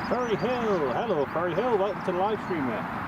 Ferry Hill, hello Ferry Hill, welcome to the live stream there.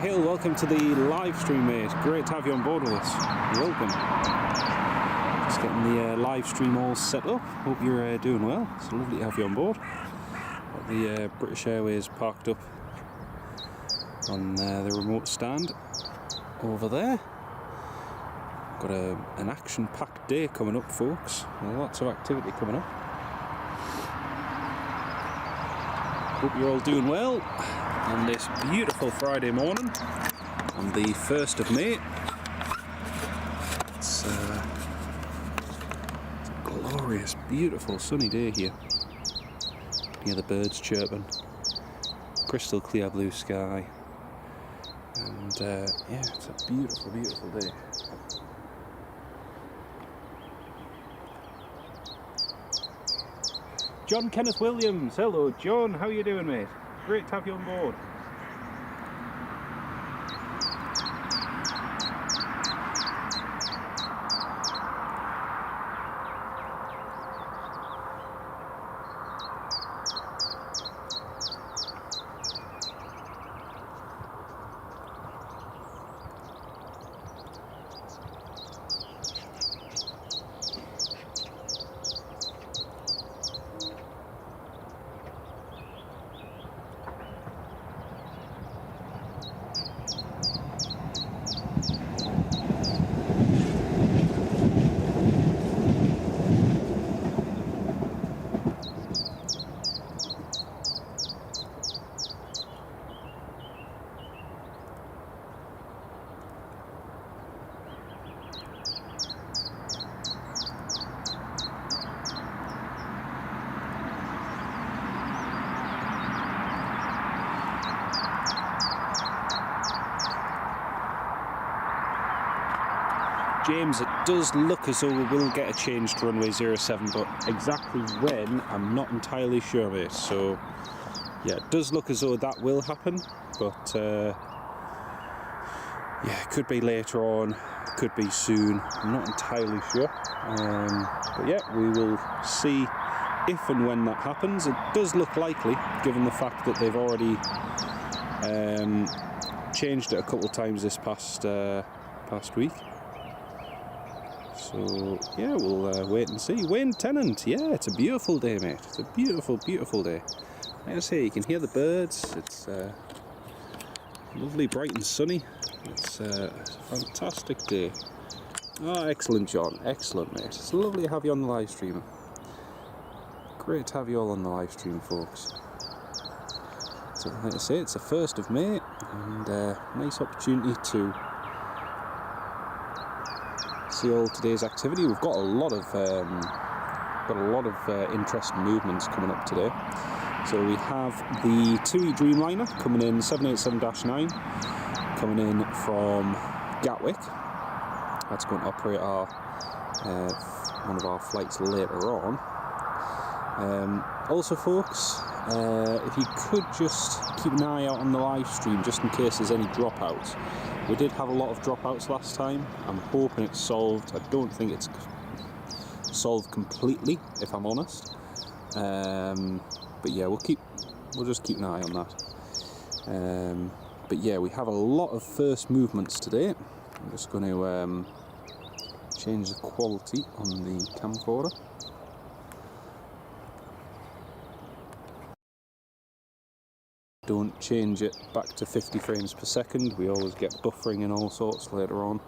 Hill, welcome to the live stream, mate. Great to have you on board with us. Welcome. Just getting the live stream all set up. Hope you're doing well. It's lovely to have you on board. Got the British Airways parked up on the remote stand over there. Got an action-packed day coming up, folks. Lots of activity coming up. Hope you're all doing well on this beautiful Friday morning on the 1st of May. It's a glorious, beautiful sunny day here. Hear the birds chirping, crystal clear blue sky, and yeah, it's a beautiful, beautiful day. John Kenneth Williams, hello John, how are you doing, mate? Great to have you on board. James, it does look as though we will get a change to runway 07, but exactly when, I'm not entirely sure, mate. So, yeah, it does look as though that will happen, but yeah, it could be later on, it could be soon. I'm not entirely sure, but yeah, we will see if and when that happens. It does look likely, given the fact that they've already changed it a couple of times this past week. So yeah, we'll wait and see. Wayne Tennant, yeah, it's a beautiful day, mate. It's a beautiful, beautiful day. Like I say, you can hear the birds. It's lovely, bright and sunny. It's a fantastic day. Oh, excellent, John. Excellent, mate. It's lovely to have you on the live stream. Great to have you all on the live stream, folks. So, like I say, it's the 1st of May, and nice opportunity to see all today's activity. We've got a lot of interesting movements coming up today. So we have the TUI Dreamliner coming in 787-9, coming in from Gatwick. That's going to operate our one of our flights later on. Also, folks, if you could just keep an eye out on the live stream just in case there's any dropouts. We did have a lot of dropouts last time. I'm hoping it's solved. I don't think it's solved completely, if I'm honest. But yeah, we'll just keep an eye on that. But yeah, we have a lot of first movements today. I'm just going to change the quality on the camcorder. Don't change it back to 50 frames per second. We always get buffering and all sorts later on.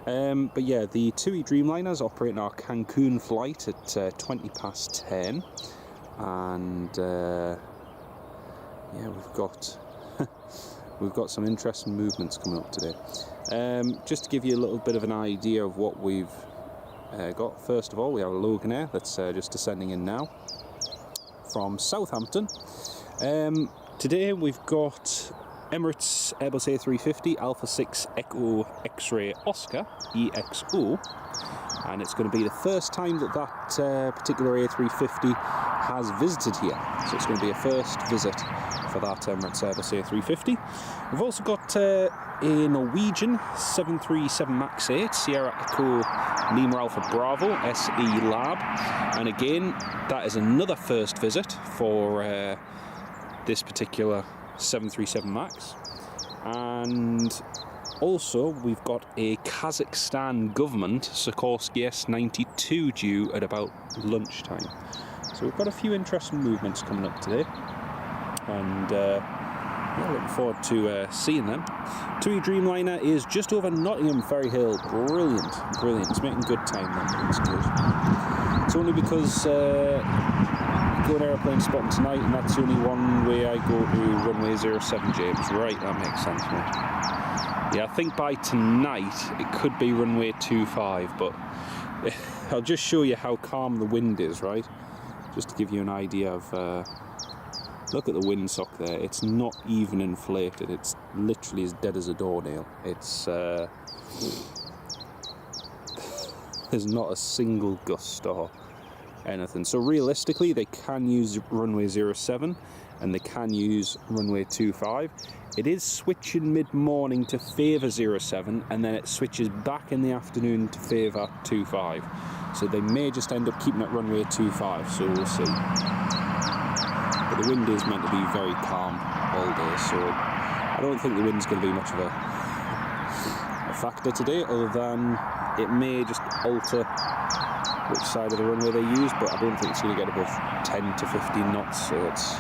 But yeah, the TUI Dreamliner is operating our Cancun flight at 20 past 10. And yeah, we've got some interesting movements coming up today. Just to give you a little bit of an idea of what we've got. First of all, we have a Loganair that's just descending in now from Southampton. Today we've got Emirates Airbus A350 Alpha 6 Echo X-Ray Oscar EXO, and it's going to be the first time that particular A350 has visited here. So it's going to be a first visit for that Emirates Airbus A350. We've also got a Norwegian 737 MAX 8 Sierra Echo Lima Alpha Bravo SE Lab, and again that is another first visit for this particular 737 MAX. And also we've got a Kazakhstan government Sikorsky S-92 due at about lunchtime. So we've got a few interesting movements coming up today, and yeah, looking forward to seeing them. TUI Dreamliner is just over Nottingham Ferry Hill. Brilliant, brilliant. It's making good time then. It's good. It's only because going aeroplane spotting tonight, and that's the only one way I go to runway 07, James. Right, that makes sense, mate. Yeah, I think by tonight it could be runway 25, but I'll just show you how calm the wind is, right? Just to give you an idea of, look at the windsock there, it's not even inflated, it's literally as dead as a doornail. It's, there's not a single gust or anything. So realistically, they can use runway 07 and they can use runway 25. It is switching mid-morning to favour 07, and then it switches back in the afternoon to favour 25. So they may just end up keeping it runway 25, so we'll see. But the wind is meant to be very calm all day, so I don't think the wind's going to be much of a factor today, other than it may just alter which side of the runway they use, but I don't think it's going to get above 10 to 15 knots, so it's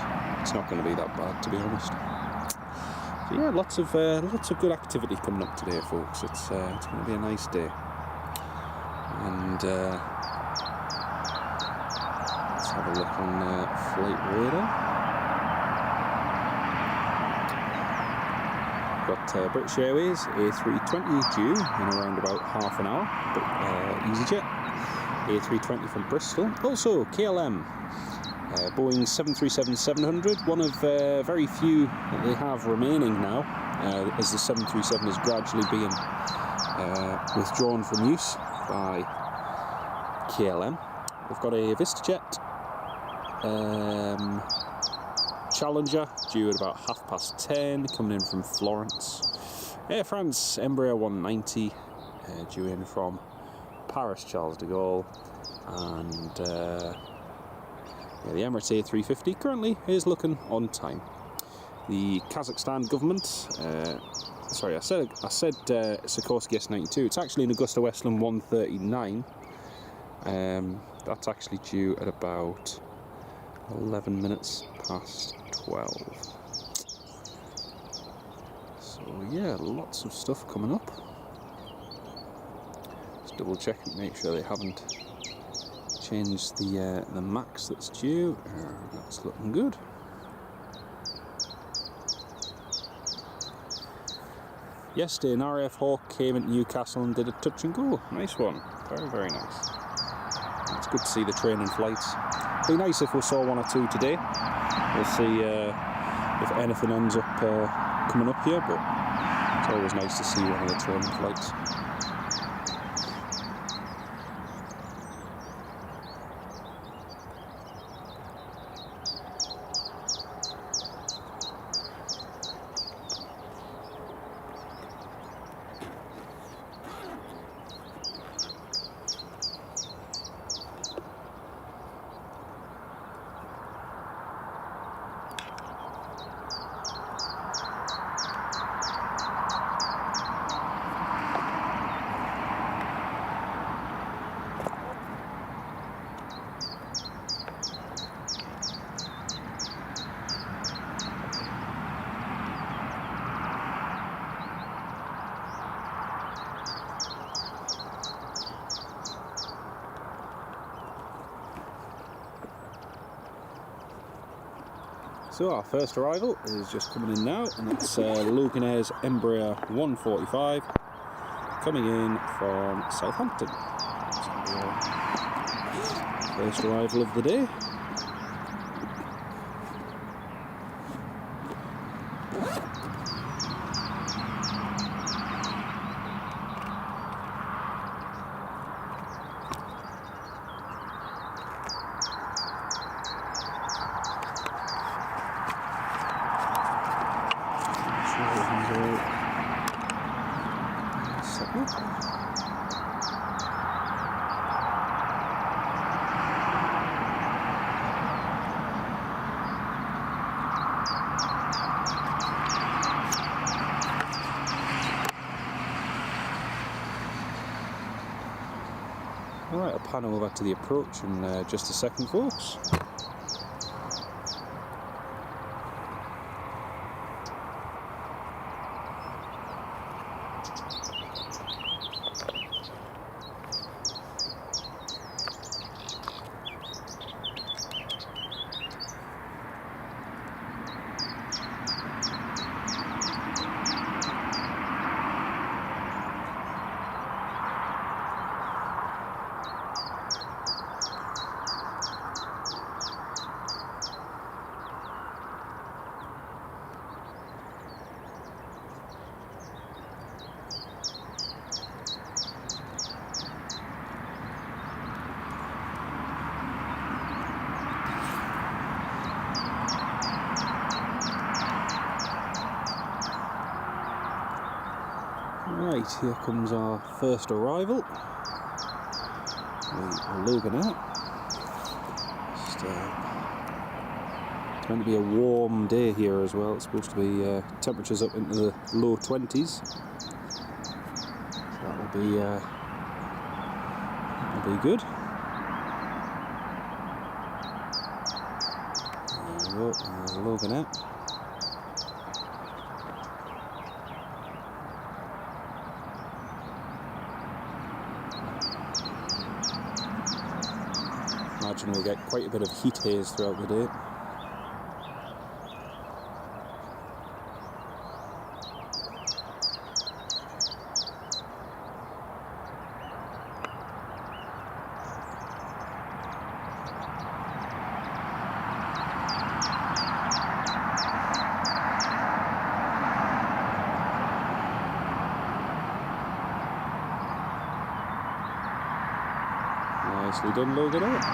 not going to be that bad, to be honest. So yeah, lots of good activity coming up today, folks. It's going to be a nice day. And let's have a look on flight radar. Got British Airways A320 due in around about half an hour, but EasyJet A320 from Bristol. Also KLM Boeing 737-700, one of very few that they have remaining now, as the 737 is gradually being withdrawn from use by KLM. We've got a VistaJet Challenger due at about 10:30, coming in from Florence. Air France Embraer 190 due in from Paris Charles de Gaulle, and yeah, the Emirates A350 currently is looking on time. The Kazakhstan government, sorry, I said Sikorsky S-92. It's actually an Augusta Westland 139. That's actually due at about 11 minutes past 12. So yeah, lots of stuff coming up. Just double check and make sure they haven't changed the max that's due. That's looking good. Yesterday an RAF Hawk came into Newcastle and did a touch and go. Nice one. Very, very nice. It's good to see the training flights. It'd be nice if we saw one or two today. We'll see if anything ends up coming up here, but it's always nice to see one of the training flights. So our first arrival is just coming in now, and it's Logan Air's Embraer 145 coming in from Southampton. So first arrival of the day. Second. Alright, I'll pan over to the approach in just a second, folks. Right, here comes our first arrival. The Loganette. It's meant to be a warm day here as well. It's supposed to be temperatures up into the low 20s. So that'll be good. There we go, there's a Loganette. Imagine we'll get quite a bit of heat haze throughout the day. Nicely done, Loganette.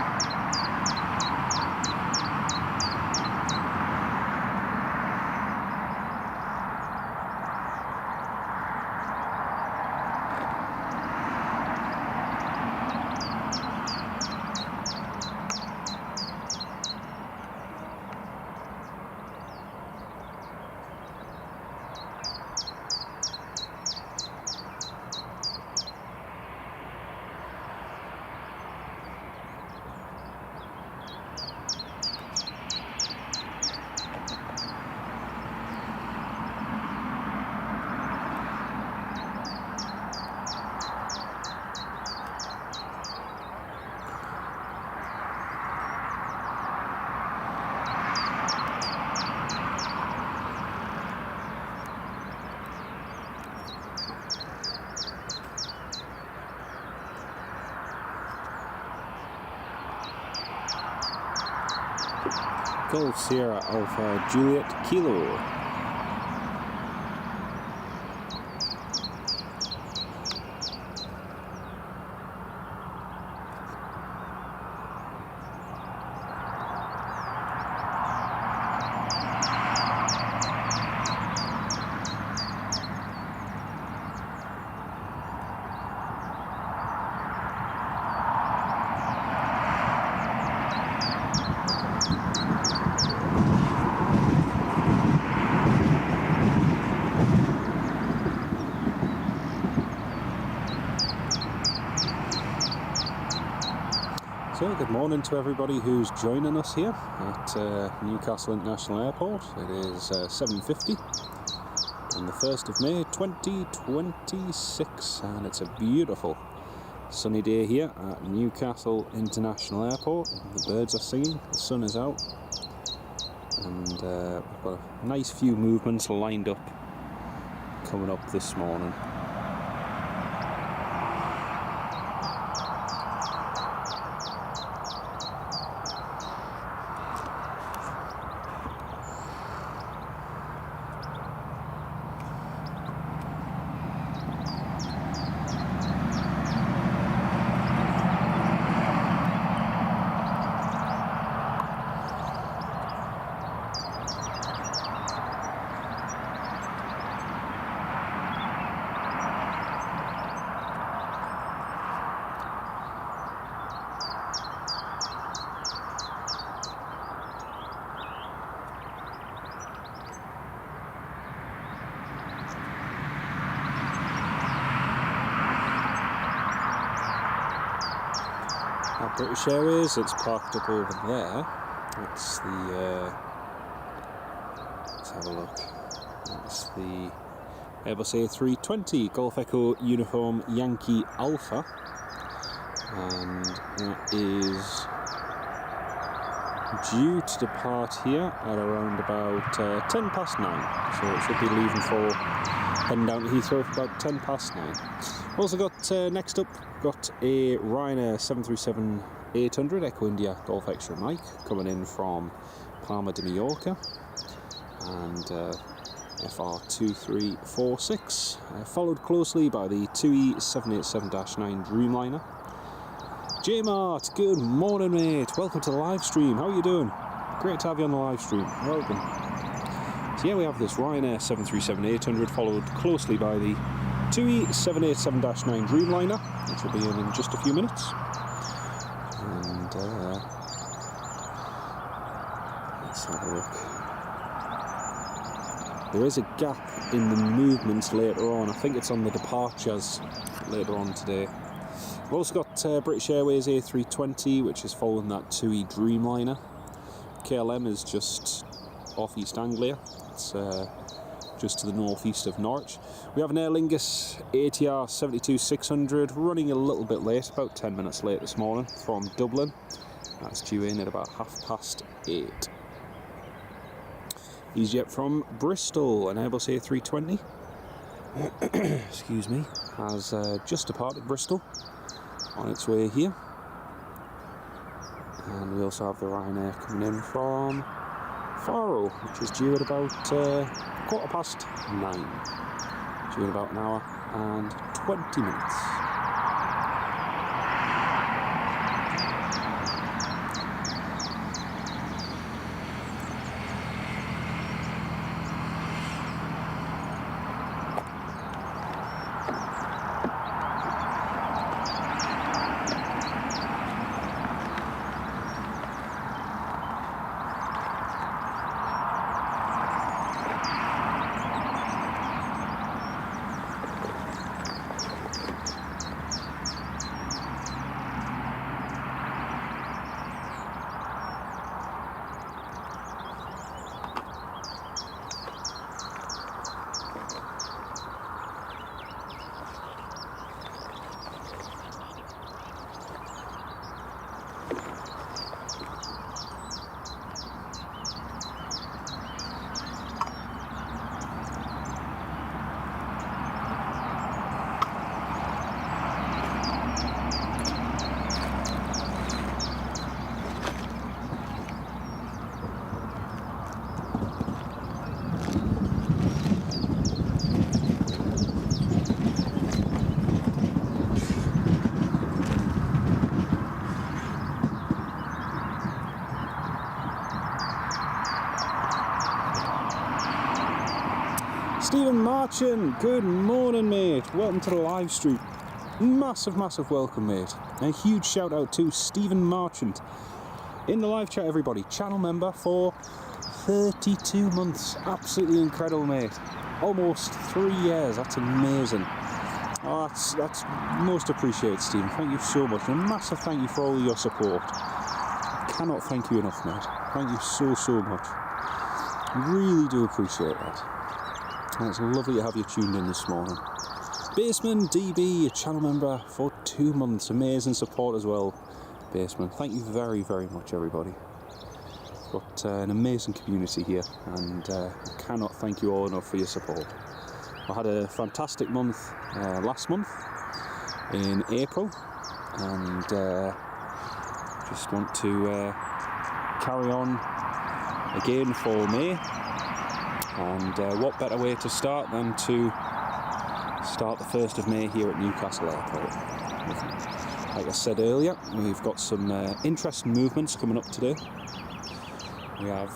Golf Sierra Alpha Juliet Kilo. So, good morning to everybody who's joining us here at Newcastle International Airport. It is 7:50 on the 1st of May 2026, and it's a beautiful sunny day here at Newcastle International Airport. The birds are singing, the sun is out, and we've got a nice few movements lined up coming up this morning. British Airways, it's parked up over there. That's the, let's have a look. That's the Airbus A320 Golf Echo Uniform Yankee Alpha, and that is due to depart here at around about 10 past 9, so it should be leaving for heading down to Heathrow for about 10 past 9. Also got next up, got a Ryanair 737-800 Echo India Golf Extra Mike coming in from Palma de Mallorca, and FR2346, followed closely by the TUI 787-9 Dreamliner. J-Mart, good morning mate, welcome to the live stream, how are you doing? Great to have you on the live stream, welcome. So yeah, we have this Ryanair 737-800 followed closely by the TUI 787-9 Dreamliner, which will be in just a few minutes. And let's have a look. There is a gap in the movements later on. I think it's on the departures later on today. We've also got British Airways A320, which is following that TUI Dreamliner. KLM is just off East Anglia. It's just to the northeast of Norwich. We have an Aer Lingus ATR 72-600 running a little bit late, about 10 minutes late this morning from Dublin. That's due in at about 8:30. EasyJet from Bristol, an Airbus A320, excuse me, has just departed Bristol on its way here. And we also have the Ryanair coming in from Faro, which is due at about 9:15. Due in about an hour and 20 minutes. Stephen Marchant, good morning mate, welcome to the live stream. Massive welcome mate. A huge shout out to Stephen Marchant in the live chat everybody, channel member for 32 months, absolutely incredible mate. Almost 3 years, that's amazing. Oh, that's most appreciated Stephen, thank you so much, and a massive thank you for all your support. I cannot thank you enough mate, thank you so much. Really do appreciate that. And it's lovely to have you tuned in this morning. Baseman DB, a channel member for 2 months. Amazing support as well, Baseman. Thank you very much, everybody. Got an amazing community here, and I cannot thank you all enough for your support. I had a fantastic month last month in April, and just want to carry on again for May. And what better way to start than to start the 1st of May here at Newcastle Airport. Like I said earlier, we've got some interesting movements coming up today. We have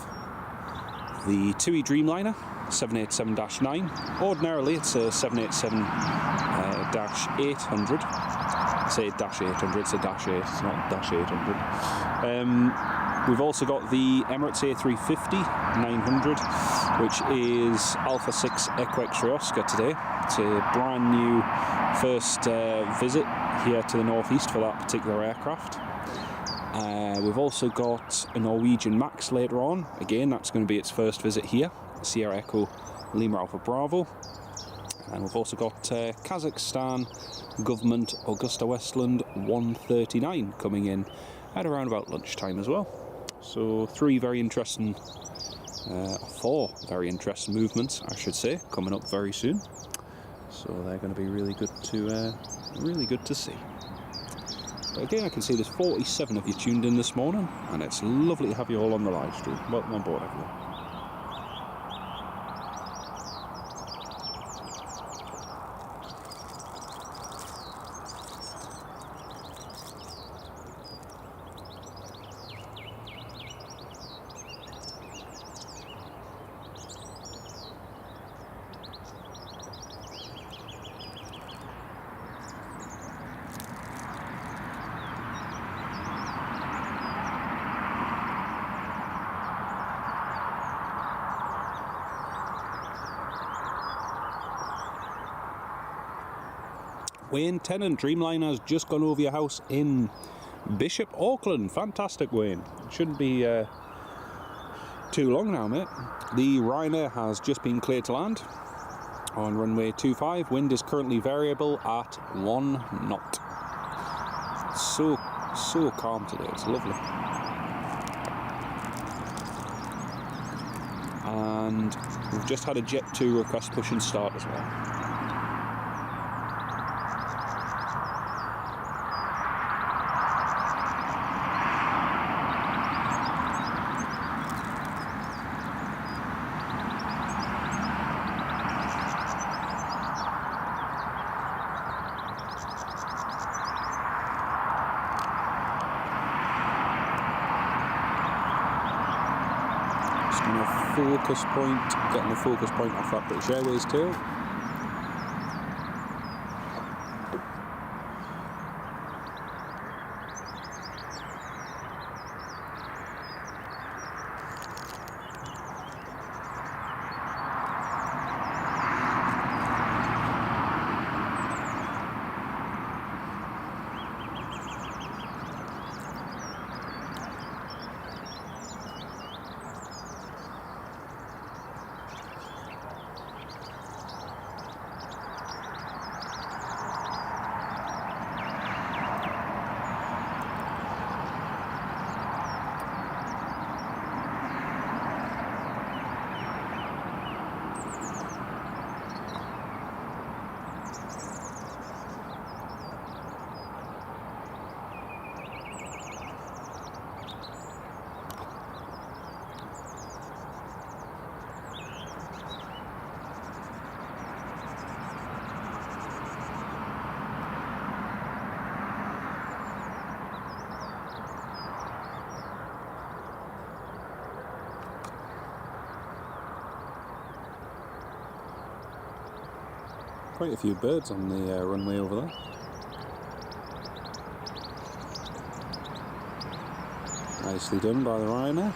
the TUI Dreamliner 787-9. Ordinarily it's a 787-800. I say -800, it's a -8, it's not -800. We've also got the Emirates A350-900, which is Alpha 6 Echo X-Ray Oscar today. It's a brand new first visit here to the northeast for that particular aircraft. We've also got a Norwegian Max later on. Again, that's going to be its first visit here. Sierra Echo Lima Alpha Bravo. And we've also got Kazakhstan Government Augusta Westland 139 coming in at around about lunchtime as well. So four very interesting movements, I should say, coming up very soon. So they're going to be really good to see. But again, I can see there's 47 of you tuned in this morning, and it's lovely to have you all on the live stream. Welcome on board, everyone. Wayne Tennant, Dreamliner's just gone over your house in Bishop Auckland. Fantastic, Wayne. It shouldn't be too long now, mate. The Ryanair has just been cleared to land on runway 25. Wind is currently variable at 1 knot. So calm today, it's lovely. And we've just had a Jet 2 request push and start as well. Focus point, getting the focus point off that British Airways tail. Quite a few birds on the runway over there. Nicely done by the Ryanair.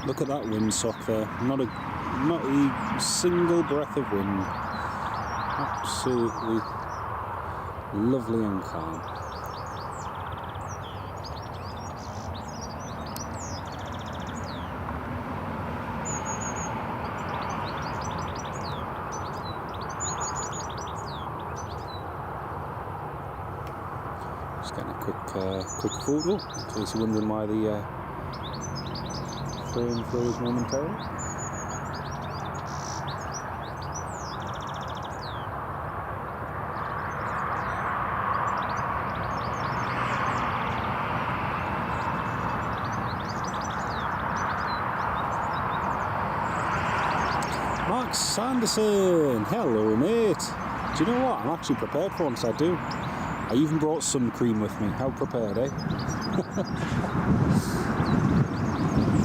Look at that windsock there. Not a single breath of wind. Absolutely lovely and calm. Just getting a quick photo, in case you're wondering why the frame froze momentarily. Mark Sanderson, hello mate. Do you know what? I'm actually prepared for once, I do. I even brought sun cream with me. How prepared, eh?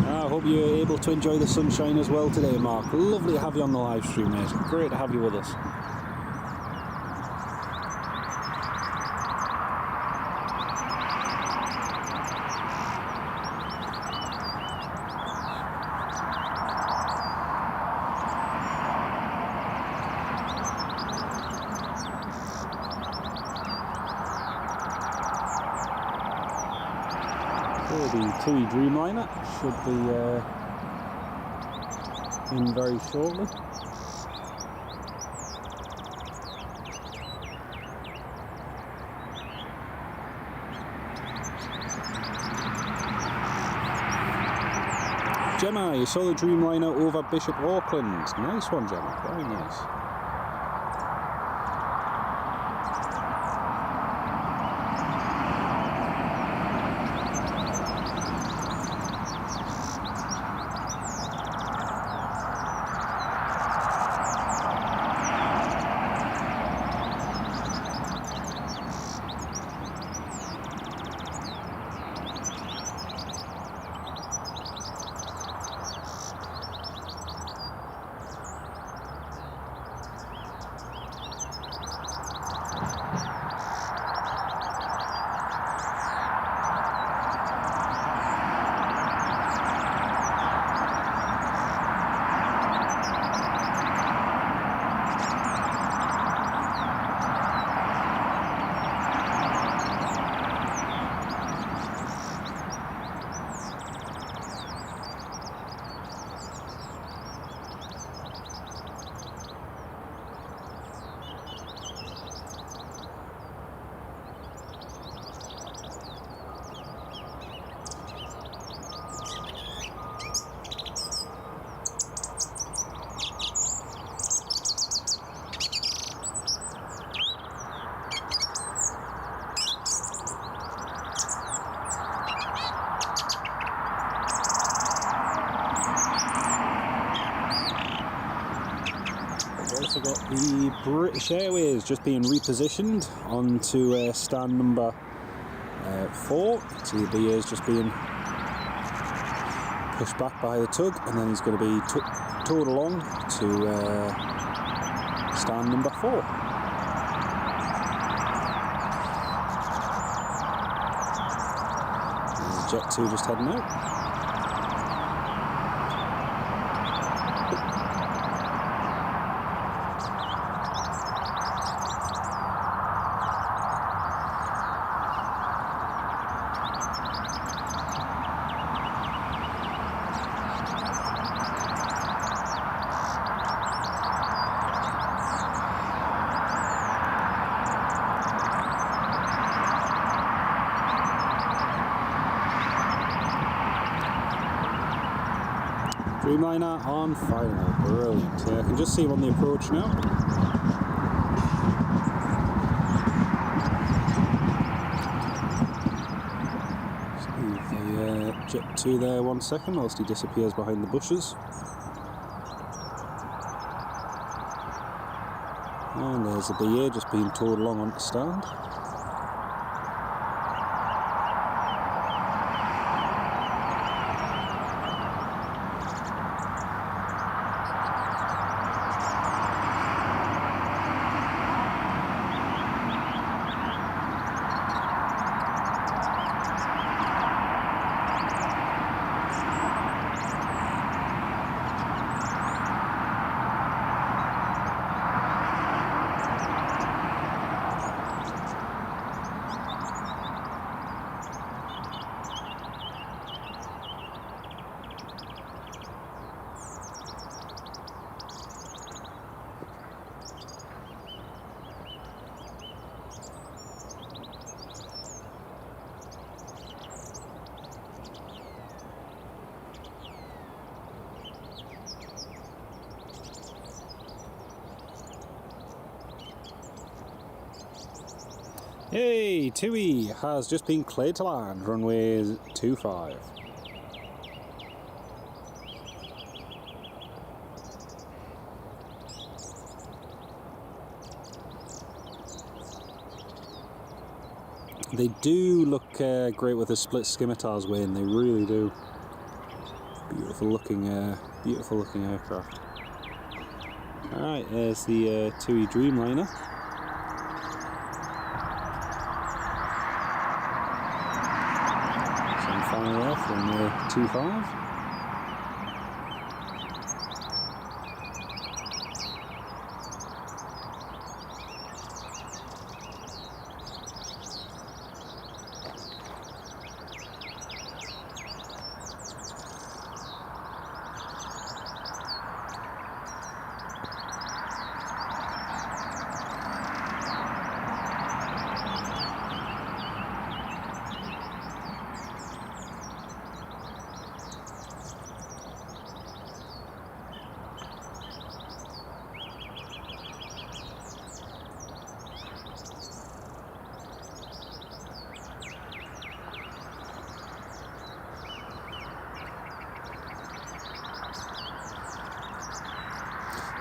I hope you're able to enjoy the sunshine as well today, Mark. Lovely to have you on the live stream, mate. Great to have you with us. The TUI Dreamliner should be in very shortly. Gemma, you saw the Dreamliner over Bishop Auckland. Nice one, Gemma. Very nice. also got the British Airways just being repositioned onto stand number 4. See the BA's just being pushed back by the tug, and then he's going to be towed along to stand number 4. There's Jet 2 just heading out. Dreamliner on fire now, brilliant. I can just see him on the approach now. See the Jet 2 there 1 second whilst he disappears behind the bushes. And there's the BA just being towed along onto stand. Hey, Tui has just been cleared to land, runway 25. They do look great with the split scimitars wing, they really do. Beautiful looking aircraft. Alright, there's the TUI Dreamliner. Some final air from the 25.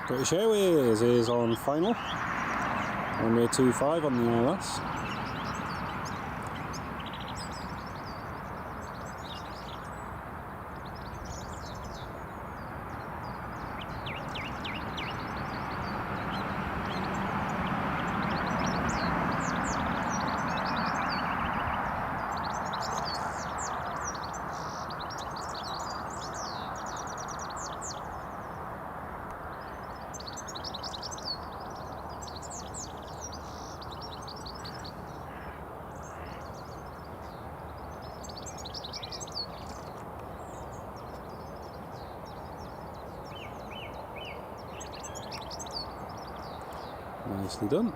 British Airways is on final, runway 25 on the ILS. Nicely done.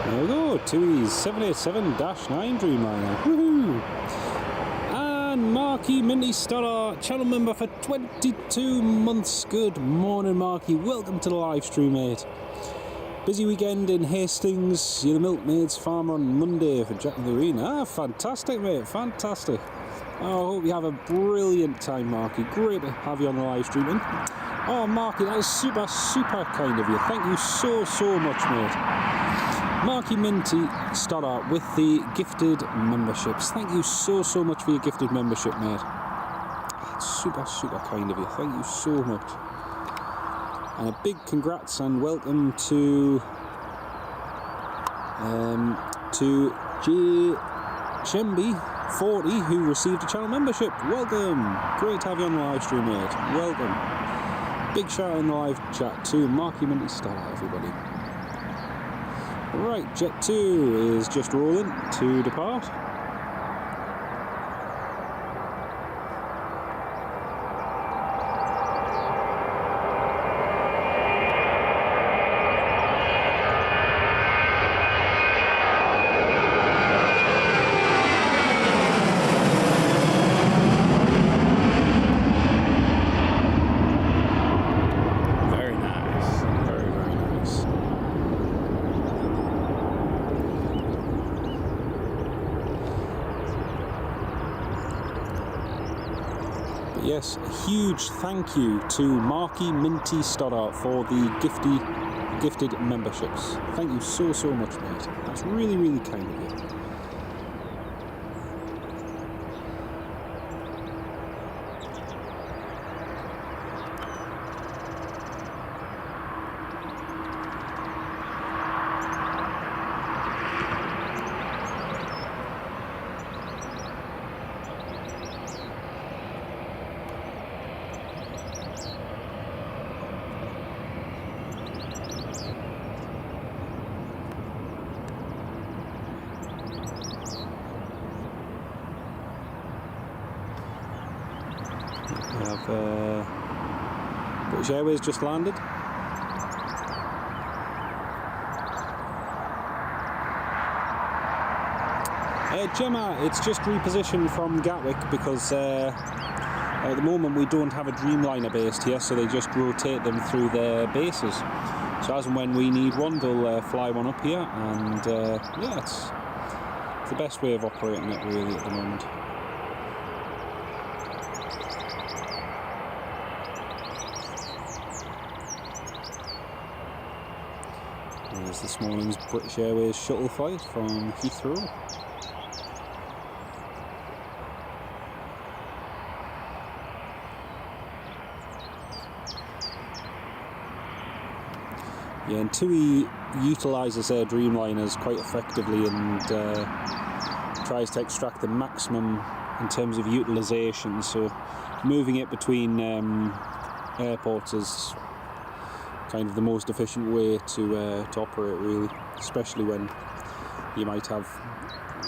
There we go, TUI's 787-9 Dreamliner. Woohoo! And Marky Minty Stoddart, channel member for 22 months. Good morning, Marky. Welcome to the live stream, mate. Busy weekend in Hastings. You're the milkmaid's farmer on Monday for Jack and the Arena. Ah, fantastic, mate. Fantastic. I hope you have a brilliant time, Marky. Great to have you on the live streaming. Oh, Marky, that is super, super kind of you. Thank you so, so much, mate. Marky Minty Stoddart with the gifted memberships. Thank you so, so much for your gifted membership, mate. That's super, super kind of you. Thank you so much. And a big congrats and welcome to J. Shemby 40, who received a channel membership. Welcome. Great to have you on the live stream, mate. Welcome. Big shout out in the live chat to Marky Minty Stoddart, everybody. Right, Jet 2 is just rolling to depart. Very nice, very, very nice. Yes, a huge thank you to Marky Minty Stoddart for the gifted memberships. Thank you so much, mate. That's really, really kind of you. We have British Airways just landed. Gemma, it's just repositioned from Gatwick because at the moment we don't have a Dreamliner based here, so they just rotate them through their bases. So as and when we need one, they'll fly one up here, and yeah, it's the best way of operating it really at the moment. There's this morning's British Airways shuttle flight from Heathrow. Yeah, and TUI utilises their Dreamliners quite effectively and tries to extract the maximum in terms of utilisation. So moving it between airports is kind of the most efficient way to operate, really, especially when you might have,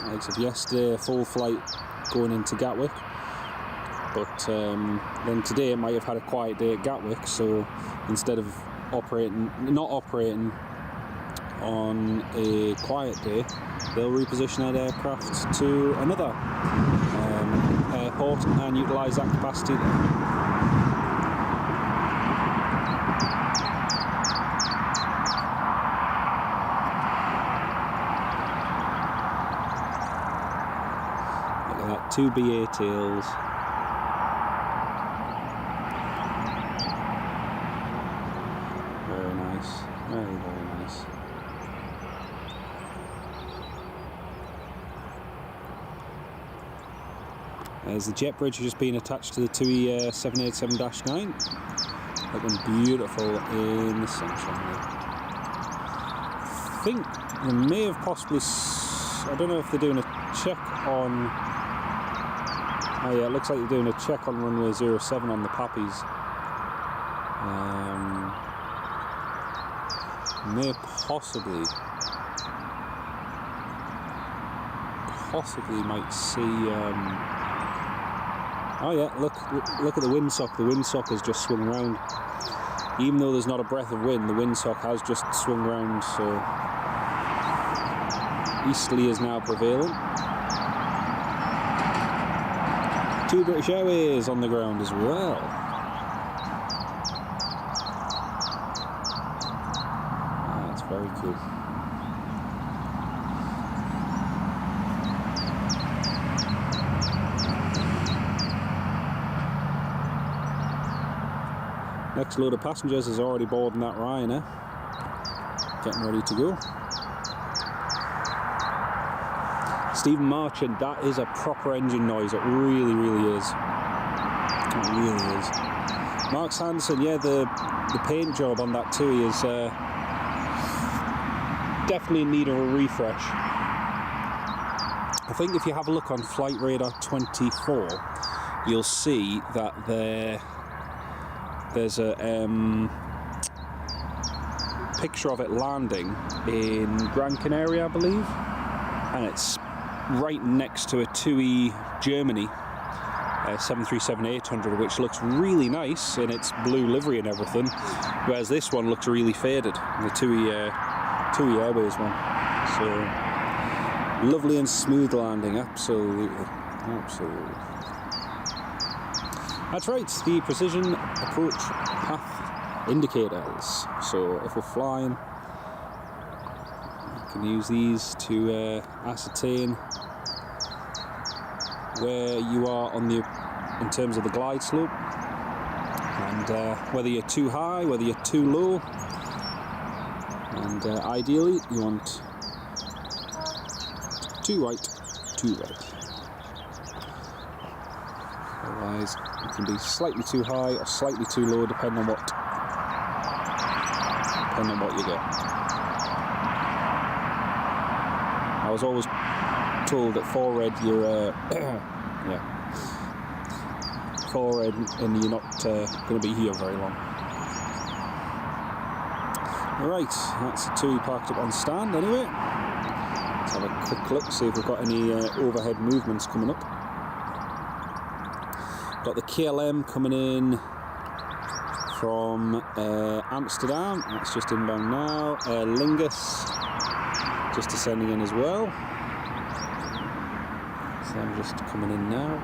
like I said yesterday, a full flight going into Gatwick, but then today it might have had a quiet day at Gatwick, so instead of not operating on a quiet day, they'll reposition that aircraft to another airport and utilise that capacity there. Two BA tails. Very nice. Very, very nice. There's the jet bridge just being attached to the TUI 787-9. Looking beautiful in the sunshine. I think they may have possibly, I don't know if they're doing a check on. Oh yeah, it looks like they're doing a check on runway 07 on the Pappies. May possibly might see. Oh yeah, look at the windsock. The windsock has just swung round. Even though there's not a breath of wind, the windsock has just swung round. So easterly is now prevailing. Two British Airways on the ground as well. That's very cool. Next load of passengers is already boarding that Ryanair. Getting ready to go. Stephen Marchand, that is a proper engine noise. It really, really is. It really is. Mark Sanderson, yeah, the paint job on that TUI is definitely in need of a refresh. I think if you have a look on Flight Radar 24, you'll see that there's a picture of it landing in Gran Canaria, I believe, and it's right next to a TUI Germany 737-800, which looks really nice in its blue livery and everything, whereas this one looks really faded, the TUI Airways one. So lovely and smooth landing, absolutely. That's right, the precision approach path indicators. So if we're flying, you can use these to ascertain where you are on in terms of the glide slope, and whether you're too high, whether you're too low. And ideally you want 2 right, 2 red. Otherwise it can be slightly too high or slightly too low depending on what you get. I was always told that 4 red you're 4 red and you're not going to be here very long. Right, that's the 2 parked up on stand anyway. Let's have a quick look, see if we've got any overhead movements coming up. Got the KLM coming in from Amsterdam, that's just inbound now. Lingus just descending in as well. So I'm just coming in now.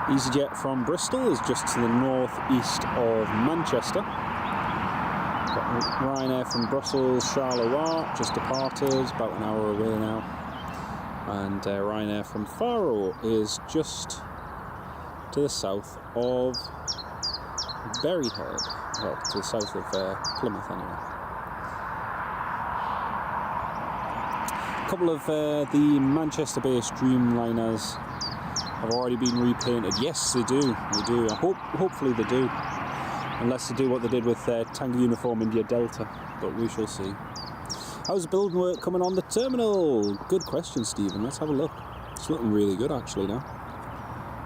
EasyJet from Bristol is just to the northeast of Manchester. Got Ryanair from Brussels, Charleroi, just departed, about an hour away now. And Ryanair from Faro is just to the south of Berryhead, well, to the south of Plymouth anyway. A couple of the Manchester-based Dreamliners have already been repainted. Yes, they do. They do. Hopefully they do. Unless they do what they did with Tango Uniform India Delta, but we shall see. How's the building work coming on the terminal? Good question, Stephen. Let's have a look. It's looking really good actually now.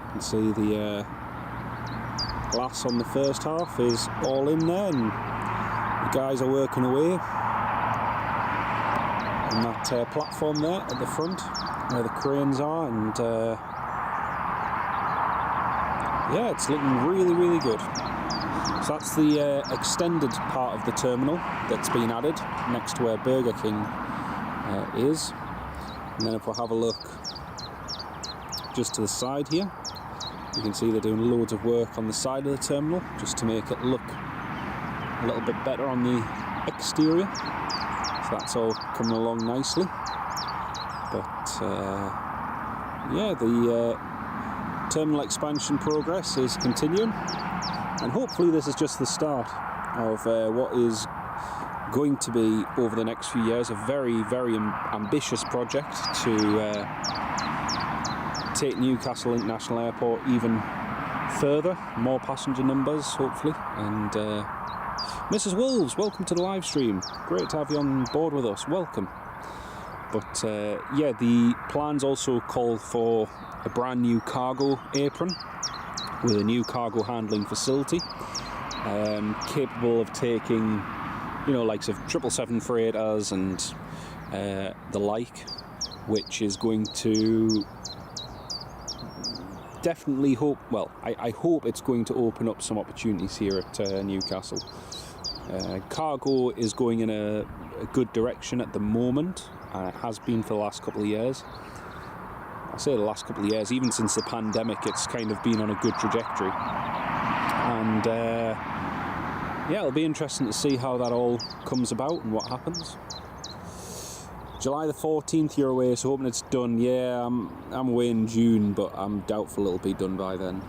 You can see the glass on the first half is all in there, and the guys are working away on that platform there at the front where the cranes are, and yeah, it's looking really, really good. So that's the extended part of the terminal that's been added next to where Burger King is. And then if we have a look just to the side here, you can see they're doing loads of work on the side of the terminal just to make it look a little bit better on the exterior. So that's all coming along nicely. But yeah, the terminal expansion progress is continuing, and hopefully this is just the start of what is going to be, over the next few years, a very, very ambitious project to take Newcastle International Airport even further, more passenger numbers hopefully. And Mrs. Wolves, welcome to the live stream, great to have you on board with us, welcome. But yeah, the plans also call for a brand new cargo apron with a new cargo handling facility, capable of taking, you know, likes of 777 freighters and the like, which is going to definitely I hope it's going to open up some opportunities here at Newcastle. Cargo is going in a good direction at the moment, and it has been for the last couple of years. I say the last couple of years, even since the pandemic, it's kind of been on a good trajectory. And yeah, it'll be interesting to see how that all comes about and what happens. July the 14th you're away, so hoping it's done. Yeah, I'm away in June, but I'm doubtful it'll be done by then.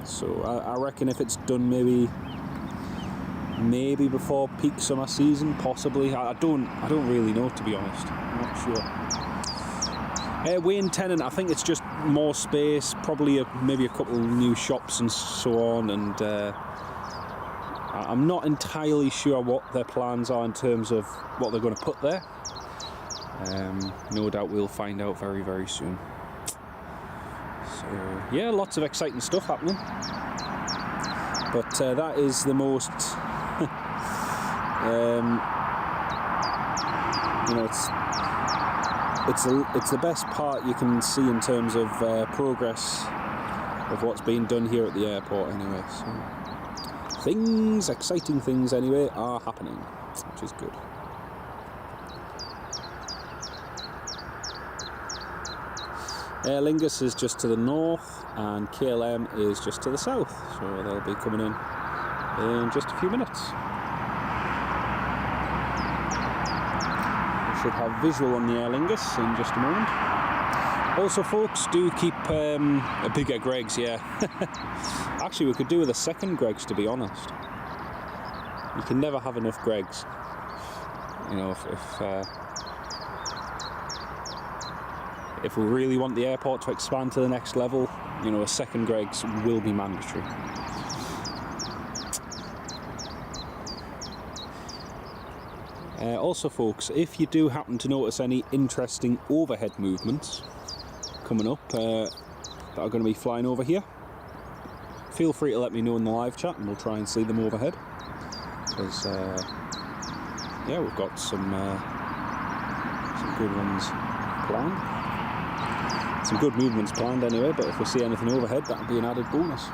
So I reckon if it's done maybe before peak summer season, possibly. I don't really know, to be honest. I'm not sure. Wayne Tennant, I think it's just more space, probably maybe a couple new shops and so on, and I'm not entirely sure what their plans are in terms of what they're going to put there. No doubt we'll find out very, very soon. So yeah, lots of exciting stuff happening. But that is the most, you know, it's the best part you can see in terms of progress of what's being done here at the airport anyway. So exciting things anyway, are happening, which is good. Aer Lingus is just to the north and KLM is just to the south, so they'll be coming in just a few minutes. We should have visual on the Aer Lingus in just a moment. Also folks, do keep a bigger Greggs, yeah. Actually we could do with a second Greggs, to be honest. You can never have enough Greggs. You know, if we really want the airport to expand to the next level, you know, a second Greggs will be mandatory. Also folks, if you do happen to notice any interesting overhead movements coming up that are going to be flying over here, feel free to let me know in the live chat and we'll try and see them overhead. Because yeah, we've got some good ones planned. Some good movements planned anyway, but if we see anything overhead, that would be an added bonus.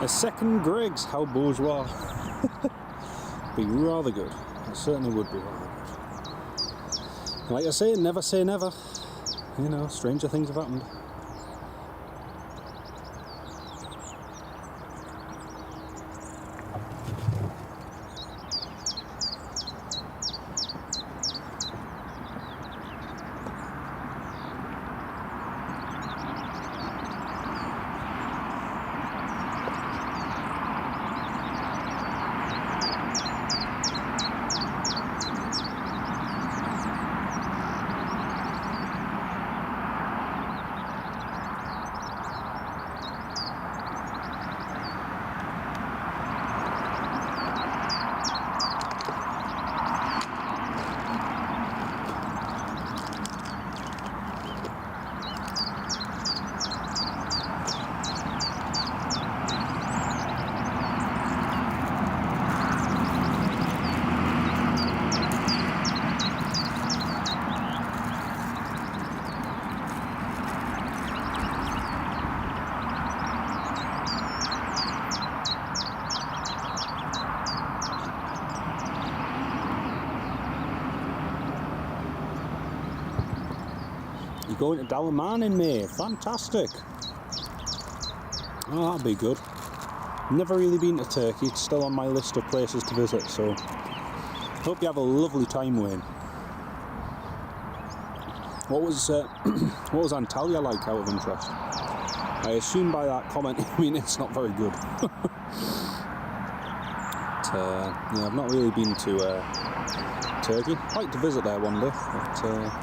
A second Greggs, how bourgeois. Be rather good. It certainly would be rather good. Like I say never. You know, stranger things have happened. You're going to Dalaman in May, fantastic. Oh, that'll be good. Never really been to Turkey, it's still on my list of places to visit, so hope you have a lovely time, Wayne. What was Antalya like, out of interest? I assume by that comment I mean it's not very good. But, yeah, I've not really been to Turkey. I'd like to visit there one day, but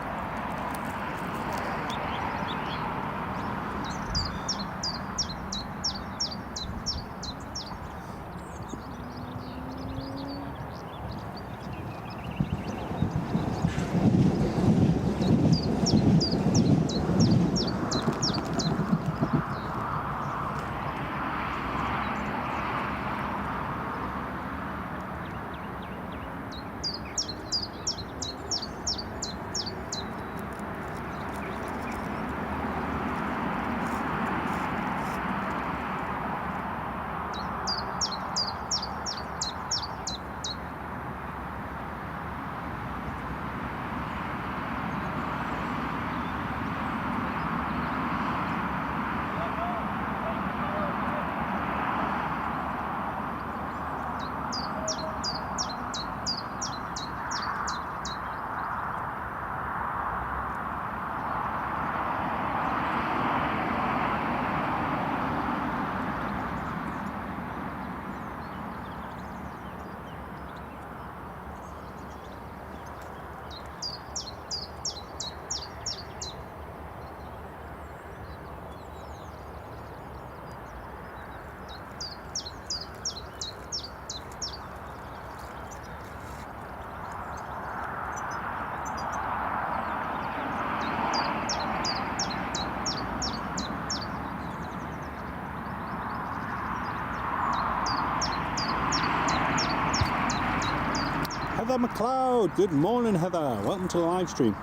Heather McLeod. Good morning, Heather. Welcome to the live stream.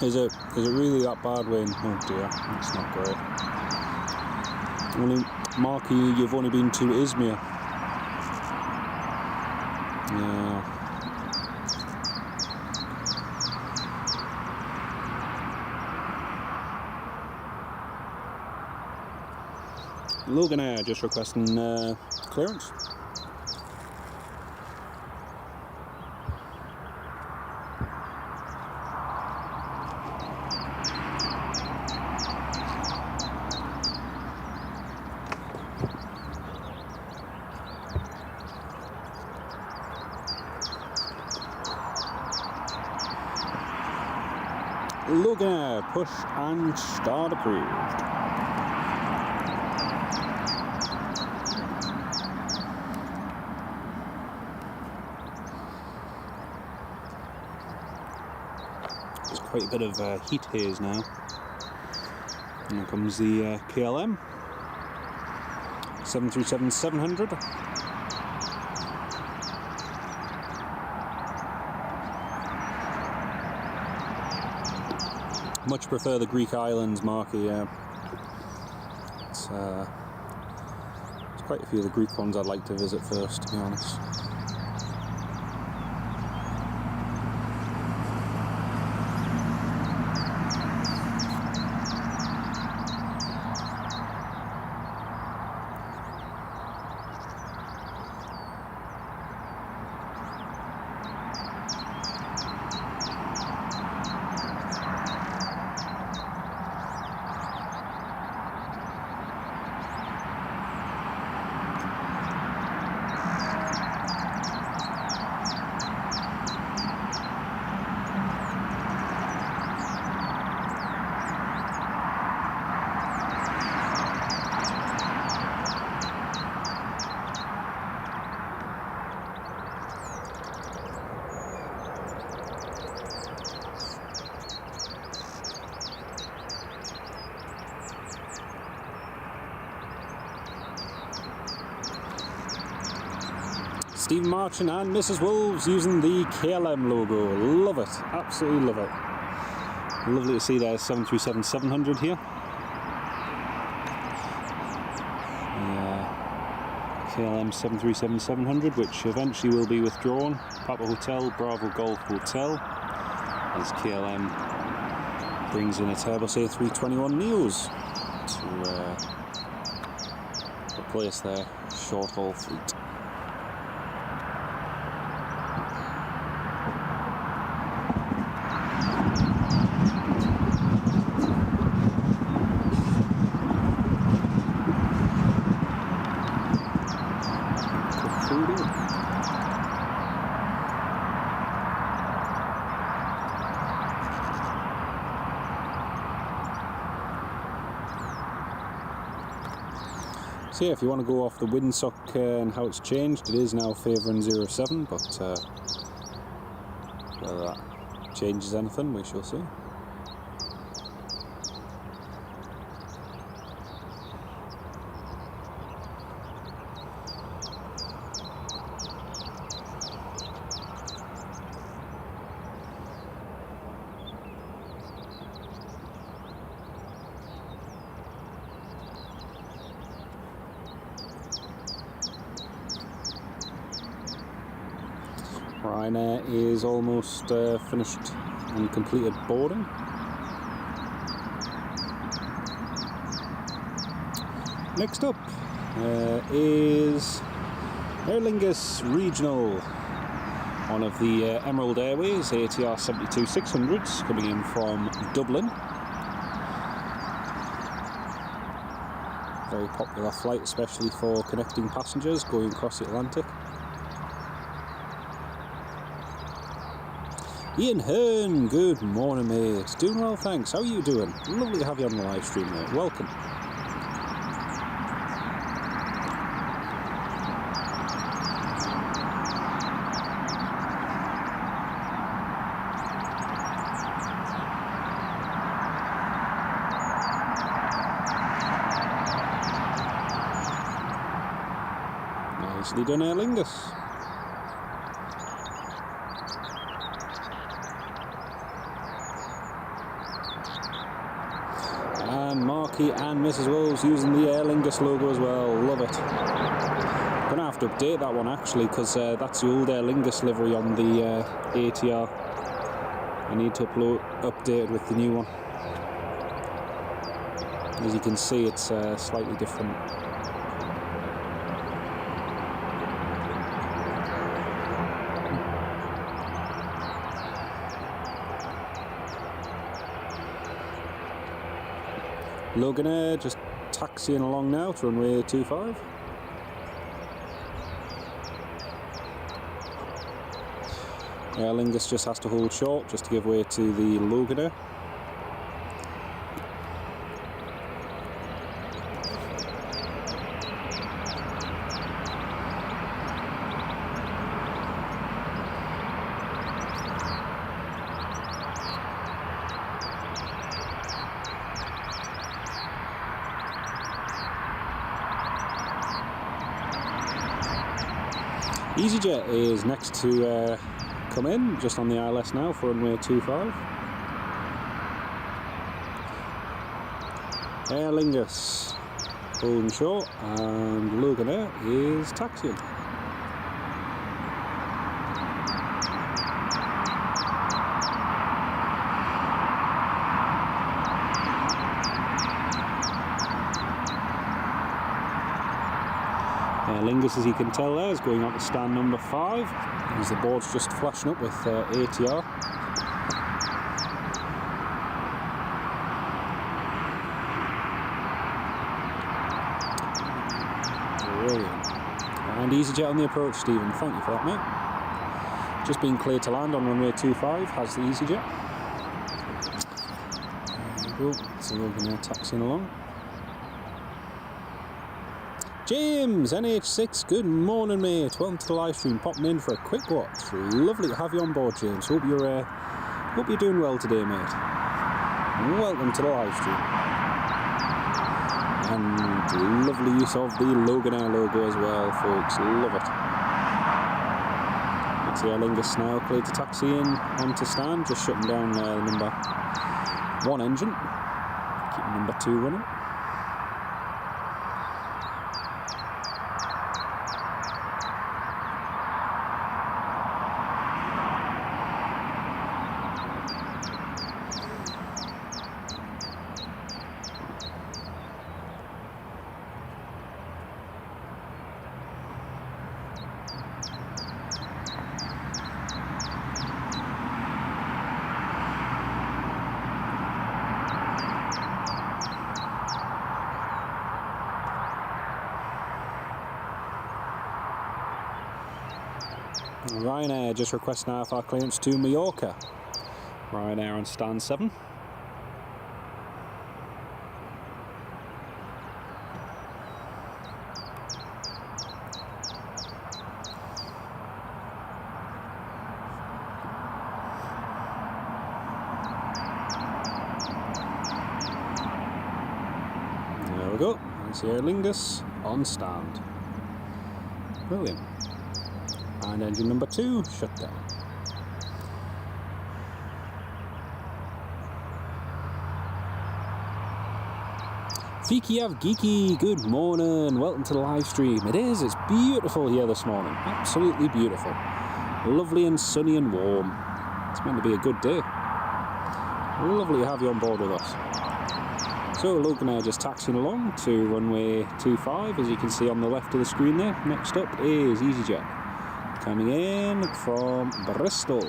Is it really that bad, Wayne? Oh dear, it's not great. Marky, you've only been to Izmir. Yeah. Logan Air just requesting clearance. Logan Air, push and start approved. Quite a bit of heat haze now. And here comes the KLM 737-700. Much prefer the Greek islands, Marky. It's quite a few of the Greek ones I'd like to visit first, to be honest. Stephen Marchant and Mrs. Wolves using the KLM logo. Love it. Absolutely love it. Lovely to see their 737-700 here. KLM 737-700, which eventually will be withdrawn. Papa Hotel, Bravo Golf Hotel, as KLM brings in its Airbus A321neos to replace their short-haul fleet. So yeah, if you want to go off the windsock and how it's changed, it is now favouring 07, but whether that changes anything, we shall see. Ryanair is almost finished and completed boarding. Next up is Aer Lingus Regional, one of the Emerald Airways ATR 72-600s coming in from Dublin. Very popular flight, especially for connecting passengers going across the Atlantic. Ian Hearn, good morning mate. Doing well, thanks. How are you doing? Lovely to have you on the live stream, mate. Welcome. Nicely done, Aer Lingus. Lucky and Mrs. Wolves using the Aer Lingus logo as well. Love it. I'm going to have to update that one actually, because that's the old Aer Lingus livery on the ATR. I need to update it with the new one. As you can see, it's slightly different. Loganair just taxiing along now to runway 25. Aer Lingus just has to hold short just to give way to the Loganair. EasyJet is next to come in, just on the ILS now for runway 25. Aer Lingus holding short and Loganair is taxiing. Lingus, as you can tell there, is going on to stand number 5, as the board's just flashing up with ATR. Brilliant. And EasyJet on the approach, Stephen. Thank you for that, mate. Just being cleared to land on runway 25 has the EasyJet. There we go. So we're going to taxiing along. James, NH6, good morning, mate. Welcome to the live stream, popping in for a quick watch. Lovely to have you on board, James. Hope you're doing well today, mate. Welcome to the live stream. And lovely use of the Loganair logo as well, folks. Love it. Let's see Aer Lingus now cleared to taxi in onto stand, just shutting down the number 1 engine, keeping number 2 running. Ryanair just requesting IFR clearance to Mallorca. Ryanair on stand 7. There we go. That's Aer Lingus on stand. Brilliant. And engine number 2 shut down. Fikiev Geeky, good morning. Welcome to the live stream. It's beautiful here this morning. Absolutely beautiful. Lovely and sunny and warm. It's meant to be a good day. Lovely to have you on board with us. So Loganair just taxiing along to runway 25, as you can see on the left of the screen there. Next up is EasyJet, coming in from Bristol.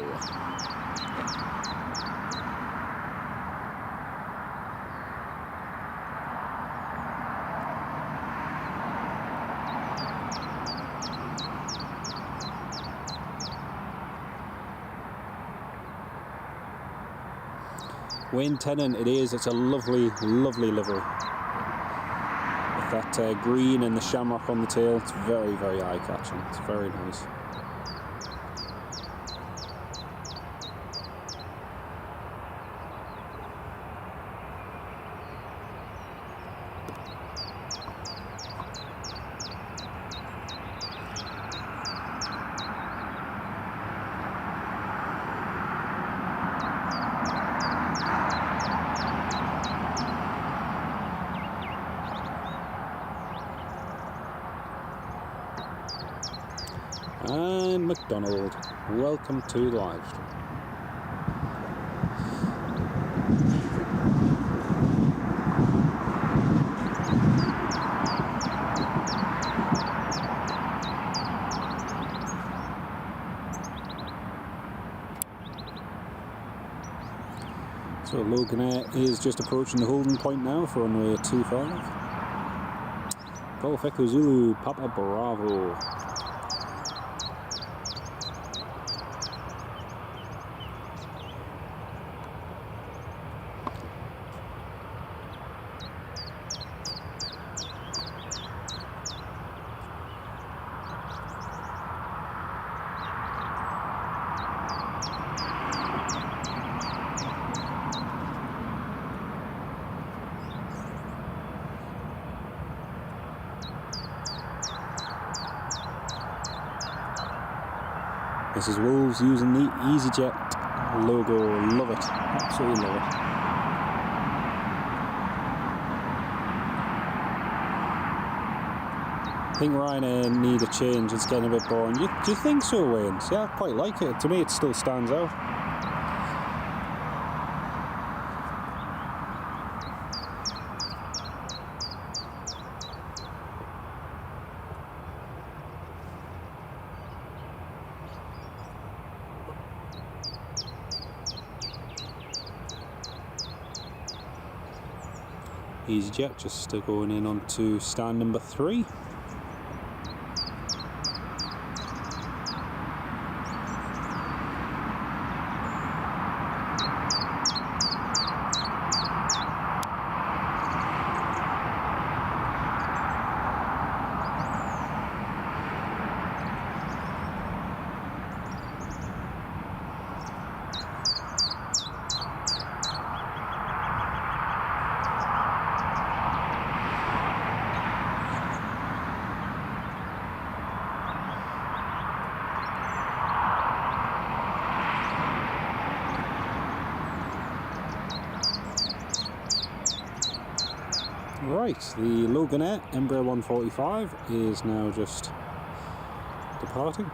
Wayne Tennant, it is. It's a lovely, lovely livery. With that green and the shamrock on the tail, it's very, very eye-catching. It's very nice. And McDonald, welcome to the live stream. So Logan Air is just approaching the holding point now for runway 25. Golf Echo Zulu, Papa Bravo. This is Wolves using the EasyJet logo. Love it. Absolutely love it. I think Ryanair need a change. It's getting a bit boring. Do you think so, Wayne? Yeah, I quite like it. To me, it still stands out. EasyJet just going in onto stand number 3. Right, the Logan Air Embraer 145 is now just departing.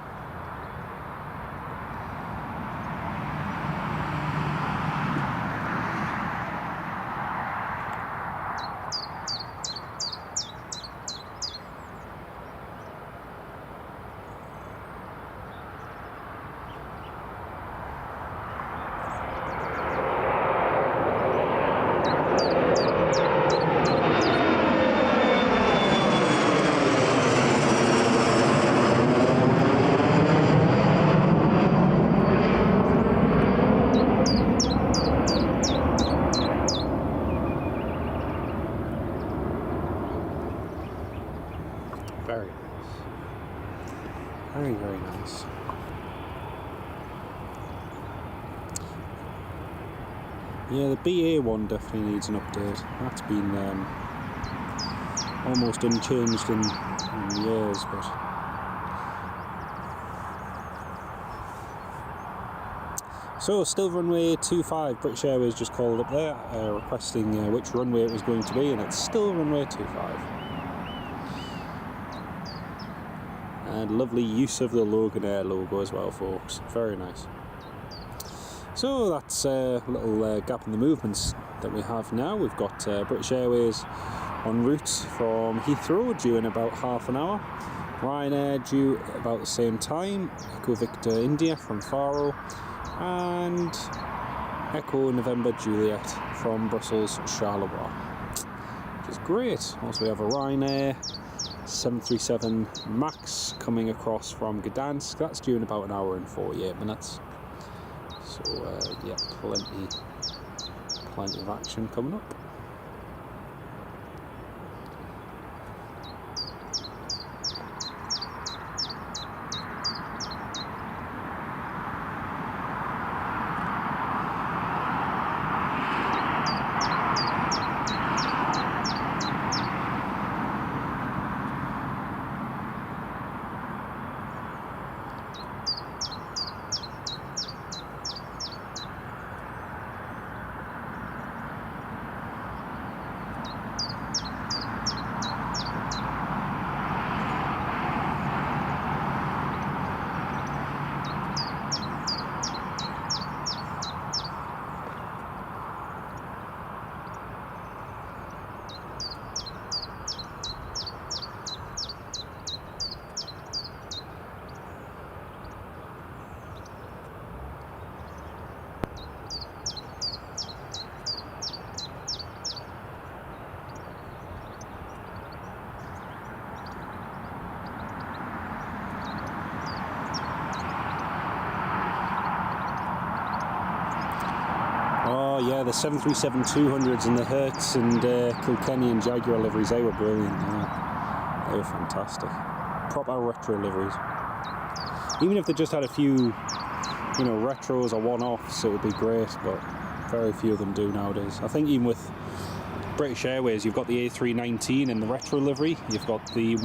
Very nice. Very, very nice. Yeah, the BA one definitely needs an update. That's been almost unchanged in years, but so still runway 25. British Airways just called up there requesting which runway it was going to be, and it's still runway 25. And lovely use of the Logan Air logo as well, folks. Very nice. So that's a little gap in the movements that we have now. We've got British Airways en route from Heathrow, due in about half an hour. Ryanair due about the same time. Echo Victor India from Faro. And Echo November Juliet from Brussels Charleroi. Which is great. Also we have a Ryanair 737 MAX coming across from Gdansk. That's due in about an hour and 48 minutes. So yeah, plenty of action coming up. Oh yeah, the 737-200s and the Hertz and Kilkenny and Jaguar liveries, they were brilliant. Yeah. They were fantastic. Proper retro liveries. Even if they just had a few, you know, retros or one-offs, it would be great, but very few of them do nowadays. I think even with British Airways, you've got the A319 in the retro livery, you've got the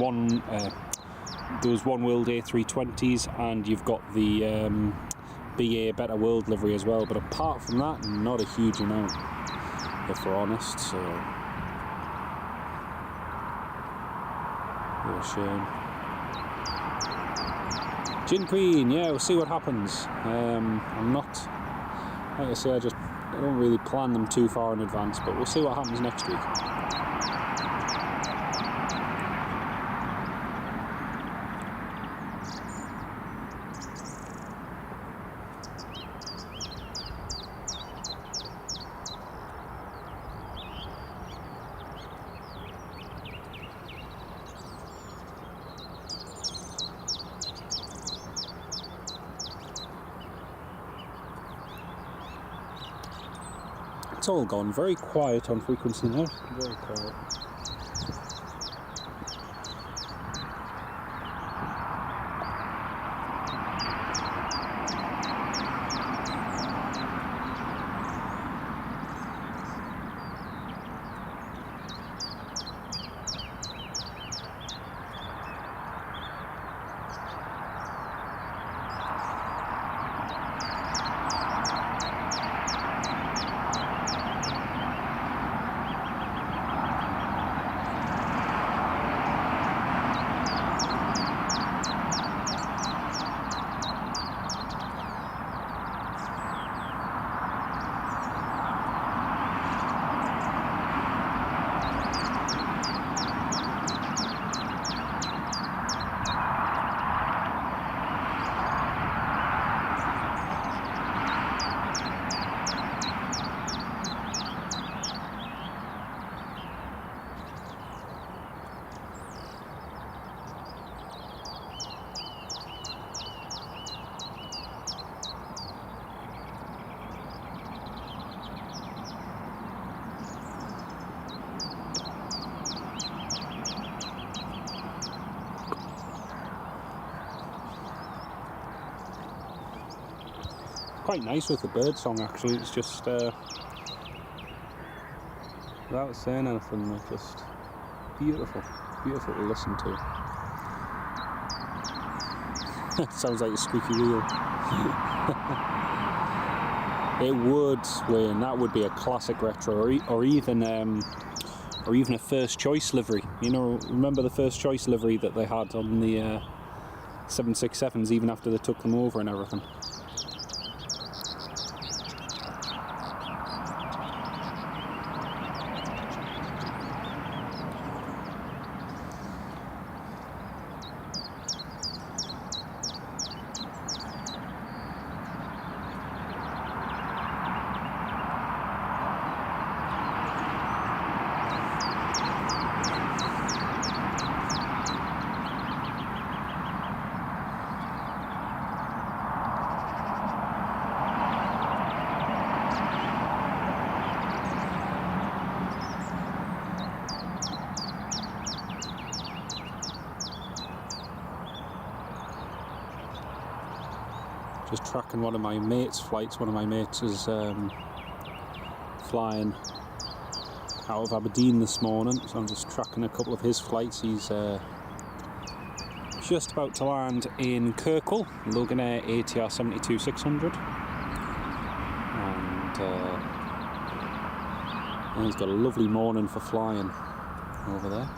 those One World A320s, and you've got the BA Better World livery as well, but apart from that, not a huge amount, if we're honest, so what a shame. Gin Queen, yeah, we'll see what happens. I'm not, like I say, I don't really plan them too far in advance, but we'll see what happens next week. It's all gone very quiet on frequency now. Very quiet. Quite nice with the bird song, actually. It's just without saying anything, they're just beautiful to listen to. Sounds like a squeaky wheel. It would, Wayne. That would be a classic retro, or even a first choice livery. You know, remember the first choice livery that they had on the 767s, even after they took them over and everything. Just tracking one of my mates' flights. One of my mates is flying out of Aberdeen this morning, so I'm just tracking a couple of his flights. He's just about to land in Kirkwall, Loganair ATR 72-600, and he's got a lovely morning for flying over there.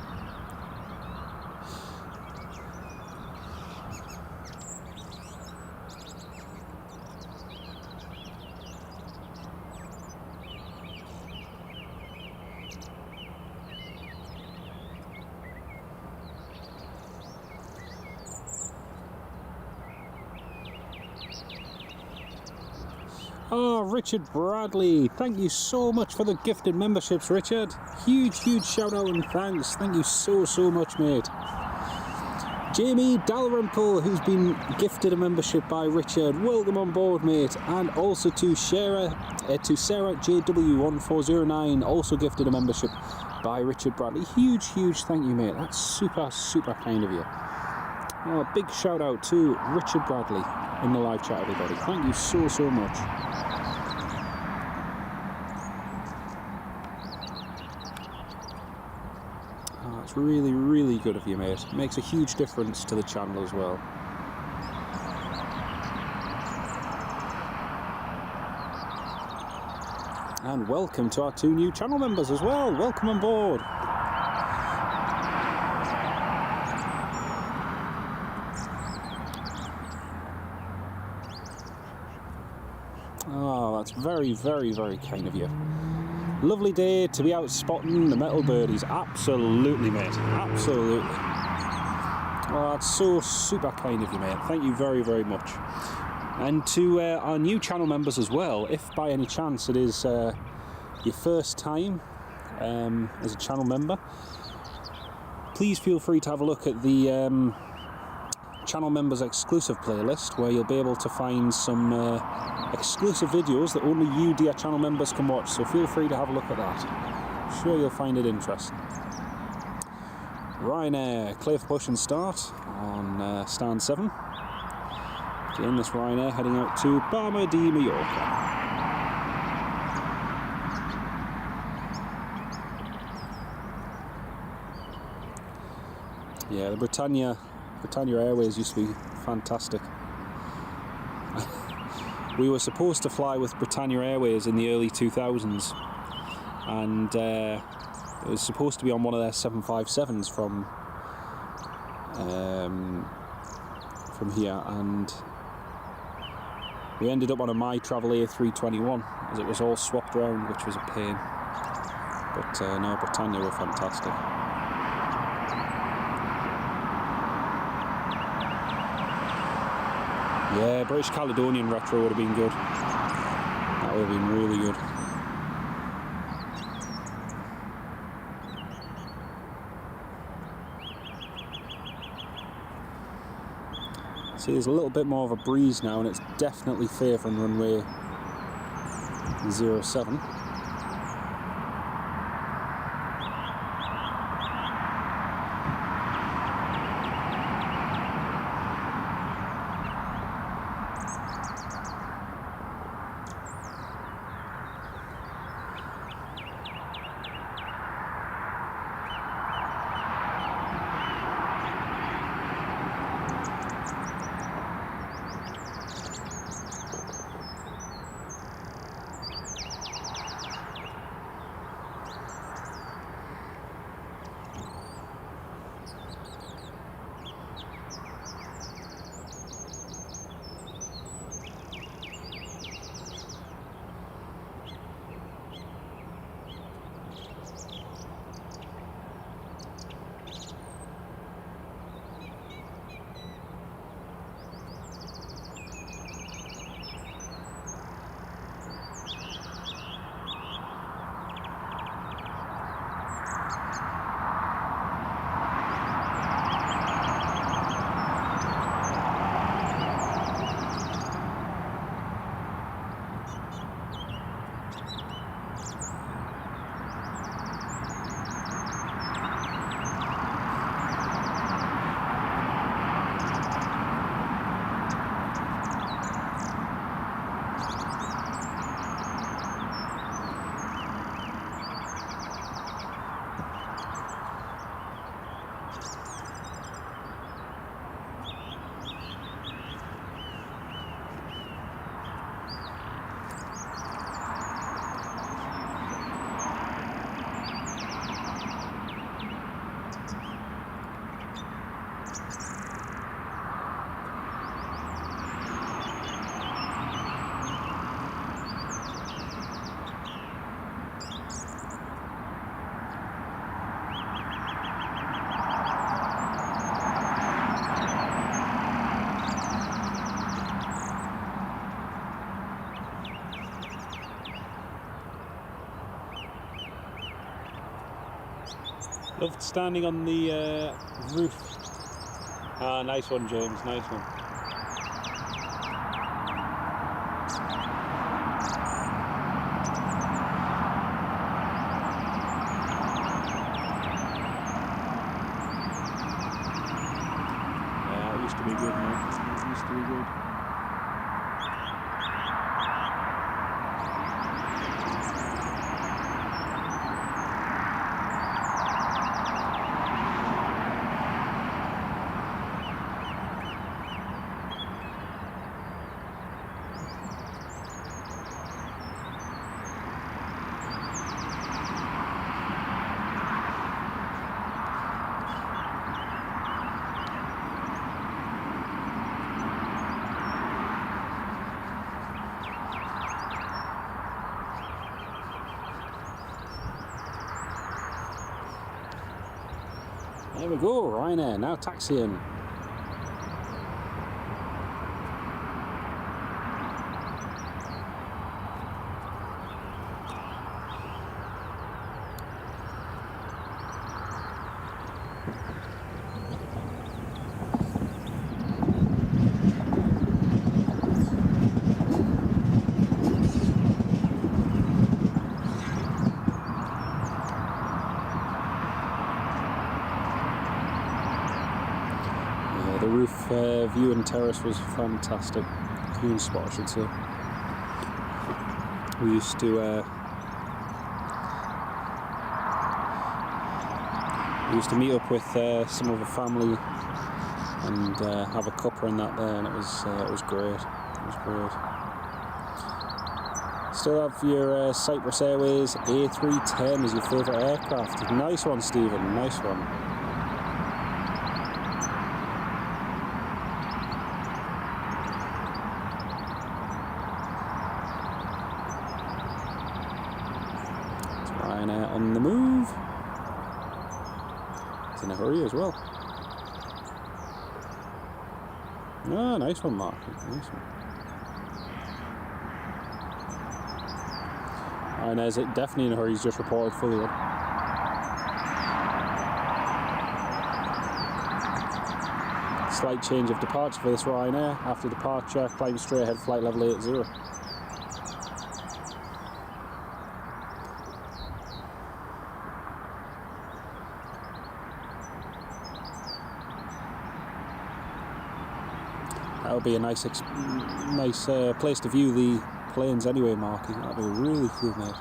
Oh, Richard Bradley, thank you so much for the gifted memberships, Richard. Huge shout out and thanks. Thank you so much, mate. Jamie Dalrymple, who's been gifted a membership by Richard. Welcome on board, mate. And also to Sarah JW1409, also gifted a membership by Richard Bradley. Huge thank you, mate. That's super kind of you. Oh, big shout out to Richard Bradley in the live chat, everybody. Thank you so much. Oh, it's really good of you, mate. It makes a huge difference to the channel as well. And welcome to our 2 new channel members as well. Welcome on board. Oh, that's very kind of you. Lovely day to be out spotting the metal birdies. Absolutely, mate. Absolutely. Oh, that's so super kind of you, mate. Thank you very much. And to our new channel members as well, if by any chance it is your first time as a channel member, please feel free to have a look at the channel members exclusive playlist, where you'll be able to find some exclusive videos that only you, dear channel members, can watch. So feel free to have a look at that. I'm sure you'll find it interesting. Ryanair, clear for push and start on stand 7. Again, this Ryanair heading out to Palma de Mallorca. Yeah, the Britannia Airways used to be fantastic. We were supposed to fly with Britannia Airways in the early 2000s, and it was supposed to be on one of their 757s from here, and we ended up on a My Travel A321 as it was all swapped around, which was a pain. But no, Britannia were fantastic. Yeah, British Caledonian retro would have been good. That would have been really good. See, there's a little bit more of a breeze now, and it's definitely favouring runway 07. Loved standing on the roof Ah, nice one, James, nice one. Yeah, it used to be good, man. It used to be good. There we go, Ryanair, now taxiing. The roof view and terrace was fantastic. View and spot, I should say. We used to meet up with some of the family and have a cuppa and that there, and it was great. It was great. Still have your Cyprus Airways A310 as your favourite aircraft. Nice one, Stephen. Nice one. Ryanair on the move. It's in a hurry as well. Ah, nice one, Mark. Nice one. Ryanair's definitely in a hurry. He's just reported fully in. Slight change of departure for this Ryanair. After departure, climb straight ahead, flight level 80. That would be a nice place to view the planes anyway, Marky. That'd be really cool, mate.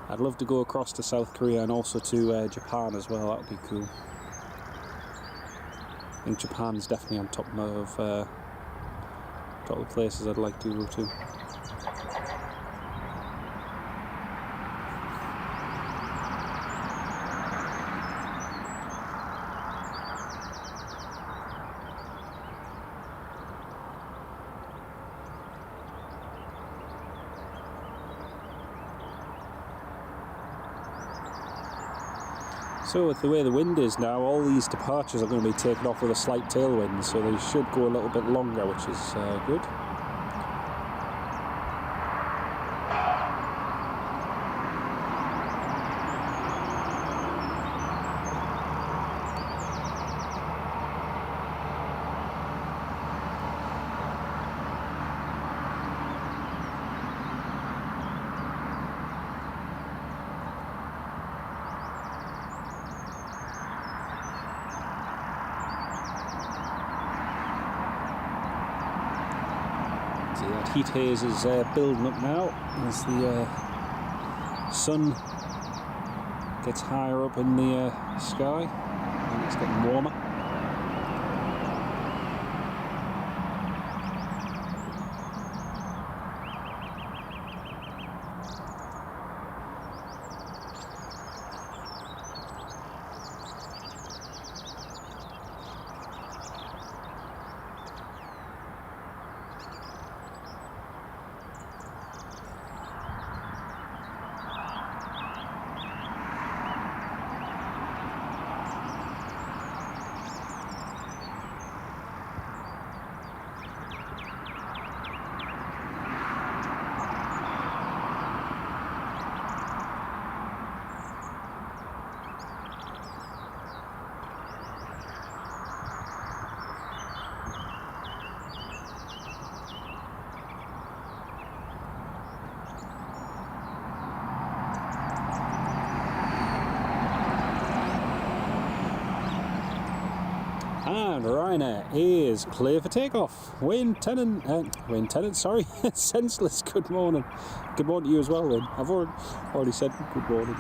I'd love to go across to South Korea and also to Japan as well. That would be cool. I think Japan's definitely on top of places I'd like to go to. So with the way the wind is now, all these departures are going to be taken off with a slight tailwind, so they should go a little bit longer, which is good. See, that heat haze is building up now as the sun gets higher up in the sky and it's getting warmer. And Ryanair is clear for takeoff. Wayne Tennant, sorry. Senseless, good morning. Good morning to you as well, Wayne. I've already said good morning.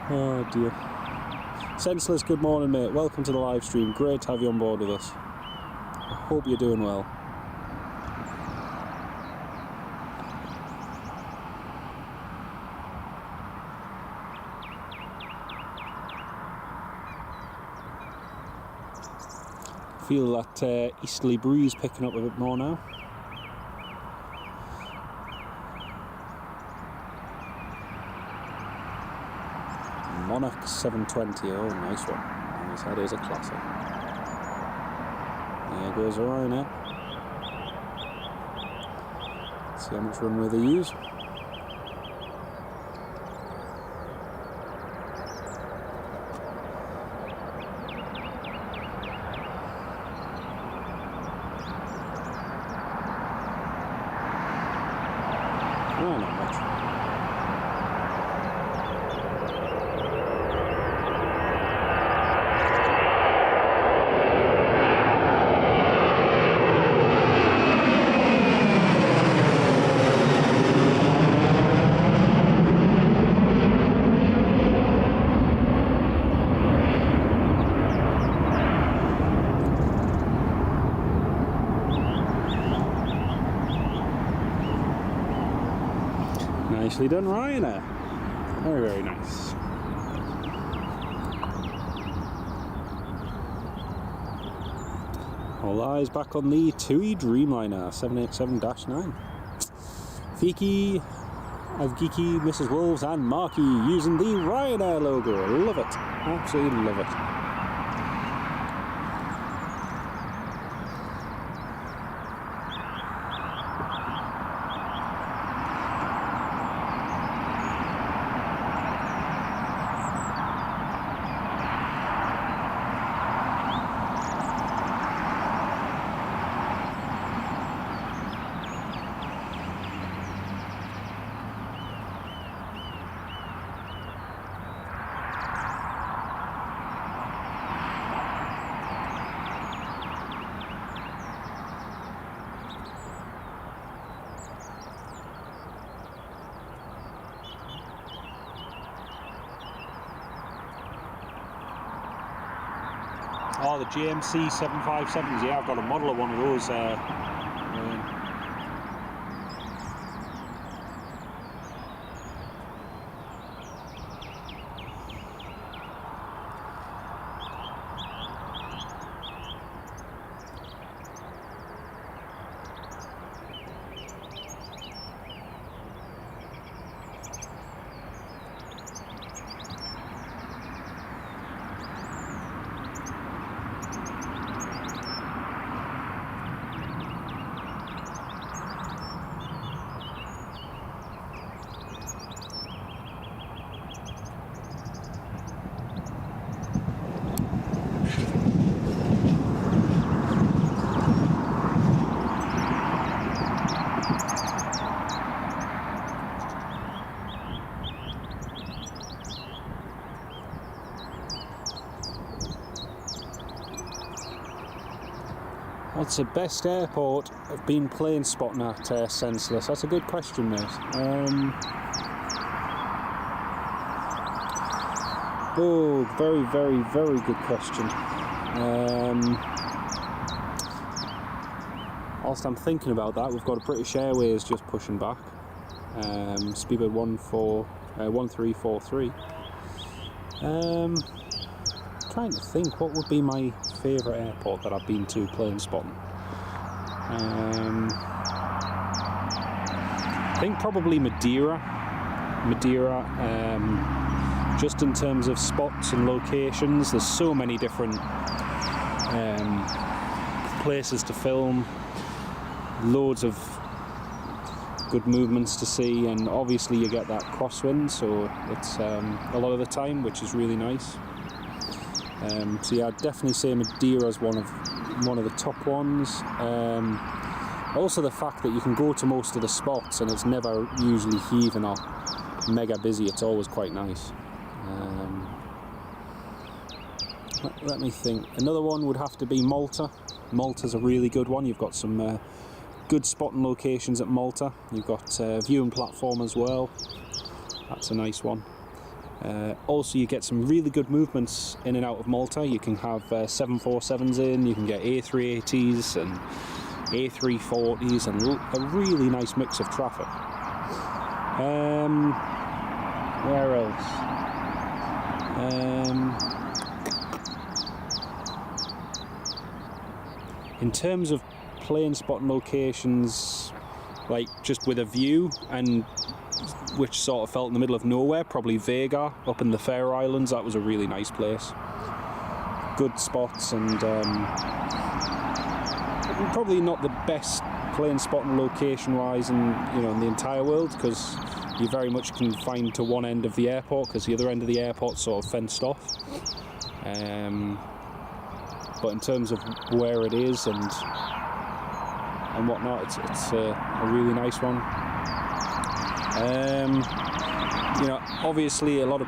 Oh dear. Senseless, good morning, mate. Welcome to the live stream. Great to have you on board with us. I hope you're doing well. Feel that easterly breeze picking up a bit more now. Monarch 720, oh nice one. Nice, that is a classic. There goes Ryanair. See how much runway they use. Nicely done, Ryanair. Very, very nice. All eyes back on the TUI Dreamliner 787-9. Fiki, Avgeeki, Mrs. Wolves and Marky using the Ryanair logo. Love it. Absolutely love it. Oh, the GMC 757s, yeah, I've got a model of one of those. What's the best airport I've been Planespotting at, Senseless? That's a good question, mate. Oh, very, very, very good question. Whilst I'm thinking about that, we've got a British Airways just pushing back. Speedbird 1343. Trying to think what would be my favourite airport that I've been to Planespotting. I think probably Madeira, just in terms of spots and locations. There's so many different places to film, loads of good movements to see, and obviously you get that crosswind, so it's a lot of the time, which is really nice. So yeah, I'd definitely say Madeira's one of the top ones. Also the fact that you can go to most of the spots and it's never usually heaving or mega busy. It's always quite nice. Let me think. Another one would have to be Malta. Malta's a really good one. You've got some good spotting locations at Malta. You've got viewing platform as well. That's a nice one. Also, you get some really good movements in and out of Malta. You can have 747s in, you can get A380s and A340s, and a really nice mix of traffic. Where else? In terms of plane spotting locations, like just with a view and which sort of felt in the middle of nowhere, probably Vega up in the Faroe Islands. That was a really nice place. Good spots, and probably not the best plane spotting location wise in the entire world, because you very much confined to one end of the airport, because the other end of the airport's sort of fenced off. But in terms of where it is and whatnot, it's a really nice one. Obviously a lot of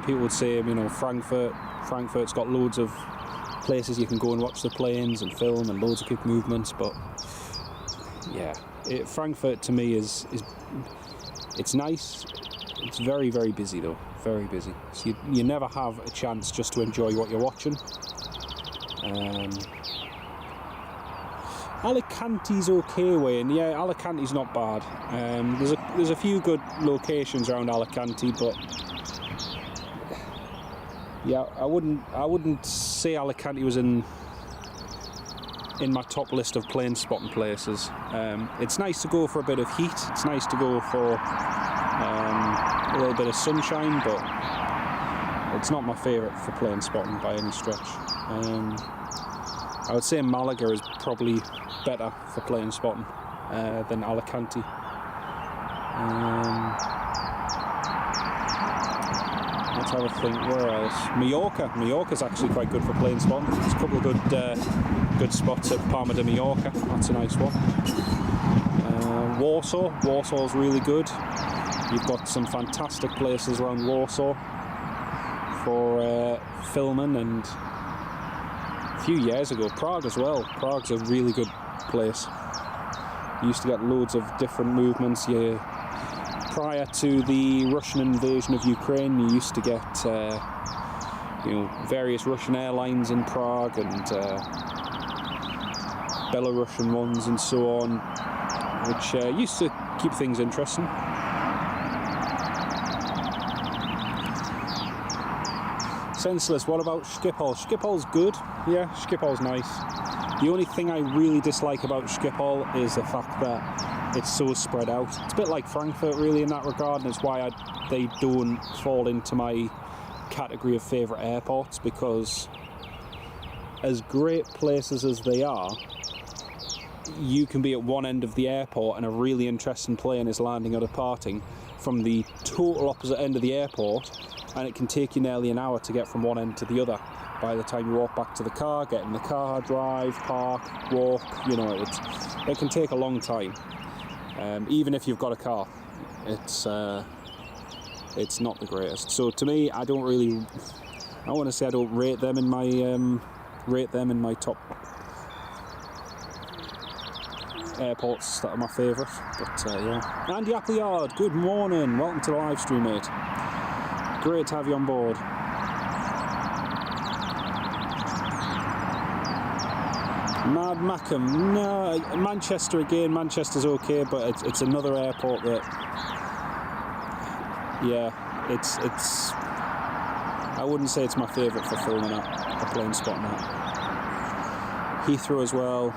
people would say, Frankfurt's got loads of places you can go and watch the planes and film, and loads of good movements, but yeah, Frankfurt to me is it's nice. It's very, very busy though, very busy. So you never have a chance just to enjoy what you're watching. Alicante's okay, Wayne. Yeah, Alicante's not bad. There's a few good locations around Alicante, but yeah, I wouldn't say Alicante was in my top list of plane spotting places. It's nice to go for a bit of heat. It's nice to go for a little bit of sunshine, but it's not my favourite for plane spotting by any stretch. I would say Malaga is probably better for plane spotting than Alicante. Let's have a think. Where else? Mallorca's actually quite good for plane spotting. There's a couple of good spots at Palma de Mallorca. That's a nice one. Warsaw's really good. You've got some fantastic places around Warsaw for filming, and a few years ago, Prague as well. Prague's a really good place. You used to get loads of different movements. Prior to the Russian invasion of Ukraine, you used to get various Russian airlines in Prague, and Belarusian ones and so on, which used to keep things interesting. Senseless, what about Schiphol? Schiphol's good. Yeah, Schiphol's nice. The only thing I really dislike about Schiphol is the fact that it's so spread out. It's a bit like Frankfurt really in that regard, and it's why they don't fall into my category of favourite airports, because as great places as they are, you can be at one end of the airport and a really interesting plane is landing or departing from the total opposite end of the airport, and it can take you nearly an hour to get from one end to the other. By the time you walk back to the car, get in the car, drive, park, walk, it can take a long time. Even if you've got a car, it's not the greatest. So to me, I don't want to say I don't rate them in my top airports that are my favourite. But yeah. Andy Appleyard, good morning. Welcome to the live stream, mate. Great to have you on board. Mad Mackham, no, Manchester again. Manchester's okay, but it's another airport that, yeah, it's. I wouldn't say it's my favourite for filming at, a plane spotting at. Heathrow as well.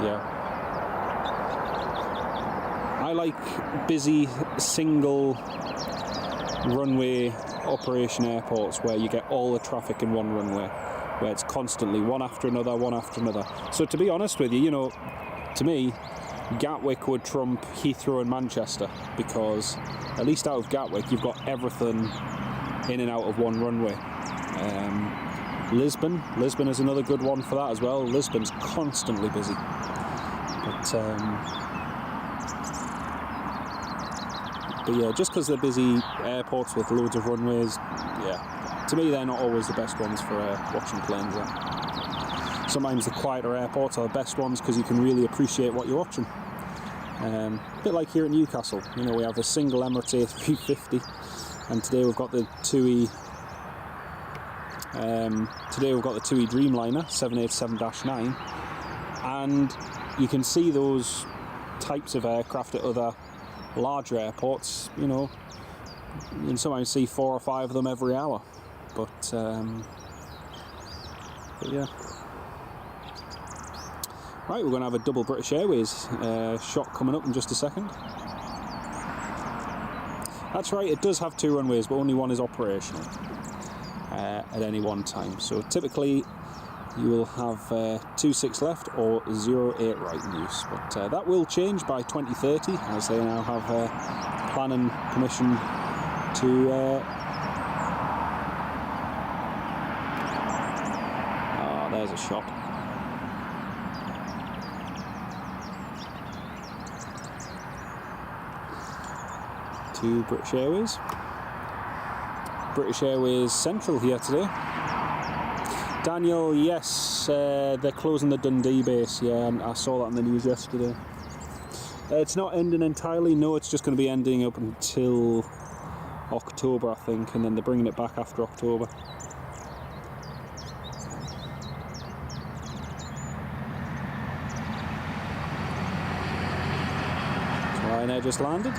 Yeah. I like busy single runway operation airports where you get all the traffic in one runway, where it's constantly one after another. So to be honest with you, to me, Gatwick would trump Heathrow and Manchester, because at least out of Gatwick you've got everything in and out of one runway. Lisbon is another good one for that as well. Lisbon's constantly busy, but But yeah, just because they're busy airports with loads of runways, yeah, to me they're not always the best ones for watching planes at. Sometimes the quieter airports are the best ones because you can really appreciate what you're watching. A bit like here at Newcastle, you know, we have a single Emirates A350, and today we've got the TUI. Today we've got the TUI Dreamliner 787-9, and you can see those types of aircraft at other larger airports. You know, you can sometimes see 4 or 5 of them every hour, but yeah. Right, we're going to have a double British Airways shot coming up in just a second. That's right, it does have 2 runways, but only one is operational at any one time. So typically you will have 26 left or 08 right in use, but that will change by 2030 as they now have planning permission to there's a shot. To British Airways. British Airways Central here today. Daniel, yes, they're closing the Dundee base. Yeah, I saw that on the news yesterday. It's not ending entirely. No, it's just going to be ending up until October, I think, and then they're bringing it back after October. Ryanair just landed.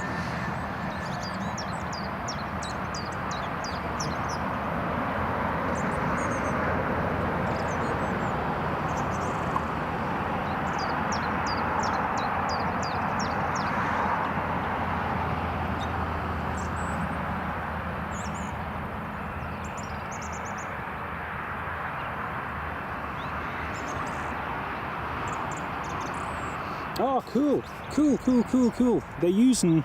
Oh, cool. Cool. They're using...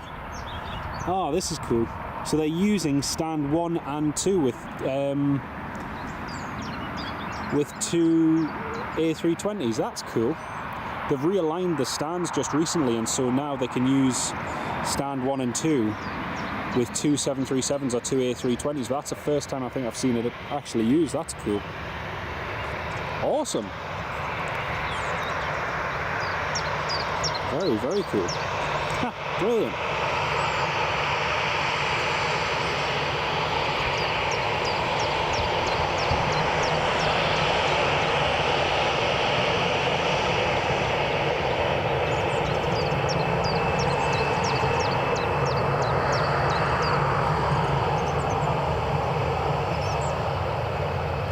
Oh, this is cool. So they're using stand 1 and 2 with 2 A320s. That's cool. They've realigned the stands just recently, and so now they can use stand 1 and 2 with 2 737s or 2 A320s. That's the first time I think I've seen it actually used. That's cool. Awesome. Very, very cool. Ha, brilliant.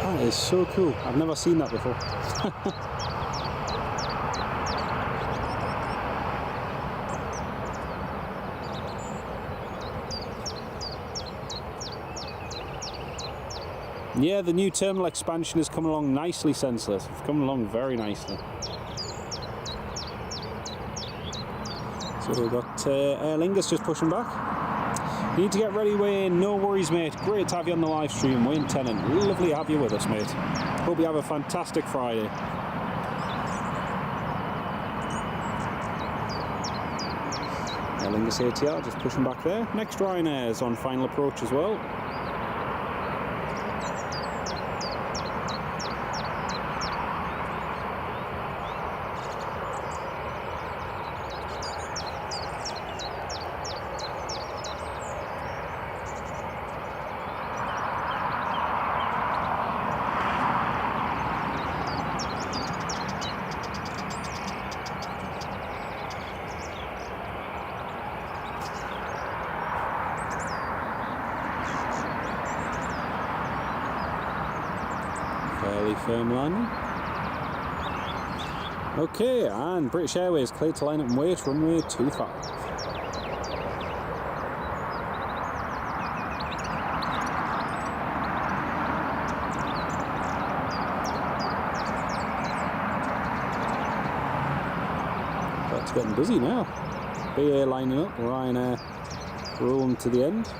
That is so cool. I've never seen that before. Yeah, the new terminal expansion is coming along nicely, Senseless. It's coming along very nicely. So we've got Aer Lingus just pushing back. Need to get ready, Wayne. No worries, mate. Great to have you on the live stream, Wayne Tennant. Lovely to have you with us, mate. Hope you have a fantastic Friday. Aer Lingus ATR just pushing back there. Next Ryanair is on final approach as well. Fairly firm landing. Okay, and British Airways clear to line up and wait, runway 25. That's getting busy now. BA lining up, Ryanair rolling to the end.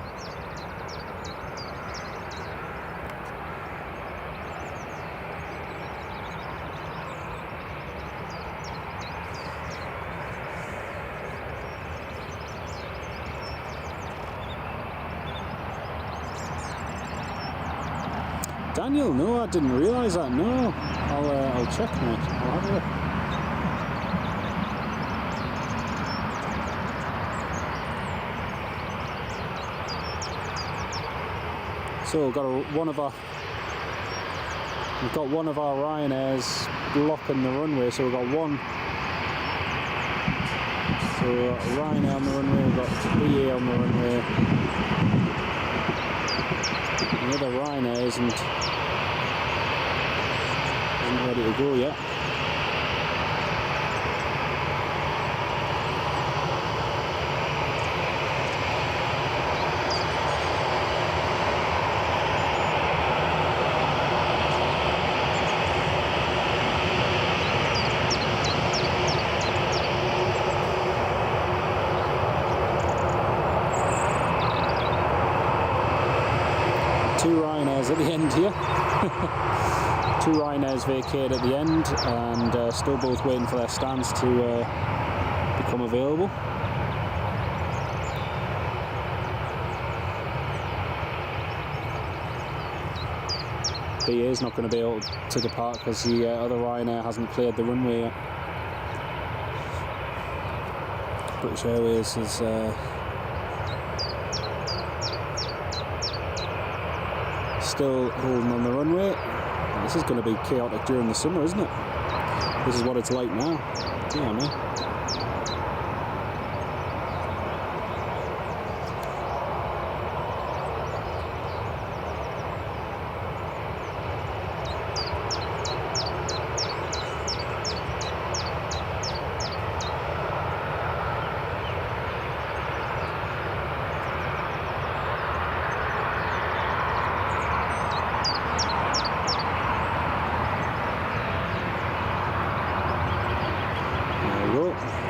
Daniel, no, I didn't realise that. No, I'll check, mate. I'll have a look. So we've got one of our Ryanairs blocking the runway. So we've got one. So we've got Ryanair on the runway. We've got BA on the runway. The other Ryanair isn't ready to go yet. Two Ryanairs at the end here. Two Ryanairs vacated at the end and still both waiting for their stands to become available. BA is not going to be able to depart because the other Ryanair hasn't cleared the runway yet. British Airways is still holding on the runway. This is going to be chaotic during the summer, isn't it? This is what it's like now. Yeah, man.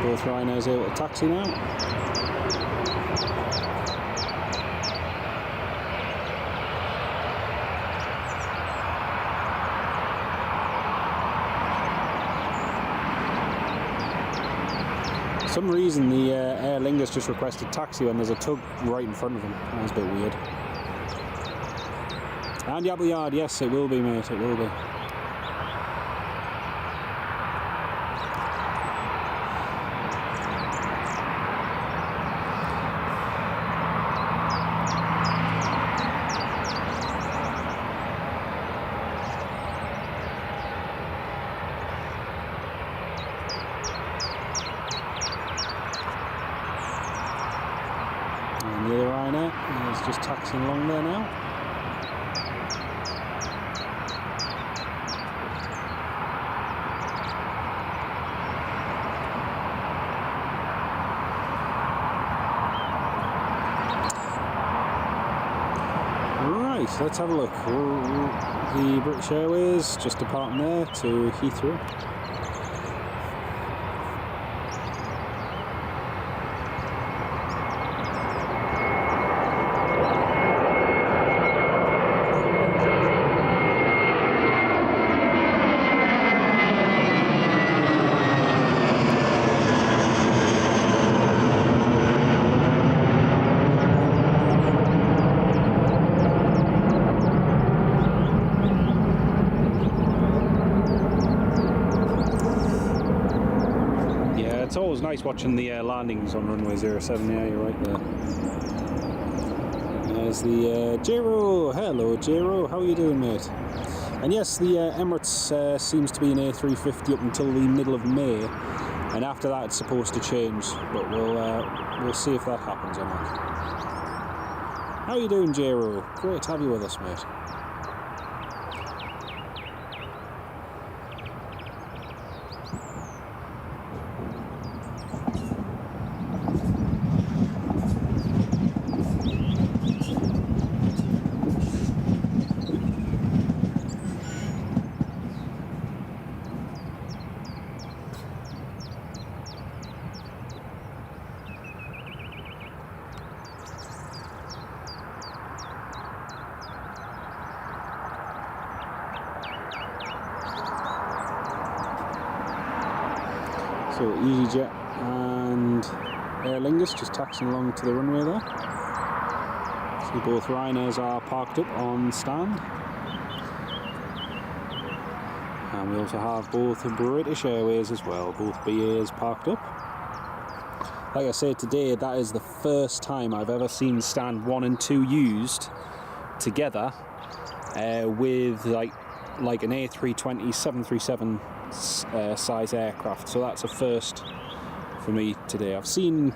Both Rhinos able to taxi now. For some reason the Aer Lingus just requested taxi when there's a tug right in front of him. That's a bit weird. And Yabble Yard, yes it will be, mate, it will be. And the other Ryanair is just taxiing along there now. Right, let's have a look. The British Airways just departing there to Heathrow. It's always nice watching the landings on runway 07, yeah, you're right there. There's the Jero. Hello Jero, how are you doing, mate? And yes, the Emirates seems to be an A350 up until the middle of May, and after that it's supposed to change, but we'll see if that happens or not. How are you doing, Jero? Great to have you with us, mate. So EasyJet and Aer Lingus just taxiing along to the runway there. So both Ryanairs are parked up on stand. And we also have both British Airways as well, both BAs parked up. Like I said today, that is the first time I've ever seen stand 1 and 2 used together with like an A320, 737 size aircraft. So that's a first for me today. I've seen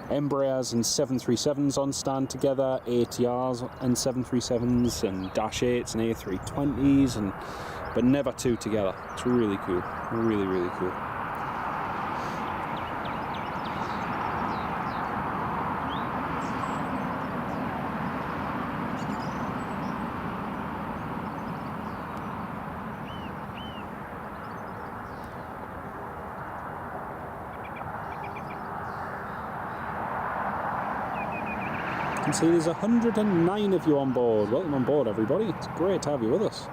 Embraers and 737s on stand together, ATRs and 737s and Dash 8s and A320s, but never two together. It's really cool, really, really cool. You can see there's 109 of you on board. Welcome on board, everybody. It's great to have you with us.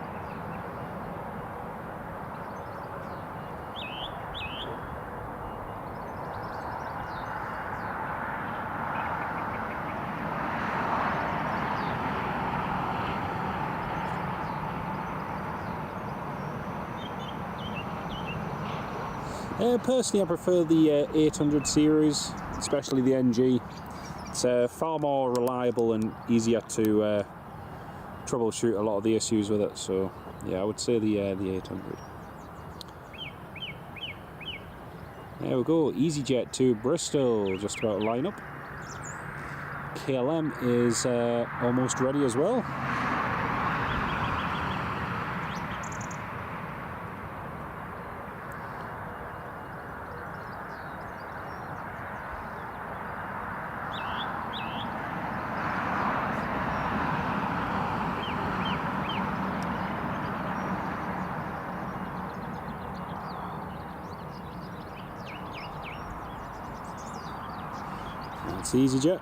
Personally, I prefer the 800 series, especially the NG. It's far more reliable and easier to troubleshoot a lot of the issues with it. So yeah, I would say the 800. There we go, EasyJet to Bristol, just about to line up. KLM is almost ready as well. That's EasyJet.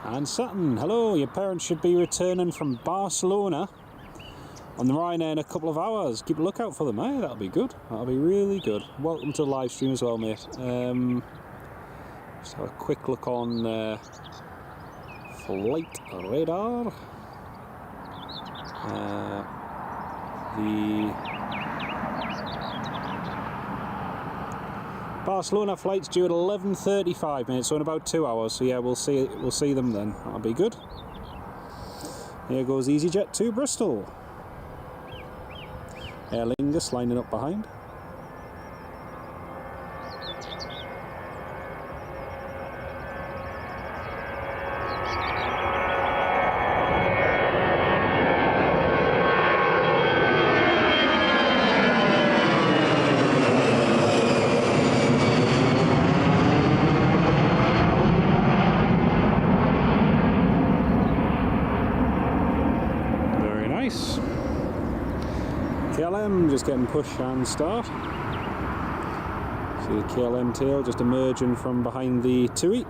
And Saturn, hello, your parents should be returning from Barcelona on the Ryanair in a couple of hours. Keep a lookout for them, eh? That'll be good. That'll be really good. Welcome to the live stream as well, mate. Just have a quick look on flight radar. The Barcelona flight's due at 11:35 minutes, so in about 2 hours. So yeah, we'll see them then. That'll be good. Here goes EasyJet to Bristol. Aer Lingus lining up behind. KLM just getting push and start. See the KLM tail just emerging from behind the TUI.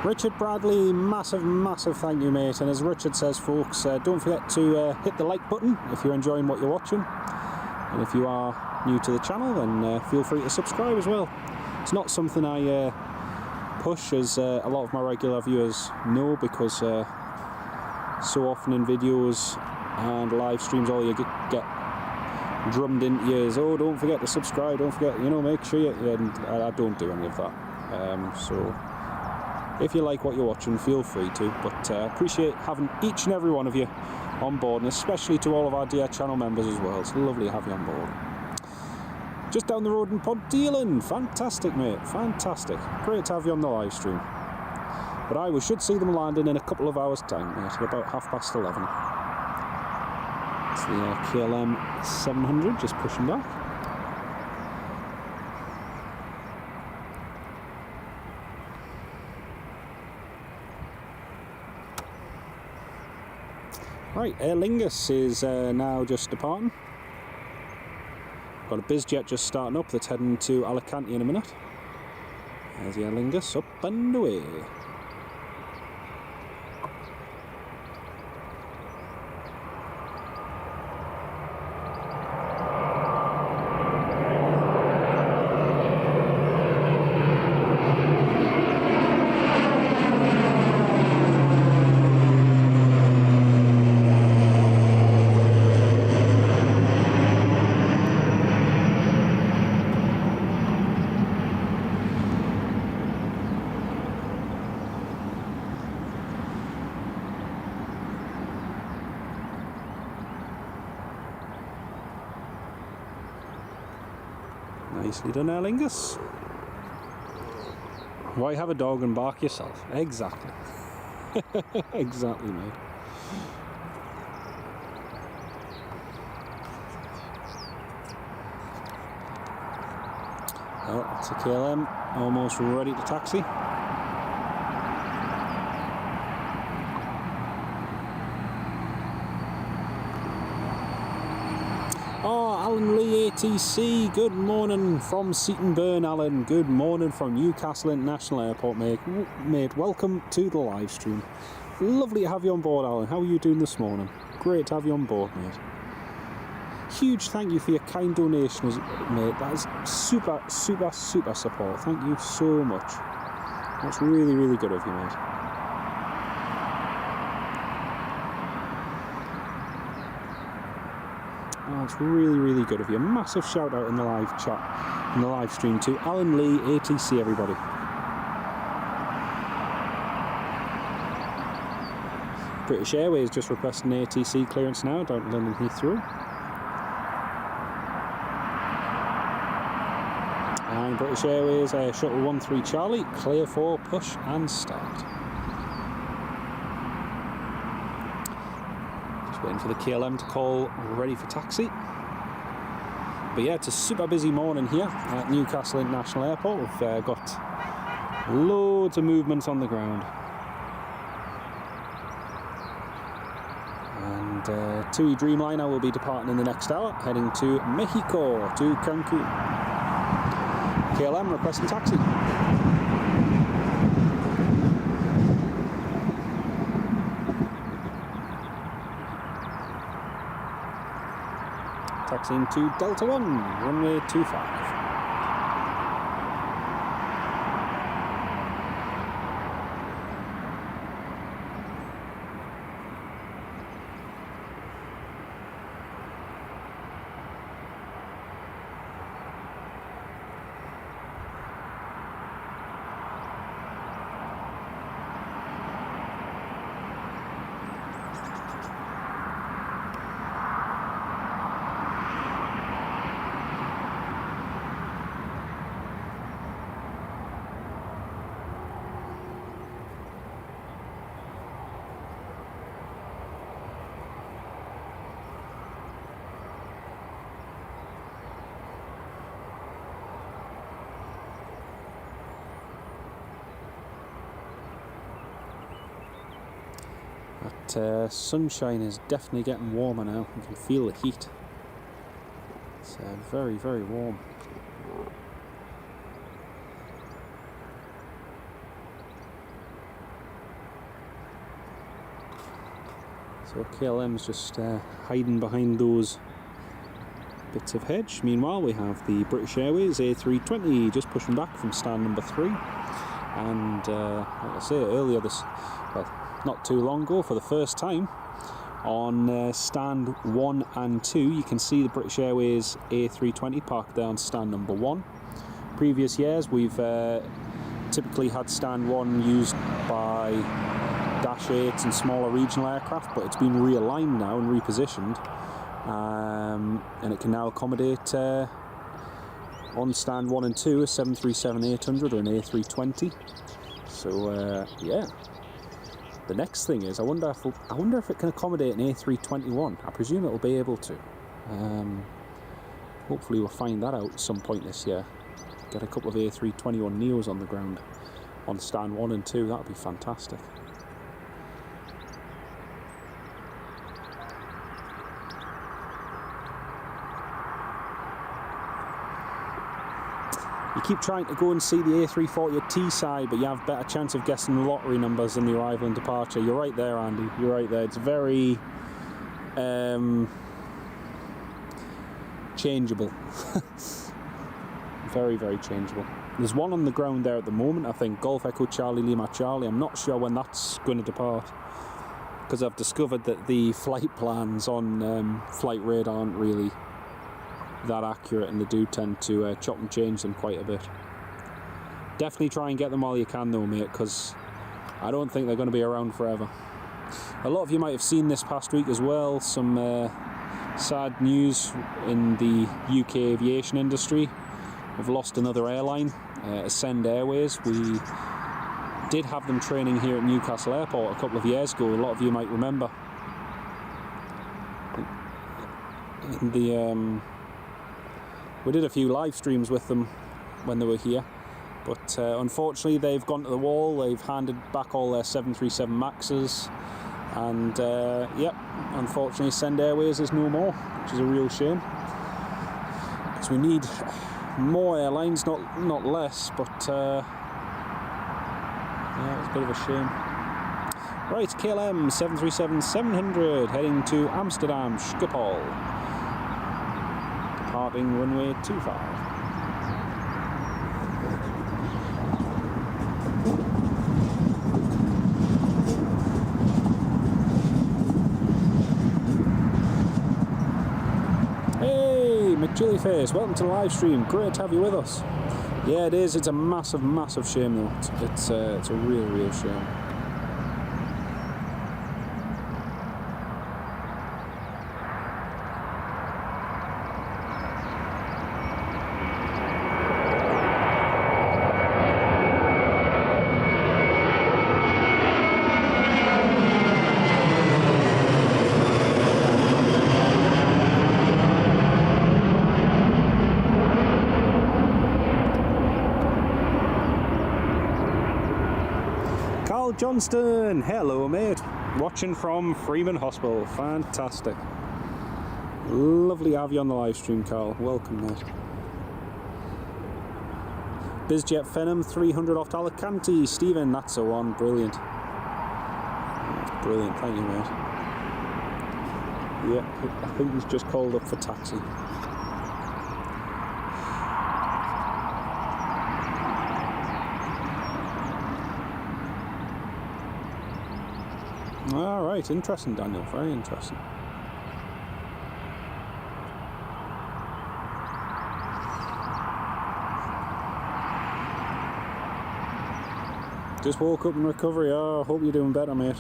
Richard Bradley, massive thank you, mate. And as Richard says, folks, don't forget to hit the like button if you're enjoying what you're watching. And if you are new to the channel, then feel free to subscribe as well. It's not something I push, as a lot of my regular viewers know, because so often in videos and live streams, all you get drummed into you is, oh, don't forget to subscribe, don't forget, make sure you... And I don't do any of that. So if you like what you're watching, feel free to, but appreciate having each and every one of you on board, and especially to all of our dear channel members as well. It's lovely to have you on board. Just down the road in Ponteland. Fantastic, mate, fantastic. Great to have you on the live stream. But we should see them landing in a couple of hours' time, mate, at about 11:30. It's the KLM 700 just pushing back. Right, Aer Lingus is now just departing. Got a BizJet just starting up that's heading to Alicante in a minute. There's the Aer Lingus up and away. Nicely done, Aer Lingus. Why have a dog and bark yourself? Exactly. Exactly, mate. Oh, that's a KLM, almost ready to taxi. Oh, Alan Lee ATC, good morning from Seatonburn, Alan. Good morning from Newcastle International Airport, mate. Welcome to the live stream. Lovely to have you on board, Alan. How are you doing this morning? Great to have you on board, mate. Huge thank you for your kind donations, mate. That is super support. Thank you so much. That's really, really good of you, mate. That's really, really good of you. Massive shout out in the live chat, in the live stream to Alan Lee, ATC, everybody. British Airways just requesting ATC clearance now down to London Heathrow. And British Airways Shuttle 13 Charlie, clear for push and start. Waiting for the KLM to call, ready for taxi. But yeah, it's a super busy morning here at Newcastle International Airport. We've got loads of movements on the ground. And TUI Dreamliner will be departing in the next hour, heading to Mexico, to Cancun. KLM requesting taxi. Taxiing to Delta 1, runway 25. That sunshine is definitely getting warmer now. You can feel the heat. It's very, very warm. So KLM's just hiding behind those bits of hedge. Meanwhile, we have the British Airways A320 just pushing back from stand number 3. And like I say, earlier not too long ago, for the first time on stand 1 and 2, you can see the British Airways A320 parked there on stand number 1. Previous years we've typically had stand 1 used by Dash 8s and smaller regional aircraft, but it's been realigned now and repositioned, and it can now accommodate on stand 1 and 2 a 737-800 or an A320. So yeah. The next thing is, I wonder if it can accommodate an A321. I presume it will be able to. Hopefully we'll find that out at some point this year. Get a couple of A321 Neos on the ground on stand 1 and 2. That would be fantastic. You keep trying to go and see the A340 at Teesside, but you have better chance of guessing the lottery numbers than the arrival and departure. You're right there, Andy. You're right there. It's very changeable. Very, very changeable. There's one on the ground there at the moment, I think, Golf Echo Charlie Lima Charlie. I'm not sure when that's going to depart, because I've discovered that the flight plans on Flight Radar aren't really that accurate, and they do tend to chop and change them quite a bit. Definitely try and get them while you can though, mate, because I don't think they're going to be around forever. A lot of you might have seen this past week as well some sad news in the UK aviation industry. We've lost another airline, Ascend Airways. We did have them training here at Newcastle Airport a couple of years ago. A lot of you might remember. We did a few live streams with them when they were here, but unfortunately they've gone to the wall. They've handed back all their 737 Maxes, and yep, unfortunately Ascend Airways is no more, which is a real shame, because we need more airlines, not less, but yeah, it's a bit of a shame. Right, KLM 737-700 heading to Amsterdam Schiphol, departing runway 25. Hey, McJillyface, welcome to the live stream. Great to have you with us. Yeah, it is. It's a massive, massive shame though. It's a real, real shame. Johnston, hello mate, watching from Freeman Hospital, fantastic. Lovely to have you on the live stream, Carl, welcome mate. Bizjet Phenom 300 off to Alicante, Stephen, that's the one, brilliant. That's brilliant, thank you mate. Yeah, I think he's just called up for taxi. Alright, interesting Daniel, very interesting. Just woke up in recovery, oh, hope you're doing better mate.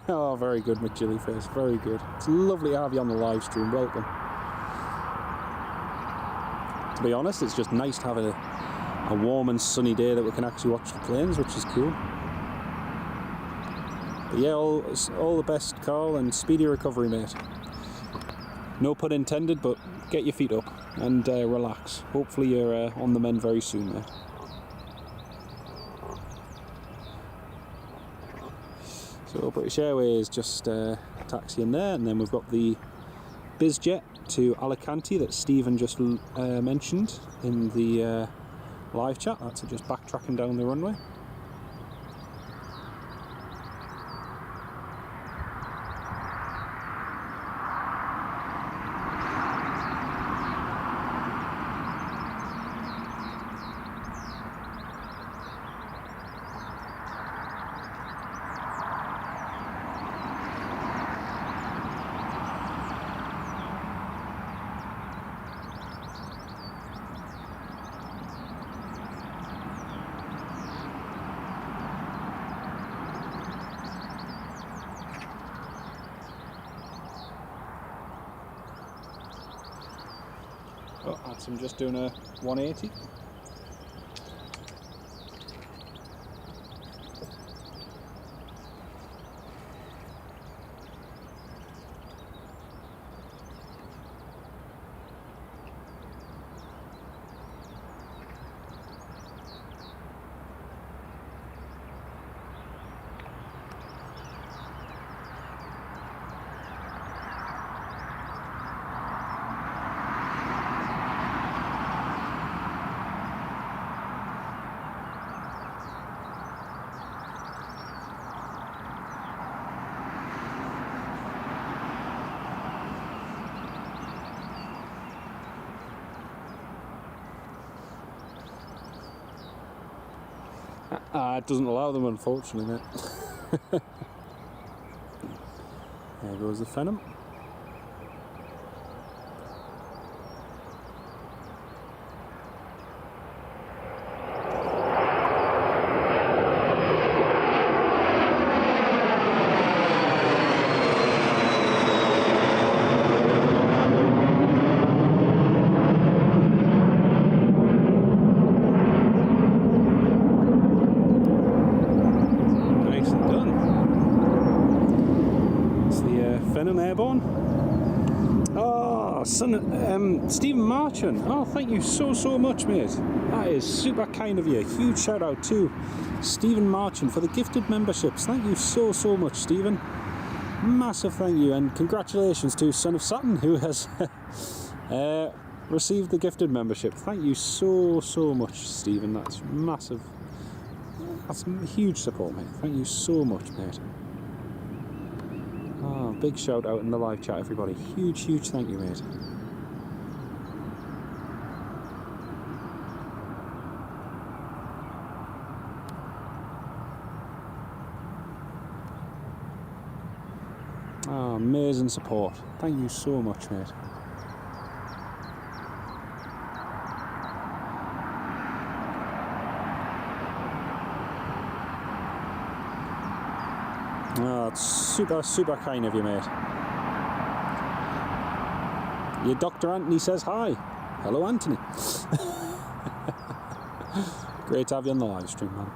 Oh, very good McJillyface, very good. It's lovely to have you on the live stream, welcome. To be honest, it's just nice to have a warm and sunny day that we can actually watch the planes, which is cool. But yeah, all the best, Carl, and speedy recovery, mate. No pun intended, but get your feet up and relax. Hopefully you're on the mend very soon, mate. So British Airways just taxiing there, and then we've got the Bizjet to Alicante that Stephen just mentioned in the live chat. That's just backtracking down the runway. Oh, that's him just doing a 180. It doesn't allow them, unfortunately, mate. There goes the Phenom. Airborne. Oh, Stephen Marchant. Oh, thank you so much, mate. That is super kind of you. Huge shout out to Stephen Marchant for the gifted memberships. Thank you so much, Stephen. Massive thank you, and congratulations to Son of Saturn, who has received the gifted membership. Thank you so much, Stephen. That's massive. That's huge support, mate. Thank you so much, mate. Oh, big shout out in the live chat, everybody. Huge thank you, mate. Oh, amazing support. Thank you so much, mate. Oh, it's super kind of you, mate. Your Dr. Anthony says hi. Hello, Anthony. Great to have you on the live stream, man.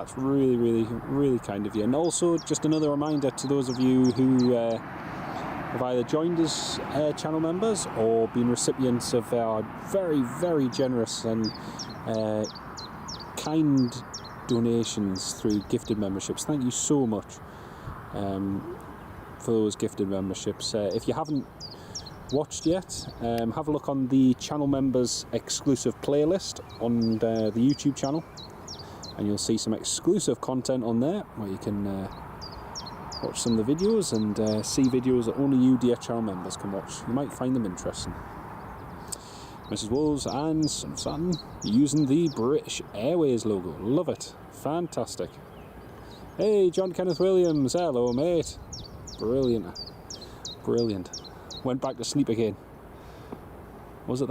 It's really kind of you. And also, just another reminder to those of you who have either joined as channel members or been recipients of our very generous and kind donations through gifted memberships. Thank you so much for those gifted memberships. If you haven't watched yet, have a look on the channel members exclusive playlist on the YouTube channel, and you'll see some exclusive content on there where you can watch some of the videos and see videos that only you, dear channel members, can watch. You might find them interesting. Mrs. Wolves and Son of Saturn using the British Airways logo. Love it. Fantastic. Hey, John Kenneth Williams. Hello, mate. Brilliant. Went back to sleep again. Was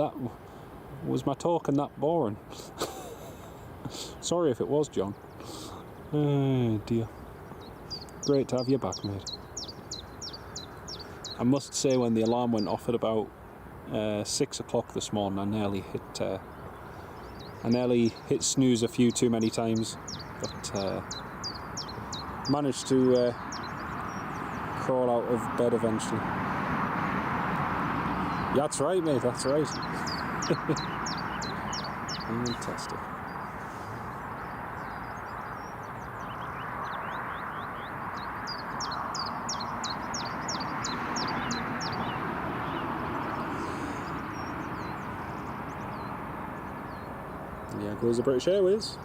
my talking that boring? Sorry if it was, John. Oh dear. Great to have you back, mate. I must say, when the alarm went off at about 6 o'clock this morning, I nearly hit snooze a few too many times, but managed to crawl out of bed eventually. Yeah, that's right, mate, that's right. Fantastic. Yeah, goes the British Airways.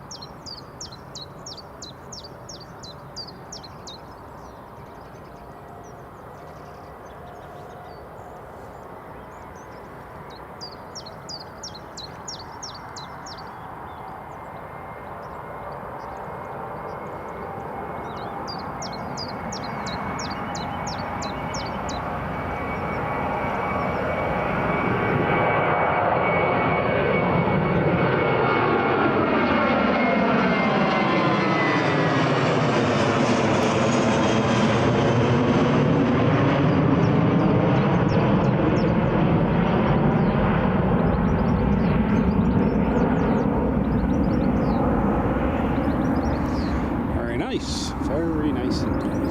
Very nice indeed.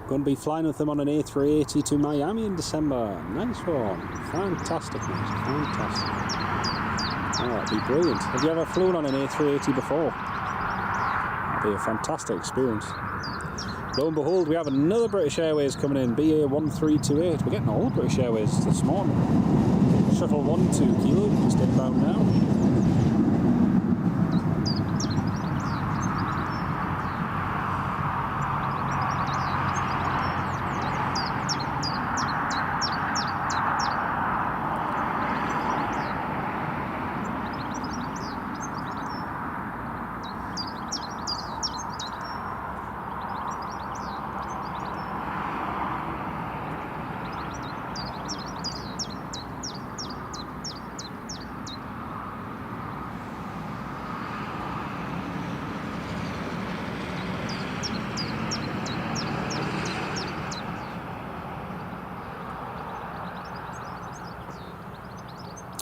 Going to be flying with them on an A380 to Miami in December. Nice one. Fantastic, mate. Fantastic. Oh, that'd be brilliant. Have you ever flown on an A380 before? That'd be a fantastic experience. Lo and behold, we have another British Airways coming in, BA1328. We're getting all the British Airways this morning. Shuttle 12 Kilo, just inbound now.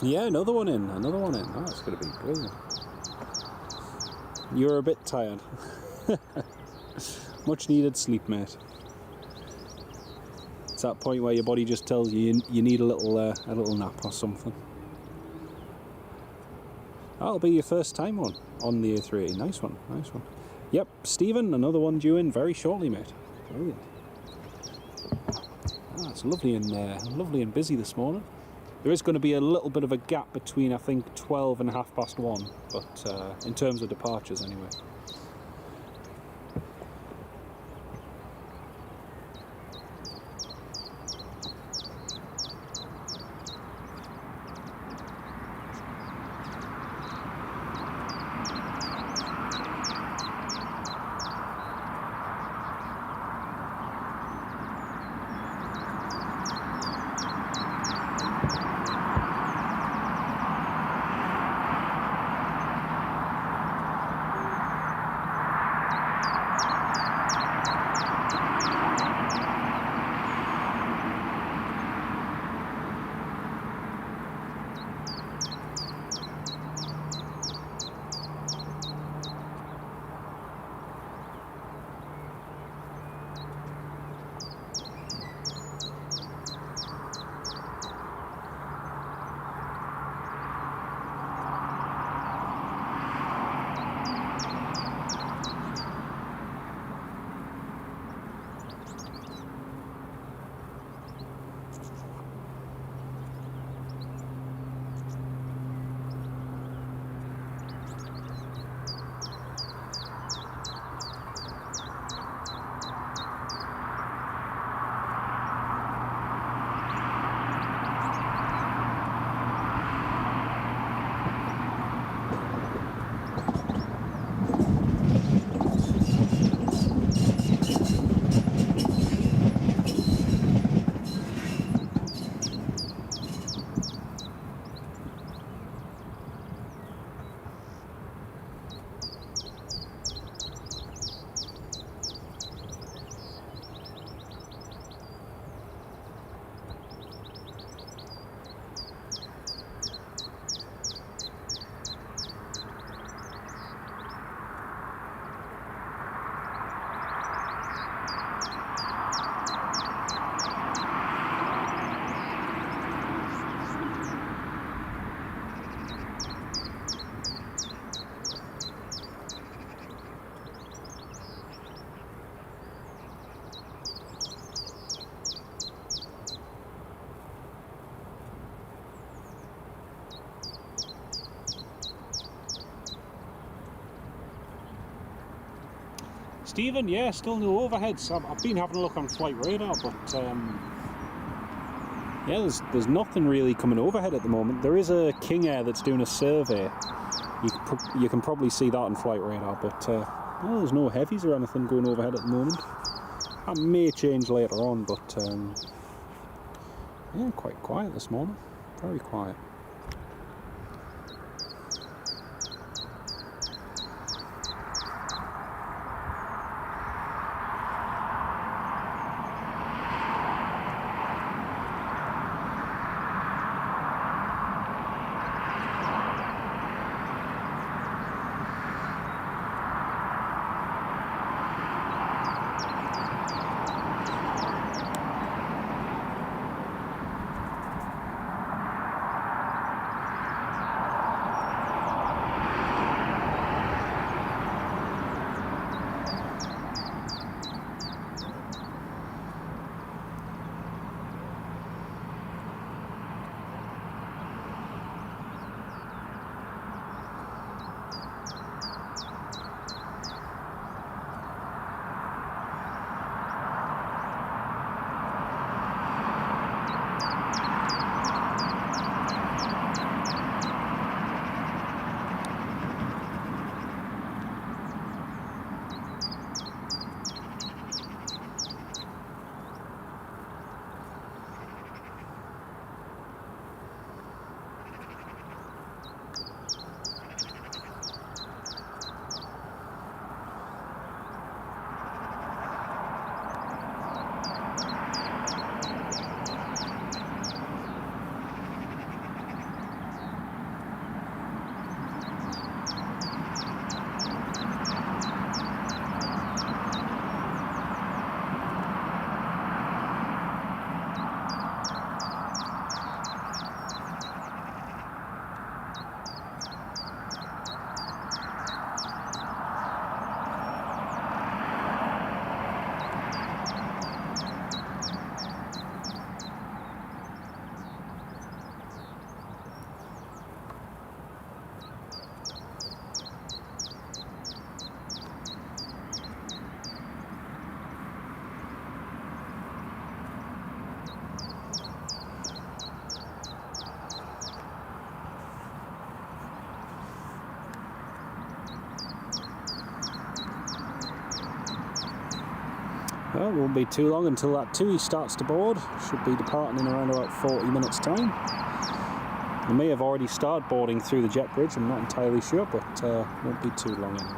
Yeah, another one in. Oh, it's going to be brilliant. You're a bit tired. Much needed sleep, mate. It's that point where your body just tells you you need a little nap or something. That'll be your first time on the A380. Nice one. Yep, Stephen, another one due in very shortly, mate. Brilliant. It's lovely and busy this morning. There is going to be a little bit of a gap between, I think, 12 and 1:30, but in terms of departures anyway. Stephen, yeah, still no overheads. I've been having a look on flight radar, but yeah, there's nothing really coming overhead at the moment. There is a King Air that's doing a survey. You can probably see that on flight radar, but well, there's no heavies or anything going overhead at the moment. That may change later on, but yeah, quite quiet this morning. Very quiet. Well, it won't be too long until that TUI starts to board. Should be departing in around about 40 minutes time. They may have already started boarding through the jet bridge, I'm not entirely sure, but won't be too long anyway.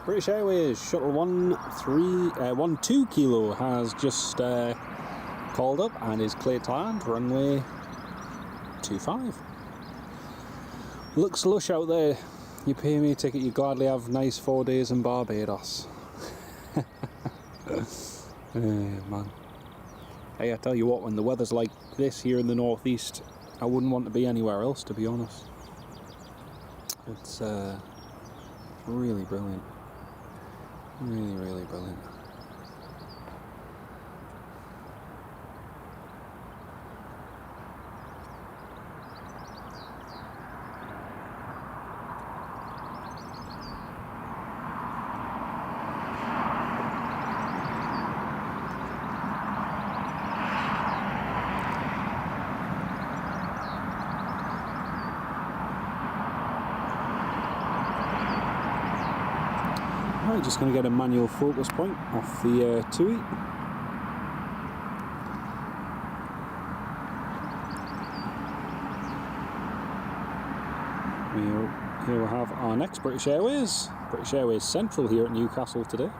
British Airways Shuttle 12 Kilo has just called up and is cleared to land, runway 25. Looks lush out there. You pay me a ticket, you gladly have nice 4 days in Barbados. Man. Hey, I tell you what, when the weather's like this here in the northeast, I wouldn't want to be anywhere else, to be honest. It's really brilliant. Really, really brilliant. Right, just going to get a manual focus point off the TUI. Here we have our next British Airways Central here at Newcastle today.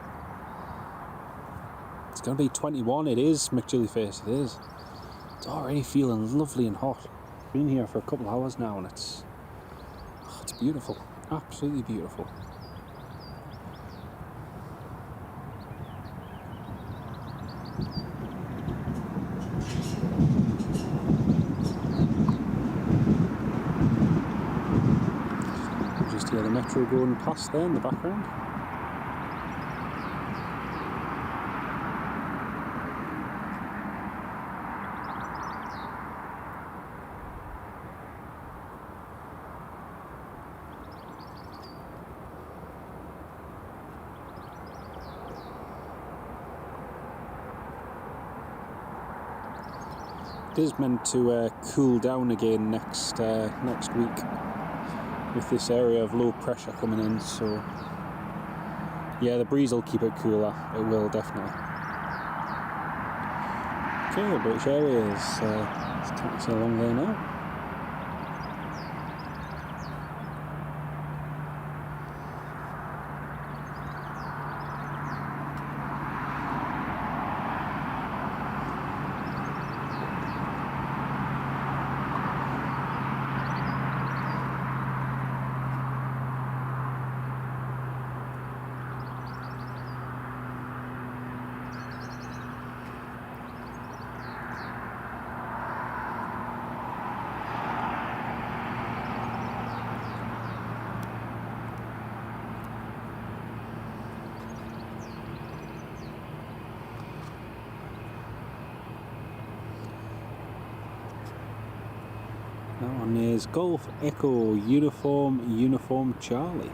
It's going to be 21, it is, McJillyface, it is. It's already feeling lovely and hot. Been here for a couple of hours now and it's beautiful, absolutely beautiful. Yeah, the metro going past there in the background. It is meant to cool down again next week, with this area of low pressure coming in, so yeah, the breeze will keep it cooler, it will definitely. Okay, British Airways Let's take us along there now. That one is Golf Echo Uniform Charlie.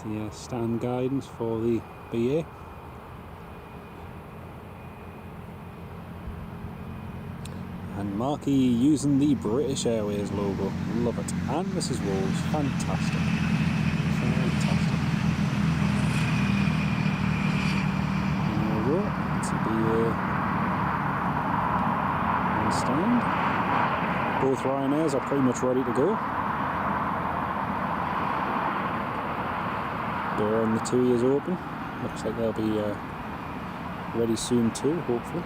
The stand guidance for the BA. And Marky using the British Airways logo. Love it. And Mrs. Wolves. Fantastic. Fantastic. There we go. It's a BA stand. Both Ryanairs are pretty much ready to go. Door on the TUI is open. Looks like they'll be ready soon too, hopefully.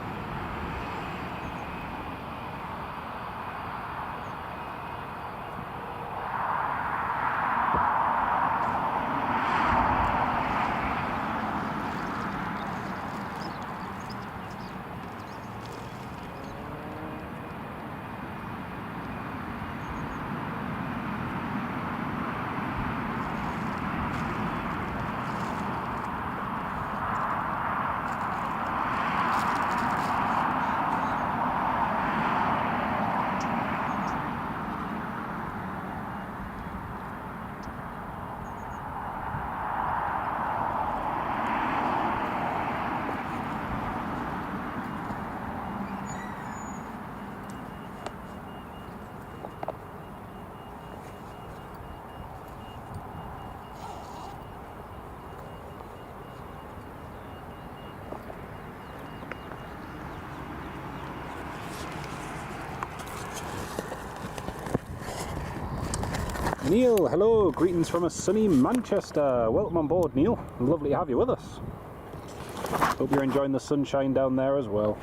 Neil, hello, greetings from a sunny Manchester. Welcome on board, Neil. Lovely to have you with us. Hope you're enjoying the sunshine down there as well.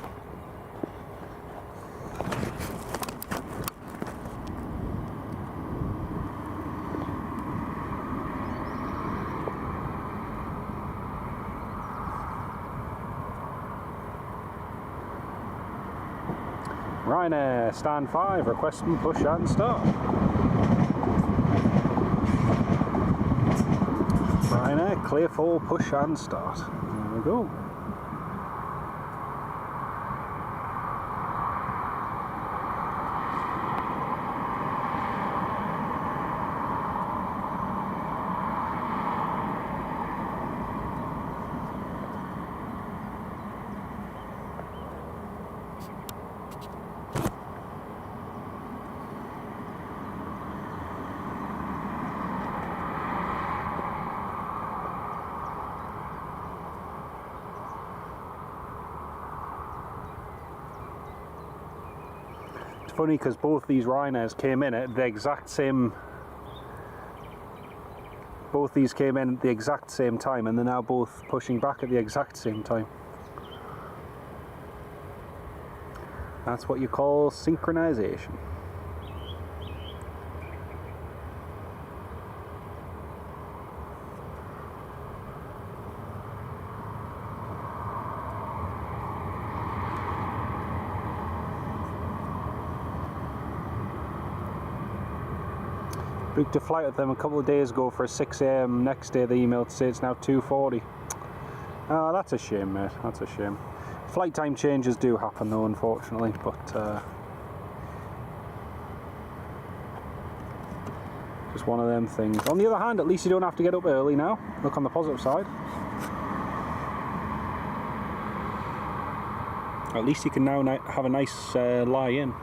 Ryanair, stand 5, request and push and start. Ryanair, clear for push and start. There we go. Funny because both these Ryanairs came in at the exact same Both these came in at the exact same time, and they're now both pushing back at the exact same time. That's what you call synchronization. Booked a flight with them a couple of days ago for 6 AM. Next day they emailed to say it's now 2:40. Oh, that's a shame, mate. That's a shame. Flight time changes do happen though, unfortunately, but just one of them things. On the other hand, at least you don't have to get up early now. Look on the positive side. At least you can now have a nice lie in.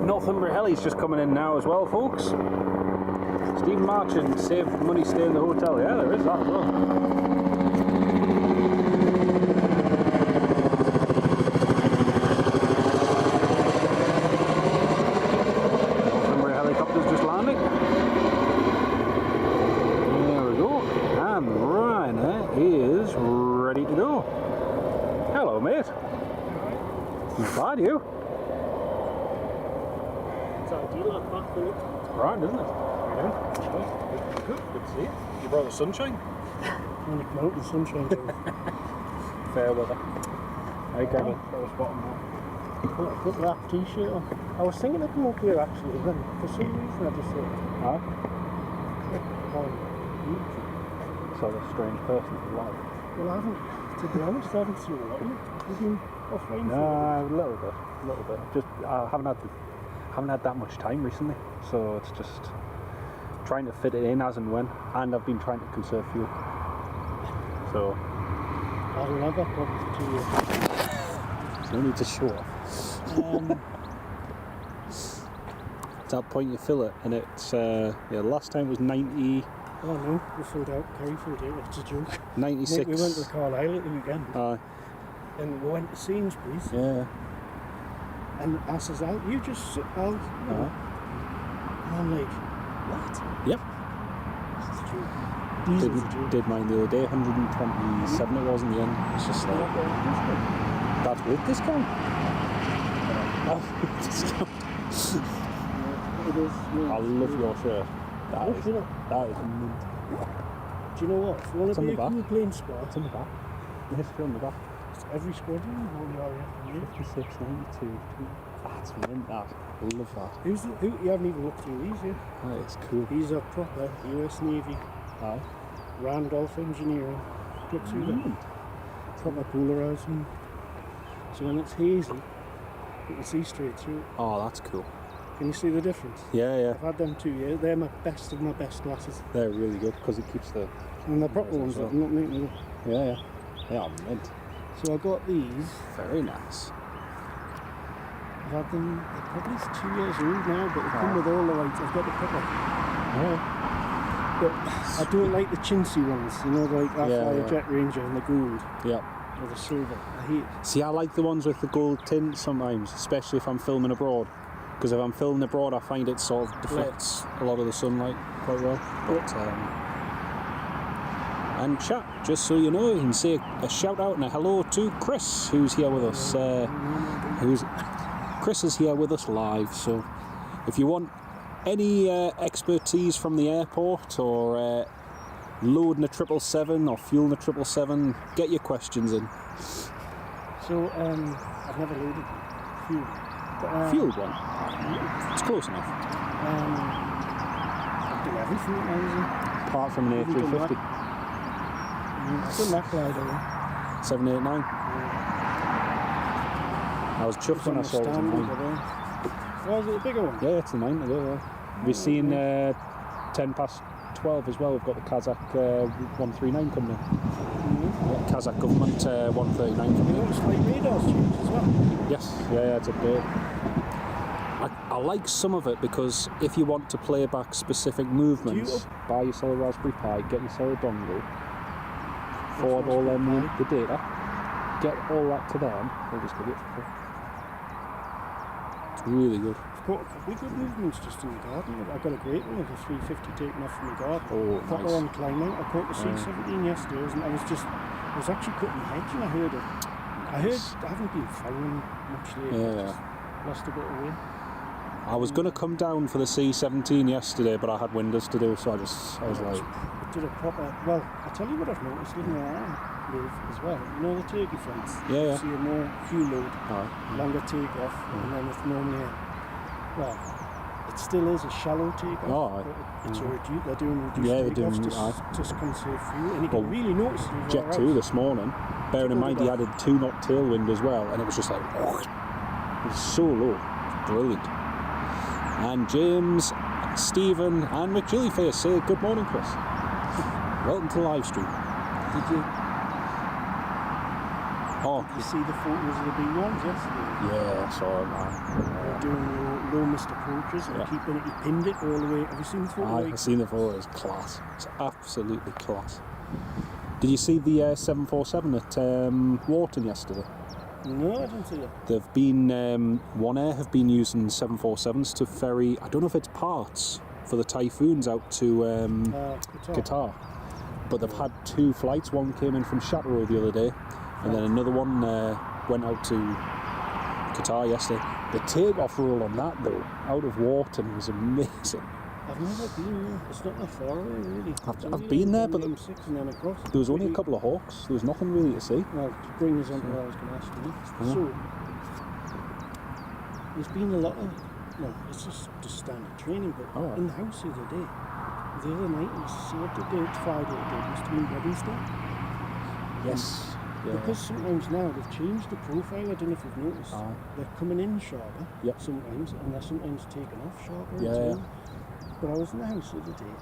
Northumbria Heli's just coming in now as well, folks. Stephen Marchand saved money staying in the hotel. Yeah, there is that as well. Northumbria helicopter's just landing. There we go. And Ryanair is ready to go. Hello, mate. Not bad, you? Right, isn't it? Yeah. Good to see you. You brought the sunshine? I'm going to come out in the sunshine. Fair weather. Hey, Kevin. Put that t-shirt on. I was thinking of coming up here actually, then for some reason I just thought, Huh? on YouTube. So a strange person to life. Well, I haven't, to be honest, I haven't seen a lot of you. You've been off range? No, a little bit. Just I haven't had that much time recently, so it's just trying to fit it in as and when, and I've been trying to conserve fuel. So I don't have that problem for 2 years. there's no need to show off. At that point you fill it, and it's yeah. Last time was 90. Oh no, we filled out, Kerry filled out, it's a joke. 96. We went to Carlisle at the weekend, Aye. and we went to Sainsbury's, Yeah. and I says, you just sit out, you know. And I'm like, what? Yep. It's a joke. Diesel's a joke. Did mine the other day, 127 it was in the end. It's just like, that's with discount. Discount. It is. I love your shirt. That is mint. Do you know what? If you want It's to on be the a back. cool plane spot, It's on the back. The history on the back. it's every squadron all the RAF. 56, 92. That's mint, that. I love that. Who you haven't even looked through these yet? That is cool. These are proper US Navy, Aye. Randolph Engineering. Look through them. Proper polarising. So when it's hazy, you can see straight through. Oh, that's cool. Can you see the difference? Yeah, yeah. I've had them 2 years. They're my best of my best glasses. They're really good because it keeps the And the proper ones that I'm not making. Yeah. They are mint. So I got these. Very nice. I've had them, they're probably 2 years old now, but they come with all the lights. I've got the proper. But I don't like the chintzy ones, you know, like Fire Jet Ranger and the gold. Yeah. Or the silver. I hate it. See, I like the ones with the gold tint sometimes, especially if I'm filming abroad. Because if I'm filming abroad, I find it sort of deflects a lot of the sunlight quite well. But and chat, just so you know, you can say a shout out and a hello to Chris, who's here with us. Chris is here with us live. So if you want any expertise from the airport or loading a 777 or fueling a 777, get your questions in. So I've never loaded fuel. Fueled one? It's close enough. I've done everything at Amazon. Apart from an A350. I've done that glide over. 789. I was chuffed when I saw it was a 9. Oh, is it a bigger one? Yeah, it's a 9 today, yeah. We've seen 10 past 12 as well. We've got the Kazakh 139 coming in. Yeah, Kazakh government 139 coming in. You noticed like radars changed as well? Yes, yeah, it's a bit. I like some of it because if you want to play back specific movements, buy yourself a Raspberry Pi, get yourself a dongle, forward all them the data, get all that to them, they'll just give it for free. It's really good. I've got a couple of good movements just in the garden. I've got a great one with a 350 taken off from the garden. Oh, proper nice. on climbing. I caught the C17 yesterday, and I was actually cutting the hedge and I heard it. I haven't been fouling much lately. Yeah. Lost a bit of weight. I was going to come down for the C17 yesterday, but I had windows to do, so I was like... I did a proper... Well, I'll tell you what I've noticed living where I live as well. You know the turkey fence? Yeah. You see a more fuel load, longer take-off, and then it's normally well, it still is a shallow take-off, but it's they're doing reduced take-offs just to conserve fuel, and you can really notice it. Jet 2 this morning, bearing in mind he added 2-knot tailwind as well, and it was just like... It was so low. It was brilliant. And James, Stephen and McJillyface say good morning, Chris. Welcome to the live stream. Did you see the photos of the B1s yesterday? Yeah, I saw it, man. They're doing your lowest approaches and keeping it, you pinned it all the way. Have you seen the photo? I've seen the photo, it's class. It's absolutely class. Did you see the 747 at Wharton yesterday? No, I didn't see it. They've been, One Air have been using 747s to ferry, I don't know if it's parts, for the Typhoons out to Qatar. But they've had 2 flights. One came in from Châteauroux the other day, and then another one went out to Qatar yesterday. The takeoff rule on that, though, out of Wharton was amazing. I've never been there. It's not that far away, really. I've been there, but M6 and then across. There was only a couple of hawks. There was nothing really to see. Well, to bring us on to what I was going to ask you. So, there's been a lot of... Well, it's just standard training, but in the house the other day, the other night, it was Saturday, it's Friday, it must have been Wednesday. Yes. Because sometimes now they've changed the profile, I don't know if you've noticed. They're coming in sharper sometimes, and they're sometimes taking off sharper as well. But I was in the house the other day,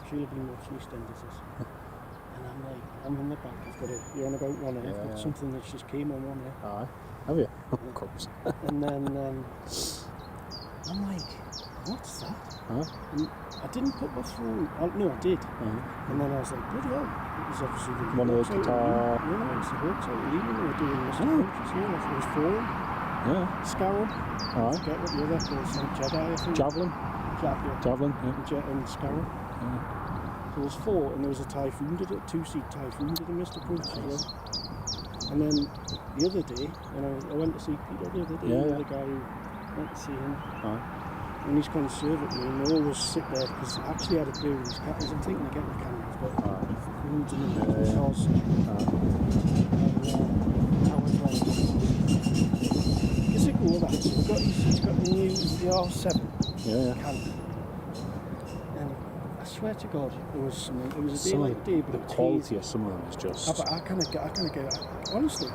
she'll have been watching EastEnders, and I'm like, I'm in the back, you're on about One Air, I've got something that just came on One Air. Have you? Of course. And then I'm like, what's that? And I didn't put my phone, no I did, and then I was like, bloody hell, it was obviously one of those guitar... No, it's the Hawks out of Leland, they were doing this approaches here, it was 4, Scarab, I forget what the other was, Jedi I think. Javelin, and Scarab. There was 4, and there was a Typhoon, 2-seat Typhoon did a missed approach as well. And then the other day, when I went to see Peter the other day, the guy who went to see him, and he's conservative, and they always sit there, because I actually had a play with his cat, I'm thinking to get the camera, but cooled in the house. And I was like, gives a go that, he's got the new R7 camera. And I swear to God, it was a day like day, but the quality of some of them is just... But I kind of get honestly,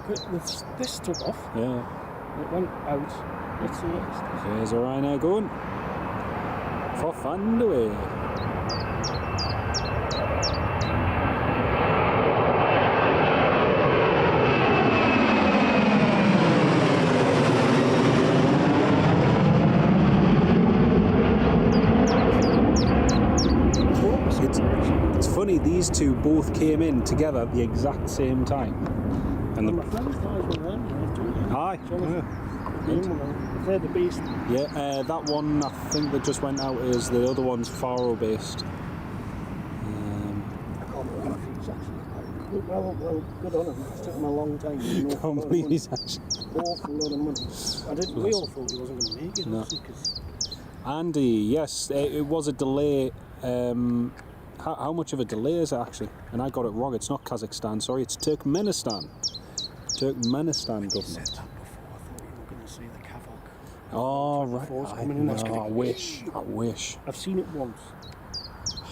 this took off. It went out. Let's see what this does. There's a Ryanair going for Fandaway. these two both came in together at the exact same time. And my friend's guys were there, aye, they're the beast. yeah, that one I think that just went out is the other one's Faro based. I can't believe he's actually well, good on him. It took him a long time. Can't believe he's actually. Awful lot of money. We all thought he wasn't going to make it, No. obviously, because Andy, yes, it was a delay. How much of a delay is it actually? And I got it wrong. It's not Kazakhstan. Sorry, it's Turkmenistan. Turkmenistan government. said that before. I thought you were going to say the Kavok. Oh right. Force coming in, that's gonna I be- wish. I've seen it once.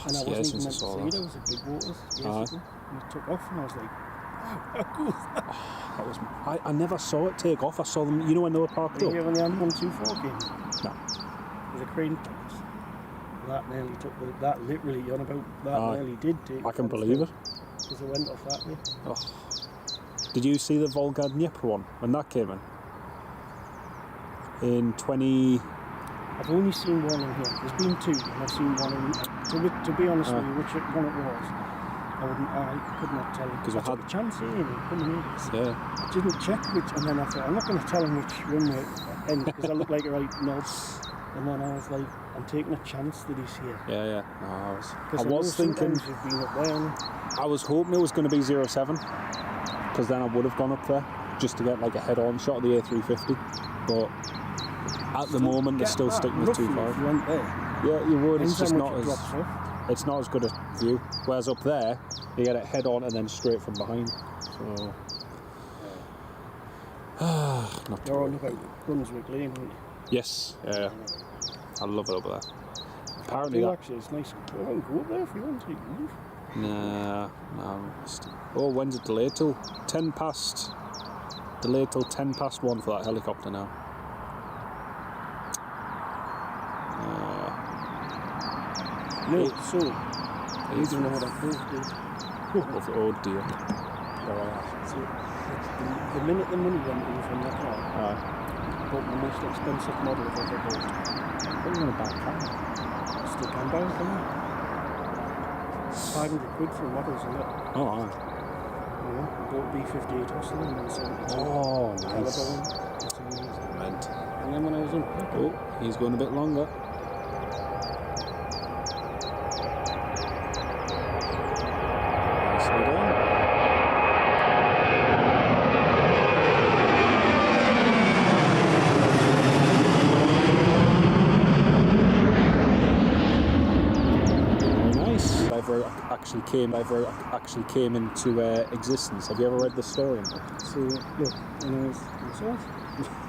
And I Yeah, wasn't since even I meant to saw see that. it. It was a big waters years Aye. ago. And it took off and I was like, wow, how cool is that? That was. I never saw it take off. I saw them. You know when they were parked up. Yeah, when the M124 came in. No. With a crane tops. That nearly took that literally on about that Aye. nearly did take. I can believe it. Because it went off that way. Oh. Did you see the Volga Dnieper one when that came in 20? I've only seen one in here. There's been two, and I've seen one in. To be honest with you, which one it was, I could not tell you. 'Cause I I've took had- a chance here and he couldn't make it. Yeah. I didn't check which, and then I thought, I'm not going to tell him which runway end because I look like a right knob. And then I was like, I'm taking a chance that he's here. Yeah, yeah. No, I Because was thinking. you've been up there. And I was hoping it was going to be 07, because then I would have gone up there just to get like a head-on shot of the A350. But at the moment, it's still sticking with roughly, if 2.5. you went there. Yeah, you would. It's Depends just how not much it as. drops off. It's not as good a view. Whereas up there, you get it head-on and then straight from behind. So. Not You're on about Brunswick Lane, aren't you? Yes. Yeah. I love it over there. Apparently that. Actually, it's nice. I won't go up there if you want to. Nah. Oh, when's it delayed till? 10 past. Delayed till 10 past 1 for that helicopter now. No, Eight- so you don't know what I both did. Oh dear. So the minute the money went in from that car, Aye. I bought the most expensive model I've ever bought. What are you going to buy a car? Still can buy it, can you? 500 quid for a model, isn't it? Oh, aye. Yeah, I bought B58 Hustle and then 72. Oh, nice. Caliber. That's amazing. Meant. And then when I was in Oh, he's going a bit longer. Nicely done. Very nice. Ever actually came into existence. Have you ever read the story? So look, when I was myself,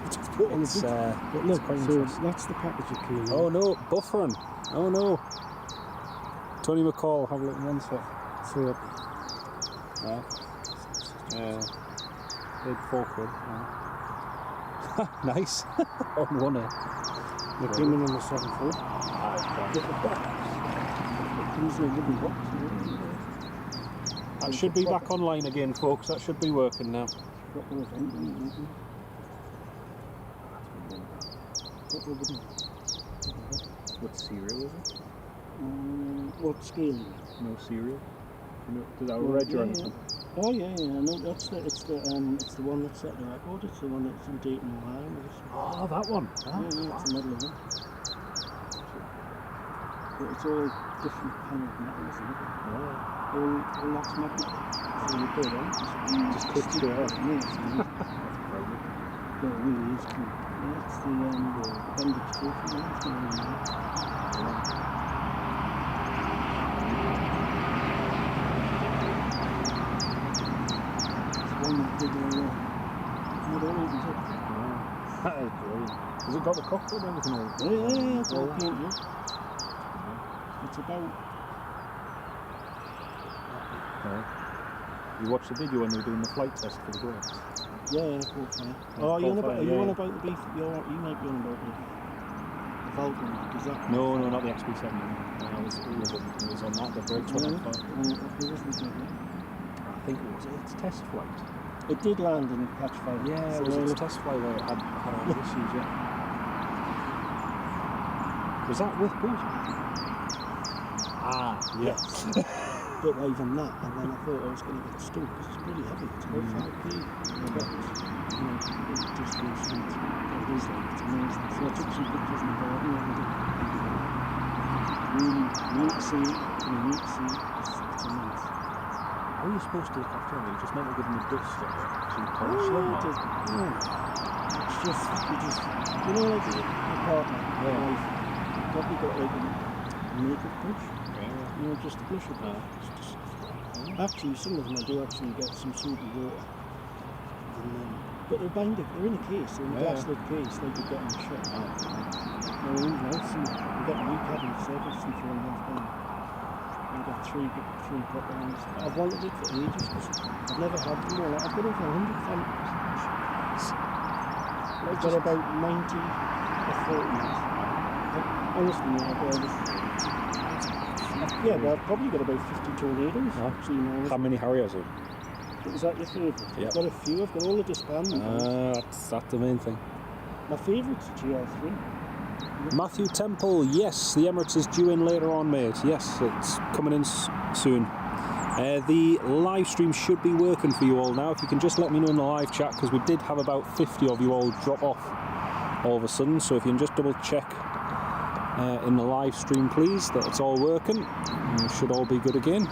just put on the It's, book. But it's look, quite so interesting. that's the package it came in. Oh no, buffering. Oh no. Tony McCall, have a look at one sec. So Big 4 quid. Nice. On one end. they came in the 7.4. Comes in a wooden box. That should be back online again, folks. That should be working now. Got one of them. What were they? What cereal is it? What scale? No cereal. Does that Oh, red yeah, or anything? Oh yeah. No, it's the one that set the record. It's the one that's in Dayton, Ohio. Oh, that one. Yeah, it's the medal of it. But it's all different kind of metal, isn't it? All that's metal. So you put it on, just click straight on. Yeah, so well, it really is cool. Yeah, it's the appendix to it. Yeah, it's really nice. It's one that did not all opens up. That is brilliant. Has it got the cockpit and everything on it? Yeah, it's all painted. It's about. You watched the video when they were doing the flight test for the brakes? Yeah, cool fire. Yeah, Oh, cool fire, are you on yeah. about the beef? You might be on about the Falcon. Is that? No, not the XB7. It was on that. The brakes were on fire. I think it was its test flight. It did land in patch 5. Yeah, so it was its test flight where it had all the issues, yeah. Was that with Booth? Ah, yes. bit live on that, and then I thought I was going to get stuck because it's pretty heavy. It's about 5 kg. And I got, it just goes straight through. It is like, it's amazing. So I took some pictures in the garden and everything. Really neat to see. It's amazing. How are you supposed to look after them? You just meant to give them a dust or some polish them? It's just, you know, like a partner, wife, probably got like a makeup brush, you know, just to brush it back. Actually, some of them I do actually get some soapy water, but they're binded, they're in a case, they're in a glass lid case, like you get in the shop. They're really nice, and we got a new cabin service since we're in North. I've got three proper ones. I've wanted it for ages because I've never had them all. I've got over 100 families. I've got about 90 or 40. Honestly, but I've probably got about 50 tornadoes. Actually, you know, how many Harriers? Is that your favourite? Yeah. I've got a few. I've got all the disbanded. That's the main thing. My favourite's a GR3. Matthew Temple, yes, the Emirates is due in later on, mate. Yes, it's coming in soon. The live stream should be working for you all now. If you can just let me know in the live chat, because we did have about 50 of you all drop off all of a sudden. So if you can just double check in the live stream, please, that it's all working. And it should all be good again.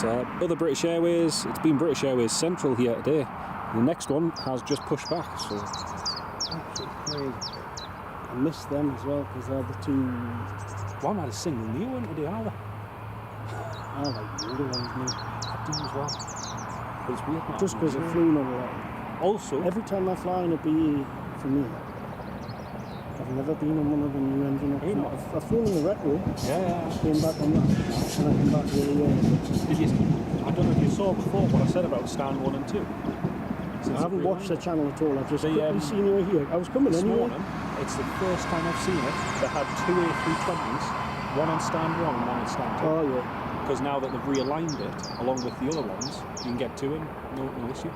But other British Airways, it's been British Airways Central here today. The next one has just pushed back. So. I missed them as well because they're the two. One had a single new one today, are they? I like the older ones, mate. I do as well. But it's weird, just because I've flown over that. Also, every time I fly in a BE for me, I've never been on one of the new engine options. I've flown in the retro. Came back on that, and I came back really well. I don't know if you saw before what I said about stand 1 and 2. I haven't watched the channel at all. I've just quickly seen you here. I was coming this anyway. Morning, it's the first time I've seen it. They had 2 A320s, one on stand 1 and one on stand 2. Oh yeah. Because now that they've realigned it, along with the other ones, you can get 2 in, no issue.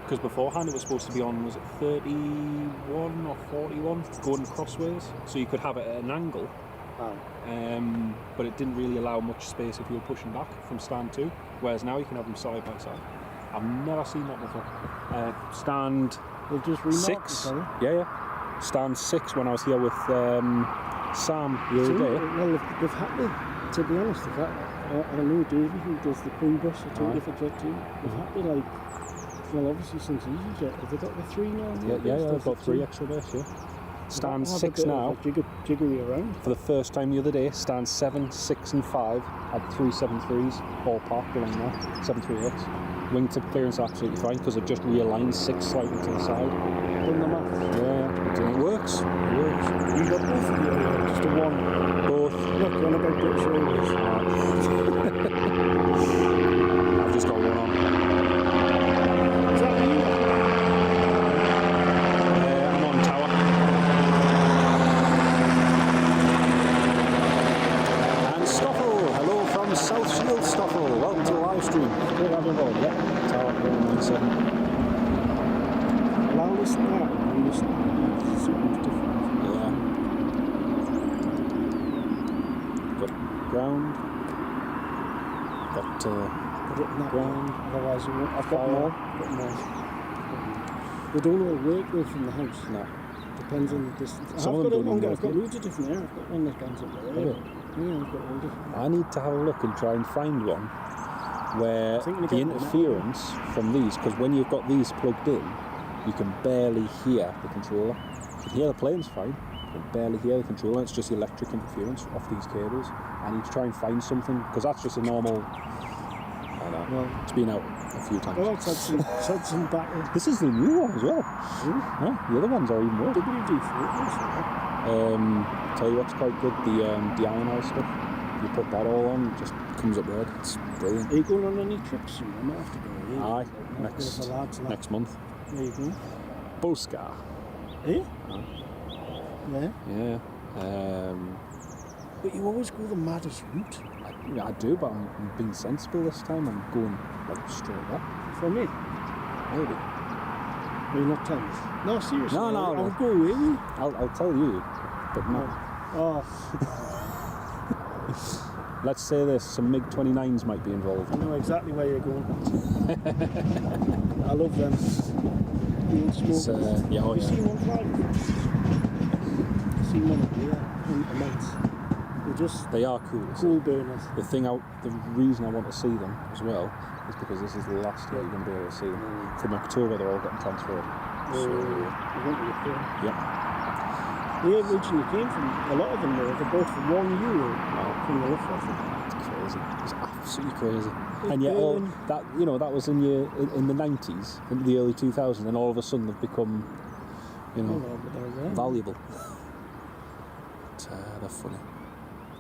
Because beforehand it was supposed to be on, was it 31 or 41, going crossways, so you could have it at an angle. But it didn't really allow much space if you were pushing back from stand 2, whereas now you can have them side by side. I've never seen that before. Stand 6. Yeah. Stand 6 when I was here with Sam the other day. Well, they've had to be honest, I know Davey who does the crew bus for Jet 2. They've had to obviously since EasyJet, have they got the 3 now? Yeah, they've got 3 extra base, yeah. Stand 6 now. Jiggery around. For the first time the other day, stand 7, 6 and 5 had 3 7.3s all parked along there, 738s. Wingtip clearance absolutely fine because they've just realigned 6 slightly to the side. Done the math. Yeah, it works. You got both of you, just the one. Both. Look, on about British Airways. I've just got one on. Is that you? I'm on tower. And Stoffel, hello from South Shield, Stoffel. Welcome to the live stream. Good having you on, yeah. Tower 197. Well, I'll listen to that. I'll listen to something different. Yeah. Got ground. Got Put it in that ground. Otherwise, I've got more. They don't all work though from the house. No. Depends on the distance. Some of them don't even I've got loads of different air. I've got one that comes up there. Yeah, I've got all different. I need to have a look and try and find one where the interference from these, because when you've got these plugged in, you can barely hear the controller. You can hear the planes fine, but barely hear the controller. It's just the electric interference off these cables. I need to try and find something, because that's just a normal. I don't know. Well, it's been out a few times. Well, it's had some battle. This is the new one as well. Yeah, the other ones are even worse. WD-40. Tell you what's quite good, the ionized stuff. You put that all on, it just comes up red. It's brilliant. Are you going on any trips soon? I might have to go. Aye, next month. There you go. Boscar. Eh? Yeah. But you always go the maddest route. I do, but I'm being sensible this time. I'm going like straight up. For me? Maybe. Are you not telling me? No, seriously. No. I'll go with you. I'll tell you, but no. Oh. let's say this, some MiG-29s might be involved. I know exactly where you're going. I love them. Green smoke. Yeah, oh You yeah. seen one fly? Seen one immense. They are cool. Cool burners. The reason I want to see them as well is because this is the last year you're going to be able to see them. From October, they're all getting transferred. Yep. They originally came from, a lot of them though, they bought for €1 from the Luftwaffe. It's crazy. It's absolutely crazy. It's And yet, all burning. that that was in the 90s, in the early 2000s, and all of a sudden they've become, But they're there. valuable. But, they're funny.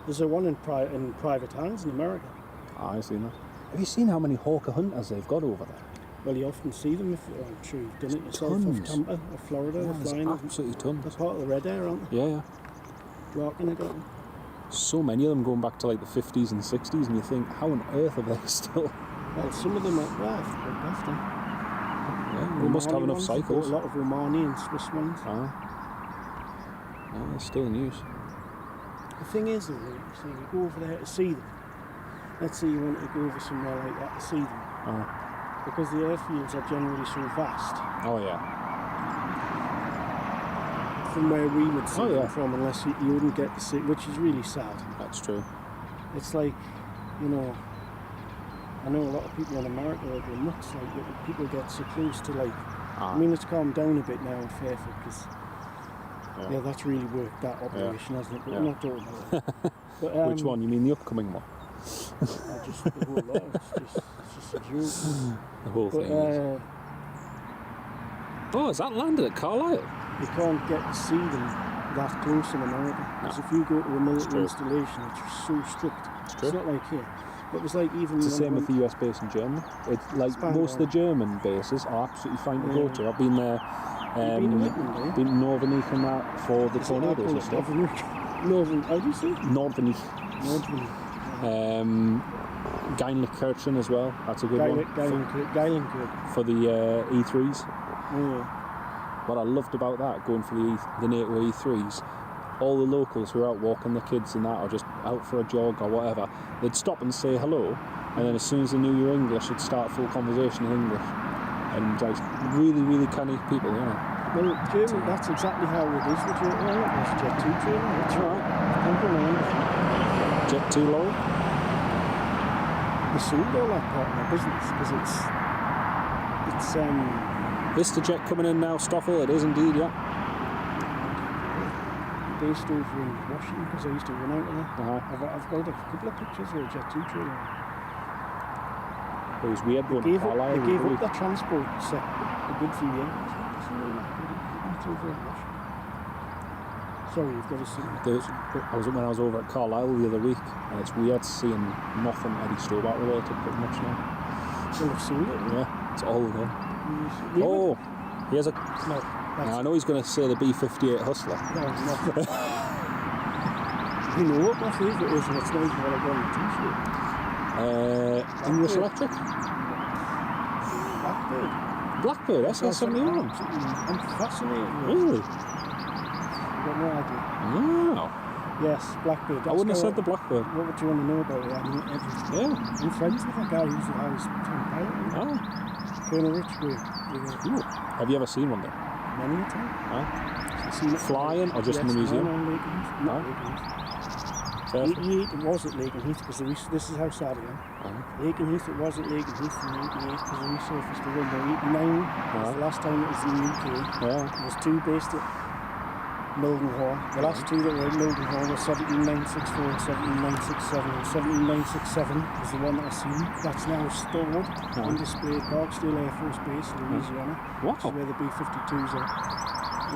There's a one in private hands in America. I've seen that. Have you seen how many Hawker Hunters they've got over there? Well, you often see them if I'm sure you've done it yourself Tons. off Tampa or Florida. They're There's flying. absolutely They're tons. part of the red air, aren't they? Yeah. Larkin, they got them. So many of them going back to like the 50s and 60s, and you think, how on earth are they still? Well, some of them are left. Yeah, they must have enough ones, cycles. A lot of Romani and Swiss ones. No, they're still in use. The thing is, though, you see, you go over there to see them. Let's say you want to go over somewhere like that to see them. Because the airfields are generally so vast Oh yeah. from where we would see Oh, yeah. them from, unless you wouldn't get to see, which is really sad. That's true. It's like, I know a lot of people in America are going nuts, like that people get so close to like, I mean it's calmed down a bit now in Fairfield because that's really worked, that operation, hasn't it? But we're not talking about it. But, Which one? You mean the upcoming one? Just the whole lot, it's just a joke. The whole But thing is. Oh, is that landed at Carlisle? you can't get to see them that close in America. Because if you go to a military installation, it's just so strict. It's not like here. It was like even... It's the same with the US base in Germany. It's like most of the German bases are absolutely fine to go to. I've been there. You've been to Whitman, have you? Been to Northernich and that for the tornadoes and stuff. Northern, how do you say? Northernich. Northern. Geinlichkirchen as well. That's a good one. Geilenkirk. For the E3s. Yeah. What I loved about that, going for the NATO E3s, all the locals who are out walking their kids and that, or just out for a jog or whatever, they'd stop and say hello, and then as soon as they knew you were English, they'd start a full conversation in English. And like, really, really canny people, you know. Well, German, that's exactly how it is with your Jet 2 training. That's right. Jet 2 lorry? They sold all that part of their business because it's This the jet coming in now, Stoffel? It is indeed, yeah. based over in Washington because I used to run out of there. I've got a couple of pictures of a Jet 2 trailer. It was weird going to Carlisle. They gave up their transport sector a good few years. It's over in Washington. Sorry, you've got to see when I was over at Carlisle the other week, and it's weird seeing nothing Eddie Stobart related pretty much now. Well, I've seen it. Yeah, it's all gone. He has a... No, I know he's going to say the B-58 Hustler. No, you know what my favourite is, and it's not even what I got on the t-shirt. English Electric? Blackbird. Blackbird, SL71. I'm fascinated with it. Really? I've got no idea. Wow. Yes, Blackbird. I wouldn't have said the Blackbird. What would you want to know about it? I mean, everything. Yeah. I'm friends with a guy who's the highest tank pilot. Oh. Colonel Richgrave. Ooh. Have you ever seen one then? Many a time. Oh. I've seen it Flying or just in the museum? No, Lake and Heath. Not Lake and Heath. 88 it was at Lake and Heath because this is how sad I am. Lake and Heath it was at Lake and Heath in 88 because we resurfaced the runway. 89 was the last time it was in the UK. Yeah. There was two based at Mildenhall. The last two that were at Mildenhall were 17964 and 17967. And 17967 was the one that I seen. That's now stored on display at Barksdale Air Force Base, Louisiana. Wow. Which is where the B-52s are.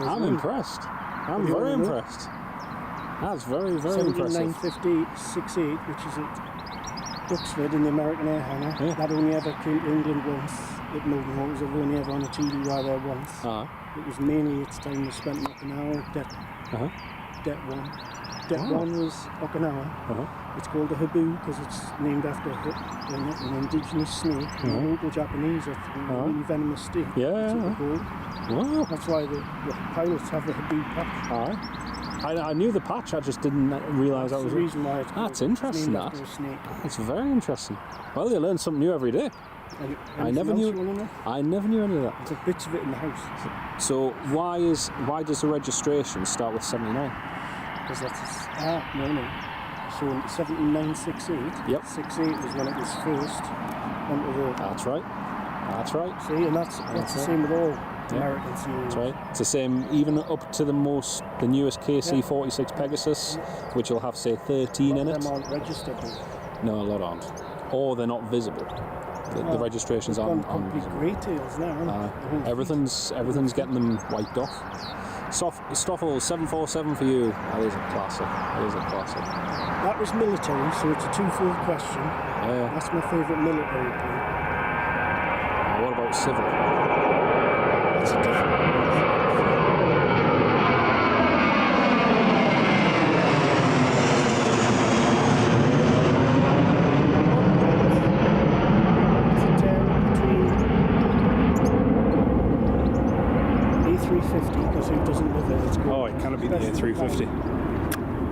I'm impressed. I'm very impressed. That's very, very impressive. 17958, which is at Duxford in the American Air Hangar. Yeah. That only ever came to England once at Mildenhall. It was only ever on a TDY there once. It was mainly its time was spent in Okinawa. Det 1. Det 1 was Okinawa. It's called a habu because it's named after an indigenous snake. And the local Japanese are a really venomous snake. That's what they're called. Wow. That's why the pilots have the habu patch. I knew the patch, I just didn't realise that was the reason why That's interesting, named that. after a snake. It's very interesting. Well, you learn something new every day. I never knew any of that. There's bits of it in the house. So why does the registration start with 79? Because that's no. So in 7968. Yep. 68 was when it was first onto the. That's right. That's right. See, and that's the same with all American series. That's right. It's the same even up to the newest KC-46 Pegasus, which will have say 13 in it. Them aren't registered. No, a lot aren't, or they're not visible. The registrations aren't visible. Grey tails now. Everything's getting them wiped off. Stoffel 747 for you. That is a classic. That was military, so it's a twofold question. That's my favourite military plane. What about civil? That's a different one. Because who doesn't love it? It's good. Oh, it cannot be the A350.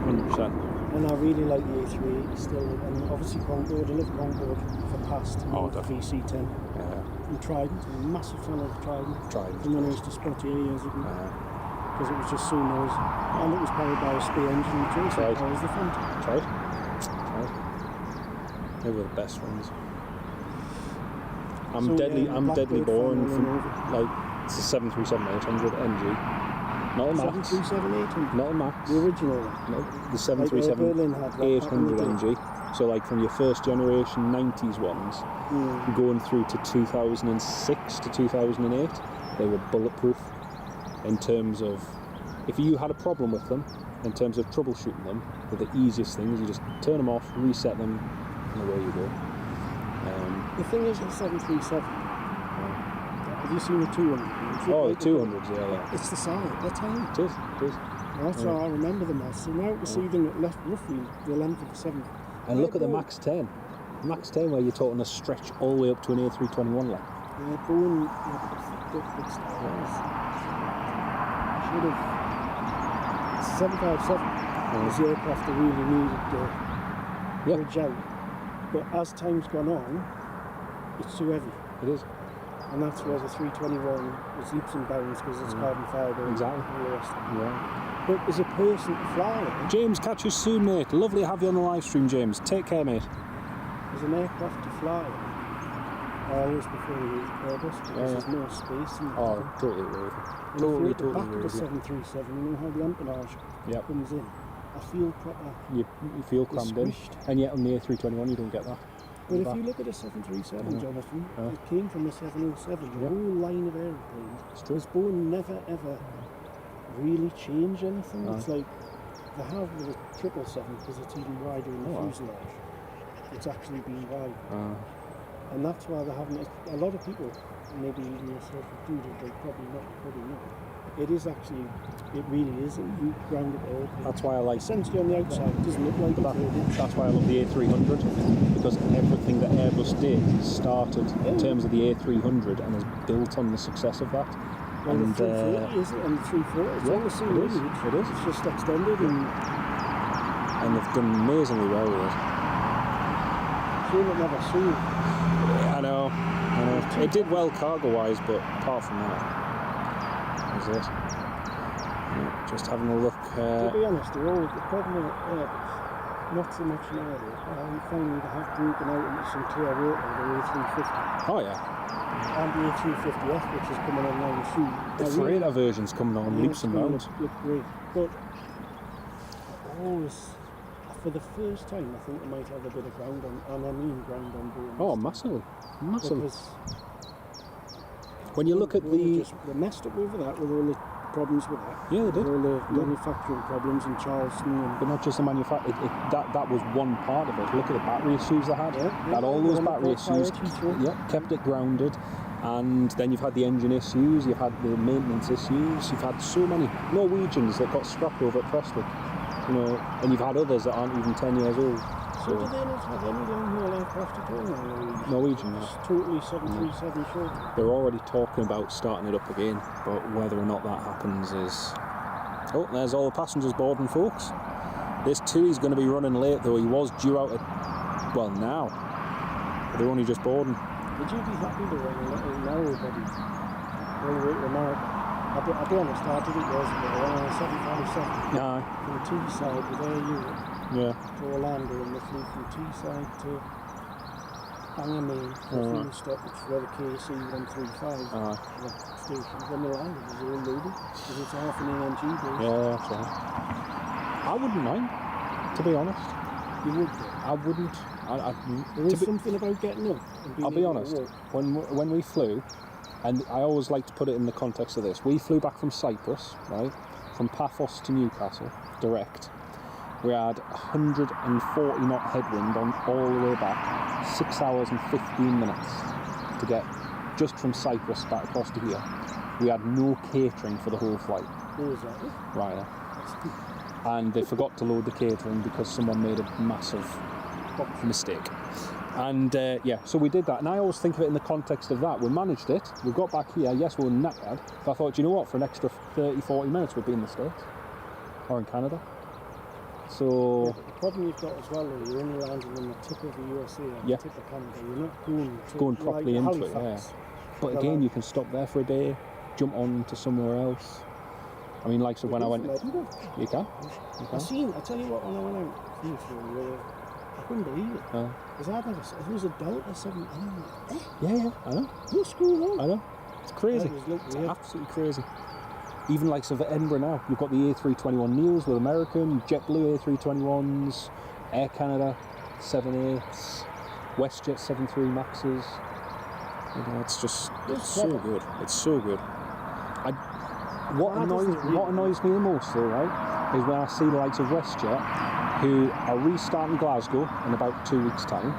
100%. And I really like the A380 still, and obviously Concorde. I love Concorde for past. VC10. Yeah. And Trident. I'm a massive fan of Trident. From when I used to spot here years ago. Because it was just so noisy. And it was powered by a spare engine, which also powers the front. Tried. They were the best ones. I'm deadly boring from it's a 737-800 NG. Not a Max. 737-800? Not a Max. The original one? No, the 737-800 NG. So like from your first generation 90s ones, going through to 2006 to 2008, they were bulletproof in terms of, if you had a problem with them, in terms of troubleshooting them, they're the easiest things. You just turn them off, reset them, and away you go. The thing is with 737, have you seen the 200? Oh, the 200s, yeah. It's the size, they're tiny. It is. Well, that's how I remember them as. So now to see them at left roughly the length of the 7. And look at the Max 10. Max 10 where you're talking a stretch all the way up to an A321 length. Yeah, Boeing big stars. Should have. 757 was the aircraft that really needed the bridge out. But as time's gone on, it's too heavy. It is. And that's where the 321 was leaps and bounds because it's carbon fibre. Exactly. And all the rest of it. Yeah. But as a person to fly it, James, catch you soon, mate. Lovely to have you on the live stream, James. Take care, mate. as an aircraft to fly it, I always prefer the Airbus because there's more space. And totally agree with you. Totally back of the 737, you know how the empennage comes in. I feel proper. You feel crammed in. And yet on the A321 you don't get that. Well, if you look at a 737, Jonathan, it came from a 707, the whole line of aeroplanes. Because Boeing never ever really changed anything. It's like they have with a 777 because it's even wider in the fuselage. It's actually been wide. And that's why they haven't. A lot of people, maybe even yourself, do that. They probably not. It is actually, it really is a grounded airplane. That's why I like. Essentially on the outside, it doesn't look like that's why I love the A300, because everything that Airbus did started in terms of the A300 and is built on the success of that. Well, and the 340 isn't, and the 340, it's all the same it is. It's just extended and they've done amazingly well with it. Sure, it never sold. I know. It did well cargo-wise, but apart from that, that was it. Just having a look. To be honest, the problem with Airbus, not so much now, I'm finding they have broken out into some clear water, the A350. Oh yeah. And the A350F, which is coming online soon. The freighter version's coming on leaps and bounds. Look great. But always, for the first time, I think they might have a bit of ground on, and I mean ground on Boeing. Oh, massively. Because when you look at they messed up over that with all the problems with that. Yeah, they did. All the manufacturing problems in Charleston. But not just the manufacturing. That was one part of it. Look at the battery issues they had. Had all those battery issues. Kept it grounded. And then you've had the engine issues. You've had the maintenance issues. You've had so many Norwegians that got scrapped over at Prestwick. And you've had others that aren't even 10 years old. So do they not have any long-haul aircraft at all now? Norwegian, It's totally 737 short. They're already talking about starting it up again, but whether or not that happens is Oh, there's all the passengers boarding, folks. This TUI's going to be running late, though. He was due out at, well, now. They're only just boarding. Would you be happy to run a little narrow body all the way to America? I'll be honest, I did it years ago. I went on a 757 Aye. from Teesside with Air Europe Yeah. to Orlando, and they flew from Teesside to Bangor, Maine, for a fuel stop, which is where the KC 135 station. When they landed, it was all loaded, because it's half an AMG base. Yeah, that's right. I wouldn't mind, to be honest. You would do. I wouldn't. There is something about getting up and being I'll be able to honest. walk. When we flew, and I always like to put it in the context of this, we flew back from Cyprus, right, from Paphos to Newcastle, direct. We had 140 knot headwind on all the way back, 6 hours and 15 minutes to get just from Cyprus back across to here. We had no catering for the whole flight. Who was that? Right there. And they forgot to load the catering because someone made a massive mistake. And yeah, so we did that. And I always think of it in the context of that. We managed it. We got back here. Yes, we were knackered. But I thought, you know what? For an extra 30, 40 minutes, we'd be in the States or in Canada. So Yeah, but the problem you've got as well is you're only landing on the tip of the USA and Yeah. the tip of Canada. You're not going going properly like into it. Yeah. Halifax. But again, you can stop there for a day, jump on to somewhere else. I mean, like so when I went, Edinburgh. you can. I tell you what, when I went out from I couldn't believe it. Because I'd never, it was a Delta 7, and I'm like, Yeah, I know. what's going on? I know. It's crazy. That was looked It's weird. absolutely crazy. Even like so for Edinburgh now, you've got the A321 Neos with American, JetBlue A321s, Air Canada 78s, WestJet 73 Maxes. You know, it's just it's so good. It's so good. What annoys me the most though, right, is when I see the likes of WestJet, who are restarting Glasgow in about 2 weeks' time.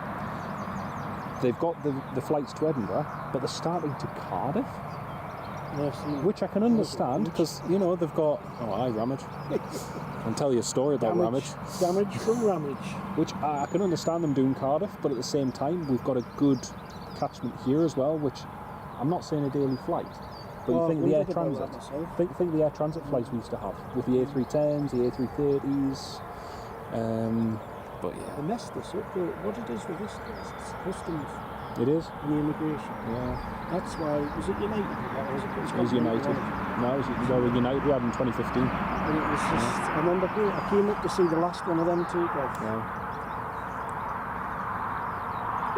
They've got the flights to Edinburgh, but they're starting to Cardiff. Which I can understand because, you know, they've got... Oh, aye, Ramage. I'll tell you a story about Ramage. Damage from Ramage. Which I can understand them doing Cardiff, but at the same time, we've got a good catchment here as well, which I'm not saying a daily flight. But you think the air transit... Think the air transit flights we used to have with the A310s, the A330s... but yeah. They messed this up. What it is with this, it's customs. It is? And the immigration. Yeah. That's why, was it United? It was United. No, it was United we had in 2015. And it was just, I remember I came up to see the last one of them take off. Yeah.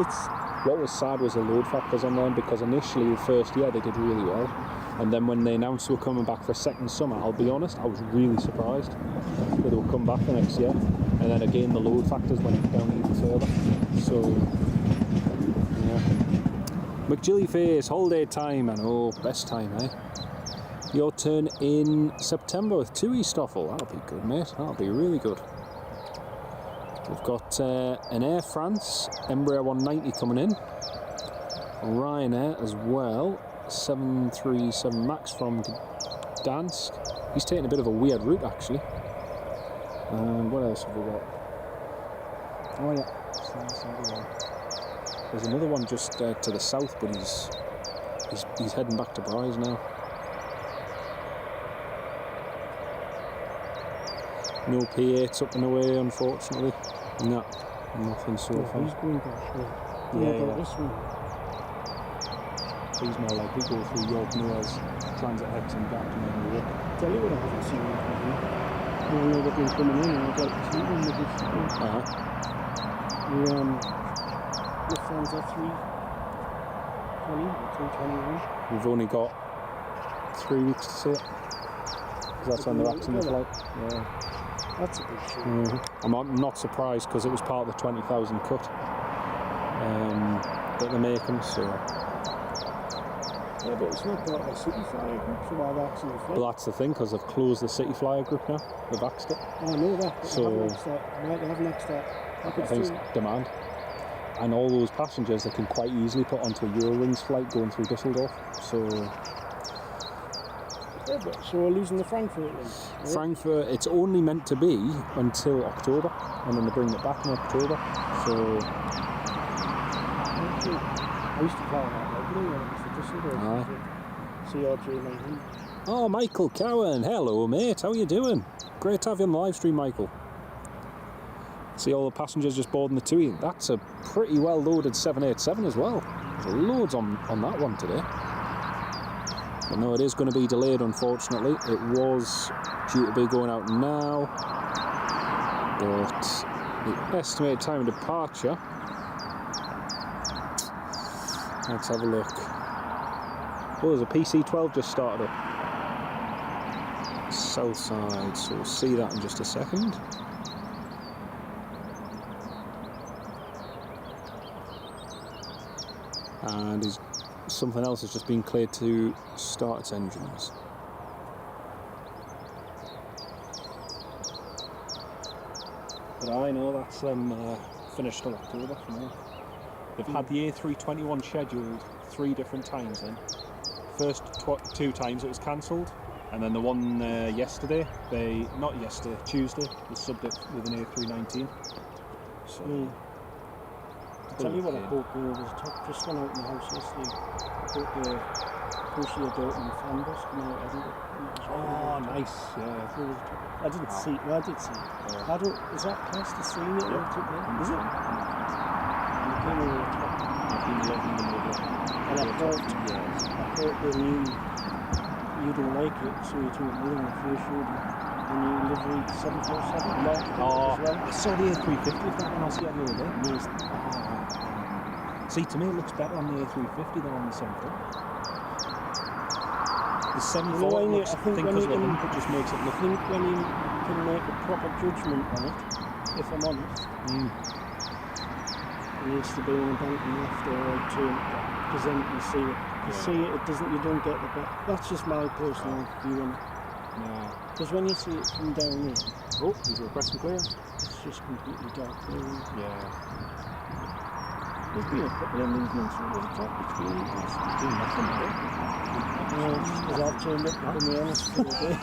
It's... What was sad was the load factors on them, because initially the first year they did really well. And then when they announced they were coming back for a second summer, I'll be honest, I was really surprised that they would come back the next year. And then again the load factors went down even further. So, yeah. McGillyface, holiday time, I know, best time, eh? Your turn in September with TUI Stoffel. That'll be good, mate. That'll be really good. We've got an Air France Embraer 190 coming in. Ryanair as well. 737 MAX from Gdansk. He's taking a bit of a weird route actually. And what else have we got? Oh yeah, there's another one just to the south, but he's heading back to Bryce now. No P8s up and away, unfortunately. No, nothing so far. He's going back, Yeah. this one. He's more like we go through York Noah's Transit X and back to Main Road. Tell you what I haven't seen yet, I know they've been coming in and I've got to see them with this. The fans are 320 or 321. We've only got 3 weeks to see it. Because that's when they're acting the flight. Yeah. That's a big show. I'm not surprised because it was part of the 20,000 cut that they're making, so... Yeah, but it's not part of the City Flyer group, so why that's in the flight? Well, that's the thing, because they've closed the City Flyer group now. They've axed it. I know that, but So- they haven't axed that. I think it's demand. And all those passengers they can quite easily put onto a Eurowings flight going through Düsseldorf. So... Yeah, but so we're losing the Frankfurt link. Yeah? Frankfurt, it's only meant to be until October, and then they bring it back in October. So... I used to fly that regularly when it was for Düsseldorf. Aye. CRJ 900. Oh, Michael Cowan. Hello, mate. How you doing? Great to have you on the live stream, Michael. See all the passengers just boarding the TUI. That's a pretty well loaded 787 as well. There's loads on that one today. But no, it is going to be delayed, unfortunately. It was due to be going out now, but the estimated time of departure, let's have a look. Oh, there's a PC-12 just started up. South side, so we'll see that in just a second. And something else has just been cleared to start its engines. But I know that's finished till October for now. They've had the A321 scheduled 3 different times then. First 2 times it was cancelled, and then the one yesterday, Tuesday, was subbed it with an A319. So, tell you what I bought there was just went out in the house yesterday. I bought the Porsche Dortmund fan bus coming out of Edinburgh. oh, nice, yeah. I didn't see it. Well, I did see it. I don't, is that classed as seeing it? Yeah. Is it? And it came over the top. I've been loving them over. And I thought the new, you don't like it, so you told me when I first showed you the new livery 747. Oh, I saw the A350 that one, I see it the other day. Yes. See, to me it looks better on the A350 than on the 747. The 747 looks thinkers with them, but just makes it look... I think when you can make a proper judgment on it, if I'm honest, it needs to be in a bank and left or right turn, because then you see it. You see it, you don't get the back. That's just my personal view on it. Because when you see it from down here, oh, he's requesting clearance. it's just completely dark there. Yeah. There's been a couple of movements over the top between us. Doing nothing, Because I've turned up, to be honest, for the day.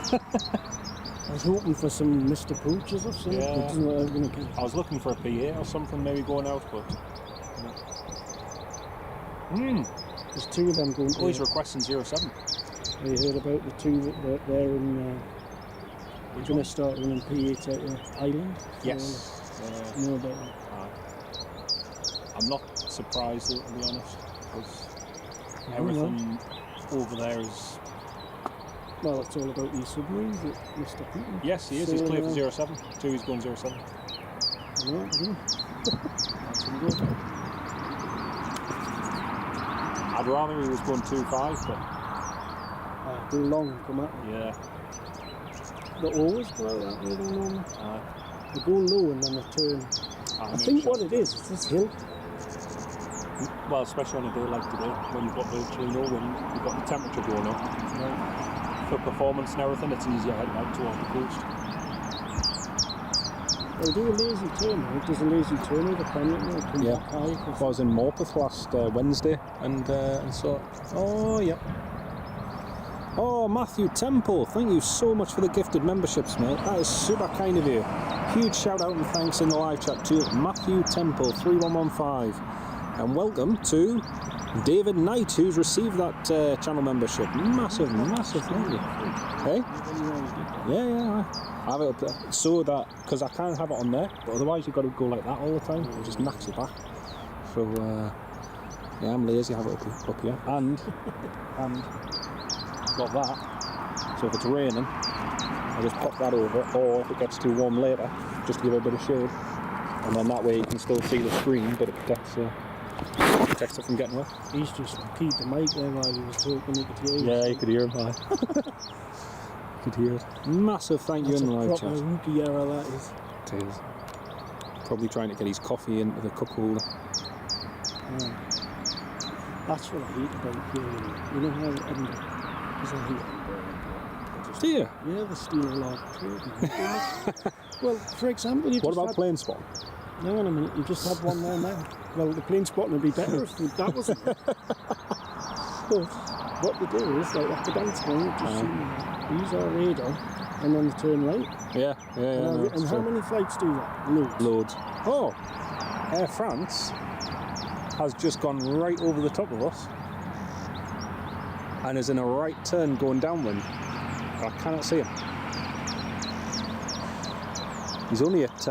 I was hoping for some Mr. Pooches or something. Yeah. But doesn't look like I'm gonna get. I was looking for a PA or something maybe going out, but... There's 2 of them going. Oh, he's requesting 07. Have you heard about the 2 that were there in... We're going to start running P8 out of Ireland? Yes. You know about that? I'm not surprised, to be honest, because everything over there is... Well, it's all about these submarines that Mr. Putin. Yes, he is. He's clear for 07. 2, he's going 07. I know. That's good. I'd rather he was going 2.5, but... Go long and come out. Yeah. They always go out that way, don't know. They go low and then they turn. I think what it is, it's this hill. Well, especially on a day like today, when you've got virtually no wind, you've got the temperature going up. For performance and everything, it's easier heading out towards the coast. They'll do a lazy turn, right? There's a lazy turn over Canyon and come back high. I was in Morpeth last Wednesday and saw it. Oh, yeah. Oh, Matthew Temple, thank you so much for the gifted memberships, mate. That is super kind of you. Huge shout out and thanks in the live chat to Matthew Temple 3115. And welcome to David Knight, who's received that channel membership. Massive thank you. Hey? Yeah. I have it up there. So that, because I can't have it on there, but otherwise you've got to go like that all the time. It just knacks you back. So, yeah, I'm lazy, I have it up here. And got that. So if it's raining, I just pop that over, or if it gets too warm later, just give it a bit of shade. And then that way you can still see the screen, but it protects it from getting wet. He's just keyed the mic there while he was talking, you could hear him. Yeah, you could hear him, man. Could hear it. Massive thank you in the live chat. That's a proper rookie error, that is. It is. Probably trying to get his coffee into the cup holder. That's what I hate about here. You know how Edinburgh, because I hate Edinburgh. Do you? Yeah, the steal a lot of trade. Well, for example, you What just about Planespotting? Hang on a minute, you just had one there now. Well, the Planespotting would be better if that wasn't there. But what they do is, like at the dance going, you just use our radar and then they turn right. Yeah. And how many flights do that? Loads. Oh, Air France has just gone right over the top of us and is in a right turn going downwind. I cannot see him. He's only at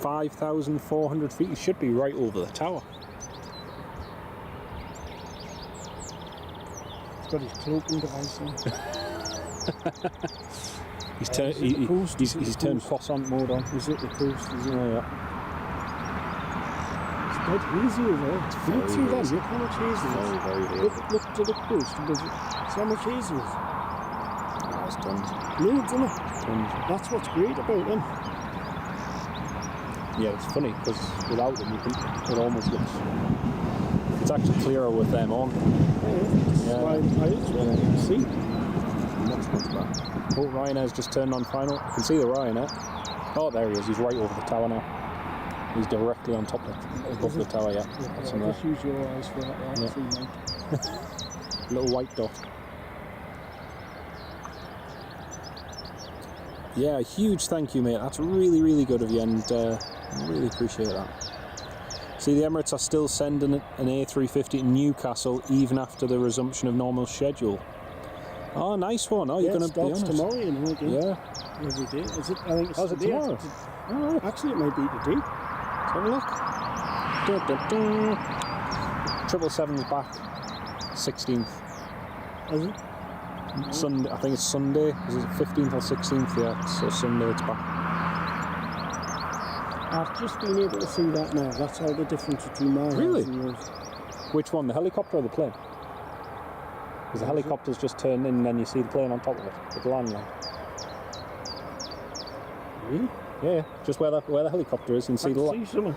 5,400 feet. He should be right over the tower. He's got his cloaking device on. He's turned croissant mode on. Is it the coast? Is it? Oh, yeah. It's dead hazy over there. Look through that. Look how much haze there is. Very hazy. Look to the coast above it. See how much haze there is. Oh, it's tons. Loads, isn't it? Tons. That's what's great about them. Yeah, it's funny because without them, it almost looks. It's actually clearer with them on. Yeah. I just want to see. Much better. Oh, Ryanair's just turned on final. You can see the Ryanair. Oh, there he is. He's right over the tower now. He's directly on top above the tower, yeah. That's him there. Just use your eyes for that, right? Yeah. Little white dot. Yeah, a huge thank you, mate. That's really, really good of you, and I really appreciate that. See, the Emirates are still sending an A350 to Newcastle even after the resumption of normal schedule. Oh, nice one. Oh, you're going to be honest. Tomorrow, you know, again. Yeah. Every day. Is it? I think it's it today. tomorrow? Oh, actually, it might be today. let's have a look. 777's back. 16th. Is it? Sunday. I think it's Sunday. Is it 15th or 16th? Yeah, so Sunday it's back. I've just been able to see that now. That's how the difference between my Really? house and yours. Which one, the helicopter or the plane? Because the helicopter's just turned in and then you see the plane on top of it, with the landline. Really? Yeah, just where the helicopter is, and see the light. something.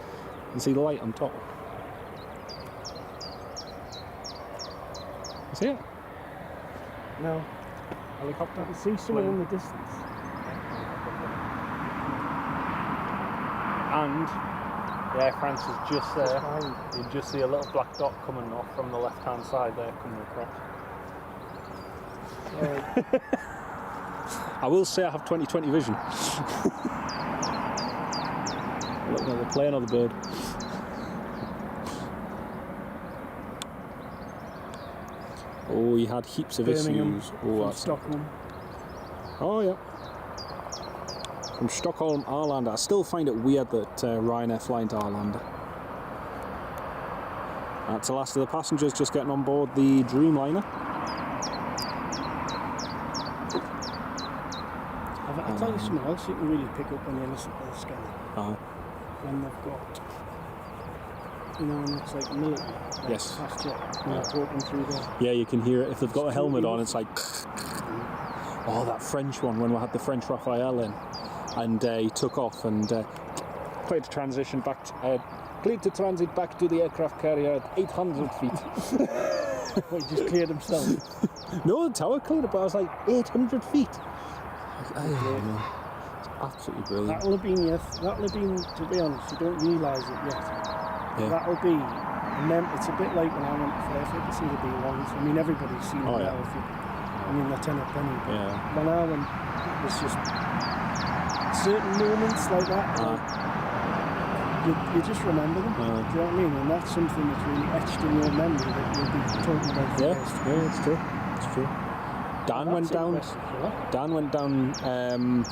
You see the light on top. You see it? No. Helicopter. I can see someone in the distance. And yeah, France is just there. You just see a little black dot coming off from the left-hand side there, coming across. I will say I have 20/20 vision. Looking at the plane or the bird. Oh, he had heaps of Birmingham, issues. Oh, that's Stockholm. Oh, yeah. From Stockholm, Arlanda. I still find it weird that Ryanair flying to Arlanda. That's the last of the passengers just getting on board the Dreamliner. I'll tell you something else you can really pick up when you listen to the scanner. When they've got, you know, when it's like military. Like Yes. fast jet. When they're talking through there. Yeah, you can hear it. If they've got a helmet on, it's like... Oh, that French one, when we had the French Raphael in. And he took off and cleared to transition back... cleared to transit back to the aircraft carrier at 800 feet. What, he just cleared himself? No, the tower cleared it, but I was like 800 feet. It's absolutely brilliant. That'll have been, to be honest, you don't realise it yet. Yeah. That'll be, and then it's a bit like when I went to Fairfield to see the B1s. I mean, everybody's seen Oh, them yeah. now. I mean, they're 10 a penny. But Yeah. when I went, it was just certain moments like that. You just remember them. Do you know what I mean? And that's something that's really etched in your memory that you'll be talking about for the rest. Yeah, it's true. It's true. Dan went down. Dan went down.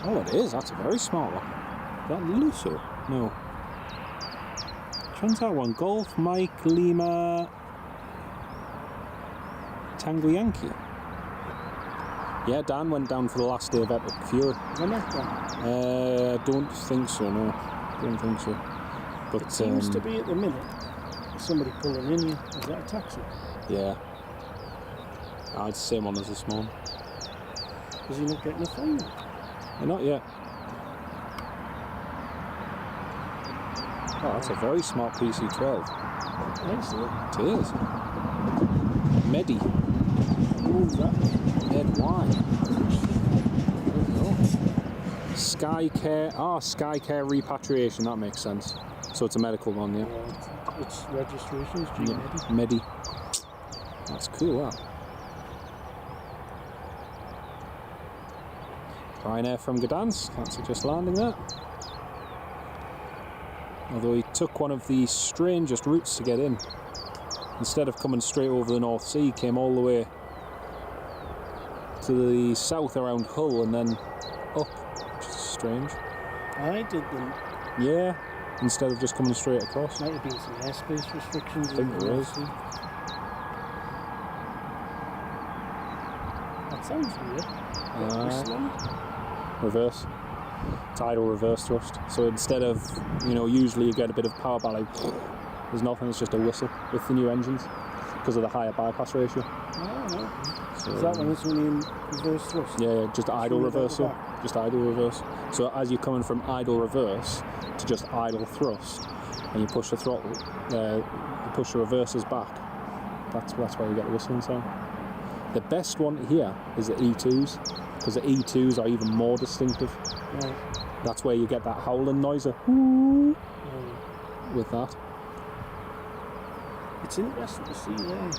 Oh, it is. That's a very smart one. Is that Luso? No. Which one's that one? Golf, Mike, Lima, Tango Yankee. Yeah, Dan went down for the last day of Epic Fury. Don't think so. No, don't think so. But It seems to be at the minute somebody pulling in you. Is that a taxi? Yeah. It's the same one as this morning. Is he not getting a phone? Not yet. Oh, that's a very smart PC-12. Nice, isn't it? It is. Medi. Move that. Med-Y. Skycare. Skycare repatriation. That makes sense. So it's a medical one, yeah. Its registration is Medi. That's cool, that. Ryanair from Gdansk. That's just landing there. Although he took one of the strangest routes to get in. Instead of coming straight over the North Sea, he came all the way to the south around Hull and then up, which is strange. I did them. Yeah, instead of just coming straight across. Might have been some airspace restrictions. I think there is. That sounds weird. Whistling. Reverse. Tidal reverse thrust. So instead of, usually you get a bit of power ballet, there's nothing, it's just a whistle with the new engines because of the higher bypass ratio. Oh, no. So, is that when it's only in reverse thrust? Yeah, just idle Swing it out the reversal. back. Just idle reverse. So as you're coming from idle reverse to just idle thrust, and you push the throttle, you push the reversers back, that's why you get the whistling sound. The best one to hear is the E2s, because the E2s are even more distinctive. Right. That's where you get that howling noise with that. It's interesting to see there.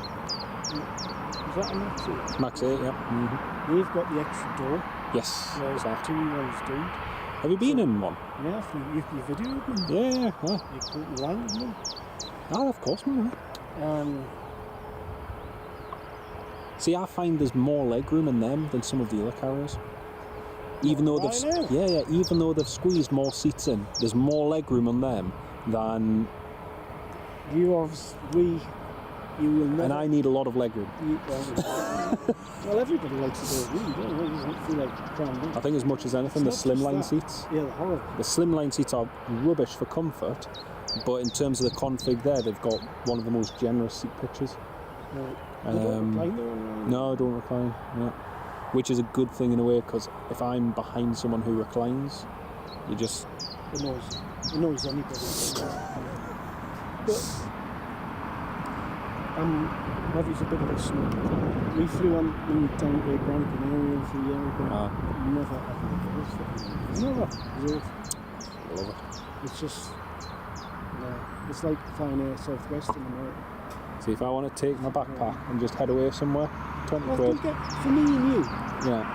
Is that a Max 8? Max 8, yeah. Mm-hmm. They've got the extra door, Yes, whereas exactly. the 2 ones don't. Have you been in one? Yeah, you videoed them. Yeah. You landed them. Oh, of course, man. See, I find there's more legroom in them than some of the other carriers. Even though even though they've squeezed more seats in, there's more legroom on them than. You will never. And I need a lot of legroom. Well, everybody likes to go really, don't they? You don't feel like crammed in. I think as much as anything, the It's not just slimline that. seats. Yeah, the horror. The slimline seats are rubbish for comfort, but in terms of the config there, they've got one of the most generous seat pitches. Right. They don't recline though, right? No, don't recline. Yeah. Which is a good thing in a way, because if I'm behind someone who reclines, you just... It knows anybody. But Robbie's a bit of a snob. We flew on them down to Gran Canaria for a year, but never ever. Never. Zero. I love it. It's just, it's like flying Air Southwest in America. See, if I want to take my backpack and just head away somewhere, 20 Well, quid, for me and you,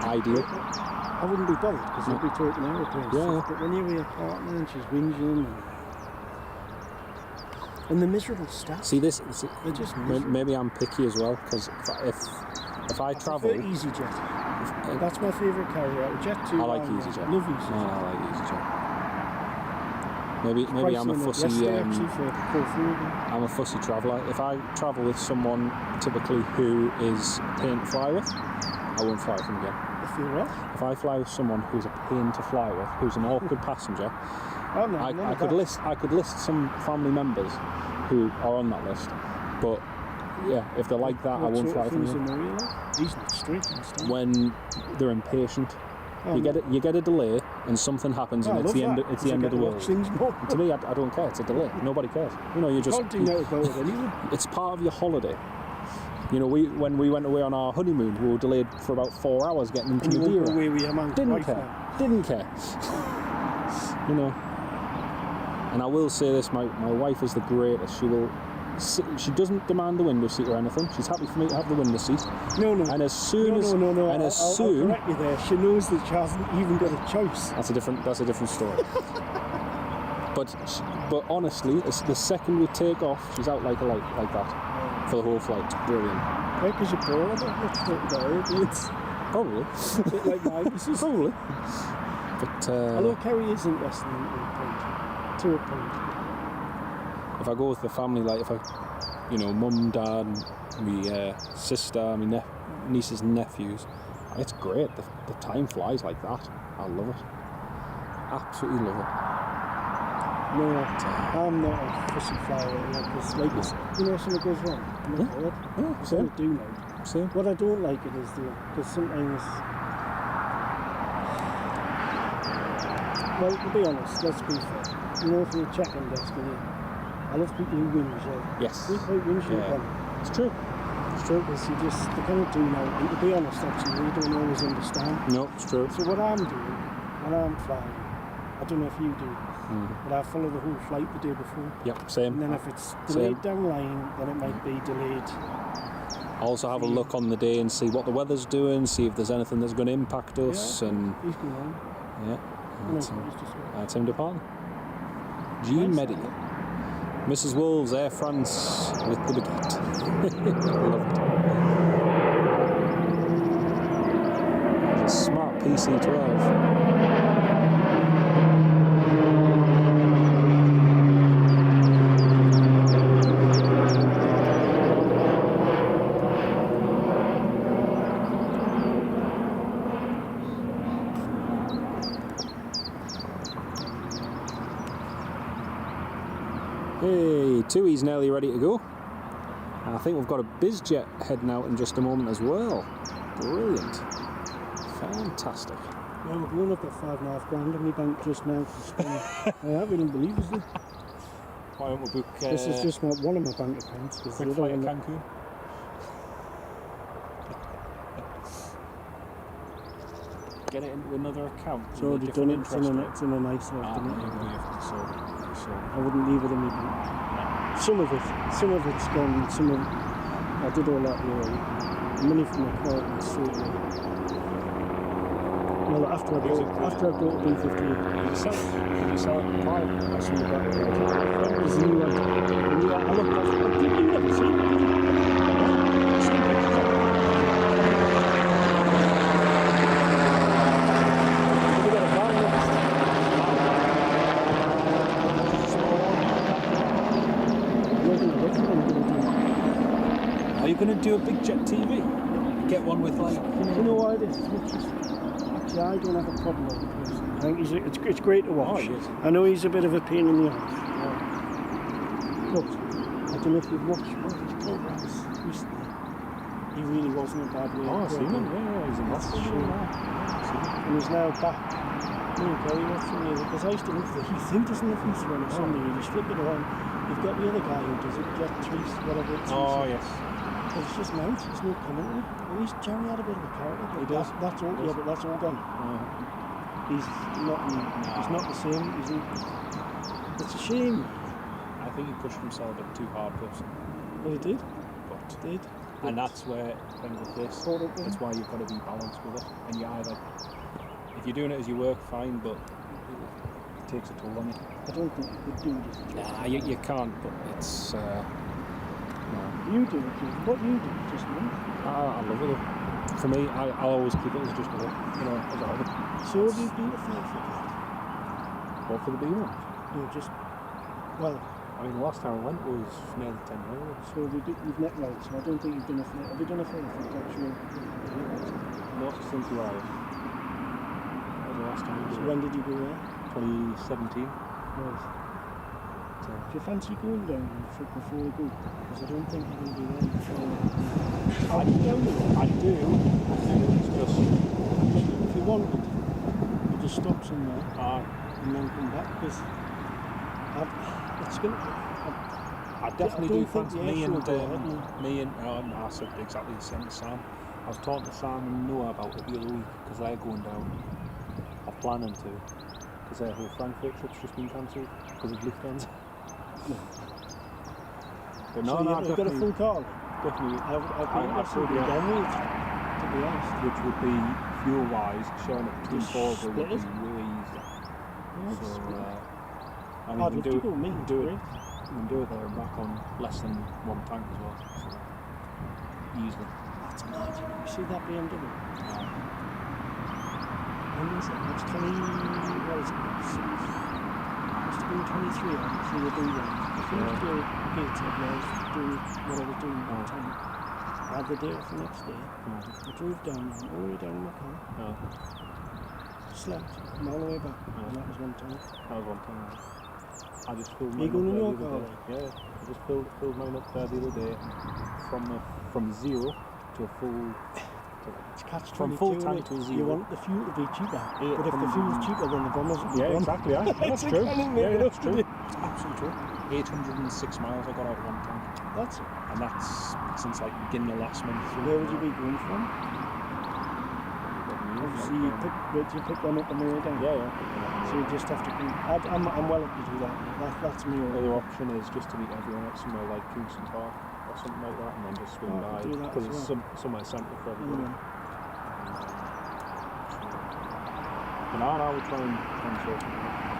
ideal. I wouldn't be bothered because I'd be taking aeroplanes. Yeah. But when you're with your partner and she's whinging and the miserable staff. See, they're just miserable. maybe I'm picky as well, because if I travel... I prefer EasyJet. That's my favourite carrier out of Jet2. I like EasyJet. Love EasyJet. No, I like EasyJet. Maybe I'm a fussy. I'm a fussy traveller. If I travel with someone typically who is a pain to fly with, I won't fly with them again. If I fly with someone who's a pain to fly with, who's an awkward passenger, I could list some family members who are on that list. But yeah, if they're like that, I won't fly with them again. He's not straight on stuff. When they're impatient. You get a delay and something happens and it's the end of the world. And to me, I don't care. It's a delay. Nobody cares. You just can't do nothing about it anyway. It's part of your holiday. When we went away on our honeymoon, we were delayed for about 4 hours getting into Madeira. And you went away with your man. Didn't care. And I will say this: my wife is the greatest. She doesn't demand the window seat or anything. She's happy for me to have the window seat. No. And as soon as I'll correct you there. She knows that she hasn't even got a choice. That's a different story. But honestly, the second we take off, she's out like a light, like that, for the whole flight. Brilliant. Yeah, because you're bored of it. Probably. A bit like my business. Probably. But although Kerry is interesting in point, to a point. If I go with the family, like if I, mum, dad, my sister, my nieces and nephews, it's great. The time flies like that. I love it. Absolutely love it. No, I'm not a fussy flyer because, something goes wrong. I'm not bothered. Yeah, same. I do know. Same. What I don't like it is because sometimes. Well, to be honest, let's be fair. If you're checking desk I love people who whinge. Yes. People who whinge. Yeah. It's true. It's true because they kind of do know. And to be honest, actually, we don't always understand. No, it's true. So what I'm doing when I'm flying, I don't know if you do, but I follow the whole flight the day before. Yep, same. And then if it's delayed down line, then it might be delayed. Also have a look on the day and see what the weather's doing, see if there's anything that's going to impact us. Yeah, and he's going on. Yeah. That's him departing. Jean Medi. Mrs. Wolves, Air France with the baguette. Love it. TC12. Hey, Tui's nearly ready to go. And I think we've got a BizJet heading out in just a moment as well. Brilliant. Fantastic. Yeah, we're going up at $5.5 grand in my bank just now. I wouldn't believe it. Why don't we book... This is just not one of my bank accounts. Quick flight to Cancun. Get it into another account. It's already done it. It's in a nice one. I wouldn't leave it in my bank. Some of it's gone. I did all that money from the car and so well, after I bought a B58. You sell it private. I see you got it. There's a new one. I looked at it. Did you never see it? Are you going to do a BizJet TV? Get one with like... You know why it is? Actually, I don't have a problem with it. I think it's great to watch. Oh, yes. I know he's a bit of a pain in the ass. But I don't know if you've watched one of his programs recently. He really wasn't a bad way. Oh, I've seen him. Yeah, he's in Newcastle. And he's now back. Okay, what's the name? Because I used to look for Heath. Who doesn't have Heath on Sunday? You just flip it on. You've got the other guy who does it, Jet Trees, whatever it's. Oh, yes. But it's just mount, there's no commentary. At least Jerry had a bit of a character. He does. That's all. Yeah, but that's all gone. He's not the same. It's a shame. I think he pushed himself a bit too hard personally. Well, he did. And that's where things like this. That's why you've got to be balanced with it. And you either, if you're doing it as you work, fine, but it takes a toll on you. I don't think you could do this. Nah, you can't. But it's. You do it. What you do, just me. I love it. For me, I'll always keep it as just a look, as a hobby. So have you been to fly for that? Or for the B1? No, just. Well. I mean, the last time I went was nearly 10 years. So you've net right, so I don't think you've done a flight. Have you done a flight actually? Not since July. That was the last time. So when did you go there? 2017. Right. Do you fancy going down before we go? Because I don't think you're going to be there before. I do. It's just... If you wanted, you just stop somewhere and then come back, because it's going to... I definitely do fancy me and I said exactly the same as Sam. I was talking to Sam and Noah about it the other week, because they're going down. I'm planning to, because their whole Frankfurt trip's just been cancelled because of Lufthansa. But so you've got a full car? Definitely. I've absolutely done it, to be honest. Which would be fuel-wise, sharing it between four of them would be split it. really easy. Yes. So, and I'd we love to go, me, can do it there and back on less than one tank as well. So, easily. That's mad. You see that BMW? When is it? It's 20... What is it? Must have been 23, so we're doing that. I think the gates had doing what I was doing at the time. I had the day off the next day. I drove down, all the way down in my car. Slept, and all the way back. And that was one time. That was one time. I just filled mine up there the other day. Yeah, I just filled mine up there the other day from zero to a full... It's catch from full tank to zero. You want the fuel to be cheaper, but if the fuel's cheaper, then the bombers will be gone. Exactly, yeah. That's true. That's true. It's absolutely true. 806 miles I got out of one tank. That's it. And that's since like beginning of last month. So where would you be going from? Obviously you pick one up on the way down. Yeah. So you just have to go. I'm well up to do that. That's me. The other option is just to meet everyone at somewhere like Kingston Park or something like that, and then just swing by, because it's somewhere central for everybody. But now we're trying to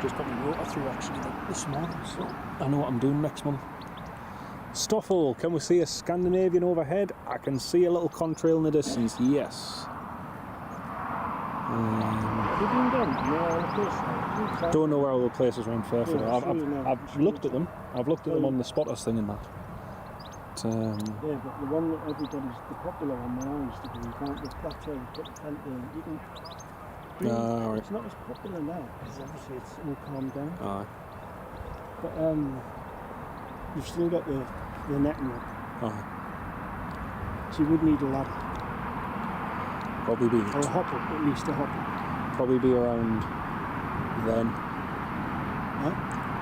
just got my rotor through actually this morning, so I know what I'm doing next month. Stoffel, can we see a Scandinavian overhead? I can see a little contrail in the distance, yes. Have you been down? No, Don't know where all the places around Fairfield Yeah, are. sure, no. I've looked at them. I've looked at them on the spotters thing and that. But, yeah, but the one that everybody's, the popular one where I used to be, you can't just that's where you put the tent in. You can do, right. it's not as popular now, because obviously it's all calmed down. Aye. But you've still got the netting up. Aye. So you would need a ladder. Probably be Or a hopper, at least a hopper. probably be around then. Huh?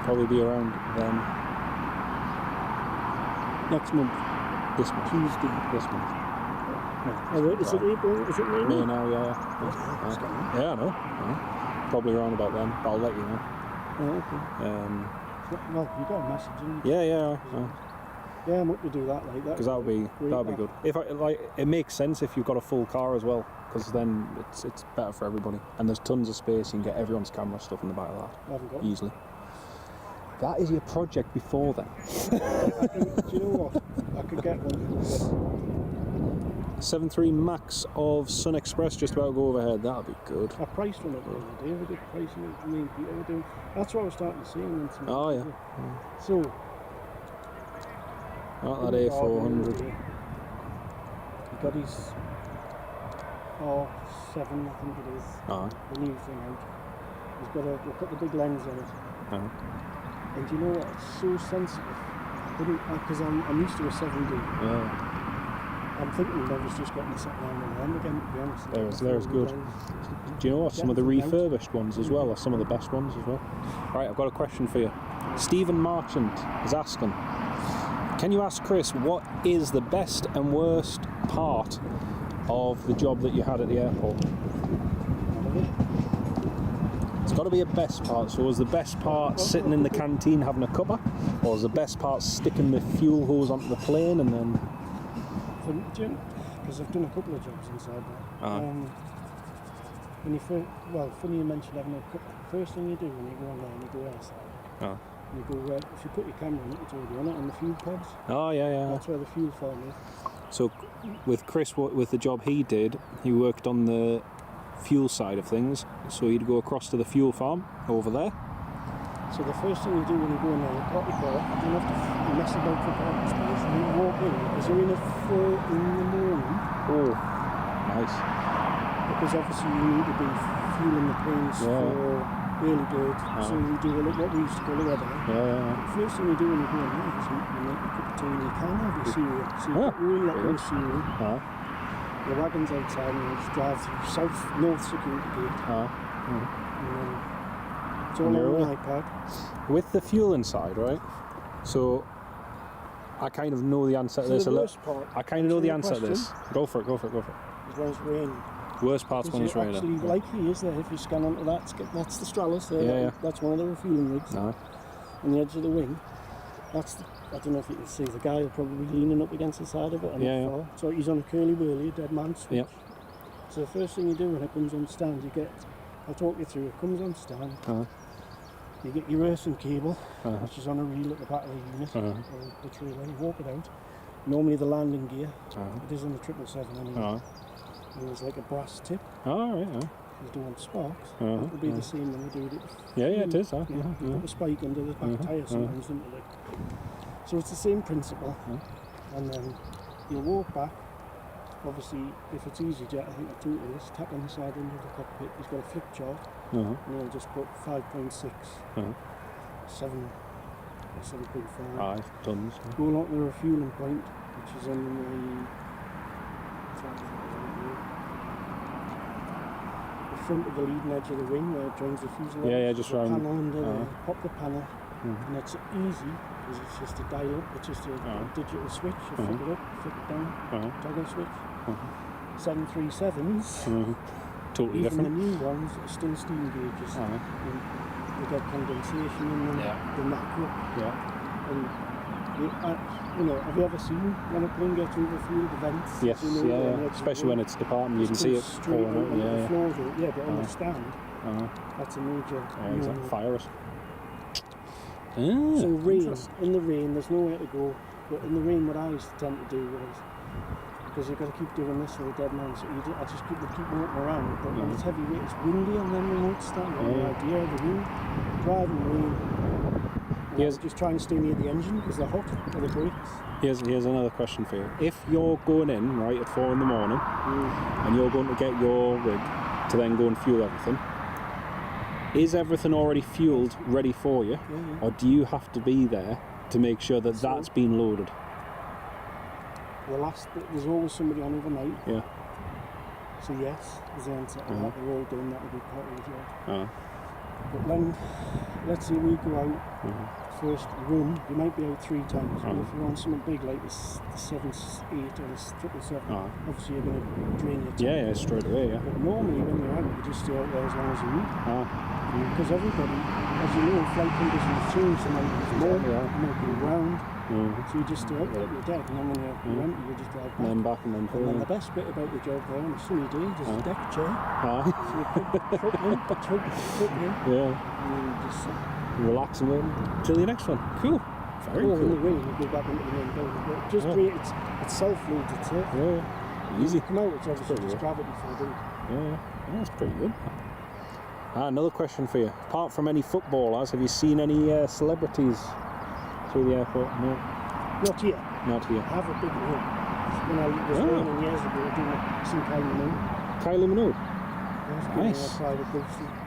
Probably be around then. Next month, This month. Tuesday. This month. Oh, is it April? Is it May? May now, yeah. It's got me. Yeah, I know. Probably around about then. But I'll let you know. Oh, okay. Well, you got a message, didn't you? Yeah. Yeah, I'm up to do that like that. Because that would be good. If it makes sense if you've got a full car as well, because then it's better for everybody. And there's tons of space. You can get everyone's camera stuff in the back of that I haven't got it. easily. That is your project before then. Do you know what? I could get one. 7.3 max of Sun Express just about to go overhead. That'll be good. I priced one up the other day. We did pricing it. Me and Peter were doing. That's what I was starting to see. And then Oh yeah. So. Not that A400. He got his 7, I think it is. Oh. The new thing out. He's got we put the big lens on it. Oh. And you know what? It's so sensitive. Because I'm used to a 7D. Yeah. I'm thinking I was just getting the set down on them again, to be honest. There's good. Do you know what? Some of the refurbished ones as well are some of the best ones as well. Right, I've got a question for you. Stephen Marchant is asking, can you ask Chris what is the best and worst part of the job that you had at the airport? It's got to be a best part. So was the best part sitting in the canteen having a cuppa? Or was the best part sticking the fuel hose onto the plane and then... Because I've done a couple of jobs inside that. When you funny you mentioned having a cuppa. First thing you do when you go on there and you go outside, you go if you put your camera on it, it's already on it, on the fuel pods. Oh, yeah. That's where the fuel farm is. So with Chris, with the job he did, he worked on the fuel side of things. So he'd go across to the fuel farm over there. So the first thing you do when you go in there, you park your car, you don't have to mess about for parking space, and you walk in, because you're in at 4 in the morning. Oh, nice. Because obviously you need to be fueling the planes for early bird, so you do what we used to call a weather. The first thing you do when you go in there is you make a cup of tea and you can have your cereal. So you've got real lot of cereal. The wagon's outside and you just drive through North Security Gate. And then it's all on an iPad. With the fuel inside, right? So I kind of know the answer to this a little. I kind of know the answer to this. Go for it. Is when it's raining. Worst part's when it's raining. Actually, like he is there, if you scan onto that, that's the Stralis there. That's one of the refueling rigs. On the edge of the wing. I don't know if you can see, the guy will probably be leaning up against the side of it. So he's on a curly-whirly, dead man switch. So the first thing you do when it comes on stand, I'll talk you through, it comes on stand. You get your earthing cable, which is on a reel at the back of the unit, the trailer, you walk it out. Normally the landing gear, it is on the 777 anyway. And there's like a brass tip. If you want sparks, it will be the same when we do it. It is. You put a spike under the back tyre sometimes, don't you? So it's the same principle. And then you'll walk back. Obviously, if it's EasyJet, I think the tool is, tap on the side end of the cockpit, he's got a flip chart, and he'll just put 5.6, 7, 7.5. Tons. Go along to the refueling point, which is on the front of the leading edge of the wing where it joins the fuselage. Just the round. Panel under there, pop the panel, and it's easy because it's just a dial up, it's just a digital switch. You flip it up, flip it down, toggle switch. 737s, totally even different. the new ones are still steam gauges. They get condensation in them, the macro. And have you ever seen when a plane gets overfueled, the vents? Yes, especially when it's departing, you can see it falling out. The floor, but on the stand, that's a major. Exactly. Fires. So rain, in the rain, there's nowhere to go. But in the rain, what I used to tend to do was because you've got to keep doing this for the deadline. So I just keep walking around. But when it's heavy, it's windy on them remote start. You have no idea of the wind, driving the wind. Yes. Just try and stay near the engine because they're hot or the brakes. Here's another question for you. If you're going in, right, at 4 in the morning, and you're going to get your rig to then go and fuel everything, is everything already fueled, ready for you? Or do you have to be there to make sure that that's been loaded? There's always somebody on overnight. Yeah. So yes, is the answer to that. They're all done, that would be part of the job. But then, let's say we go out first run, you might be out 3 times. But if you're on something big like the 7.8 or the 777, obviously you're going to drain your tank. Yeah, straight away, yeah. But normally when you're out, you just stay out there as long as you need. Because everybody, as you know, flight conditions change. There might be more, there might be round. So you just stay out there at your deck, and then when you're empty, you just drive back. And then back and then And then the best bit about the job there on a sunny day is a deck chair. So you put foot in, Yeah. and you just sit. Relax and wait till your next one. Cool. Very Or cool. in the rain, you go back into the main building. But just great, it's self-loads itself. Yeah. Easy. Come out, it's obviously just gravity for them. Yeah, that's pretty good. Another question for you. Apart from any footballers, have you seen any celebrities through the airport? No. Not here. Not here. I have a big one. When I was raining years ago, doing some Kylie Minogue. Kylie Minogue. Nice.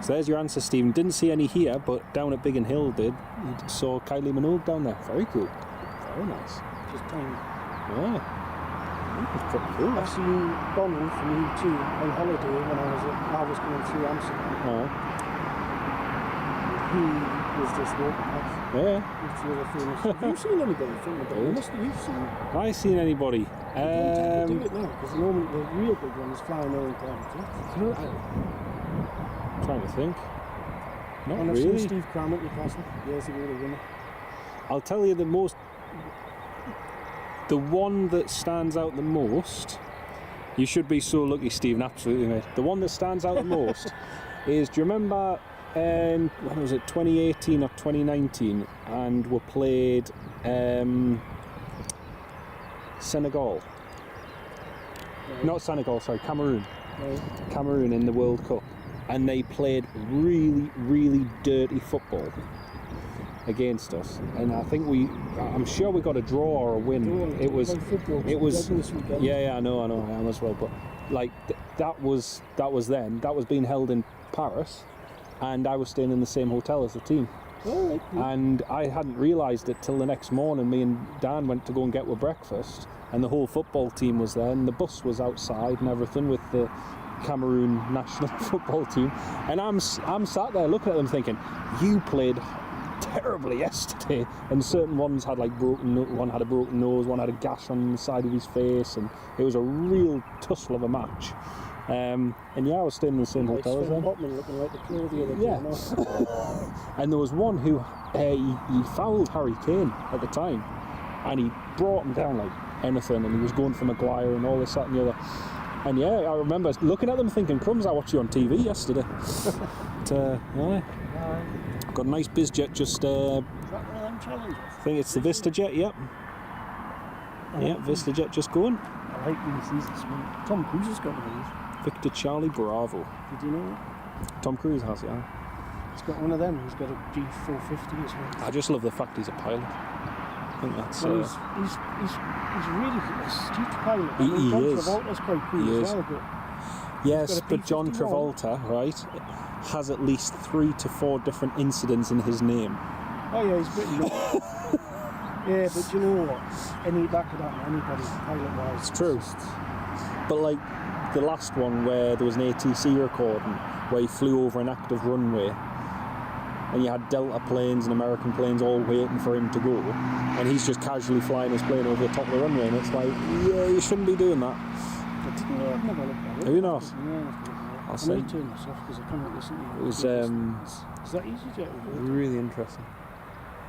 So there's your answer, Stephen. Didn't see any here, but down at Biggin Hill did. You saw Kylie Minogue down there. Very cool. Very nice. Just tiny. Yeah. That's pretty cool. I've seen Bonnie from U2 on holiday when I was going through Amsterdam. He was just walking past. Yeah. It's really famous. Have you seen anybody from the band? Must have you seen? I seen anybody. They do it now because normally the real big ones fly in their own private jets. Trying to think. Not And I've really. seen Steve Cram at Newcastle years ago, the winner. I'll tell you the one that stands out the most. You should be so lucky, Stephen. Absolutely, mate. The one that stands out the most is. Do you remember? When was it? 2018 or 2019, and we played Senegal. Right. Not Senegal, sorry, Cameroon. Right. Cameroon in the World Cup, and they played really, really dirty football against us. And I think I'm sure we got a draw or a win. It was. Yeah, I know, I am as well. But like that was then. That was being held in Paris. And I was staying in the same hotel as the team. Oh, right. And I hadn't realised it till the next morning. Me and Dan went to go and get with breakfast, and the whole football team was there, and the bus was outside and everything with the Cameroon national football team. And I'm sat there looking at them thinking, you played terribly yesterday. And certain ones had like one had a broken nose, one had a gash on the side of his face, and it was a real tussle of a match. And yeah, I was staying in the same hotel as them. Looking like the pro the other day. And there was one who he fouled Harry Kane at the time, and he brought him down like anything, and he was going for Maguire and all this, that and the other. And yeah, I remember looking at them thinking, crumbs, I watched you on TV yesterday. But, got a nice bizjet just... Is that one of them challenges? I think it's the VistaJet, yep. VistaJet just going. I like these small. Tom Cruise has got one of these. Victor Charlie Bravo. Did you know that? Tom Cruise has, yeah. He's got one of them. He's got a G450 as well. I just love the fact he's a pilot. I think that's... Well, he's really a astute pilot. He John is. Travolta's quite cool He as is. well. But yes, but John P-51. Travolta, right, has at least 3 to 4 different incidents in his name. Oh yeah, he's pretty good. Yeah, but you know what? That could happen to anybody, pilot-wise. It's true. But like the last one where there was an ATC recording where he flew over an active runway, and you had Delta planes and American planes all waiting for him to go, and he's just casually flying his plane over the top of the runway, and it's like, yeah, you shouldn't be doing that. I didn't know. I've never looked at it. Have you not? Yeah, I'll I say may turn this off because I can't listen to you. it was Is that EasyJet? really interesting.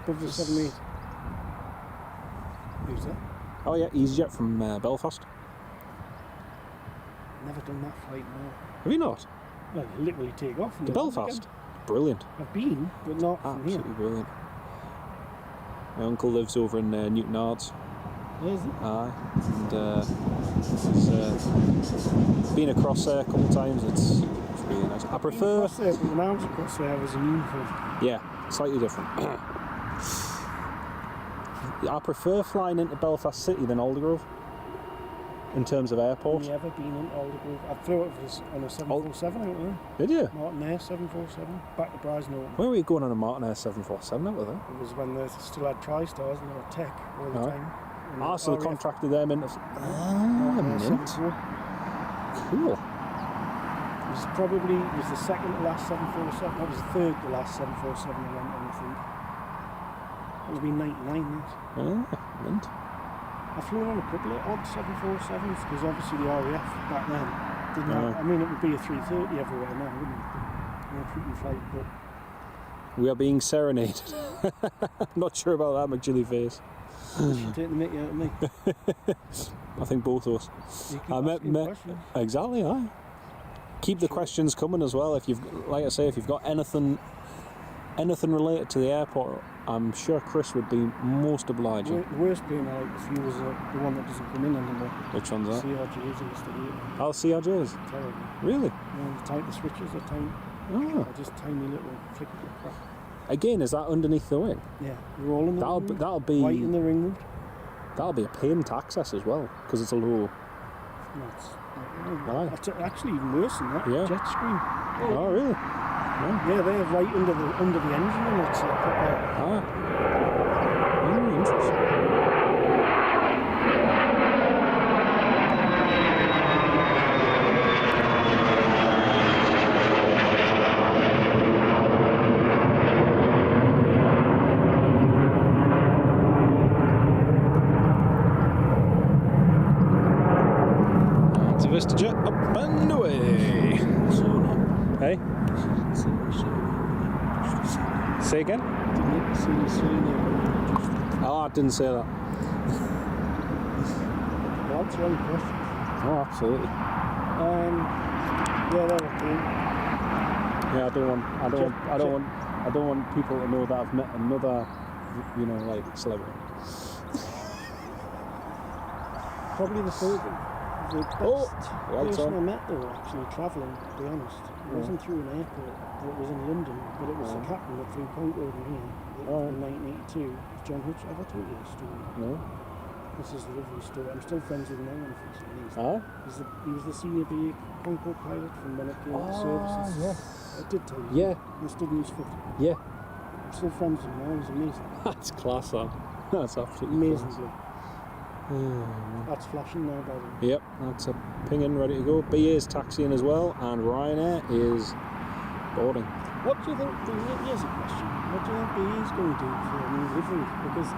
Above the 78. Who's that? Oh yeah, EasyJet from Belfast. Never done that flight now. Have you not? Well, you literally take off. To Belfast? Brilliant. I've been, but not from here. Absolutely brilliant. My uncle lives over in Newton Ards. Is it? Aye. And been across there a couple of times. It's really nice. I prefer. Across there, but when I was across there, I was in uniform. Yeah, slightly different. I prefer flying into Belfast City than Aldergrove in terms of airport. Have you ever been in Aldergrove? I flew it on a 747 out there. Did you? Martin Air 747, back to Brisno. Where were you going on a Martin Air 747 out there? It was when they still had TriStars and they were tech all the time. And So they contracted them into. Martin Air Mint. 74. Cool. It was probably the second to last 747. That was the third to last 747 I went on, I think. It would be 99 years. Mint. I flew on a couple of odd 747s because obviously the RAF back then didn't have, I mean, it would be a 330 everywhere now, wouldn't it? A freaking flight, but We are being serenaded. Not sure about that, McGilly-Face. you should take the mickey out of me. I think both of us. You keep I asking questions. Exactly, aye. Keep the questions coming as well. If you've, like I say, if you've got anything related to the airport, I'm sure Chris would be most obliging. The worst plane I like for you was the one that doesn't come in anymore. Which one's that? CRJs I used to hate. Oh, CRJs. Terrible. Really? The switches are tiny. Oh. They're just tiny little flick crap. Again, is that underneath the wing? Yeah, they're all in the ring. That'll be white in the ring route. That'll be a pain to access as well because it's a low. It's actually even worse than that. Yeah. Jet screen. Oh, really? Yeah, they're right under the engine, and it's a proper. Interesting. It's a VistaJet up and away. Hey? Say again? Oh, I didn't say that. Well, that's really question. Oh, absolutely. Yeah, they're okay. Yeah, I don't want people to know that I've met another, like celebrity. Probably the third one. The best person I met though, actually travelling, to be honest. It wasn't through an airport, it was in London, but it was the captain that flew Concorde in here in 1982. John Hutch, have I told you this story? No. This is a lovely story. I'm still friends with him now, unfortunately. He was the senior BA Concorde pilot from when it came to services. Yeah. I did tell you. Yeah. He stood in his foot. Yeah. I'm still friends with him now, he's amazing. That's class, that. That's absolutely Amazing. class. That's flashing now, by the way. Yep, that's a ping-in ready to go. BA is taxiing as well, and Ryanair is boarding. What do you think, here's a question, what do you think BA is going to do for a new livery? Because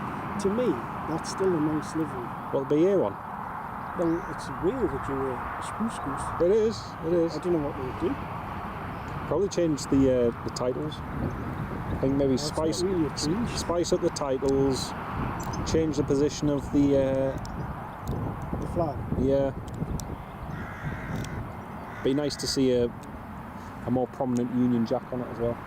to me, that's still a nice livery. Well, the BA one? Well, it's weird that you're a spruce goose. It is. I don't know what they would do. Probably change the titles. I think maybe spice up the titles, change the position of the flag. Yeah. Be nice to see a more prominent Union Jack on it as well.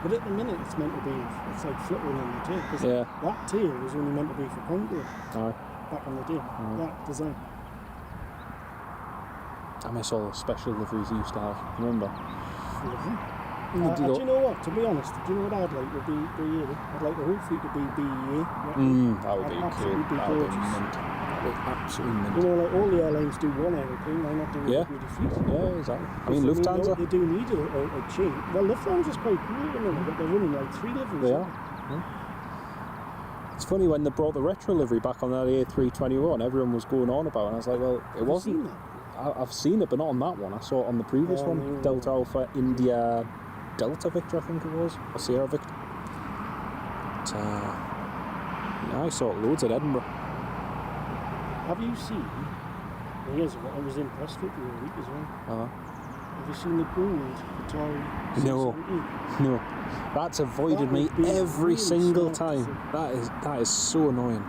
But at the minute it's meant to be, it's like flittering on the tail, because that tail was only meant to be for Concorde back on the day, that design. I miss all the special liveries you used to have, remember? Do you know what, to be honest, do you know what I'd like to be BA? I'd like the whole fleet to be BEA. That would be cool. That would be mint. That would absolutely mint. You know, like all the airlines do one aeroplane, why not do a really fleet? Yeah, exactly. I mean, Lufthansa. They do need a change. Well, Lufthansa's quite cool at the minute, but they're running like 3 liveries. They are. It's funny when they brought the retro livery back on that A321, everyone was going on about it, and I was like, well, it wasn't. I've seen it, but not on that one. I saw it on the previous one, Delta Alpha India Delta Victor, I think it was, or Sierra Victor. But, I saw it loads at Edinburgh. Have you seen? Here's what I was impressed with the other week as well. Have you seen the gold Atari? No. That's avoided me every single time. That is so annoying.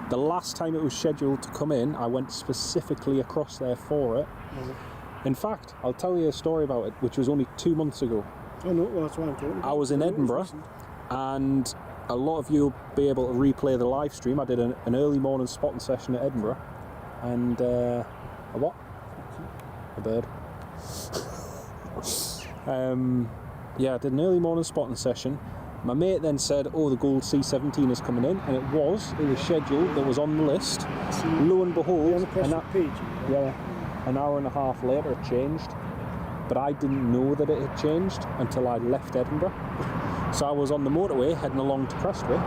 The last time it was scheduled to come in, I went specifically across there for it. In fact, I'll tell you a story about it, which was only 2 months ago. Oh no, well, that's why I'm talking about. I was in Edinburgh, and a lot of you will be able to replay the live stream. I did an early morning spotting session at Edinburgh, and a what? A bird. Yeah, I did an early morning spotting session. My mate then said, oh, the gold C17 is coming in, and it was scheduled, that was on the list. Lo and behold, an hour and a half later it changed, but I didn't know that it had changed until I left Edinburgh. So I was on the motorway heading along to Prestwick,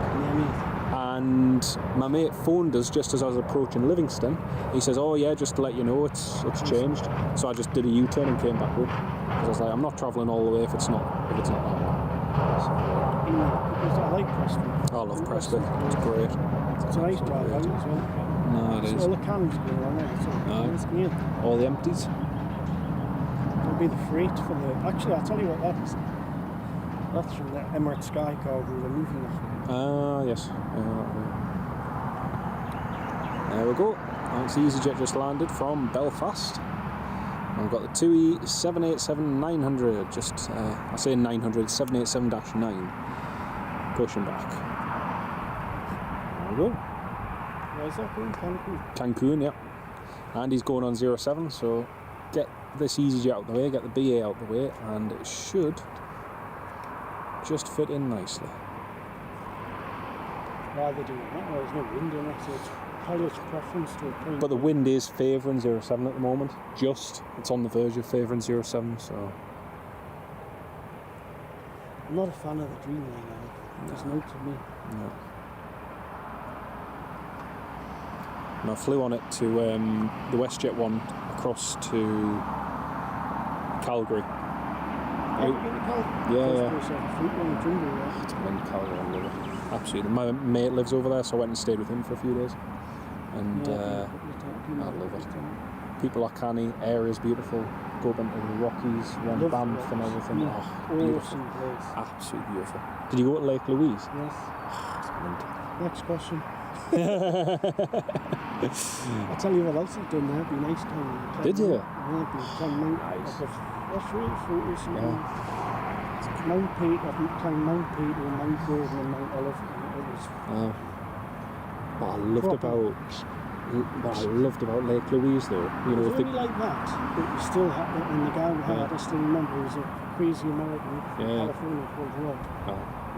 and my mate phoned us just as I was approaching Livingston. He says, oh yeah, just to let you know, it's changed. So I just did a U-turn and came back home. Because I was like, I'm not travelling all the way if it's not that way. Because I like Prestwick. I love Prestwick, it's great. It's a nice drive out as well. No, it is. All the cans go along there, so it's near. All the empties. It'll be the freight for the... Actually, I'll tell you what that is. That's from the Emirates Sky Cargo, they're moving it. Ah, yes. There we go. That's EasyJet just landed from Belfast. And we've got the TUI 787-900, just, I say 900, 787-9, pushing back. There we go. Where's that going? Cancun? Cancun, yeah. And he's going on 07, so get this EasyJet out the way, get the BA out the way, and it should just fit in nicely. Why are they doing that? Well, there's no wind in it, so it's pilot's preference to a point. But the wind is favouring 07 at the moment. It's on the verge of favouring 07, so... I'm not a fan of the Dreamliner. There's no to me. No. And I flew on it to the WestJet one across to Calgary. Yeah. It's been Calgary, I love it. Absolutely. My mate lives over there, so I went and stayed with him for a few days. And I love it. People are canny, area's beautiful. Go up into the Rockies, around Banff and everything. Yeah. Oh, beautiful. Absolutely beautiful. Did you go to Lake Louise? Yes. Oh, next question. I'll tell you what else I've done there. It'd be nice time. Did you? Yeah, climbed nice. That's really photos. Mount Peter, I've climbed Mount Peter, Mount Gordon and Mount Olive. It was what I loved about Lake Louise though, you know, it was really like that, but you still had, and the guy we had, I still remember, he was a crazy American from California called Rob,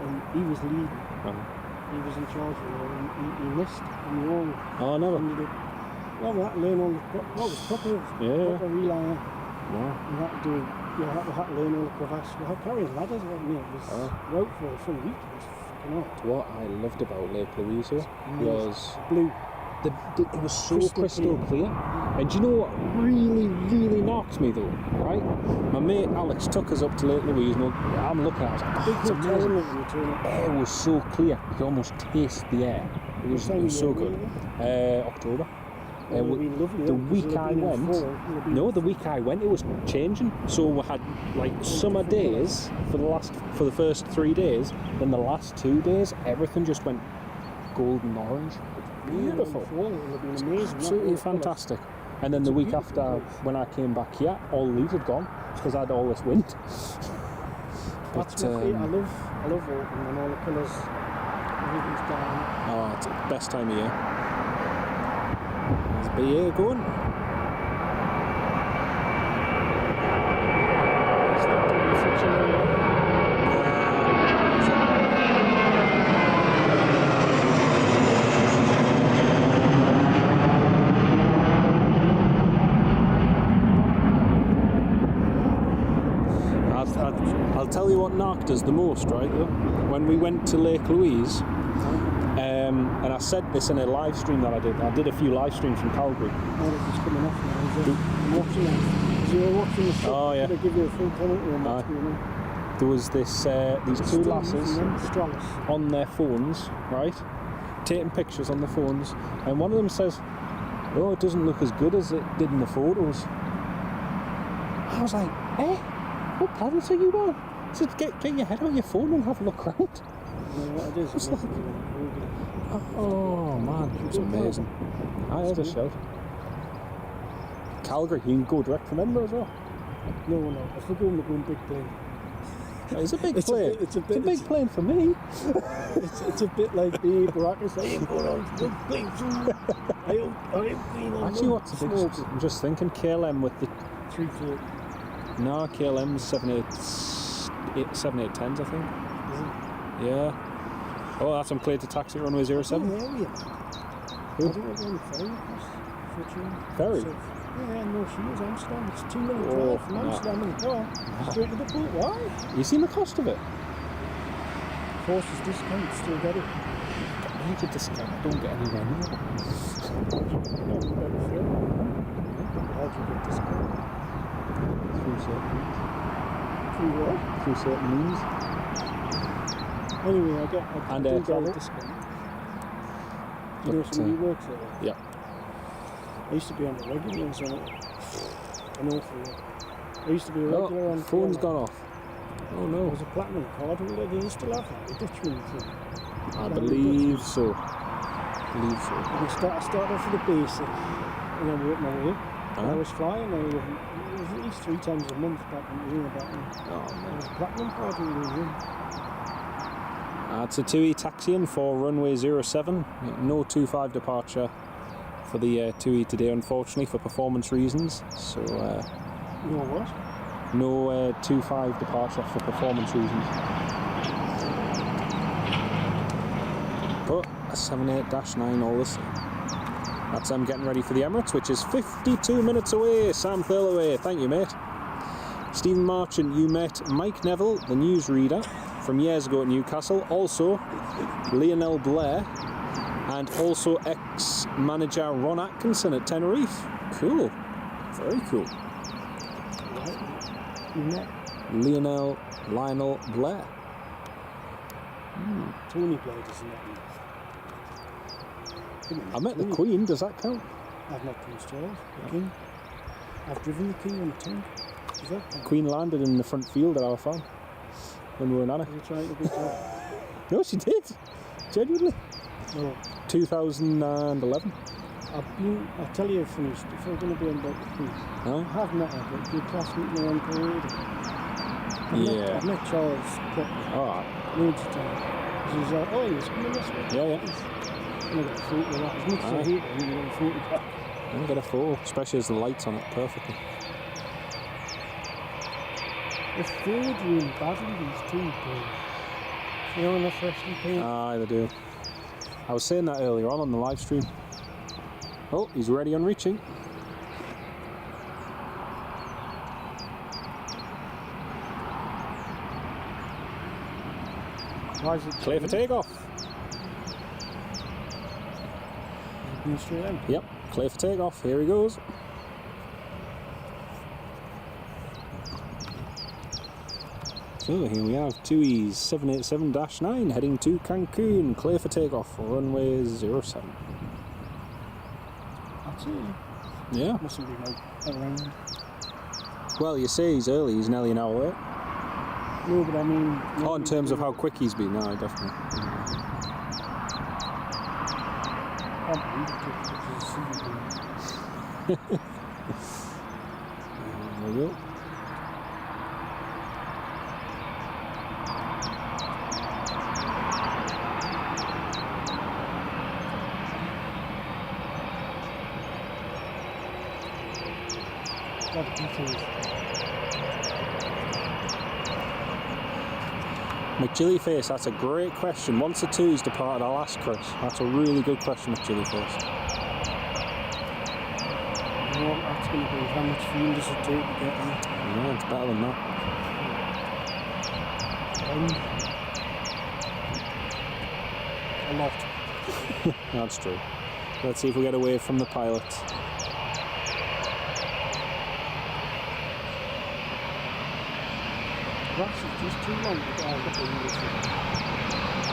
and he was leading, he was in charge of it, and he missed, and we all ended up, well, we had to learn all the proper relay, we had to do, we had to learn all the crevasse, we had carrying ladders, wasn't it? It was out for a week, it was fucking hot. What I loved about Lake Louise was blue. It was so crystal clear. And do you know what really, really knocks me though, right? My mate Alex took us up to Lake Louise and I'm looking at it, I was like, it's amazing. The air was so clear, you could almost taste the air. It was so good. October. The week I went, it was changing. So we had like summer days for the first 3 days. Then the last 2 days, everything just went golden orange. Beautiful. It's absolutely fantastic. And then the week after, when I came back here, all the leaves had gone because I had all this wind. That's my favourite. I love autumn and all the colours. Everything's down. Oh, it's the best time of year. There's BA going. I'll tell you what knocked us the most, right? When we went to Lake Louise, and I said this in a live stream that I did. I did a few live streams from Calgary. It's coming off now. I'm watching it. So you're watching the show. Oh yeah. They give you a full commentary on what's going on. There was these two lasses on their phones, right? Taking pictures on their phones, and one of them says, "Oh, it doesn't look as good as it did in the photos." I was like, "Eh? What planet are you on? So get your head out of your phone and have a look around." What it is, like, oh man, it's amazing. I had a shout. Calgary, you can go direct from Edinburgh as well. No. If we're going big plane. It's a big It's a plane. bit- it's a bit- big it's- plane for me. It's a bit like the Baraka saying, "Going on, big plane soon." I ain't clean on Actually, no what's the smoke. biggest? I'm just thinking KLM with the 340. no KLM's 7810s, I think. Is it? Yeah. Oh, that's on cleared to taxi at runway 07. Yeah, yeah. Who? I think we're going ferry across Fortune. Ferry? So, yeah, no shoes, Amsterdam. It's a 2-minute Oh, drive from no. Amsterdam in the car. Straight to the port. Why? You seen the cost of it? Forces discount, still get it. Major discount. I don't get anywhere near it. No, you better feel. How do you get discount? Through certain means. Free what? Through certain means. Anyway, I And do air get a travel. discount. You know But, somebody who works there? Yeah. I used to be on the regulars on it. An awful lot. I used to be a Oh, regular on phone's KLM. gone off. Oh It no. was a platinum card holder. They still have that. The Dutchman thing. I believe so. Believe so. I started off with a basic and then worked my way. And I was flying. It was at least 3 times a month back in the back then. Oh It no. was a platinum card holder. It's a 2E taxiing for runway 07. No 25 departure for the 2E today, unfortunately, for performance reasons. So You know what? no 25 departure for performance reasons. But a 78-9 all the same. That's them getting ready for the Emirates, which is 52 minutes away. Sam Thurlaway, thank you, mate. Stephen Marchant, you met Mike Neville, the newsreader, from years ago at Newcastle. Also, Lionel Blair, and also ex-manager Ron Atkinson at Tenerife. Cool. Very cool. You met Lionel Blair. Tony Blair, doesn't it? I met the Queen, does that count? I've met Prince Charles, the King. I've driven the King on a tank. Does that count? Queen landed in the front field at our farm when we were in Anna. Are you trying to be tough? No, she did. Genuinely. No. 2011. I'll tell you a funny story. If we're going to be on about the Queen, I No? have met her, but your classmate on parade. Yeah. I've met Charles properly Alright. loads of times. She's like, oh, you're coming this way. Yeah, yeah. And I got a photo of that. As much as I Aye. hate it, I'm going to get a photo back. I'll get a photo, especially as the lights on it perfectly. The third room badly, these two boys. You know, when they're freshly painted. Aye, they do. I was saying that earlier on the live stream. Oh, he's ready on reaching. Why is it Clear for takeoff. Going straight in? Yep, clear for takeoff. Here he goes. So here we have 2E's 787-9 heading to Cancun. Clear for takeoff. Runway 07. That's it. Yeah. Mustn't be like around. Well, you say he's early. He's nearly an hour late. No, but I mean. Oh, in terms of how quick he's been, no, definitely. There we go. McJillyface, that's a great question. Once the 2's departed, I'll ask Chris. That's a really good question, McJillyface. What that's going to be? How much fuel does it take to get in? Yeah, it's better than that. A lot. That's true. Let's see if we get away from the pilot. That's just too long to get out of the English.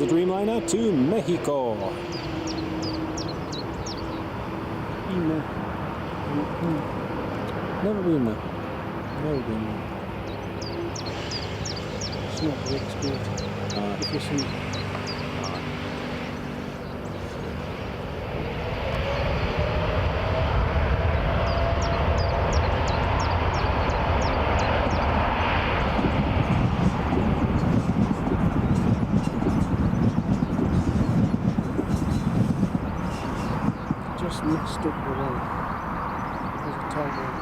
the Dreamliner to Mexico. Been there. Never been there. Never been there. It's not very expert. If you see. Just messed up the road. There's a tarmac.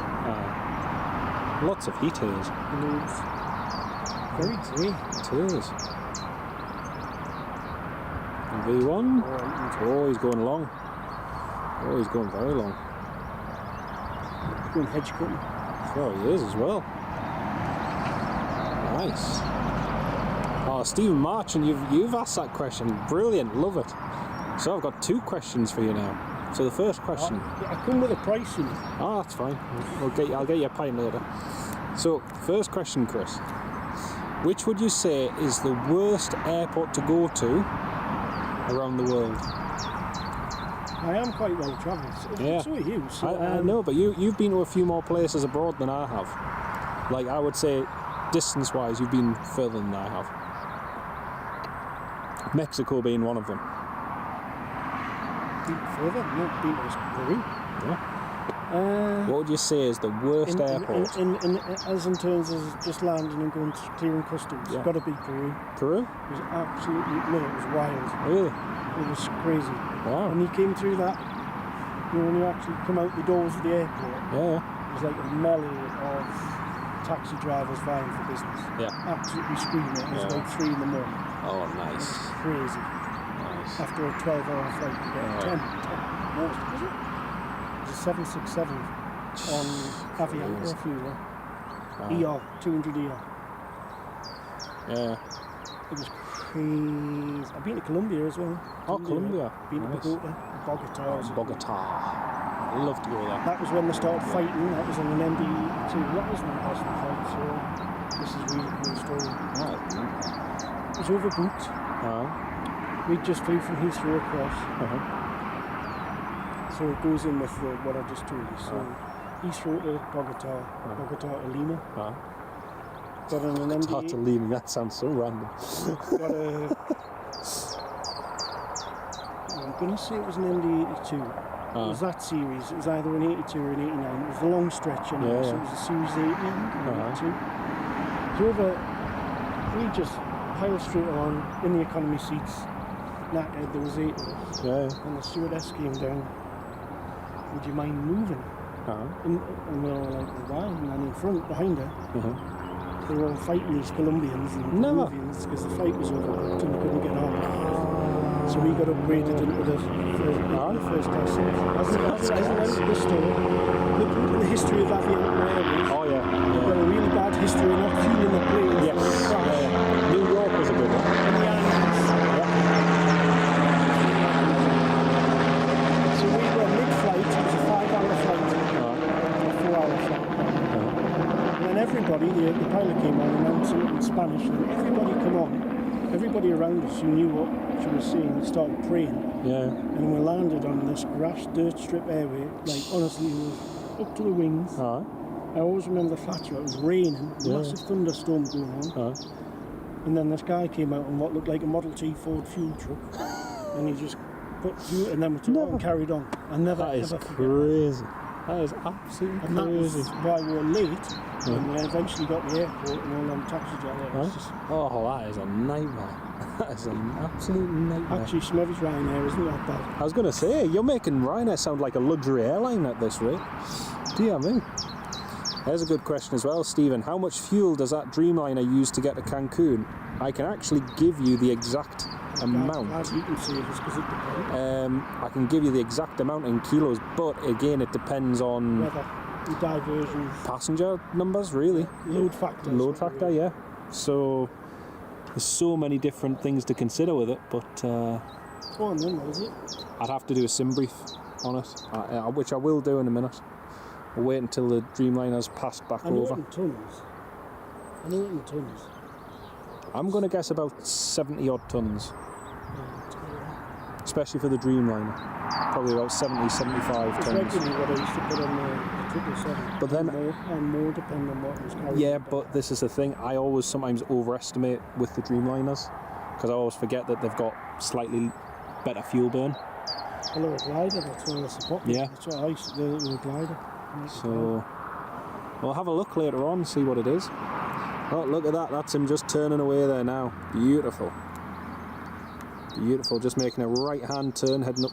Lots of heat here. Loads. Very grey. It is. And V1. Oh, he's going long. Oh, he's going very long. Going hedge cutting. Oh, he is as well. Nice. Oh, Stephen Marchand, you've asked that question. Brilliant, love it. So I've got 2 questions for you now. So the first question. I come with a price in it. Oh, that's fine. I'll get you a pint later. So, first question, Chris. Which would you say is the worst airport to go to around the world? I am quite well travelled. Yeah. So are you. So, I know, but you've been to a few more places abroad than I have. Like, I would say, distance-wise, you've been further than I have. Mexico being one of them. Further, not been to Peru. Yeah. What would you say is the worst airport? As in terms of just landing and going clearing customs, Yeah. it's got to be Peru. Peru? It was absolutely, no, it was wild. Really? It was crazy. Wow. When you came through that, when you actually come out the doors of the airport, Yeah. it was like a melee of taxi drivers vying for business. Yeah. Absolutely screaming. It was Yeah. like 3 in the morning. Oh, It nice. was crazy. Nice. After a 12-hour flight to get Yeah. 10. No, was it? It was a 767 on Aviation Crazy. fuel. Wow. ER, 200 ER. Yeah. It was crazy. I've been to Colombia as well. Oh, Colombia. Been Nice. to Bogota. Bogota. I'd love to go there. That was when they started fighting. That was on an MD-82. That was an Newcastle fight. So this is a really cool story. Oh, It was overbooked. We just flew from Heathrow across. So it goes in with what I just told you. So Heathrow to Bogota, Bogota to Lima. Got on an Bogota to MD. Lima, that sounds so random. Got a. I'm going to say it was an MD-82. It was that series. It was either an 82 or an 89. It was a long stretch anyway, Yeah, so yeah. it was a Series 80 and 82. So we just piled straight on in the economy seats. Knackered, there was 8 of us. Yeah. And the stewardess came down. Would you mind moving? And we were like, why? And then in front, behind her, they were all fighting these Colombians and Never. Peruvians because the flight was overbooked and they couldn't get on. So we got upgraded into the first class seat. As I went to the store, looking into the history of Aviation Airways, Oh, yeah. we've got a really bad history of not fueling the planes Yes. when they crash. Yeah. New York was a good one. In the Andes. So we were mid-flight, it was a 5-hour flight, a 4-hour flight. And then everybody, the pilot came on and announced it in Spanish, and everybody around us who knew what she was saying started praying. Yeah. And we landed on this grass dirt strip airway, like honestly it was up to the wings. I always remember the flat it was raining, massive thunderstorm going on. And then this guy came out on what looked like a Model T Ford fuel truck, and he just put fuel, and then we took on and carried on. I never That is ever forget crazy. That is absolutely and that crazy. was why we were late when we eventually got to the airport and all them taxi drivers. Just Oh, that is a nightmare. That is an absolute nightmare. actually, Smurf's Ryanair isn't that bad. I was going to say, you're making Ryanair sound like a luxury airline at this rate. Dear me. Here's a good question as well, Stephen. How much fuel does that Dreamliner use to get to Cancun? I can actually give you the exact amount. Glad you can say this because it depends. I can give you the exact amount in kilos, but again, it depends on Weather, the diversions, passenger numbers, really. load factor. Load factor, yeah. So there's so many different things to consider with it, but Go on then, what is it? I'd have to do a sim brief on it, which I will do in a minute. I'll wait until the Dreamliner's passed back I know over. it in tons. I'm going to guess about 70 odd tons. especially for the Dreamliner. Probably about 70, 75 It's tons. regularly what I used to put on the 777. But then- and more depending on what was carried. Yeah, but this is the thing. I always sometimes overestimate with the Dreamliners because I always forget that they've got slightly better fuel burn. Well, they're a glider, that's why they're so popular. Yeah. That's what I used to do, they're a glider. So we'll have a look later on, see what it is. Oh, look at that. That's him just turning away there now. Beautiful. Beautiful. Just making a right-hand turn, heading up.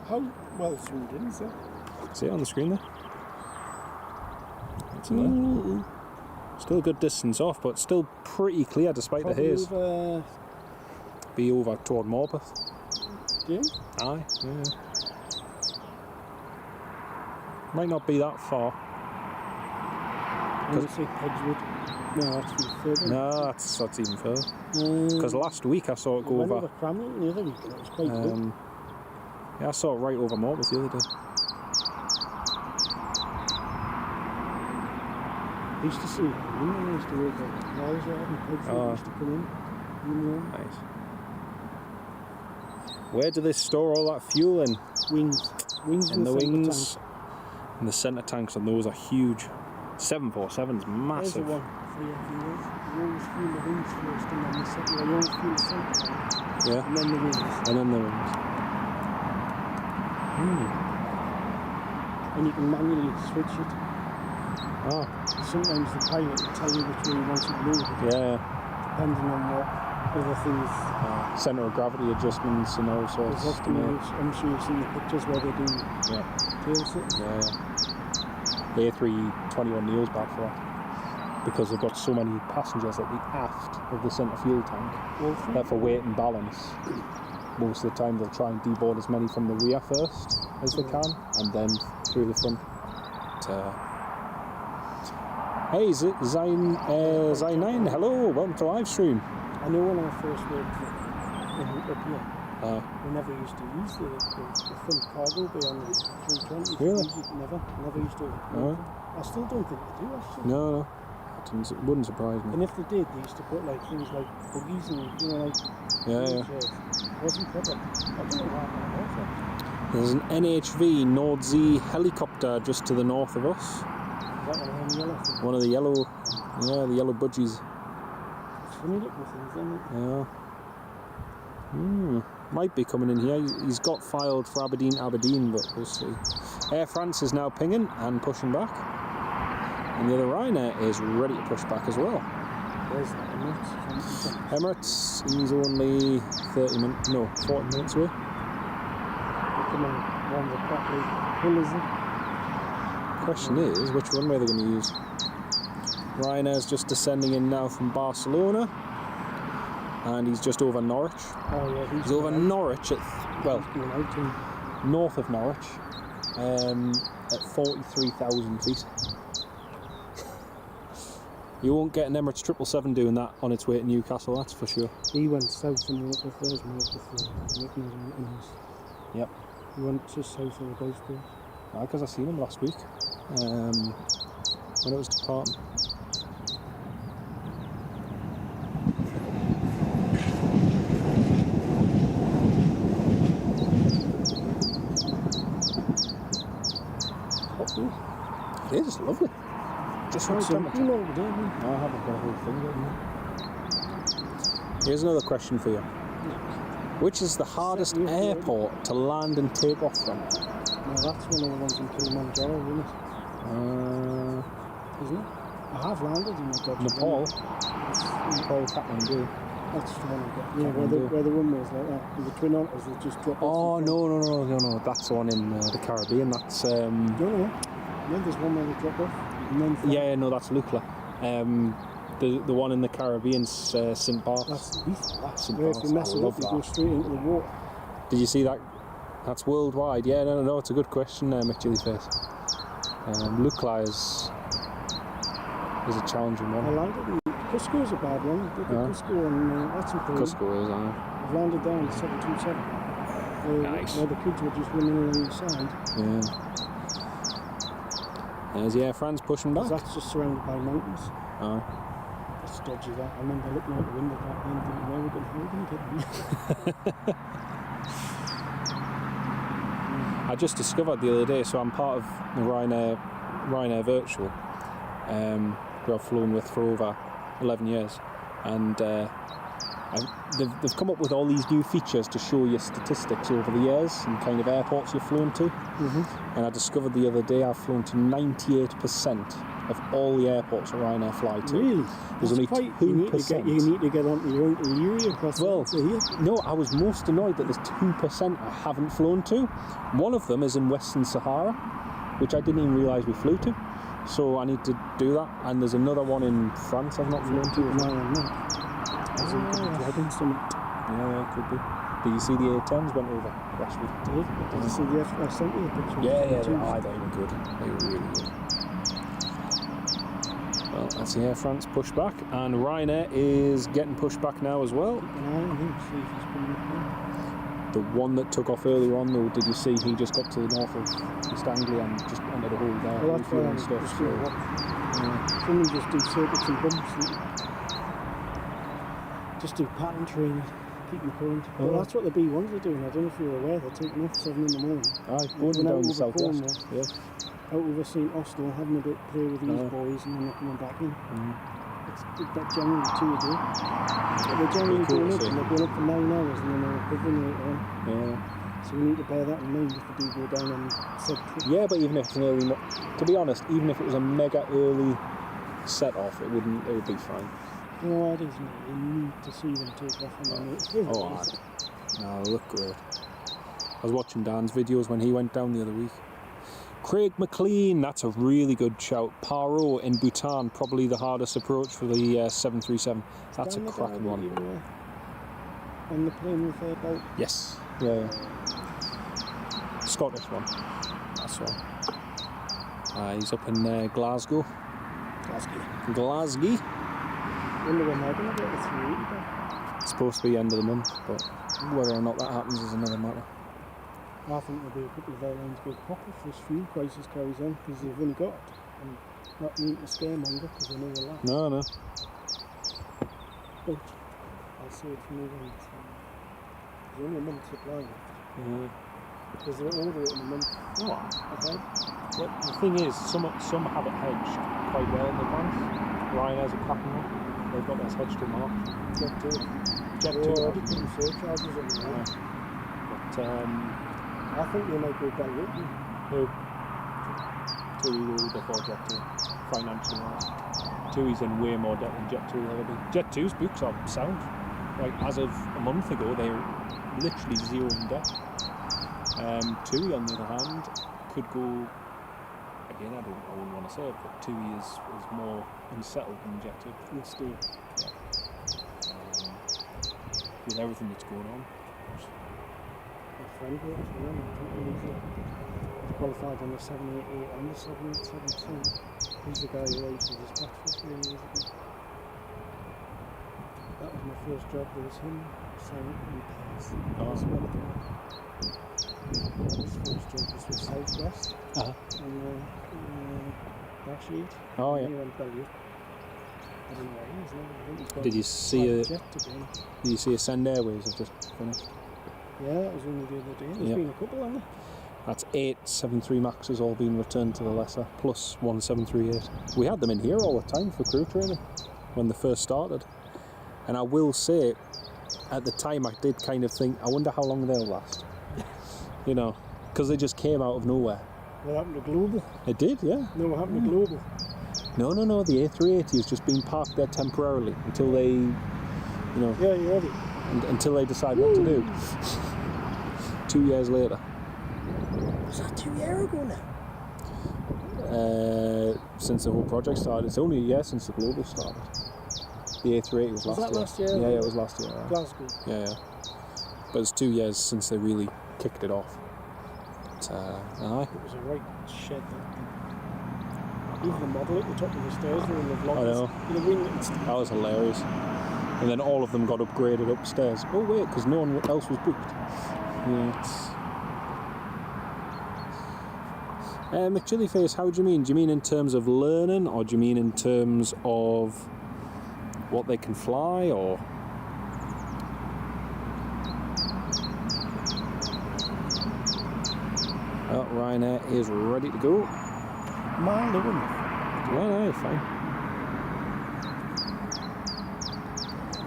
How well zoomed in is that? See it on the screen there? That's there. Still a good distance off, but still pretty clear despite Probably the haze. over, Be over toward Morpeth. do you? Aye, yeah. Might not be that far. I would say Pegswood. No, that's even further. No, that's even further. Um, Because last week I saw it go went over. Cramley the other week, and it was quite good. Yeah, I saw it right over Morpeth the other day. I used to see it when I used to work at Wales Yard and Pegswood used to come in. You know, Nice. Where do they store all that fuel in? wings In the centre wings, tank. in the centre tanks, and those are huge. 747's There's the massive. one for you. You always fuel the wings first, and then the second. You always fuel the centre tank, Yeah, and then the wings. and then the wings. And you can manually switch it. Ah, Sometimes the pilot will tell you which way you want it loaded, yeah. depending on what other things. Centre of gravity adjustments and all sorts. There's often, I'm sure you've seen the pictures where they do Yeah, tail sit. yeah. The A321neo's bad for that because they've got so many passengers at the aft of the centre fuel tank that for weight and balance, most of the time they'll try and deboard as many from the rear first as they can, and then through the front. Hey, Zain9, hello, welcome to live stream. I know when I first worked up here, we never used to use the front cargo bay on the 320. Really? Never used to. No. I still don't think they do actually. No, it wouldn't surprise me. And if they did, they used to put like things like buggies and like. Yeah. Wasn't proper. I don't know why that was actually. There's an NHV Nordsee helicopter just to the north of us. Is that one of them yellow things? One of the yellow budgies. It's funny looking things, isn't it? Yeah. Might be coming in here. He's got filed for Aberdeen, but we'll see. Air France is now pinging and pushing back. And the other Ryanair is ready to push back as well. Where's that Emirates? Emirates, he's only 40 minutes away. Coming around the properly pullers in. Question is, which runway they're going to use. Ryanair's just descending in now from Barcelona. And he's just over Norwich. Oh yeah, He's over Norwich at, going out in north of Norwich, at 43,000 feet. You won't get an Emirates 777 doing that on its way to Newcastle, that's for sure. He went south and north of those before. Yep. He went just south of the Gulf Coast. Because I seen him last week when it was departing. It is lovely. Just right temperature. No, I haven't got a whole thing yet. Here's another question for you. Which is the hardest airport to land and take off from? that's one of the ones in Kilimanjaro, isn't it? Isn't it? I have landed in Nepal. Nepal, Kathmandu. That's the one I got. Yeah, where the runway's like that. The twin otters that just drop off. Oh, no. That's the one in the Caribbean. That's. No, there's one where they drop off. And then Yeah, no, that's Lukla. The one in the Caribbean's St. Bart's. That's lethal. St. Where if Bart's. you mess I it love up, you that. go straight into the water. Did you see that? That's worldwide. Yeah, no, it's a good question, McJillyface. Lukla is a challenging I one. landed in Cusco's a bad one. Cusco on that's in Peru. Cusco is, I've landed down in 727. Nice. Where the kids were just running along the side. Yeah. There's the Air France pushing back. That's just surrounded by mountains. Oh. It's dodgy that. I remember looking out the window back then thinking, where are we going to get them? I just discovered the other day, so I'm part of the Ryanair Virtual, who I've flown with for over 11 years, and they've come up with all these new features to show you statistics over the years and kind of airports you've flown to. And I discovered the other day I've flown to 98% of all the airports that Ryanair fly to. Really? There's only 2%. You need to get onto your own area across here. No, I was most annoyed that there's 2% I haven't flown to. One of them is in Western Sahara, which I didn't even realise we flew to. So I need to do that. And there's another one in France I've not flown to. Yeah, could be. Did you see the A10s went over last week? Did you see the I sent you a picture? Yeah, they were good. They were really good. Well, that's the Air France pushback, and Ryanair is getting pushed back now as well. The one that took off earlier on, though, did you see he just got to the north of East Anglia and just entered a hole there? Well, that's why I'm stuff. just someone just do circuits and bumps. Just do pattern training, keep them current. Well, that's what the B1s are doing. I don't know if you're aware, they're taking off 7 in the morning. Going down the southwest. Yeah. Out over St Austell, having a bit play with these boys, and then they're coming back in. It's generally 2 a day. But they're generally going up, and they're going up for 9 hours, and then they're recovering later on. Yeah. So we need to bear that in mind if we do go down on said trip. Yeah, but even if it's an early, to be honest, even if it was a mega early set off, it would be fine. No, it is, mate. You need to see them take off on the No, they look great. I was watching Dan's videos when he went down the other week. Craig McLean, that's a really good shout. Paro in Bhutan, probably the hardest approach for the 737. That's a cracking one. On the plane with their boat? Yes. Yeah. Scottish one. That's one. He's up in Glasgow. Glasgow. Wonder when they're going to get the 380 back. It's supposed to be end of the month, but whether or not that happens is another matter. I think there'll be a couple of airlines go pop if this fuel crisis carries on, because they've only got it. And not meaning to scaremonger, because I know a lot. No. But I'll say it from the end. There's only a month's supply left. Because they'll order it in a month. Okay. But the thing is, some have it hedged quite well in advance. Ryanair's a cracking one. They've got theirs hedged till March. Jet 2. Already putting surcharges on the way. But I think they might go down with you. TUI will before Jet 2, financially wise. TUI's in way more debt than Jet 2 will ever be. Jet 2's books are sound. Like, as of a month ago, they were literally 0 in debt. TUI, on the other hand, could go, again, I wouldn't want to say it, but TUI is more unsettled than Jet 2. Let's do it. With everything that's going on. My friend works for them. He's qualified on the 788 and the 787. He's the guy who raised his batteries 3 years ago. That was my first job. There was him, Simon, and Paris. His first job was with Southwest. And Dash 8. Oh, yeah. He went Belgium. I don't know what he is now. I think he's got Did you see a Send Airways have just finished? Yeah, that was only the other day. There's been a couple, haven't there? That's 8 73 Maxes all being returned to the lesser, plus 1 738. We had them in here all the time for crew training when they first started. And I will say, at the time I did kind of think, I wonder how long they'll last. You know, because they just came out of nowhere. What happened to Global? It did, yeah. No, what happened to Global? No, the A380 has just been parked there temporarily until they, you know... Yeah, you're ready. Until they decide what to do. 2 years later. Was that 2 years ago now? Since the whole project started. It's only a year since the Global started. The A380 was last year. Was that last year? Yeah, it was last year. Right? Glasgow. Yeah. But it's 2 years since they really kicked it off. But, aye. It was a right shed, that thing. Even the model at the top of the stairs were in the vlog. I know. That was hilarious. And then all of them got upgraded upstairs. Oh wait, because no one else was booked. Yeah, McChillyface, how do you mean? Do you mean in terms of learning, or do you mean in terms of what they can fly, or oh, Ryanair is ready to go. Mile over. No, fine.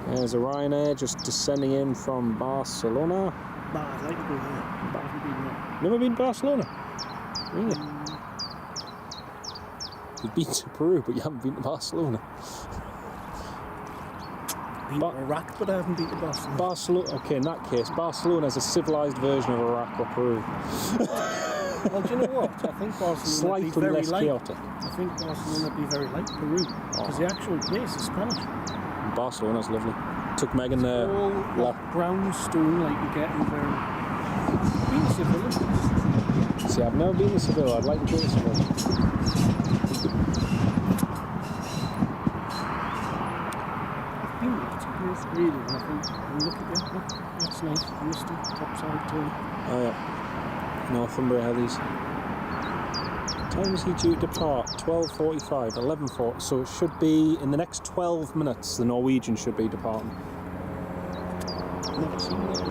There's a Ryanair just descending in from Barcelona. Nah, I'd like to go there. But I haven't been there. Never been to Barcelona? Really? You've been to Peru, but you haven't been to Barcelona. Been to Iraq, but I haven't been to Barcelona. Barcelona. Okay, in that case, Barcelona is a civilized version of Iraq or Peru. Well, do you know what? I think Barcelona would be Slightly very less like. chaotic. I think Barcelona would be very like Peru because the actual place is Spanish. Barcelona's lovely. Took Megan there. All that brown stone like you get in there. Been to Seville? See, I've never been to Seville. I'd like to go to Seville. I've been there. It's a place really. I think. And look at that. Look, that's nice. Misty topside turn. Oh yeah. Northumbria Heathies. Time is he due to depart? 12:45, 11:40. So it should be in the next 12 minutes. The Norwegian should be departing. Never seen that.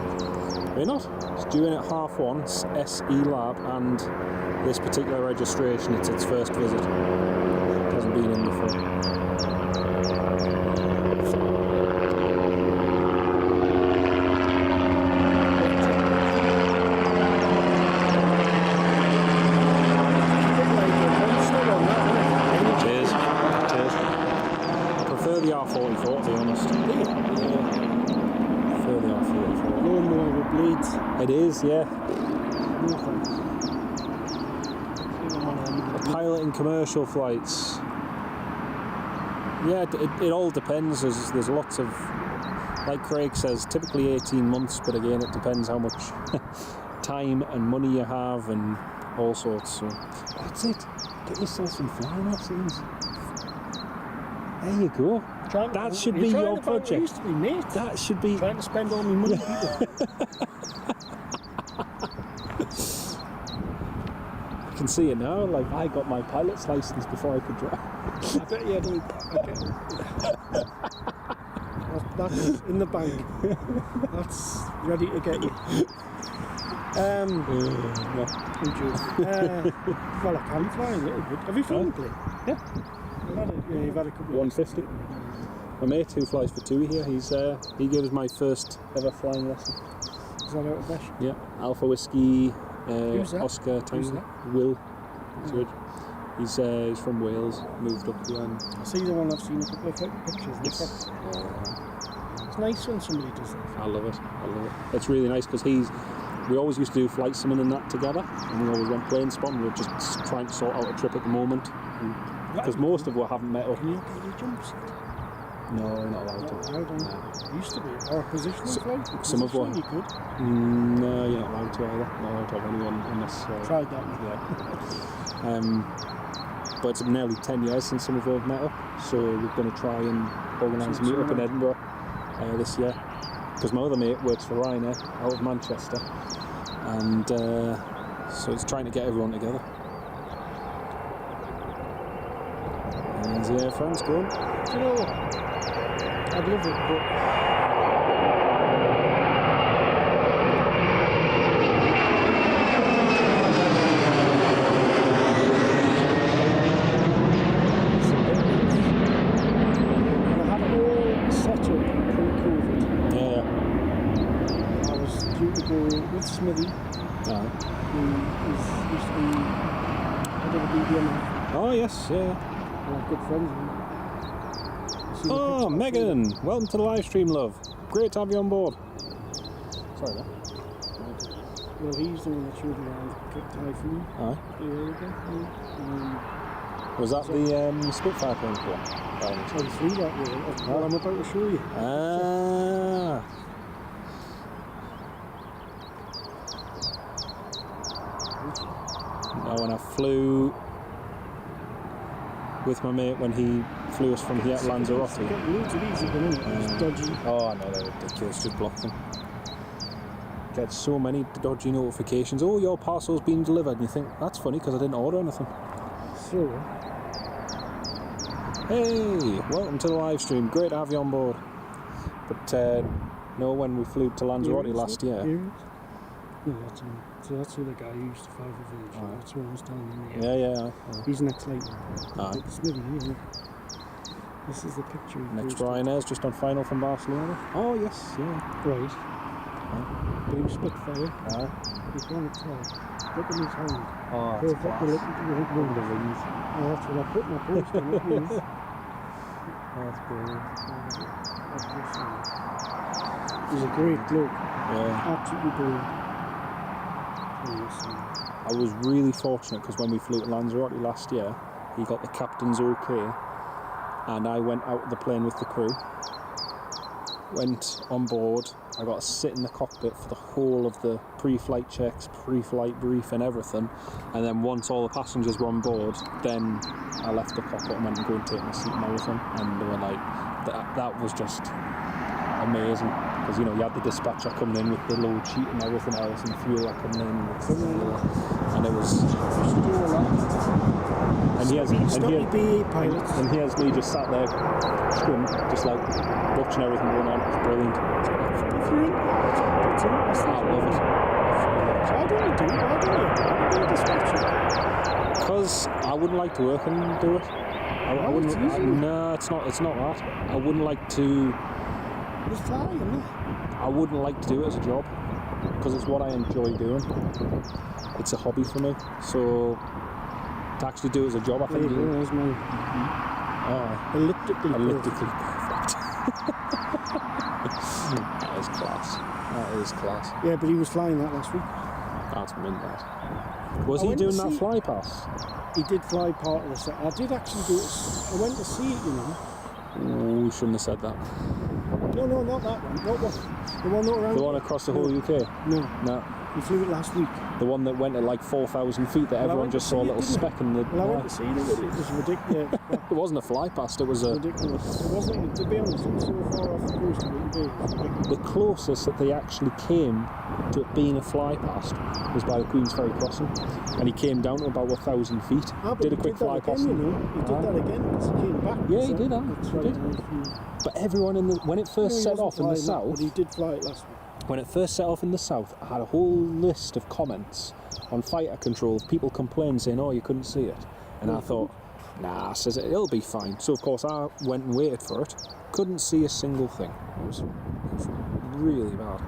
Are you not? It's due in at 1:30. It's SE Lab, and this particular registration, it's its first visit. It hasn't been in before. Cheers. Cheers. I prefer the R44, to be honest. Prefer the R44. No more with blades. It is, yeah. No thanks. Piloting commercial flights. Yeah, it all depends. There's lots of, like Craig says, typically 18 months, but again, it depends how much time and money you have and all sorts. So that's it. Get yourself some flying lessons. There you go. That should be your project. Used to be, mate. That should be. Trying to spend all my money. I can see it now. Like, I got my pilot's license before I could drive. I bet you don't. That's in the bank. That's ready to get you. Well, I can fly a little bit. Have you flown a plane? Yeah. You've had a couple. 150. My mate who flies for TUI here, he gave us my first ever flying lesson. Is that out of Besh? Yeah. Alpha Whiskey, Who's that? Oscar Tango. that? Will. He's from Wales, moved up here. And I see the one I've seen a couple of pictures. yes. It's nice when somebody does that. I love it. It's really nice because we always used to do flight simming and that together, and we always went Planespotting. We're just trying to sort out a trip at the moment, because most of us haven't met up. Can you get your jumps? No, we're not allowed to. Used to be. Or a positional flight. Some of what? You could. No, you're not allowed to either. Not allowed to have anyone unless. Tried that. Yeah. But it's nearly 10 years since some of us met up, so we're going to try and organise a meet up in Edinburgh this year. Because my other mate works for Ryanair out of Manchester, and so it's trying to get everyone together. And the Air France going. Do you know what? I'd love it, but and I had it all set up pre-COVID. Yeah. I was due to go with Smithy, who used to be head of the BDM. Oh yes, yeah. We're good friends. Oh, Megan, welcome to the live stream, love. Great to have you on board. Sorry, there. Well, he's the one that showed me around Typhoon Aye. a year ago. Was that the Spitfire plane for? I was through that year. Well, I'm about to show you. Ah. No, when I flew with my mate when he flew us from here to Lanzarote. Get loads of these at the minute. It's dodgy. Oh no, they're ridiculous. Just block them. Get so many dodgy notifications. Oh, your parcel's been delivered, and you think that's funny because I didn't order anything. So, Hey, welcome to the live stream. Great to have you on board. But no, when we flew to Lanzarote last year. No, so that's the other guy who used to fly for Virgin. Aye. That's what I was telling him. Yeah. He's next late. Aye. Smithy, isn't it? This is the picture. Next Ryanair's just on final from Barcelona. Oh yes, yeah. Right. Blue Spitfire. Aye. You can't tell. Look at his hand. Oh, that's Perfect. class. Look at the rings. Oh, that's what I put my post on. It is. That's brilliant. He's a great bloke. Yeah. Absolutely brilliant. I was really fortunate because when we flew to Lanzarote last year, he got the captain's okay, and I went out of the plane with the crew. Went on board. I got to sit in the cockpit for the whole of the pre-flight checks, pre-flight brief and everything, and then once all the passengers were on board, then I left the cockpit and went and go and take my seat and everything, and they were like, that was just amazing, because you had the dispatcher coming in with the load sheet and everything else, and fuel coming in, and it was, and he has me just sat there, just like watching everything going on. It's brilliant. I love it. Why don't you do it? Why don't you do a dispatcher? Because I wouldn't like to work and do it. I wouldn't. It's easy. No, it's not. It's not that. I wouldn't like to. It's flying, isn't it? I wouldn't like to do it as a job because it's what I enjoy doing. It's a hobby for me. So to actually do it as a job, I think. There's my elliptically perfect. That is class. That is class. Yeah, but he was flying that last week. That's mint, that. Was he doing that fly pass? He did fly part of the set. I did actually do it. I went to see it, Oh, we shouldn't have said that. No, not that one. Not one. The one that around. The one across the whole UK? No. He flew it last week. The one that went at like 4,000 feet that everyone just saw a little speck in the... Well, I went to see it. It was ridiculous. It wasn't a fly past, it was a... Ridiculous. It wasn't, to be honest, it was so far off the coast of it. The closest that they actually came to it being a fly past was by the Queen's Ferry crossing. And he came down to about 1,000 feet. Did a quick fly past. He did that again because he came back. Yeah, he did that. That's He right. did. But everyone when it first set off in the south... But he did fly it last week. When it first set off in the south, I had a whole list of comments on fighter control of people complaining saying, oh, you couldn't see it. And I thought, nah, says it'll be fine. So of course I went and waited for it. Couldn't see a single thing. It was really bad.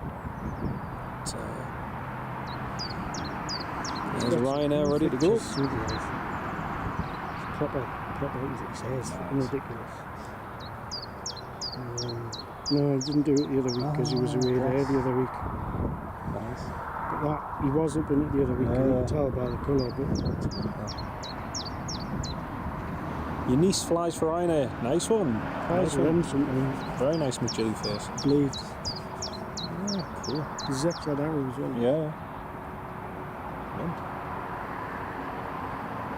But, there's a Ryanair ready to go. It's proper, as it says, ridiculous. No, he didn't do it the other week because he was away there the other week. Nice. But that, he wasn't in it the other week, and you can tell by the colour. But your niece flies for Ryanair. Nice one. nice one. Sometimes. Very nice McGilly face. Blades. Oh, cool. The Zex had arrows, wasn't it? Yeah.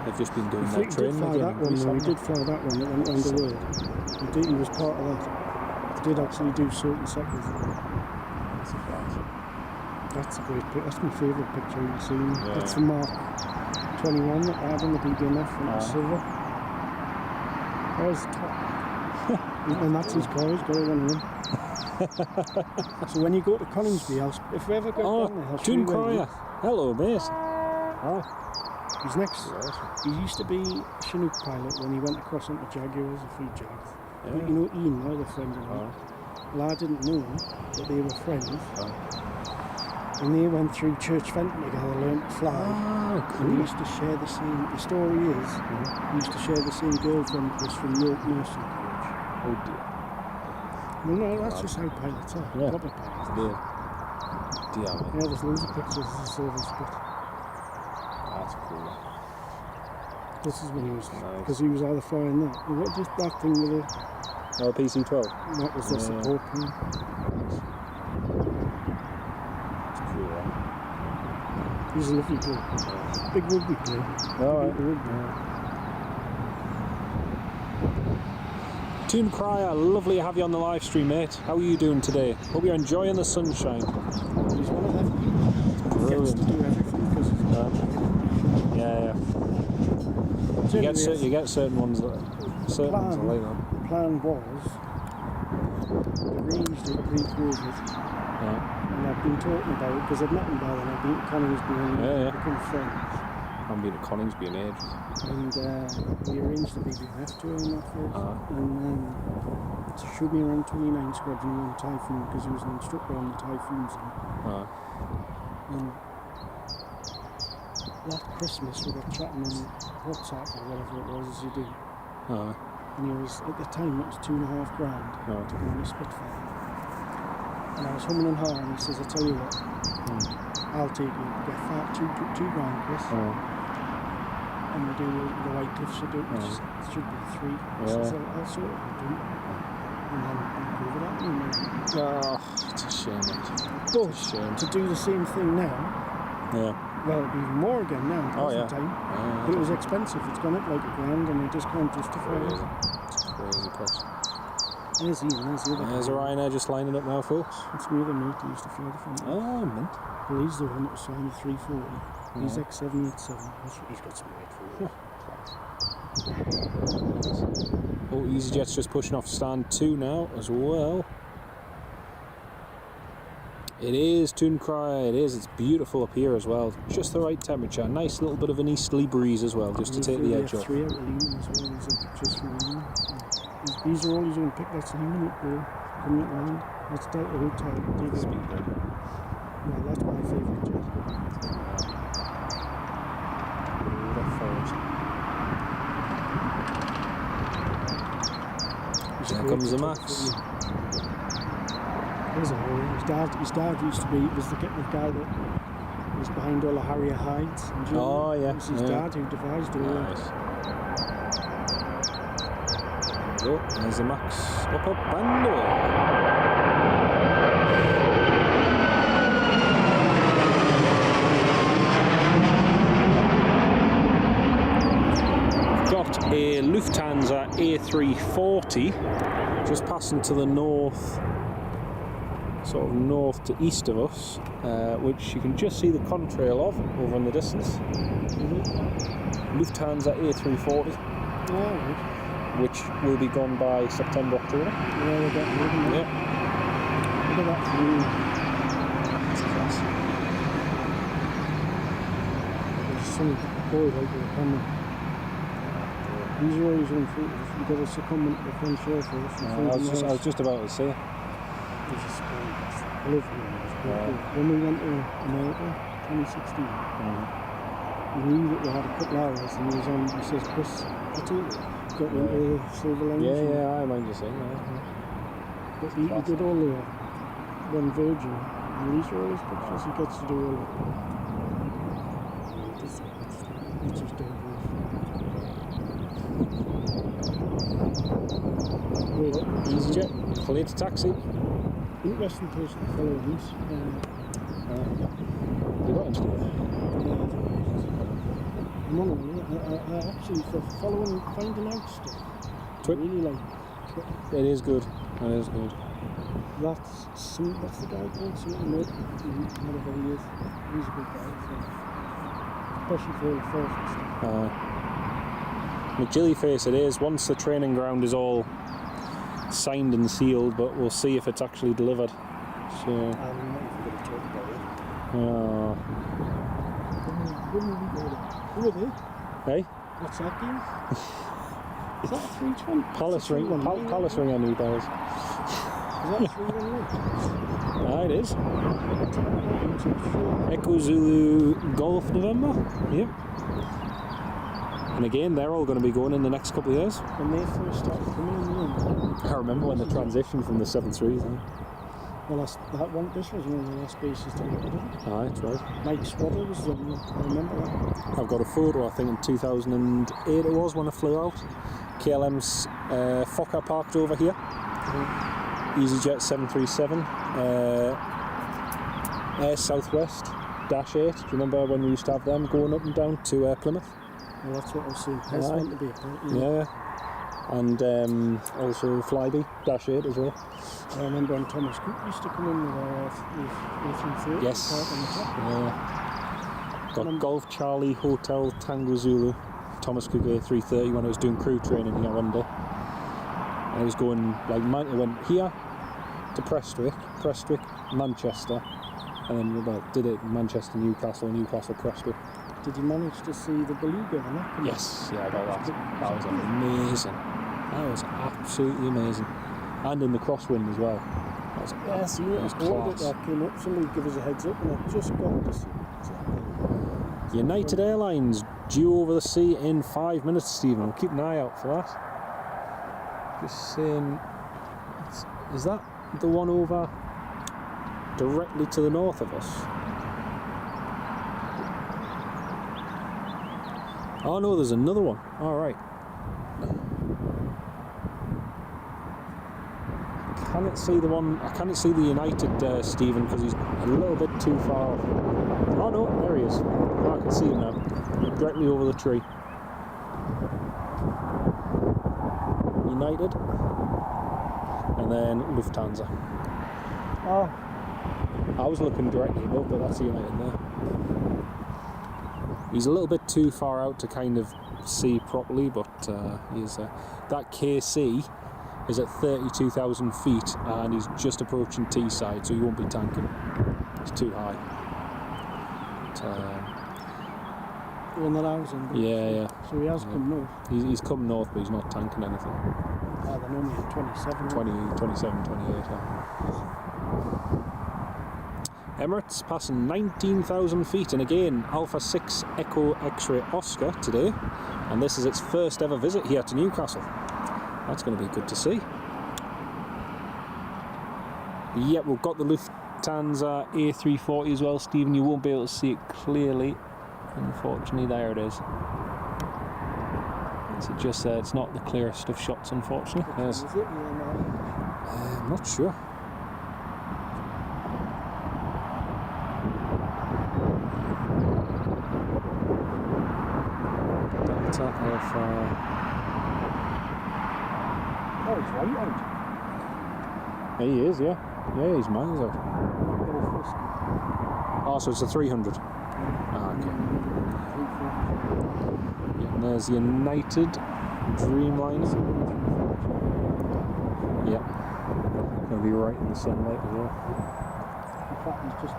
They've just been doing that training He did fly again. that one, though. He did fly that one that went around the world. He was part of that. He did actually do certain sectors. That's a great picture. That's my favourite picture you've seen. Yeah. That's the Mark 21 that I had on the BDNF and the silver. There's the top. And that's his car, he's got it on him. So when you go to Coningsby, if we ever go down there, I'll show you June where he Cryer. is. Hello, mate. He's next. He used to be a Chinook pilot when he went across into Jaguars, a free Jags. Yeah. But you know Ian, now they're friends of mine. Well, I didn't know him, but they were friends. And they went through Church Fenton together, learned to fly. Cool. And they used to share the same, the story is, they used to share the same girlfriend was from York Nursing College. Oh dear. Well, no, that's just how pilots are. Yeah. Proper pilots. Dear. Yeah, there's loads of pictures of the silver split. That's cool. This is when he was, Nice. because he was either flying that, or what, just that thing with the, Oh, PC-12. that was the support plane. That's cool, right? He's a lovely player. Big rugby player. Alright. Big rugby. Toon Cryer, lovely to have you on the live stream, mate. How are you doing today? Hope you're enjoying the sunshine. He's one of them people who gets to do everything because Yeah. You get certain ones that certain ones are like that. The plan was, they arranged it pre-COVID, and I've been talking about it, because I've met him by then, I've been to Coningsby and become friends. I've been to Coningsby in ages. And we arranged the BBF tour on that first, and then to show me around 29 Squadron on Typhoon, because he was an instructor on the Typhoons. And that Christmas we got chatting on WhatsApp or whatever it was, as you do. And he was, at the time it was $2.5 grand to go on a Spitfire. And I was humming and hawing, and he says, I tell you what, I'll take you, get $2 grand, Chris. And we do the White Cliffs, which should be 3. So I'll sort it and do it. And then COVID happened. It's a shame, mate. But it's a shame. To do the same thing now, well, it'd be even more again now in present time. But it was expensive. It's gone up like $1 grand, and they just can't justify it. It's a crazy price. There's Ian, there's the other There's a Ryanair just lining up now, folks. That's my other mate who used to fly the front. Oh, mint. Well, he's the one that was flying the 340. He's X787. He's got some weight for it. Oh, EasyJet's just pushing off stand 2 now as well. It is Tooncry, it is. It's beautiful up here as well. Just the right temperature. Nice little bit of an easterly breeze as well, just to take the edge off. 3 out of Leman as well. These are pictures from Leman. These are all his own pick. That's Leman up there. Coming at land. That's Delta Hotel. Well, that's my favourite jet. Here comes the Max. There's a hole. His dad used to be, was the guy that was behind all the Harrier hides. And it was his dad who devised all that. There we go. There's the Max up and away. Got a Lufthansa A340 just passing to the north, sort of north to east of us, which you can just see the contrail of over in the distance. Lufthansa A340, which will be gone by September, October. Yeah, we're getting rid of it. Look at that view. That's class. There's some boy like the coming. These are always on foot. You've got to succumb to the French Air Force. I was just about to say. This is lovely. When we went to America, 2016, we knew that we had a couple hours, and he says, Chris, I told you, got into Silver Lounge. Yeah, I mind you saying that. But he did all the one Virgin, and these are all his pictures. He gets to do all of it. It's just dangerous. EasyJet, clear to taxi. Interesting person to follow these. You got into it? I'm on I actually, for finding out stuff, I really like it. It is good. It is good. What's the guy called? Whatever he is. He's a good guy. So. Especially for all the first and stuff. McGillyface it is, once the training ground is all signed and sealed, but we'll see if it's actually delivered. So, I'm not even going to talk about it. When will we go there? Who are they? Hey? What's that game? Is that a 320? Palace Ring on New Bells. Is that a 311? It is. Echo Zulu Golf November. Yep. And again, they're all going to be going in the next couple of years. When they first started coming in the end. I remember when the transition from the 7.3s. Well, this was one of the last bases to get rid of it. That's right. Mike Swaddle was the one, I remember that. I've got a photo, I think in 2008 it was when I flew out. KLM's Fokker parked over here. EasyJet 737. Air Southwest -8. Do you remember when we used to have them going up and down to Plymouth? Well, that's what I was saying. That's meant to be a part. Yeah. And also Flybe -8 as well. I remember when Thomas Cook used to come in with A330. Yes. Got Golf Charlie Hotel Tango Zulu Thomas Cook A330 when I was doing crew training here one day. And I was going, like, I went here to Prestwick, Manchester, and then did it Manchester, Newcastle, Prestwick. Did you manage to see the beluga on that? Yes, yeah, I got that. That was amazing. That was absolutely amazing. And in the crosswind as well. That was, Yeah, see, that was class. that came up. Somebody give us a heads up, and I just got to see it. United Airlines due over the sea in 5 minutes, Stephen. We'll keep an eye out for that. Just saying, is that the one over directly to the north of us? Oh no, there's another one. All right. I cannot see the one. I cannot see the United Stephen because he's a little bit too far off. Oh no, there he is. Oh, I can see him now, directly over the tree. United, and then Lufthansa. Oh, I was looking directly above, but that's United there. He's a little bit too far out to kind of see properly, but he's that KC is at 32,000 feet, and he's just approaching Teesside, so he won't be tanking. It's too high. the one that I was in. Yeah. So he has come north. He's come north, but he's not tanking anything. They're normally at 27. 27, 28. Yeah. Emirates passing 19,000 feet, and again Alpha 6 Echo X-Ray Oscar today, and this is its first ever visit here to Newcastle. That's going to be good to see. Yep, we've got the Lufthansa A340 as well, Stephen. You won't be able to see it clearly, unfortunately. There it is. So just it's not the clearest of shots, unfortunately. Is it? I'm not sure. Delta Alpha. Oh, he's right out. He is, yeah. Yeah, he's miles out. Oh, so it's a 300. Ah, okay. Yeah, and there's United Dreamliner. Yep. Gonna be right in the sunlight as well. In fact, he's just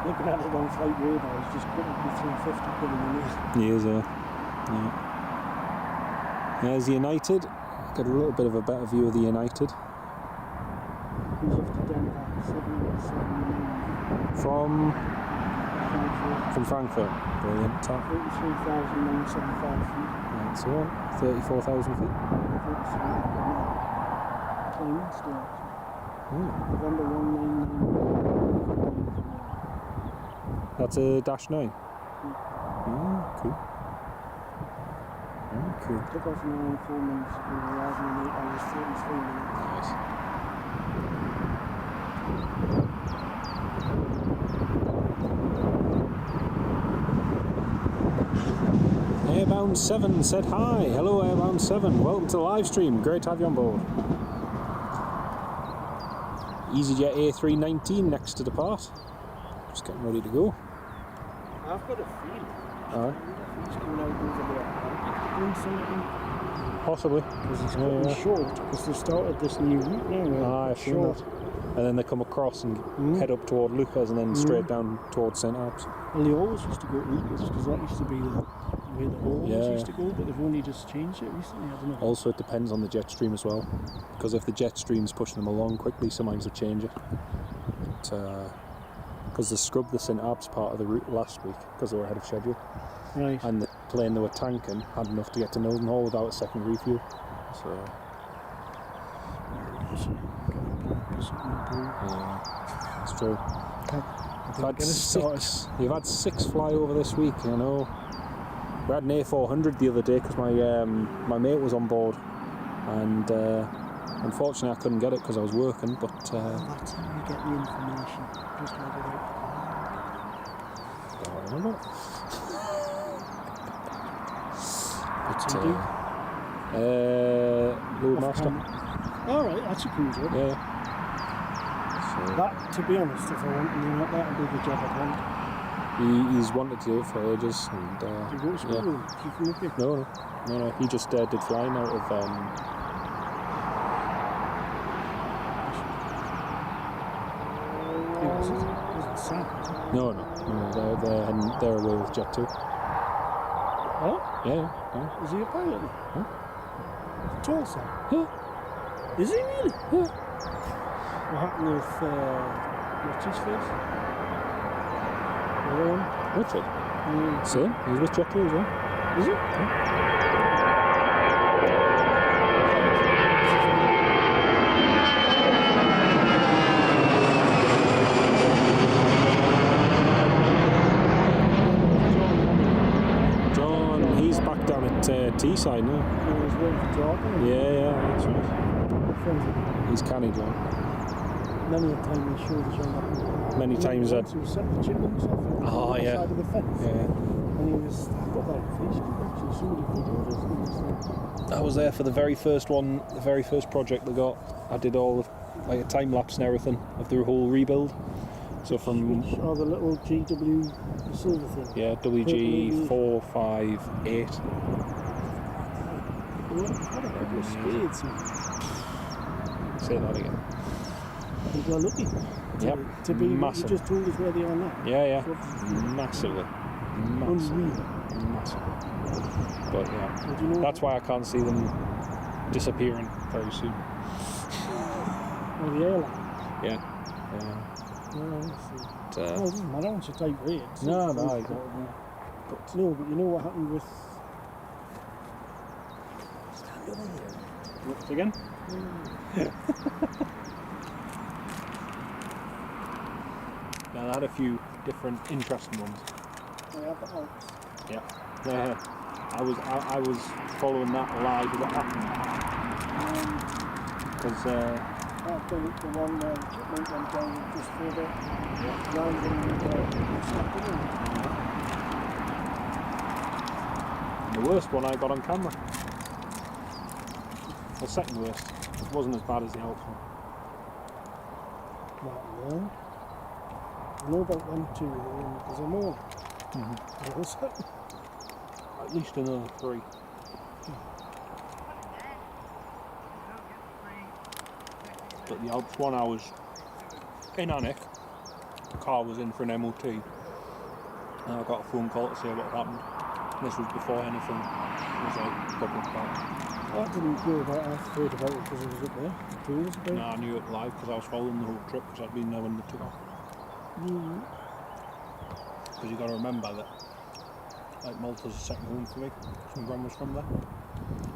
looking at it on flight radar. He's just putting the 350 coming in here. He is, yeah. There's United. Got a little bit of a better view of the United. He's off to Denmark, 779. From Frankfurt. Brilliant. 33,975 feet. That's the one. 34,000 feet. 20 stars. November 199. That's a -9. Cool. Cool. Took off an hour and 4 minutes ago, arriving in 8 hours 33 minutes. Nice. Airbound 7 said hi. Hello, Airbound 7. Welcome to the live stream. Great to have you on board. EasyJet A319 next to depart. Just getting ready to go. I've got a feeling. Alright. He's coming out over there. Doing something. Possibly. Because he's cutting short, because they started this new route now. I've seen that. And then they come across and head up toward Lucas and then straight down towards St Alps. Well, they always used to go to Lucas, because that used to be the way they always used to go, but they've only just changed it recently, I don't know. Also, it depends on the jet stream as well. Because if the jet stream's pushing them along quickly, sometimes they change it. Because they scrubbed the St Alps part of the route last week, because they were ahead of schedule. Right. And the plane they were tanking had enough to get to Mildenhall without a second refuel. So yeah, it's true. You've had six fly over this week, you know. We had an A400 the other day because my mate was on board, and unfortunately I couldn't get it because I was working. But that's how you get the information. Just let it out. I remember. Loadmaster. Alright, that's a cool job. Yeah. So, That, to be honest, if I want anything like that, would be the job I'd want. He's wanted to do it for ages, and Do you go to school? yeah. Keep him up here. No. He just did flying out of. Was it Sam? No. They're away with Jet 2. Oh? Yeah. Is he a pilot? Huh? Tall Sam? Yeah. Is he really? Yeah. What happened with what's his face? The other one? Richard. Same. He's with Jet 2 as well. Is he? John, he's back down at Teesside now. He was waiting for Jordan. Yeah, that's right. Friends with him. He's canny, John. Many a time he showed us on that. Many times that. He was setting the chipmunks off on Oh, the yeah. side of the fence. Yeah. And he was, I've got that on Facebook actually, somebody videoed us. I was there for the very first one, the very first project they got. I did all of, like a time lapse and everything of the whole rebuild. So from Oh, the little GW, the silver thing. yeah, WG 458. What a couple of spades, man. Say that again. People are lucky. Yep. To be, Massive. you just told us where they are now. Yeah. So, Massively. unreal. Massive. But yeah. And do you know That's why I can't see them disappearing very soon. Oh, the airline. Yeah. No, I see. But, Well, it doesn't matter once you type rate. No, I but you know what happened with. again? Now, I had a few different interesting ones. Yeah, that helps. Yeah. I was following that live what happened. Because After the one chipmunk went down just further round and snapped it in. the worst one I got on camera. The second worst. It wasn't as bad as the Alps one. Well, I know about them two, there's a more. Also, At least another 3. But the Alps one, I was in Alnwick. The car was in for an MOT. And I got a phone call to say what had happened. And this was before anything was like public about. I didn't know about it, I heard about it because I was up there, 2 years ago. No, I knew it live because I was following the whole trip because I'd been there when they took off. Because you got to remember that like Malta's a second home for me. My gran was from there.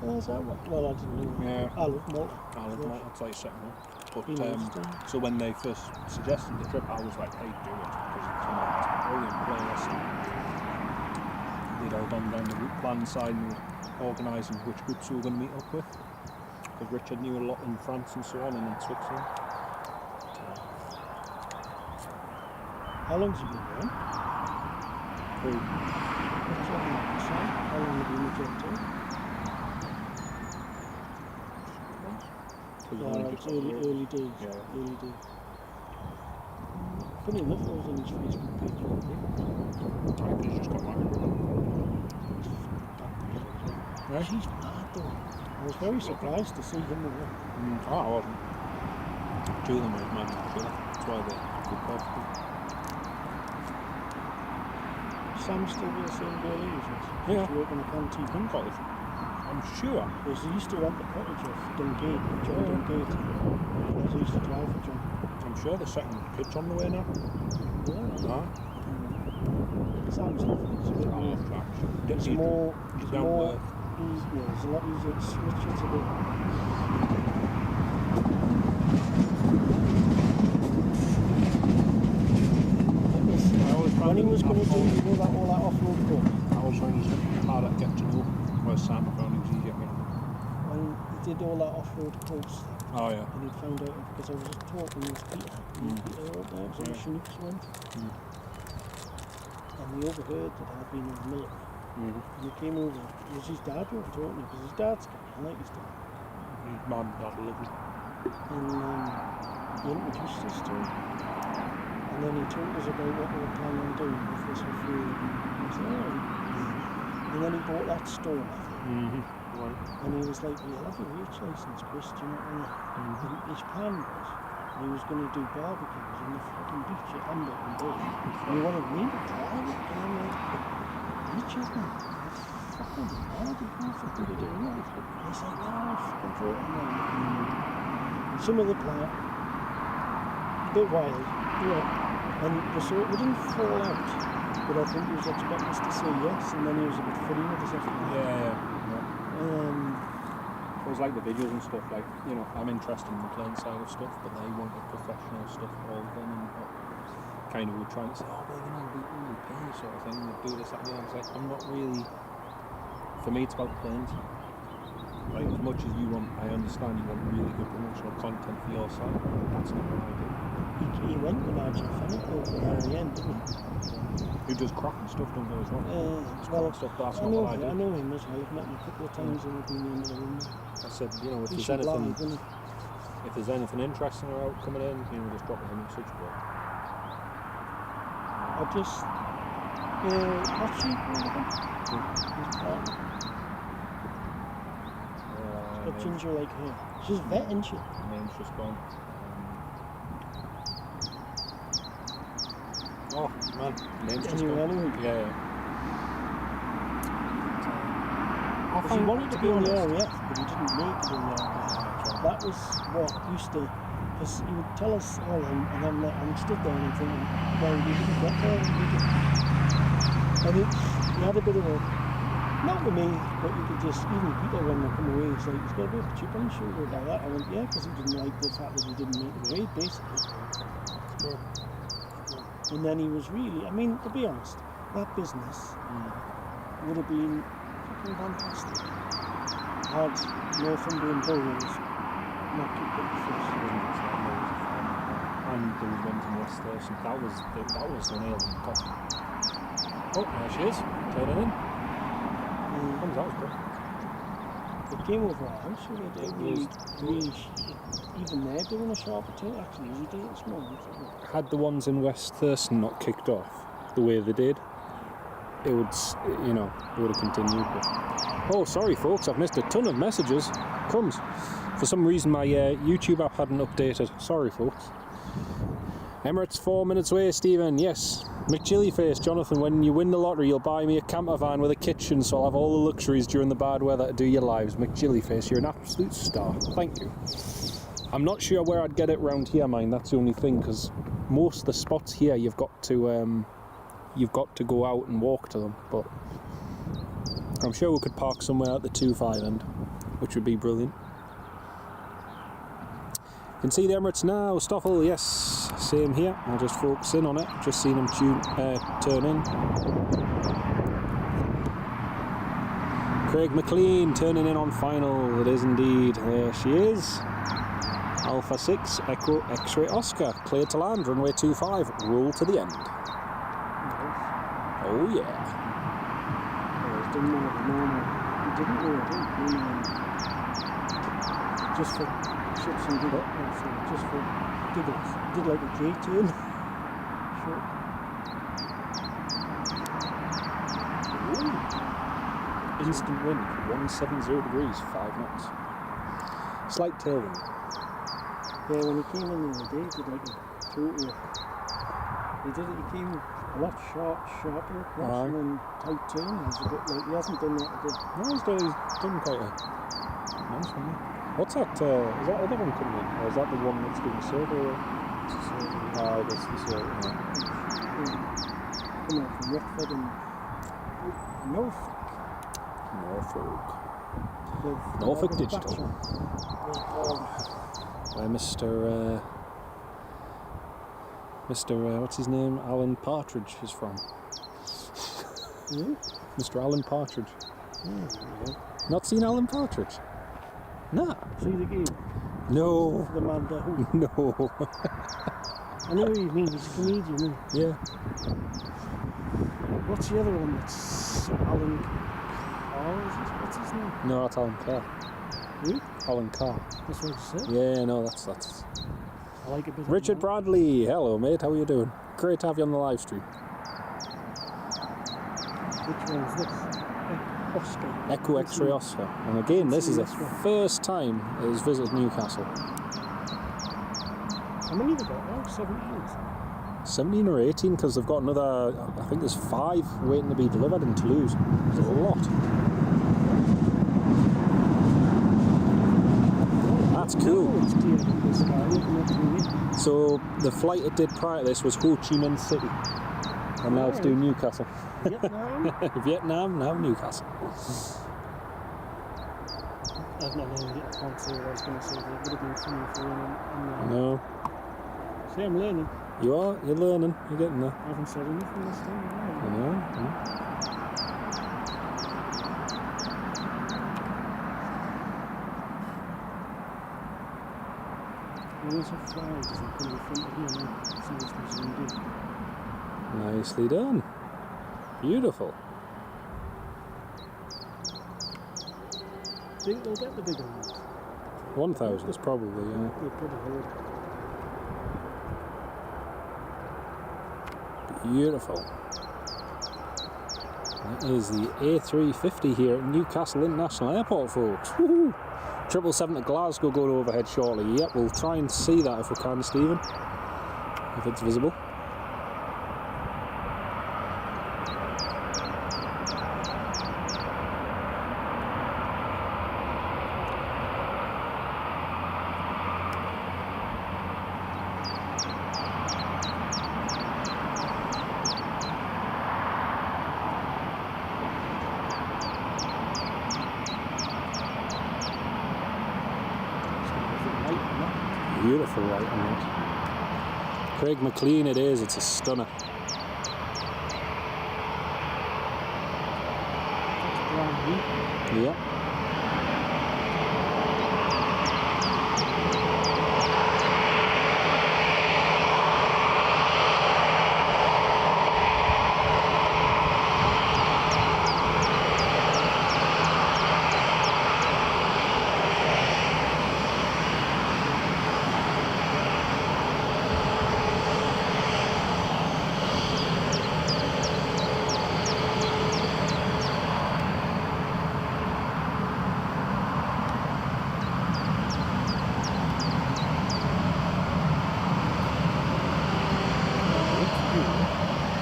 Oh, is that what? Well, I didn't know. Yeah. I love Malta. I live Malta, it's like second home. But Been nice, so when they first suggested the trip, I was like, hey, do it because it's a brilliant place. They'd all gone down the route plan side and were organising which groups we were going to meet up with. Because Richard knew a lot in France and so on, and in Switzerland. How long's he been there? How long have you been with Jet 2? It's early days. Yeah. Early days. Funny enough, I was on his Facebook page. He's just got married. Right. She's mad though. I was very surprised to see him with her. Oh, I wasn't. 2 of them were mad. That's why they're good perfect. Sam's still with the same girl he was with. He Yeah. used to work on the canteen. Cottage. I'm sure. Because he used to rent the cottage off Dungate, John Dungate. Because he used to drive for John. I'm sure the second kid's on the way now. Yeah. No. Sam's lovely. It's a bit more. It's more. It's down more. work. Easier. It's a lot easier to switch it a bit. When he was going to do, you know, that all that off-road course. I was trying to hard to get to know where Sam found it was easier. When he did all that off-road course, Oh yeah. and he'd found out because I was just talking with Peter. Peter up there, so the Chinooks went. And he overheard that I'd been in the military. And he came over. It was his dad who was talking to me because his dad's kind of like his dad. His mum, that lovely. And he introduced us to him. And then he told us about what they were planning on doing with this refueling. And I said, oh. And then he bought that store. Right. And he was like, you'll have your wage licence, Chris, do you know what I mean? And his plan was, he was going to do barbecues on the fucking beach at Hamilton Bay. And he wanted me to drive it. And I'm like, Richard, man, you're fucking mad, you can't fucking be doing that. And he's like, no, I'm fucking voting now. And some of the plan, a bit wild, and we didn't fall out, but I think he was expecting us to say yes, and then he was a bit funny with us after that. Yeah. It was like the videos and stuff, like, you know, I'm interested in the plane side of stuff, but they wanted professional stuff all of them, and kind of were trying to say, oh, well, you know, we pay sort of thing, we do this, that, and the other. I was like, I'm not really, for me it's about the planes. Like, as much as you want, I understand you want really good promotional content for your site, but that's not what I do. He went with Nigel Fenwick over there in the end, didn't he? Who does cracking stuff, don't they, as well? Well, stuff, that's not what I do. I know him as well. I've met him a couple of times and we've been in the room. I said, you know, if He's there's anything, live, if there's anything interesting or out coming in, you know, just drop us a message. But I just, what's she called again? His partner. Got ginger like hair. She's vet, isn't she? The name's just gone. Oh man, the name's just gone. Anyway. Yeah. He wanted to be on the RAF, but he didn't make it in the RAF. That was what used to, because he would tell us all, and I'm stood there and I'm thinking, well, you didn't get there, did you? And he had a bit of a, not with me, but you could just, even Peter when they come away, he's like, he's got a bit of a chip on his shoulder about that. I went, yeah, because he didn't like the fact that he didn't make the grade, basically. And then he was really, I mean, to be honest, that business would have been fucking fantastic had Northumbrian Bulls not kicked up the fish. And there was ones in West Thurston. That was the nail in the coffin. Oh, there she is, turning in. That was good. It came over our house the other day. Really, even they're doing a sharp attack. Actually, we did it this morning. Had the ones in West Thurston not kicked off the way they did, it would, you know, it would have continued. But... Oh, sorry, folks, I've missed a ton of messages. Crumbs. For some reason, my YouTube app hadn't updated. Sorry, folks. Emirates 4 minutes away, Stephen. Yes. McJillyface, Jonathan, when you win the lottery, you'll buy me a camper van with a kitchen, so I'll have all the luxuries during the bad weather to do your lives. McJillyface, you're an absolute star. Thank you. I'm not sure where I'd get it round here, mind. That's the only thing, because most of the spots here you've got to go out and walk to them. But I'm sure we could park somewhere at the 2-5 end, which would be brilliant. You can see the Emirates now. Stoffel, yes, same here. I'll just focus in on it. Just seen him turn in. Craig McLean turning in on final. It is indeed. There she is. Alpha 6, Echo X-Ray Oscar. Clear to land, runway 25. Roll to the end. Oh yeah. Didn't know what the normal. He didn't know it, didn't he? Just for shits and giggles. Just for giggles. Did like a J-turn. Sure. Instant wind, 170 degrees, 5 knots. Slight tailwind. Yeah, when he came in the other day, he did like a total. He came a lot sharper across and then tight turn. He was a bit like, he hasn't done that a bit. No, he's done quite a nice one. What's that? Is that other one coming in? Or is that the one that's doing silver? Ah, that's the silver. Come out from Watford and Norfolk Digital. Where Mr. What's his name? Alan Partridge is from. Mr. Alan Partridge. Not seen Alan Partridge? Nah. See the game? No. The man that who? No. I know what you mean, he's a comedian, isn't he? Yeah. What's the other one that's Alan Carr, is it? What's his name? No, that's Alan Carr. Who? Alan Carr. That's what you said? Yeah, no, that's... I like a bit Richard Bradley, hello mate, how are you doing? Great to have you on the live stream. Which one's this? Oscar. Echo X-ray Oscar. And again, this is the first time it has visited Newcastle. How many have they got now? 17? 17 or 18, because they've got another, I think there's 5 waiting to be delivered in Toulouse. There's a lot. That's cool. Oh, it's clear in the sky, looking up through it. So the flight it did prior to this was Ho Chi Minh City. And now it's doing Newcastle. Vietnam? Vietnam, now Newcastle. I've not learned it. I can't say what I was going to say, but it would have been funny for him. No. See, I'm learning. You are, you're learning, you're getting there. I haven't said anything this time. I know. There's a fly doesn't come in front of me and see what's zoomed in. Nicely done. Beautiful. Think they'll get the bigger ones? 1,000 is probably, yeah. They probably will. Beautiful. That is the A350 here at Newcastle International Airport, folks. Woohoo! 777 to Glasgow going overhead shortly. Yep, we'll try and see that if we can, Stephen. If it's visible. Beautiful light on it. Craig McLean it is, it's a stunner. Yep.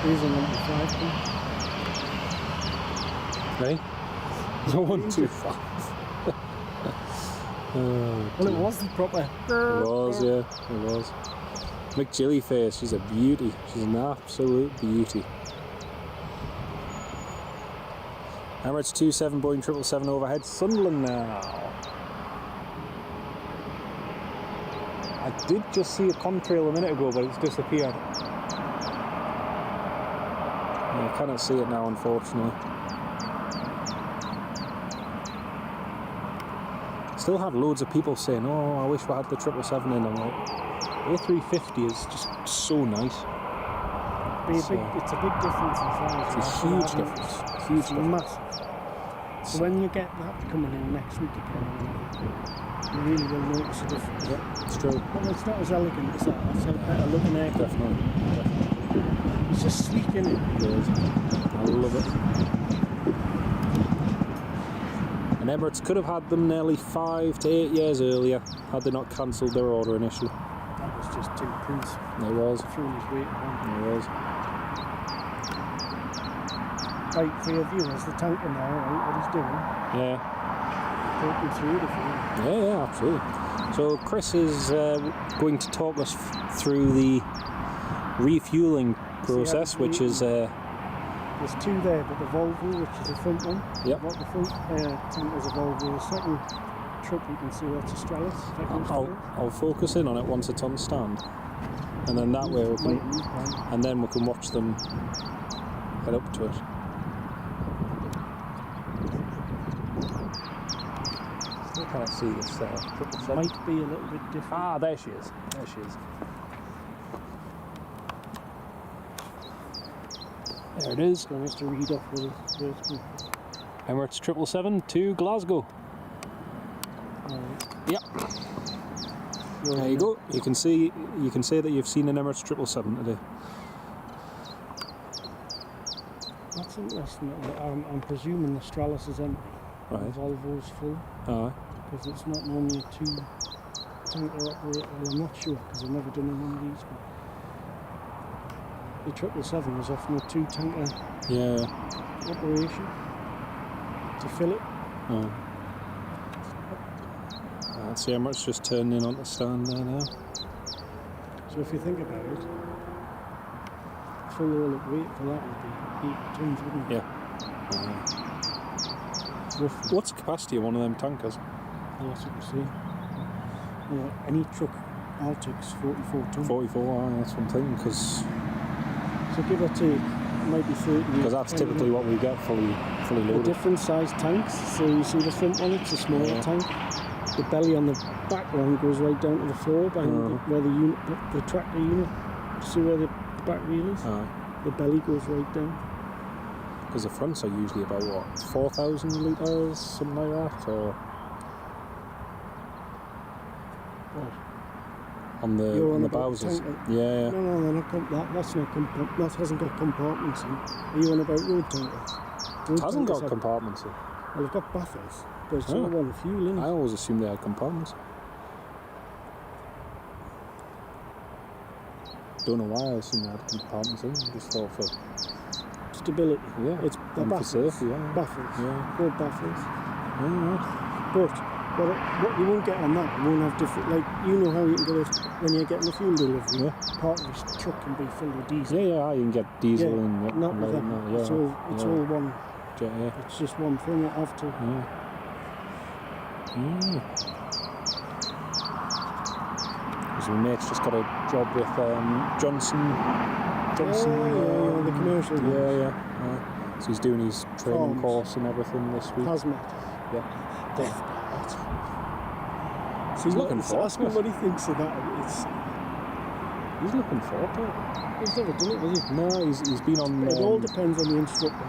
Here's a number 5. Right? No 125. Well, it was the proper. It was, yeah, it was. McJillyface, she's a beauty. She's an absolute beauty. Emirates 27 Boeing 777 overhead Sunderland now. I did just see a contrail a minute ago, but it's disappeared. I cannot see it now, unfortunately. Still had loads of people saying, "Oh, I wish we had the 777 in." I'm like, A350 is just so nice. It's a big difference in size. It's a huge difference. Huge difference. Massive. So when you get that coming in next week again, you really will notice a difference. Yeah, it's true. Well, it's not as elegant as that. That's a better looking aircraft. Definitely. It's just sleek, isn't it? It is. I love it. And Emirates could have had them nearly 5 to 8 years earlier had they not cancelled their order initially. That was just Tim Prince It was. throwing his weight on. It was. Right, for your viewers, the tanker now, right, what he's doing, Yeah. talking through it if you Yeah, absolutely. So Chris is going to talk us through the refueling process, which is There's 2 there, but the Volvo, which is the front one, Yep. what the front tank is a Volvo. The second truck you can see that's a Stralis. I'll focus in on it once it's on stand, and then that way we can, and then we can watch them head up to it. Still can't see this 777. Might be a little bit different. Ah, there she is. There she is. There it is. So I have to read off with vertical. Emirates 777 to Glasgow. Yep. There you go. You can see that you've seen an Emirates 777 today. That's interesting. I'm presuming the Stralis is empty. Right. The Volvo's full. Aye. Because it's not normally a two-tanker operator. Well, I'm not sure because I've never done one of these. But the 777 was often a two-tanker Yeah. operation to fill it. Oh. Let's see how much just turned in on the stand there now. So if you think about it, full all-up weight for that would be 8 tons, wouldn't it? Yeah. Roughly. What's the capacity of one of them tankers? Yeah, that's what we see. Any truck Altic's 44 tons. 44, that's what I'm thinking, because So give or take, maybe 30. that's typically what we get fully The loaded. different sized tanks. So you see the front one, it's a smaller Yeah. tank. The belly on the back one goes right down to the floor behind where the unit, the tractor unit. See where the back wheel is? The belly goes right down. Because the fronts are usually about what, 4,000 litres, something like that, or What? on the You're on the about bowsers. tank- Yeah. No, they're not that's not that hasn't got compartments in. Are you on about road tankers? Road It hasn't tankers got compartments. Well, they've got baffles, but it's Oh. all one fuel, isn't I it? always assumed they had compartments. Don't know why I assumed they had compartments in. Just thought for Stability. yeah, It's the and for baffles. safety, yeah. Baffles. Yeah. Called baffles. Yeah. But what you won't get on that, you won't have different, like, you know how you can get it when you're getting a fuel delivery. Yeah. Part of the truck can be filled with diesel. Yeah, you can get diesel Yeah, and not with them. yeah. It's all one. Yeah. It's just one thing you have to. Yeah. Because my mate's just got a job with Johnson. The commercial ones. Yeah. So he's doing his training Farms. course and everything this week. Hazmat. Yeah. So He's looking forward ask to him it. what he thinks of that. He's looking forward to it. He's never done it, has he? No, he's been on. It all depends on the instructor.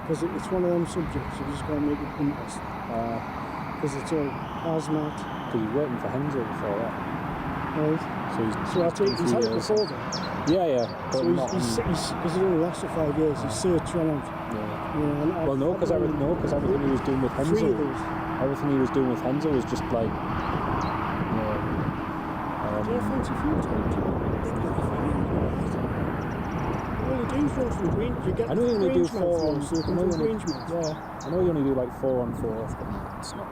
Because it's one of them subjects, you just got to make it interesting. Because it's all hazmat. Because he's waiting for Hensel before that. Right. So I take he's had it before then. Yeah. But So not because it only lasted 5 years, his search ran out. yeah. Well, no, because everything he was doing with 3 Hensel, of those. everything he was doing with Hensel was just like. Do you have fancy fuel tanks? Well, the game's run from green. You get I know you only do range 4 on. so you can do range mount. Yeah, I know you only do like 4 on 4 off, but no, it's not.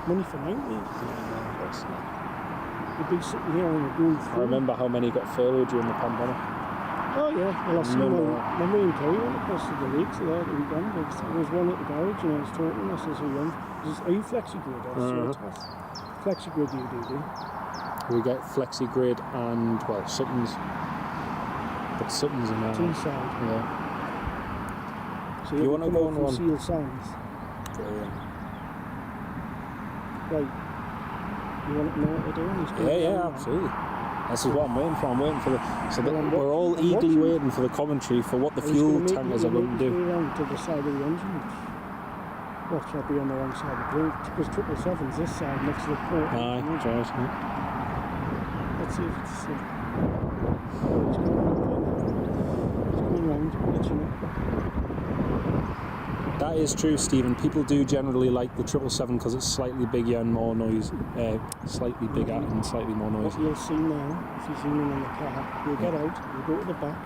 Money for 90. It's not. You'd be sitting here on a going I through. remember how many got furloughed during the pandemic. Oh yeah, well I seen Remember my main Kelly went across to the lakes there at the weekend. There was one at the garage and I was talking, I says, are you flexi-grid or flexi-grid do you do? We get FlexiGrid and, well, Sutton's. But Sutton's in there. T-side. Yeah. So You wanna come go out on from one? Seal Sands. Brilliant. Right. You want to know what they're doing? Yeah, absolutely. This is what I'm waiting for. I'm waiting for the. So that Well, I'm we're all I'm eagerly watching. waiting for the commentary for what the He's fuel gonna make tankers me are going to do. around to the side of the engine. Watch, I'll be on the wrong side of the road because 777's this side next to the port. Aye, that's right. Yeah. Let's see if it's. It's coming round. Let you know. That is true, Stephen. People do generally like the 777 because it's slightly bigger and more noise, slightly bigger and slightly more What noisy. you'll see now, if you zoom in on the car, you'll get out, you'll go to the back,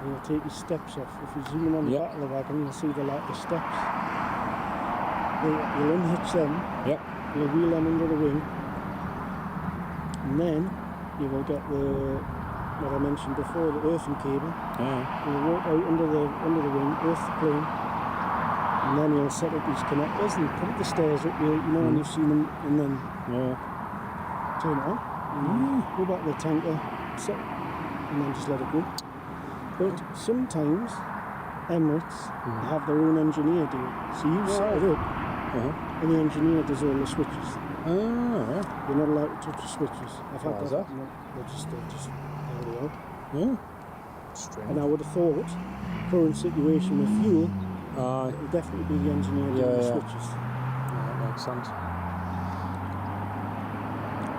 and you'll take your steps off. If you zoom in on the Yep. back of the wagon, you'll see the steps. You'll unhitch them, Yep. you'll wheel them under the wing, and then you will get what I mentioned before, the earthing cable. Yeah. You'll walk out under the wing, earth the plane, and then you'll set up these connectors and put the stairs up, you know, when you've seen them, and then Yeah. turn it on, go back to the tanker, set, and then just let it go. But sometimes Emirates have their own engineer do it. So you set it up, and the engineer does all the switches. Oh, yeah. You're not allowed to touch the switches. I've had Why is that. that? They're just there they are. Yeah. Strange. And I would have thought, current situation with fuel, Aye. it will definitely be the engineer doing the Yeah. switches. Yeah, that makes sense.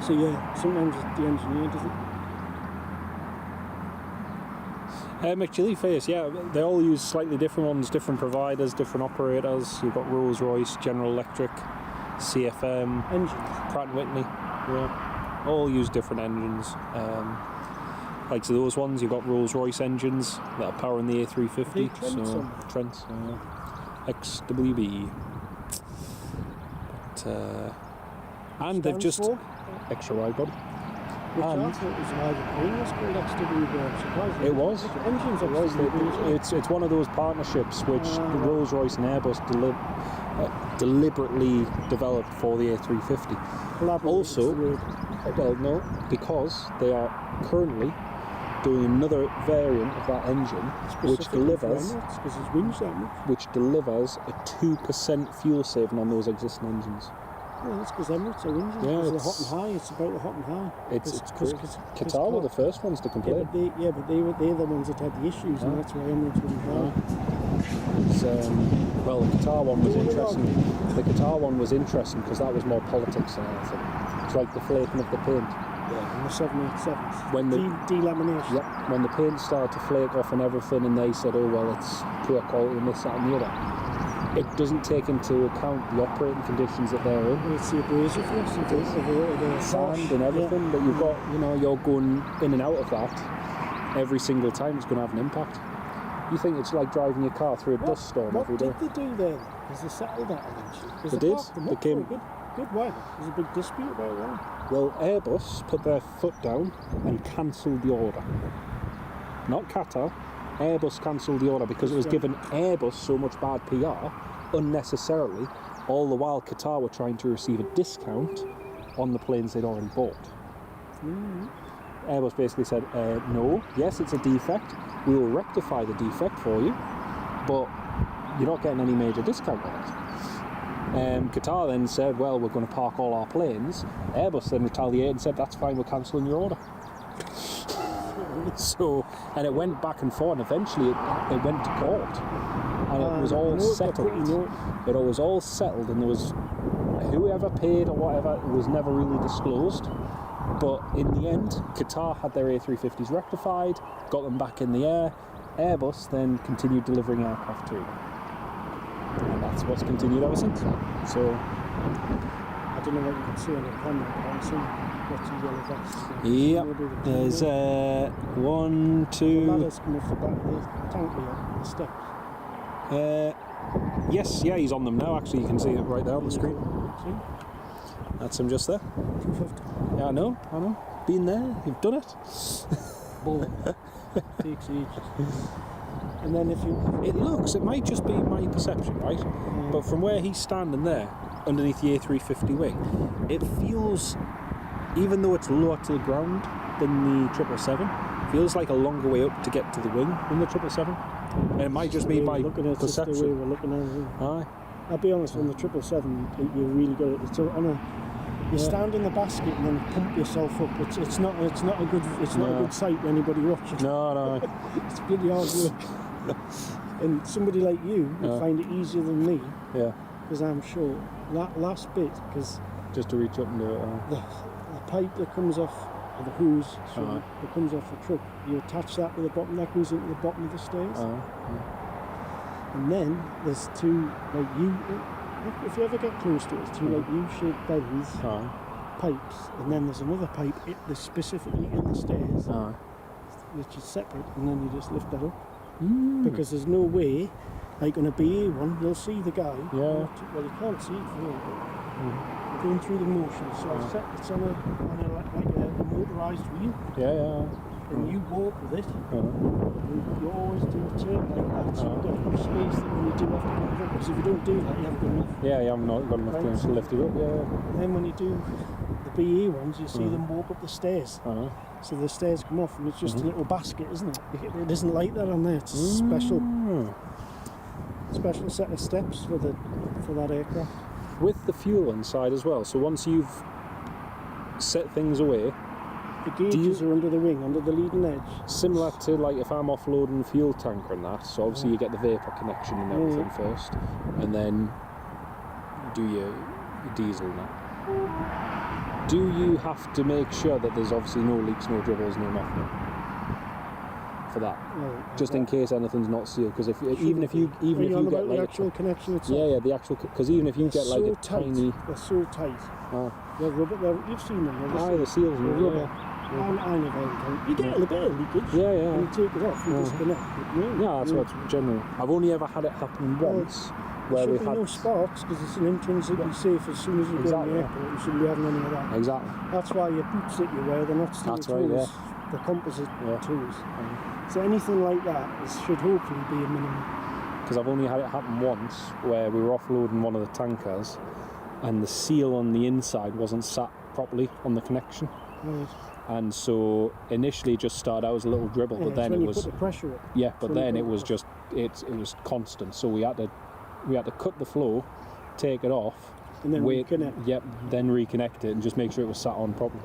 So yeah, sometimes the engineer does it. McGilly face, yeah, they all use slightly different ones, different providers, different operators. You've got Rolls-Royce, General Electric, CFM, Engines. Pratt & Whitney, yeah, all use different engines. Like so those ones, you've got Rolls-Royce engines that are powering the A350, so Trents, XWB. But, and they've just extra wide body. Which I thought was why the plane was called XWB. I'm surprised. It was. Engines XWB. It's one of those partnerships which the Rolls-Royce and Airbus deliberately developed for the A350. Also, well, no, because they are currently doing another variant of that engine, which delivers a 2% fuel saving on those existing engines. Yeah, that's because Emirates are whinging. Yeah, it's the hot and high. It's about the hot and high. It's Qatar were the first ones to complain. They're the ones that had the issues, and that's why Emirates wouldn't buy. Well, the Qatar one was interesting. The Qatar one was interesting because that was more politics than anything. It's like the flaking of the paint. Yeah, and the 787s. When the delamination. Yep. When the paint started to flake off and everything, and they said, "Oh well, it's poor quality and this, that, and the other." It doesn't take into account the operating conditions that they're in. It's the abrasiveness of the sand and everything, yeah. But you've got, you're going in and out of that every single time. It's going to have an impact. You think it's like driving your car through a dust storm every day. What did they do then? Because they settled that eventually. They did. They came. Good while. There's a big dispute about that. Well, Airbus put their foot down and cancelled the order. Not Qatar. Airbus cancelled the order because it was giving Airbus so much bad PR unnecessarily, all the while Qatar were trying to receive a discount on the planes they'd already bought. Airbus basically said, no, yes, it's a defect, we will rectify the defect for you, but you're not getting any major discount on it. Qatar then said, well, we're going to park all our planes. Airbus then retaliated and said, that's fine, we're cancelling your order. So, and it went back and forth, and eventually it went to court, and it was all settled. It was all settled, and there was whoever paid or whatever. It was never really disclosed, but in the end, Qatar had their A350s rectified, got them back in the air. Airbus then continued delivering aircraft to them, and that's what's continued ever since. So, I don't know what you can see on the camera, but I'm seeing. Yep, there's 1, 2. The ladder's come off the back of the tank wheel, the steps. Yes, yeah, he's on them now. Actually, you can see it right there on the screen. See? That's him just there. 250. Yeah, I know. Been there, you've done it. Bull. Takes ages. And then it might just be my perception, right? But from where he's standing there, underneath the A350 wing, it feels, even though it's lower to the ground than the 777, feels like a longer way up to get to the wing than the 777. And it might just be my perception. Just the way we're looking at it. Aye. I'll be honest, on the 777, you're really good at it. You stand in the basket and then pump yourself up. It's not a good sight for anybody watching. No. It's pretty hard work. And somebody like you would find it easier than me. Yeah. Because I'm short. That last bit, because just to reach up and do it. The pipe that comes off, or the hose that comes off the truck, you attach that to the bottom, that goes into the bottom of the stairs. And then there's two, like if you ever get close to it, it's two like U-shaped bends, pipes, and then there's another pipe that's specifically in the stairs, which is separate, and then you just lift that up. Because there's no way, like on a BA one, you'll see the guy. Yeah. Well, you can't see it from here. Going through the motion, so it's on a motorised wheel. Yeah. And you walk with it. You always do a turn like that, so you've got enough space that when you do have to come up, because if you don't do that, you haven't got enough. Yeah, you haven't got enough clearance to lift it up. Yeah. And then when you do the BA ones, you see them walk up the stairs. So the stairs come off, and it's just a little basket, isn't it? It isn't like that on there. It's a special set of steps for that aircraft. With the fuel inside as well. So once you've set things away, the gauges are under the wing, under the leading edge. Similar to like if I'm offloading the fuel tanker and that. So obviously you get the vapour connection and everything first, and then you do your diesel and that. Do you have to make sure that there's obviously no leaks, no dribbles, no nothing for that, Right, just in case anything's not sealed. Because even if you Are you on get about like the actual connection itself? yeah, the actual, because even if you get like so a tight. tiny, They're so tight. They're rubber. You've seen them. the seals, They're yeah. rubber. I never encountered. You get a little bit of leakage. Yeah, yeah. And you take it off and disconnect. Yeah, that's what's general. I've only ever had it happen once, where there we've should be had no sparks because it's an intrinsically safe as soon as you go in Exactly. the airport. You shouldn't be having any of that. exactly. That's why your boots that you wear, they're not steel That's toes. right, They're composite Yeah. toes. So anything like that should hopefully be a minimum. Because I've only had it happen once, where we were offloading one of the tankers, and the seal on the inside wasn't sat properly on the connection. Right. And so initially it just started out as a little dribble, Yeah, but then when it you was put the pressure up. but when then you it put was the- just it was constant. So we had to cut the flow, take it off, And then wait, reconnect. yep, then reconnect it and just make sure it was sat on properly.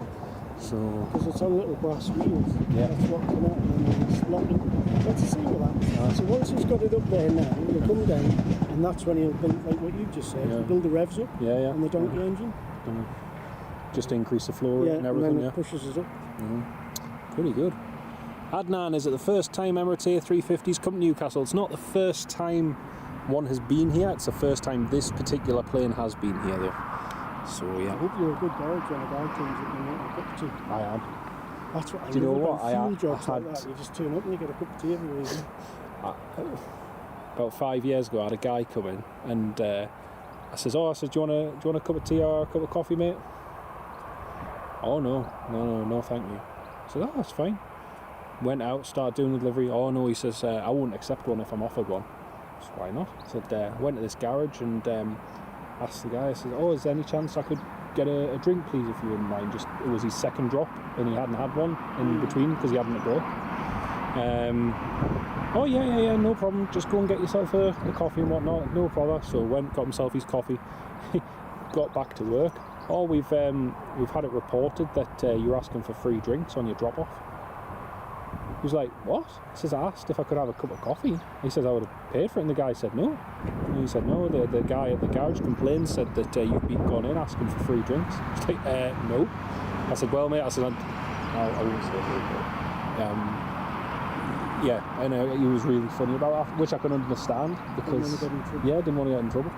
So Because it's on little brass wheels. Yeah. That's what come out and then it's locking. That's the same with that. So once he's got it up there now, he'll come down and that's when he'll build, like what you just said, Yeah. he'll build the revs up yeah, on the donkey engine. just increase the flow Yeah, and and everything. then Yeah, it pushes it up. pretty good. Adnan, is it the first time Emirates A350's come to Newcastle? It's not the first time one has been here. It's the first time this particular plane has been here, though. So I yeah, hope you're a good garage when a guy comes up and you make a cup of tea. I am. That's what I Do you know love what? about fuel jobs like that. You just turn up and you get a cup of tea every evening. About 5 years ago, I had a guy come in, and I said, do you want a cup of tea or a cup of coffee, mate? Oh no, thank you. I said, oh, that's fine. Went out, started doing the delivery. Oh no, he says, I won't accept one if I'm offered one. I said, why not? I said, went to this garage and asked the guy. I said, oh, is there any chance I could get a drink, please, if you wouldn't mind? Just, it was his second drop, and he hadn't had one in between because he hadn't at work. Oh yeah, no problem. Just go and get yourself a coffee and whatnot. No problem. So went, got himself his coffee, got back to work. Oh, we've had it reported that you're asking for free drinks on your drop off. He was like, what? He says, I asked if I could have a cup of coffee. He says, I would have paid for it, and the guy said no. And he said, no, the guy at the garage complained, said that you've been gone in asking for free drinks. He's like, no. I said, well, mate, I said, I won't say it. Yeah, I know, he was really funny about that, which I can understand, because didn't want to get in trouble.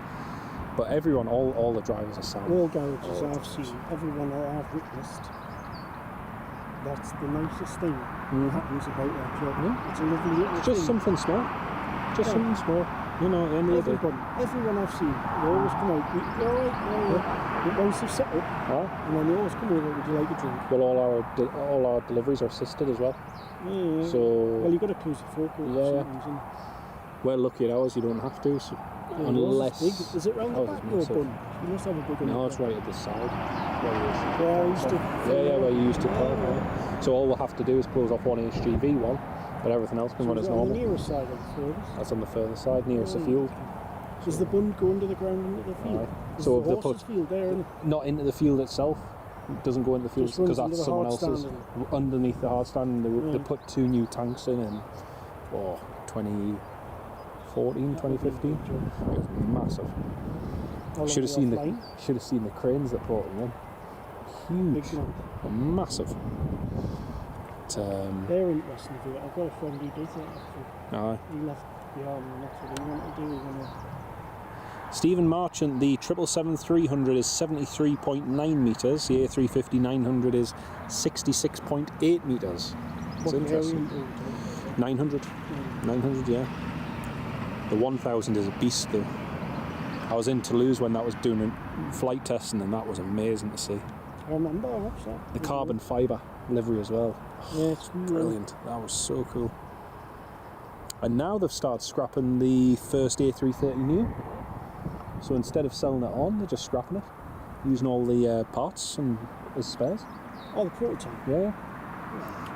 But everyone, all the drivers are sound. All garages I've seen, everyone that I've witnessed, that's the nicest thing that happens about that job. Yeah. It's a lovely little It's just thing. something small. Just something small. You know, at the end of the day. Everyone I've seen, they always come out, you're alright, but once they've set up, and then they always come over, would you like a drink? Well, all our deliveries are assisted as well. Yeah. So Well, you've got to close the forecourt sometimes, and we're lucky at ours, you don't have to. So yours unless is big. Is it round the ours back is or massive. bun? You must have a big one. No, it's right at the side. Where I used to. Where you used to park. Yeah. So all we'll have to do is close off one HGV one, but everything else can run as on the normal. nearest side of the furthest. That's on the further side, nearest the field. Does the bun go under the ground into the field? Aye. Is So the if they horses field there? And Not into the field itself. It doesn't go into the field Just runs because under that's the someone hard else's. stand Underneath the hard stand, they Right. put 2 new tanks in 2014, 2015. It was massive. how long Should have are seen they flying? the cranes that brought them in. Big Huge, one. massive. But, They're interesting to do it. I've got a friend who does that actually. aye. He left the army and that's what he wanted to do. He wanted Stephen Marchant, the 777-300 is 73.9 metres. The A350-900 is 66.8 metres. It's what interesting. variant do you take? 900. 900, yeah. The 1000 is a beast though. I was in Toulouse when that was doing flight testing, and that was amazing to see. I remember, I watched that. The carbon fibre livery as well. Yeah, it's really Brilliant. That was so cool. And now they've started scrapping the first A330 new. So instead of selling it on, they're just scrapping it, using all the parts and as spares. Oh, the prototype. Yeah.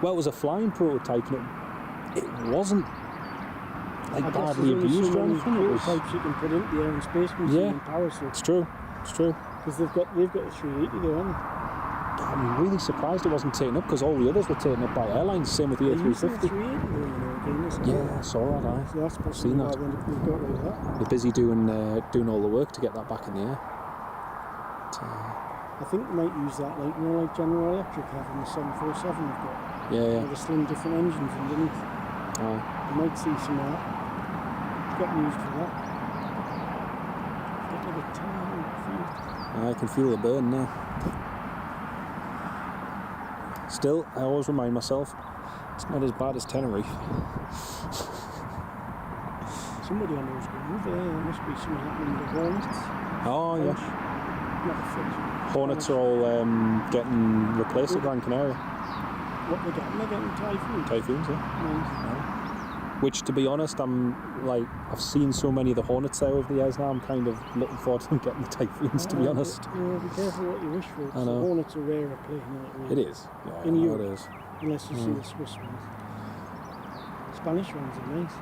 Well, it was a flying prototype, and it wasn't like I guess badly there's only abused so or many anything. It was. prototypes you can put into the Air and Space Museum Yeah. in Paris. It's true. It's true. Because they've got the 380 there, haven't I'm really surprised it wasn't taken up because all the others were taken up by airlines. Same with the they? They're using the A350. 380 there, again, isn't it? Yeah, I saw that. So that's I've possibly seen why that. they've got rid of that. They're busy doing all the work to get that back in the air. But, I think they might use that, like, you know, like General Electric having the 747 they've got. yeah. With the slim different engines underneath. You might see some of that. Get used for that. Get like a tiny field. I can feel the burn now. Still, I always remind myself, it's not as bad as Tenerife. Somebody I know is going over there. There must be something happening with the Hornets. Oh, yeah. Not the French. Hornets are all getting replaced at Gran Canaria. What they're getting typhoons. Typhoons, yeah. Nice. Which, to be honest, I've seen so many of the Hornets there over the years now, I'm kind of looking forward to them getting the Typhoons, to be honest. Yeah, be careful what you wish for. I know. The Hornets are rarer plane, isn't it? Really? It is. Yeah, In Europe. it is. Unless you see the Swiss ones. Spanish ones are nice.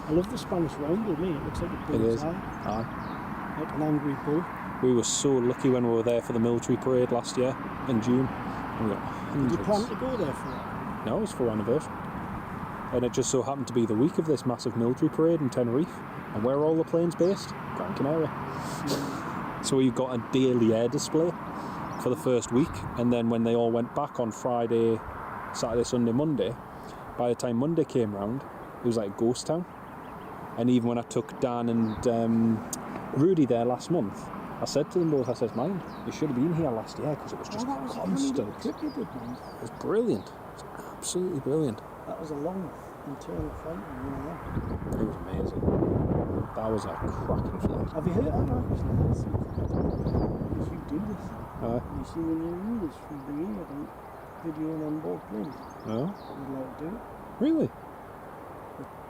I love the Spanish roundel, mate. It looks like a It bull's is. eye. Aye. Like an angry bull. We were so lucky when we were there for the military parade last year in June. We got Did you hundreds. plan to go there for that? No, it was for our anniversary. And it just so happened to be the week of this massive military parade in Tenerife. And where are all the planes based? Gran Canaria. So we got a daily air display for the first week, and then when they all went back on Friday, Saturday, Sunday, Monday, by the time Monday came round, it was like a ghost town. And even when I took Dan and Rudy there last month, I said to them both, I said, mind, you should have been here last year because it was just that was constant. a trip you did, man. It was brilliant. It was absolutely brilliant. That was a long internal flight. It was amazing. That was a cracking flight. Have you heard of that? If you do this, you see the new rules from the year about videoing on board planes. Oh, You're allowed to do it. really?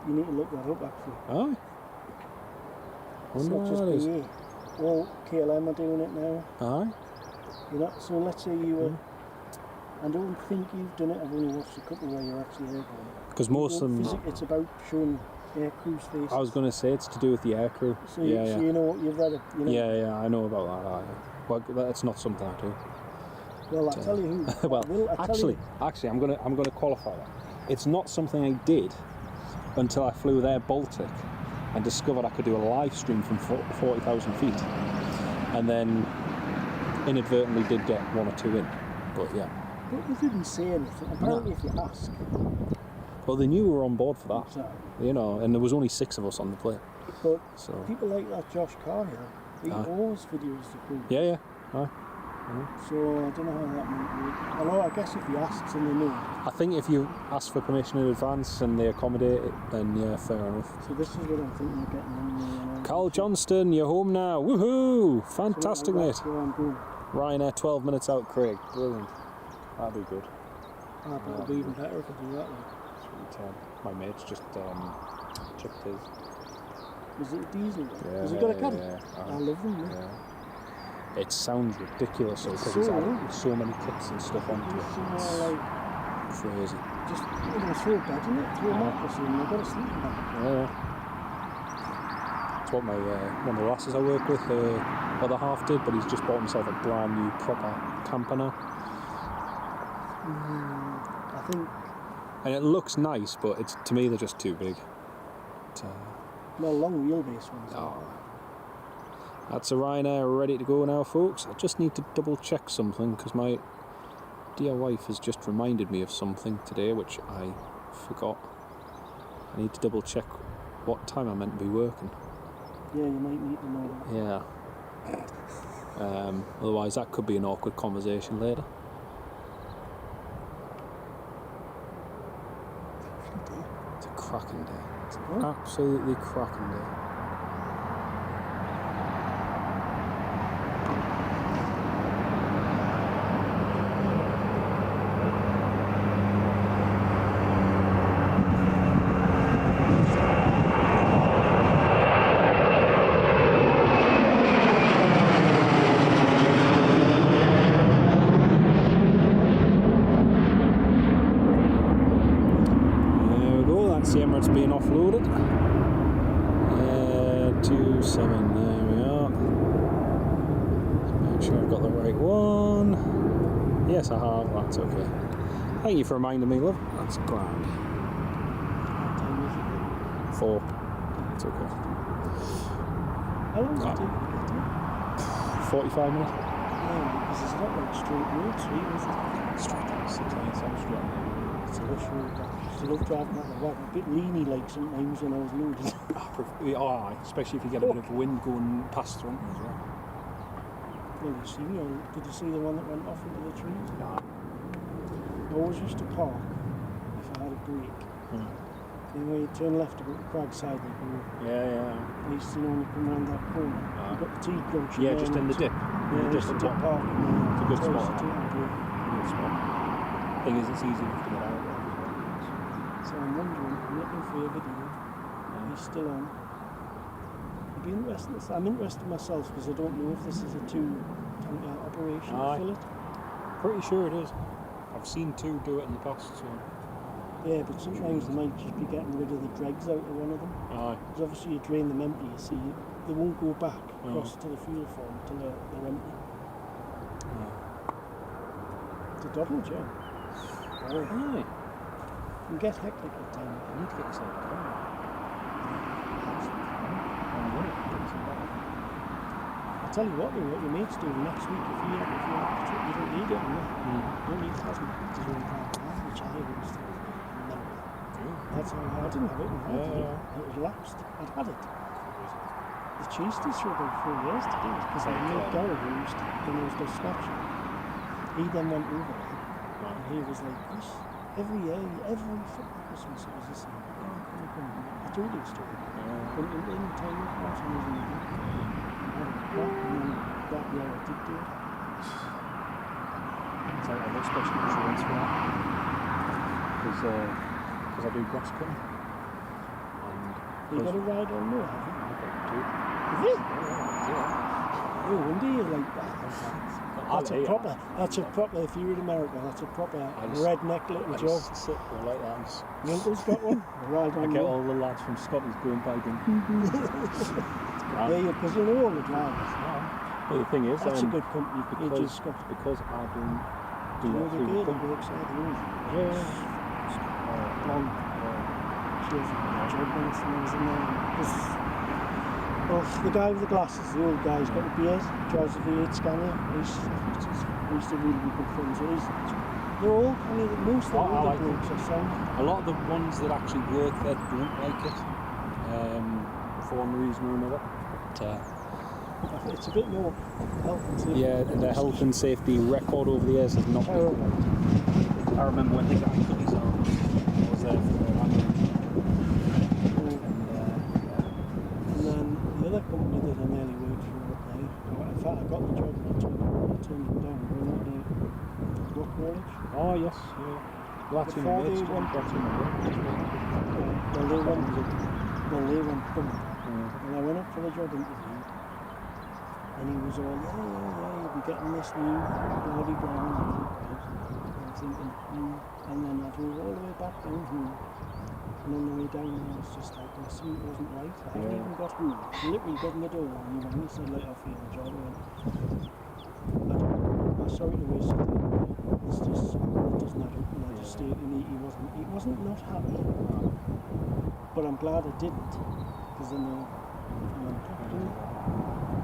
You need to look that up actually. Oh. It's Wonder not why just that is. BA. All KLM are doing it now. Aye. You know, so let's say you were. I don't think you've done it. I've only watched a couple where you're actually airborne. Because most of them. It's about showing air crew's faces. I was going to say it's to do with the aircrew. So you, so you know what you've read it. You know? Yeah, I know about that. Aye. Well, that's not something I do. Well, I'll tell you who. Well, actually, I'm gonna qualify that. It's not something I did until I flew there Baltic and discovered I could do a live stream from 40,000 feet, and then inadvertently did get one or two in. But yeah. But you didn't say anything. Apparently, if you ask. Well, they knew we were on board for that. Exactly. You know, and there was only 6 of us on the plane. But So. people like that Josh Carr, he always videos the crew. Yeah. Aye. So I don't know how that might work. Although I guess if he asks and they know. I think if you ask for permission in advance and they accommodate it, then yeah, fair enough. So this is what I'm thinking of getting in. Carl Johnston, you're home now. Woohoo! Fantastic, so mate. going. Ryanair 12 minutes out, Craig. Brilliant. That'd be good. But it'll be even better if I do that one. Sweet. My mate's just checked his. Is it a diesel? Yeah, Has he got a caddy? yeah. I love them. Yeah. Yeah. It sounds ridiculous because It's he's so added long. so many clips and stuff onto it. It's It's like crazy. just throw a bed in it, throw a mattress in, and I've got a sleeping bag. Yeah. That's what my one of the lasses I work with, other half did, but he's just bought himself a brand new proper camper now. I think. And it looks nice, but it's to me they're just too big. Well, long wheelbase ones. Oh. That's a Ryanair ready to go now, folks. I just need to double check something because my dear wife has just reminded me of something today which I forgot. I need to double check what time I'm meant to be working. Yeah, you might need to know that. Yeah. Otherwise that could be an awkward conversation later. It's a cracking day. It's an absolutely cracking day. It's being offloaded. 27, there we are. Just make sure I've got the right one. Yes, I have, that's okay. Thank you for reminding me, love. That's grand. 4. It's okay. How long does it take? 45 minutes. Yeah, because it's not like straight road, sweet, is it? Straight down 6 minutes, I'm straight. It's a wish road. I used to love driving that one. A bit leany like sometimes when I was loaded. Oh, especially if you get a bit of wind going past front as well. Well, you see, did you see the one that went off into the trees? Nah. I always used to park if I had a break. And when you turn left to go to Cragside, like Yeah. I used to know when you come around that corner. You've got the T-crunch. Yeah, just in the dip. Yeah, just dip park. It's a good spot. Good spot. Thing is, it's easy enough to get out there. So I'm wondering, I'm looking for your video. He's still on. I'm interested myself because I don't know if this is a two-tanker operation to fill it. Pretty sure it is. I've seen two do it in the past, so. Yeah, but sometimes they might just be getting rid of the dregs out of one of them. Because obviously you drain them empty, you see, they won't go back across to the fuel form until they're empty. It's a doddle, Joe. Oh, aye. You can get hectic at times. You need to get yourself going. I'll tell you what your mate's doing next week. If you have a trip, you don't need it. You don't need plasma because you're in private car, which I used to. That's how I didn't have it when I did it. It was lapsed. I'd had it. They chased us for about 4 years to do it because I knew Gary used when there was no snapshot. He then went over it and he was like, this every year, every fucking Christmas it was the same. I told you the story. In time last time I was in the book. And then that year I did do it. So I got special insurance for that. Because I do grass cutting. You got a ride on more, have you? I've got two. Have you? Yeah. Oh, wonder you like that. That's a proper, if you were in America, that's a proper redneck little job. I sit there like that. Your uncle's got one? I get all the lads from Scotland going by them. Yeah, because you know all the drivers. Well, the thing is, that's a good company because I don't do that through the company. Blonde. Well, the guy with the glasses, the old guy, he's got a beard, drives a V8 Scania. We used to really be good friends. They're all, most of the older blokes are sound. A lot of the ones that actually work there don't like it, for one reason or another. But, it's a bit more health and safety. Yeah, the health and safety record over the years has not been great. I remember when the guy cut his arm, I was there for the and then the other company that I nearly worked for up there, in fact I got the job and I turned them down, going up to Rock Knowledge. Oh yes, yeah. Well, that's when the mates did it. They went bump. And I went up for the job interview and he was all, yeah, you'll be getting this new body brown. And I'm thinking, and then I drove all the way back down home. And on the way down I was just like, well, something wasn't right. I hadn't even got home. I literally got in the door and he said, like, I'll feel the job. I'm sorry to waste it. It's just, it doesn't happen. And I just stayed and he wasn't not happy. But I'm glad I didn't. Because then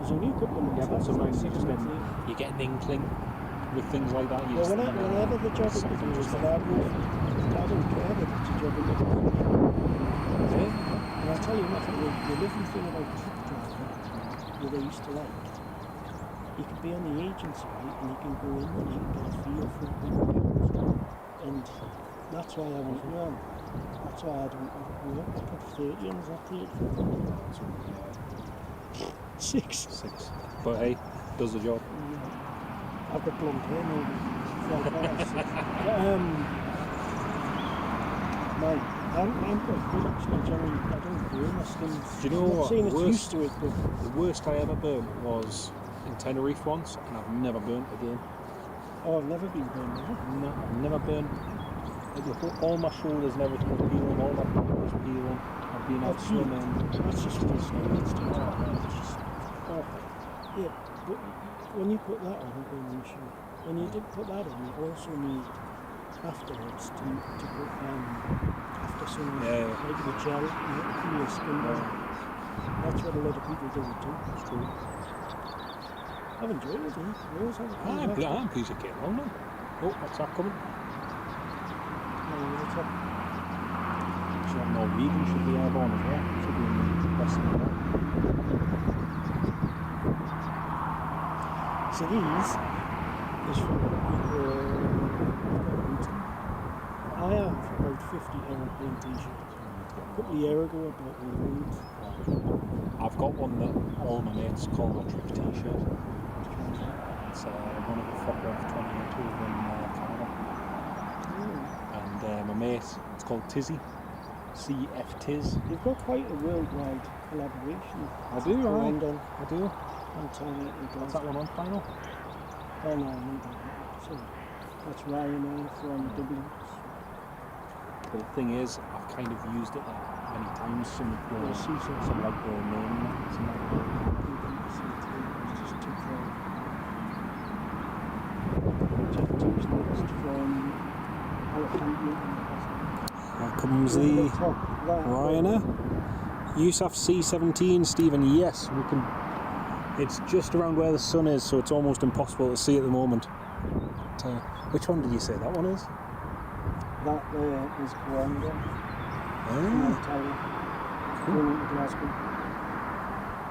there's only a couple of months. Yeah, but sometimes you get an inkling with things like that. Whenever the job interview is that I don't care that it's a job interview. And I'll tell you nothing, the lovely thing about truck driving, that I used to like, you can be on the agency, right, and you can go in and you can get a feel for it. And that's why I went wrong. That's why I don't work. I put 30 on as I paid for. 6. But hey, does the job. I've got blonde hair now. I'm quite good actually. Generally, I don't burn my skin. Do you know what? I'm not saying it's used to it, but the worst I ever burnt was in Tenerife once, and I've never burnt again. Oh, I've never been burned. No, I've never burnt. All my shoulders and everything was peeling, all my back was peeling. I've been out swimming. That's just for the skin. It's just yeah, but when you put that on, when you did put that on, you also need afterwards to put after some like the gel in your skin. That's what a lot of people do too. It's true. I've enjoyed it, I always have a I'm a piece of cake, aren't I? Oh, what's that coming? top. Sure, Norwegian should be airborne as well. Should be in the best of that. So these is for I have about 50 aeroplane t-shirts. A couple of years ago I bought one of these. I've got one that all my mates call my trip t-shirt. It's one of the Fokker F-28 over in Canada. And my mate, it's called Tizzy. CF Tiz. You've got quite a worldwide collaboration. I do, right? I do. What's that one on final? Oh no, so that's Ryanair from Dublin. But the thing is, I've kind of used it like many times. Some like the name, some like It's just too far. Jet2's next from Here comes the Ryanair. USAF C-17, Stephen. Yes, we can. It's just around where the sun is, so it's almost impossible to see at the moment. But, which one did you say that one is? That there is Coranga. Tower. Going into Glasgow.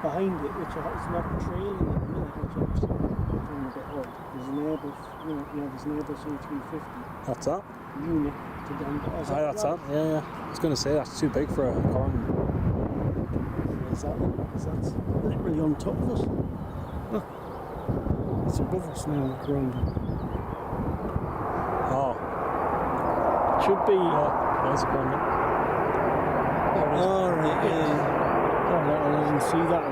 Behind it, which is not a trail in the minute, which I was feeling a bit odd. There's an Airbus, there's an Airbus A350. That's that. Unit to Denver. That's that. Yeah. I was going to say that's too big for a Coranga. Is that literally on top of us? Look, it's above us now, the Coranga. Oh. It should be. Yeah, there's a Coranga. Oh, right, yeah. Oh, no, I didn't see that.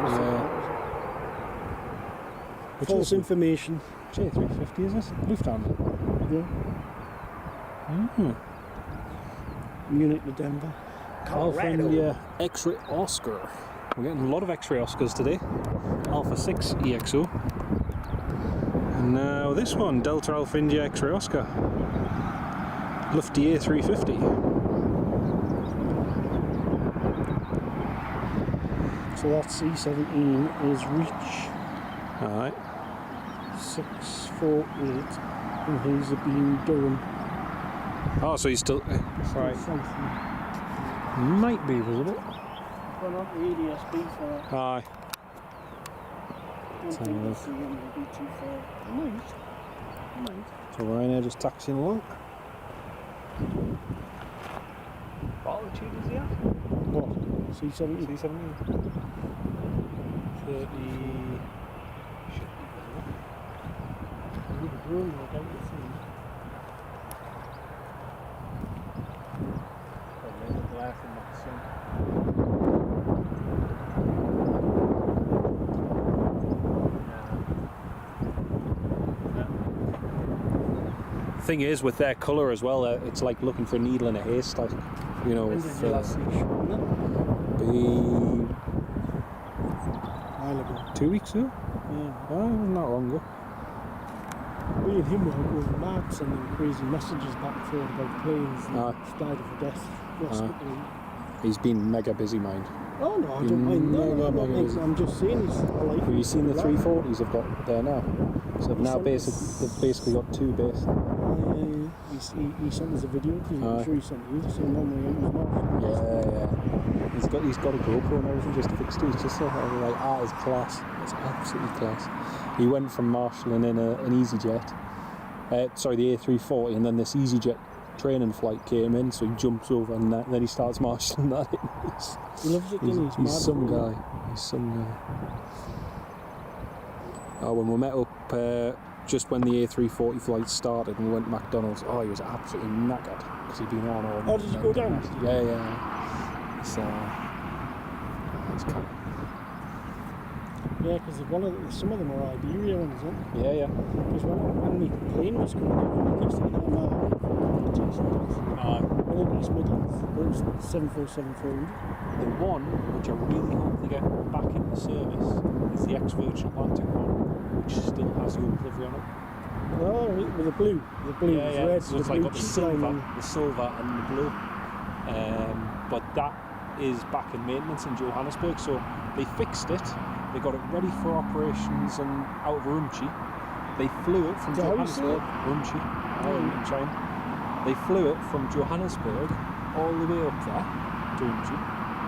False information. J350 is this? Lufthansa? Yeah. Munich to Denver. Alpha X-ray Oscar. We're getting a lot of X-ray Oscars today. Alpha 6 EXO. And now this one, Delta Alpha India X-ray Oscar. Lufty A350. So that C-17 is reach. Alright. 648, and he's being Durham. Oh, so he's still... right. Might be visible. Well, not the ADSB for that. Aye. Don't think that's going to be too far. Might. So Ryanair just taxiing along. What altitude is he at? What? C-17? C-17. 30... should be With the drone, I doubt it's in. probably the last in the sun. Thing is, with their colour as well, it's like looking for a needle in a haystack. You know, When did you last see Sean? be While ago. 2 weeks ago? Yeah. Oh, not long ago. Me and him were mad sending crazy messages back and forth about planes and died of a death. He's been mega busy, mind. Oh no, I don't mind. No, I'm just saying he's like. Have you seen the 340s they've got there now? So they've now they've basically got two bases. He sent us a video because I'm sure he sent you the same one where he was Yeah. He's got a GoPro and everything just fixed to. It's just so like it's class. It's absolutely class. He went from marshalling in an EasyJet, the A340, and then this EasyJet training flight came in, so he jumps over and then he starts marshalling that. He loves it, doesn't he? He's some guy. He's some guy. Oh, when we met up just when the A340 flight started and we went to McDonald's, he was absolutely knackered because he'd been on all. Oh, did you go down? Yeah. It's kind of... Yeah, because some of them are Iberia ones, aren't they? Yeah. Because when the plane was coming over, we kept seeing that one of East Midlands, those 747 food. The one which I really hope they get back into service is the ex-Virgin Atlantic one, which still has your livery on it. Oh, with the blue. The blue is red. So it's like got the silver and the blue. But that is back in maintenance in Johannesburg, so they fixed it. They got it ready for operations and out of Urumqi. They flew it from Johannesburg, Urumqi, in China. They flew it from Johannesburg all the way up there, Doomsday,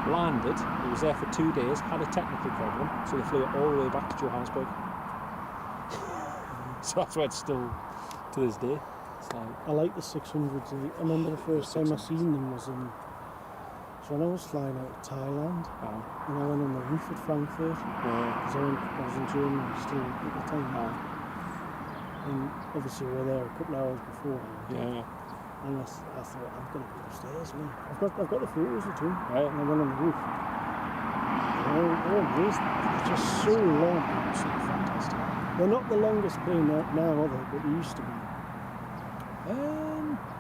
landed, it was there for 2 days, had a technical problem, so they flew it all the way back to Johannesburg. So that's why it's still, to this day. It's like, I like the 600s. I remember the first time I seen them was when I was flying out of Thailand, and I went on the roof at Frankfurt, because I was in Germany still at the time. And obviously we were there a couple of hours before. And I thought, I'm going to go upstairs, man. I've got the photos too. And I went on the roof. They're amazing. They're just so long. So fantastic. They're not the longest plane now, are they? But they used to be.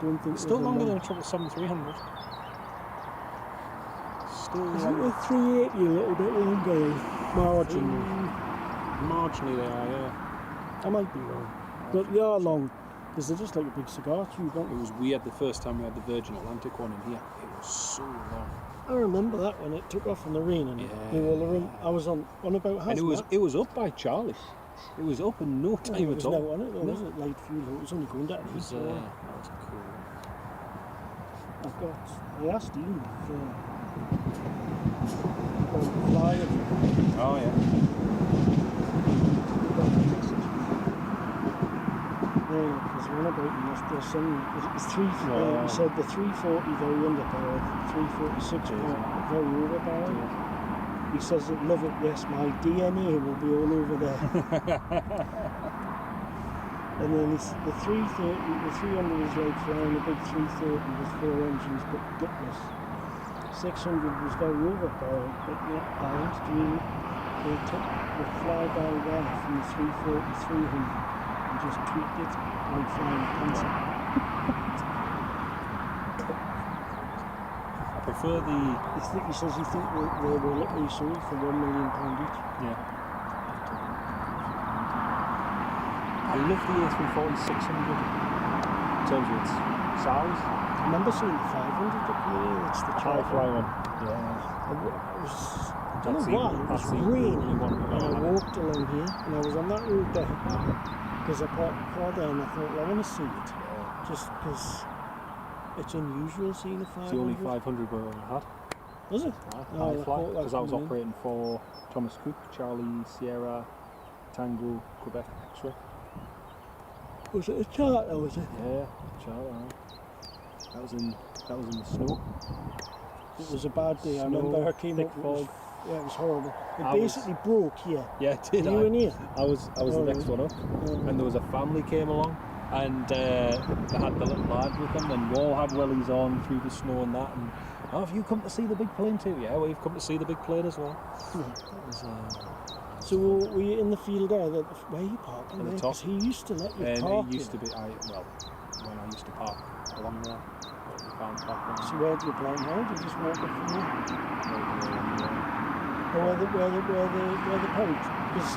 Don't think still longer than a 777-300. Still Is it the 380 a little bit longer? Marginally. Marginally they are, yeah. I might be wrong. But they are long. Because they're just like a big cigar tube, aren't they? It was weird the first time we had the Virgin Atlantic one in here. It was so long. I remember that when it took off in the rain and I was on about hazmat. And it was up by Charlie. It was up in no time at all. It was no on it though, was it? Light fuel. It was only going down. That was cool. I asked Ian for flying. Oh yeah. Because one about there's some it's 340. He said the 340 very underpowered, 346 very overpowered. He says he'd love it. Yes, my DNA will be all over there. And then the 330, the 300 was like flying a big 330 with 4 engines, but gutless. 600 was very overpowered, but not balanced. They fly by there from the 340 300. Just tweaked it like flying a pencil. I prefer the... He says he thinks they were literally sold for £1 million each. Yeah. I love the A340 600 in terms of its size. I remember seeing the 500 up here, it's the Tri-fly one. Yeah. I don't know why, it was raining and I walked along here and I was on that road there. Because I parked the car there and I thought, well, I want to see it. Just because it's unusual seeing a 500. It's the only 500 we ever had. Was it? Because I was operating for Thomas Cook, Charlie Sierra, Tango, Quebec X-ray. Was it a charter, was it? Yeah, charter. That was in the snow. It was a bad day. I remember I came up. Fog. Yeah, it was horrible. It basically broke here. Yeah, it did. Were you in here? I was the next one up, and there was a family came along, and they had the little lad with them, and we all had wellies on through the snow and that. And have you come to see the big plane too? Yeah, we've come to see the big plane as well. So were you in the field there? Where you parking? At the top. Because he used to let you park. It used to be. When I used to park along there, we found park. So where do you plan now? Do you just walk up from there? Or where the parents? Because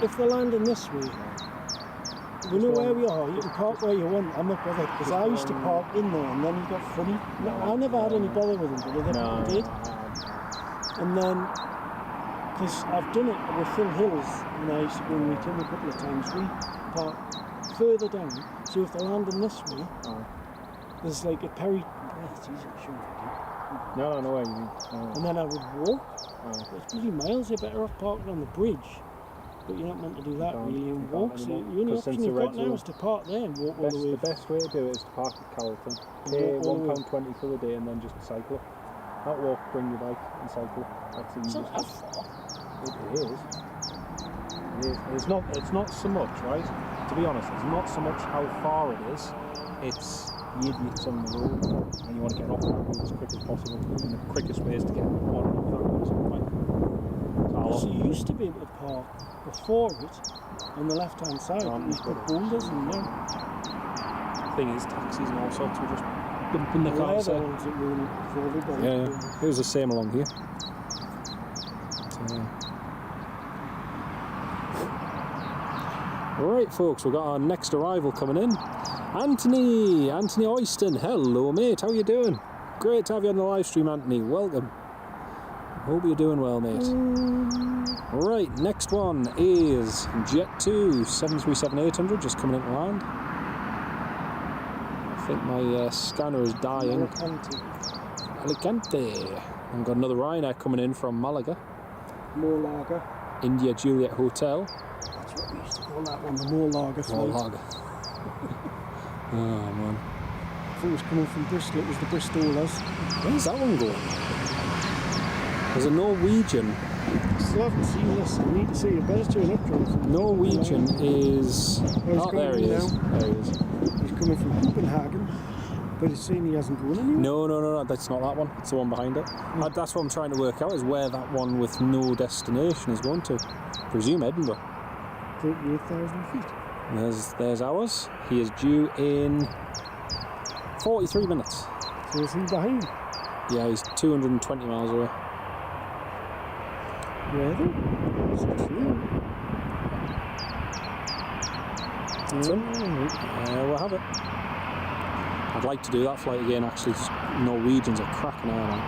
if they're landing this way, we know where we are. You can park where you want. I'm not bothered because I used to park in there, and then he got funny. I never had any bother with him, but other people did. And then, because I've done it with Phil Hills, and I used to go and meet him a couple of times. We park further down, so if they're landing this way, there's like a Perry. It's easy to show you. No, I know where you mean. And then I would walk. It's bloody miles. You're better off parking on the bridge. But you're not meant to do that really and walk. So the only option you've got now is to park there and walk all the way. The best way to do it is to park at Carrollton. Pay £1.20 for the day and then just cycle. Not walk, bring your bike and cycle. That's the easiest. It's not that far. It is. It's not so much, right? To be honest, it's not so much how far it is. It's the idiots on the road and you want to get off that road as quick as possible. And the quickest way is to get one off that road. So you used to be able to park before it on the left hand side. You put boulders in there. The thing is, taxis and all sorts were just dumping the cars there. Yeah. It was the same along here. Right, folks, we've got our next arrival coming in. Anthony Oyston. Hello, mate. How you doing? Great to have you on the live stream, Anthony. Welcome. Hope you're doing well, mate. Right, next one is Jet 2 737-800, just coming into land. think my scanner is dying. Alicante. I've got another Ryanair coming in from Malaga. More lager. India Juliet Hotel. That's what we used to call that one, the more lager flight. More lager. Oh man. If it was coming from Bristol, it was the Bristolers. Where's that one going? There's a Norwegian. Still haven't seen this. I need to see it. Better turn up, Jonathan. Norwegian is... Oh, there he is. Now. There he is. He's coming from Copenhagen, but it's saying he hasn't gone anywhere. No, that's not that one. It's the one behind it. That's what I'm trying to work out, is where that one with no destination is going to. Presume Edinburgh. 38,000 feet. There's ours. He is due in 43 minutes. So is he behind? Yeah, he's 220 miles away. Where though? Is it true? So, we'll have it. I'd like to do that flight again, actually. Norwegians are cracking airline.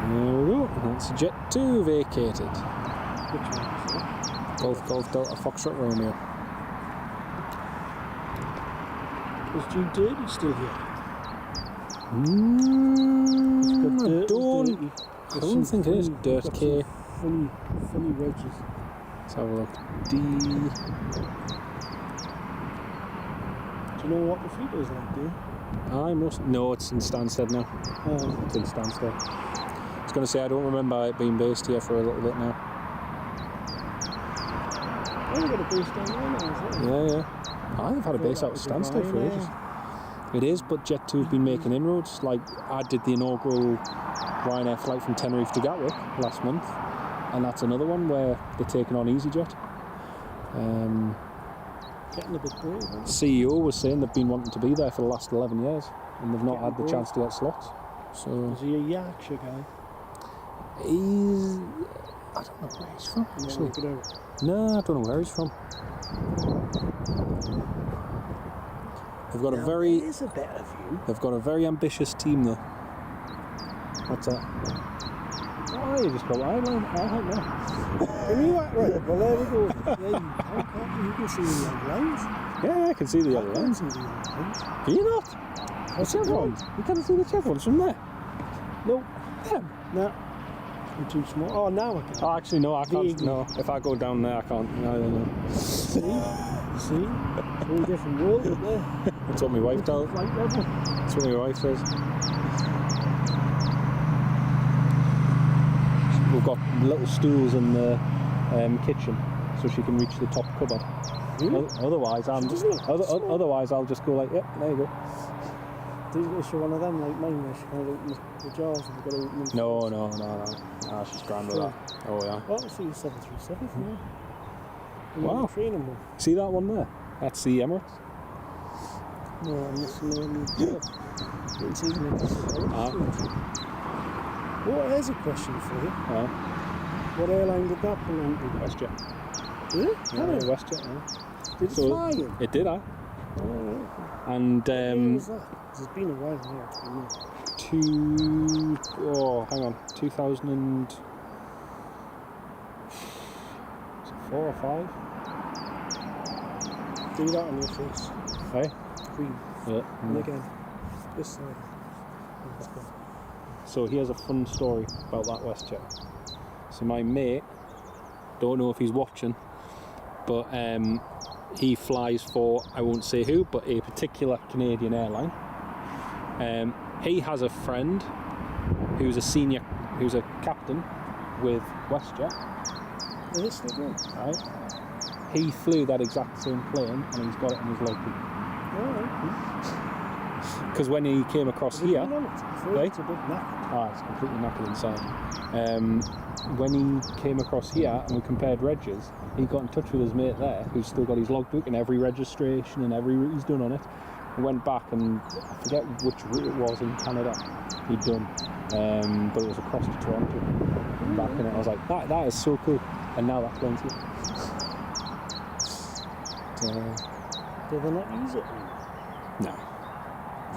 There we go. That's Jet 2 vacated. Which one is that? Golf Delta Foxtrot Romeo. Is Jude Dirty still here? I don't think it is Dirt K. Funny wedges. Let's have a look. D. Do you know what the fleet is like, do you? I must. No, it's in Stansted now. Oh. It's in Stansted. I was going to say, I don't remember it being based here for a little bit now. Oh, you've got a base down there now, is it? Yeah. I've had a base out of Stansted for ages. It is, but Jet 2 have been making inroads. Like, I did the inaugural Ryanair flight from Tenerife to Gatwick last month, and that's another one where they're taking on EasyJet. Getting a bit brave, aren't they? CEO was saying they've been wanting to be there for the last 11 years, and they've not had the chance to get slots. So is he a Yorkshire guy? he's... I don't know where he's from, actually. No, I don't know where he's from. They've got a very... There is a better view. They've got a very ambitious team, though. What's that? Oh, you just got island. I don't know. Can you act right? Well, there we go. There you can see the yellow lines. Yeah, I can see the yellow lines. See the yellow lines. Can you not? The chevrons. You can't see the chevrons from there. No. Damn. No. I'm too small. Oh, now I can. Oh, actually, no, I can't. No, if I go down there, I can't. No. See? It's a whole different world up there. That's what my wife tells. Flight level. That's what my wife says. We've got little stools in the kitchen, so she can reach the top cupboard. Really? Otherwise, otherwise I'll just go like, yep, there you go. Is she one of them like mine where she can't open the jars and we've got to open them? No. Ah, she's grand with that. Oh yeah. Well, I see the 737 from there. Wow. Training one. See that one there? That's the Emirates. No, I'm missing the didn't see them in this. Well, here's a question for you. What airline did that belong to? WestJet. Did it? Yeah, WestJet. Yeah. Did it fly in? It did, Oh, okay. And When was that? 'Cause it's been a while now. It's been 2004 or 5? do that on your face. Hey? Green. Yeah. And again, this side. So here's a fun story about that WestJet. So my mate, don't know if he's watching, but he flies for, I won't say who, but a particular Canadian airline. He has a friend who's a captain with WestJet. This they do. Right? He flew that exact same plane and he's got it in his logbook. Because when he came across here, right? It's a bit knackered. It's completely knackered inside. When he came across here and we compared regs, he got in touch with his mate there, who's still got his logbook and every registration and every route he's done on it. We went back and I forget which route it was in Canada he'd done, but it was across to Toronto. Back in it, I was like, that is so cool. And now that's going to. Do they not use it? No.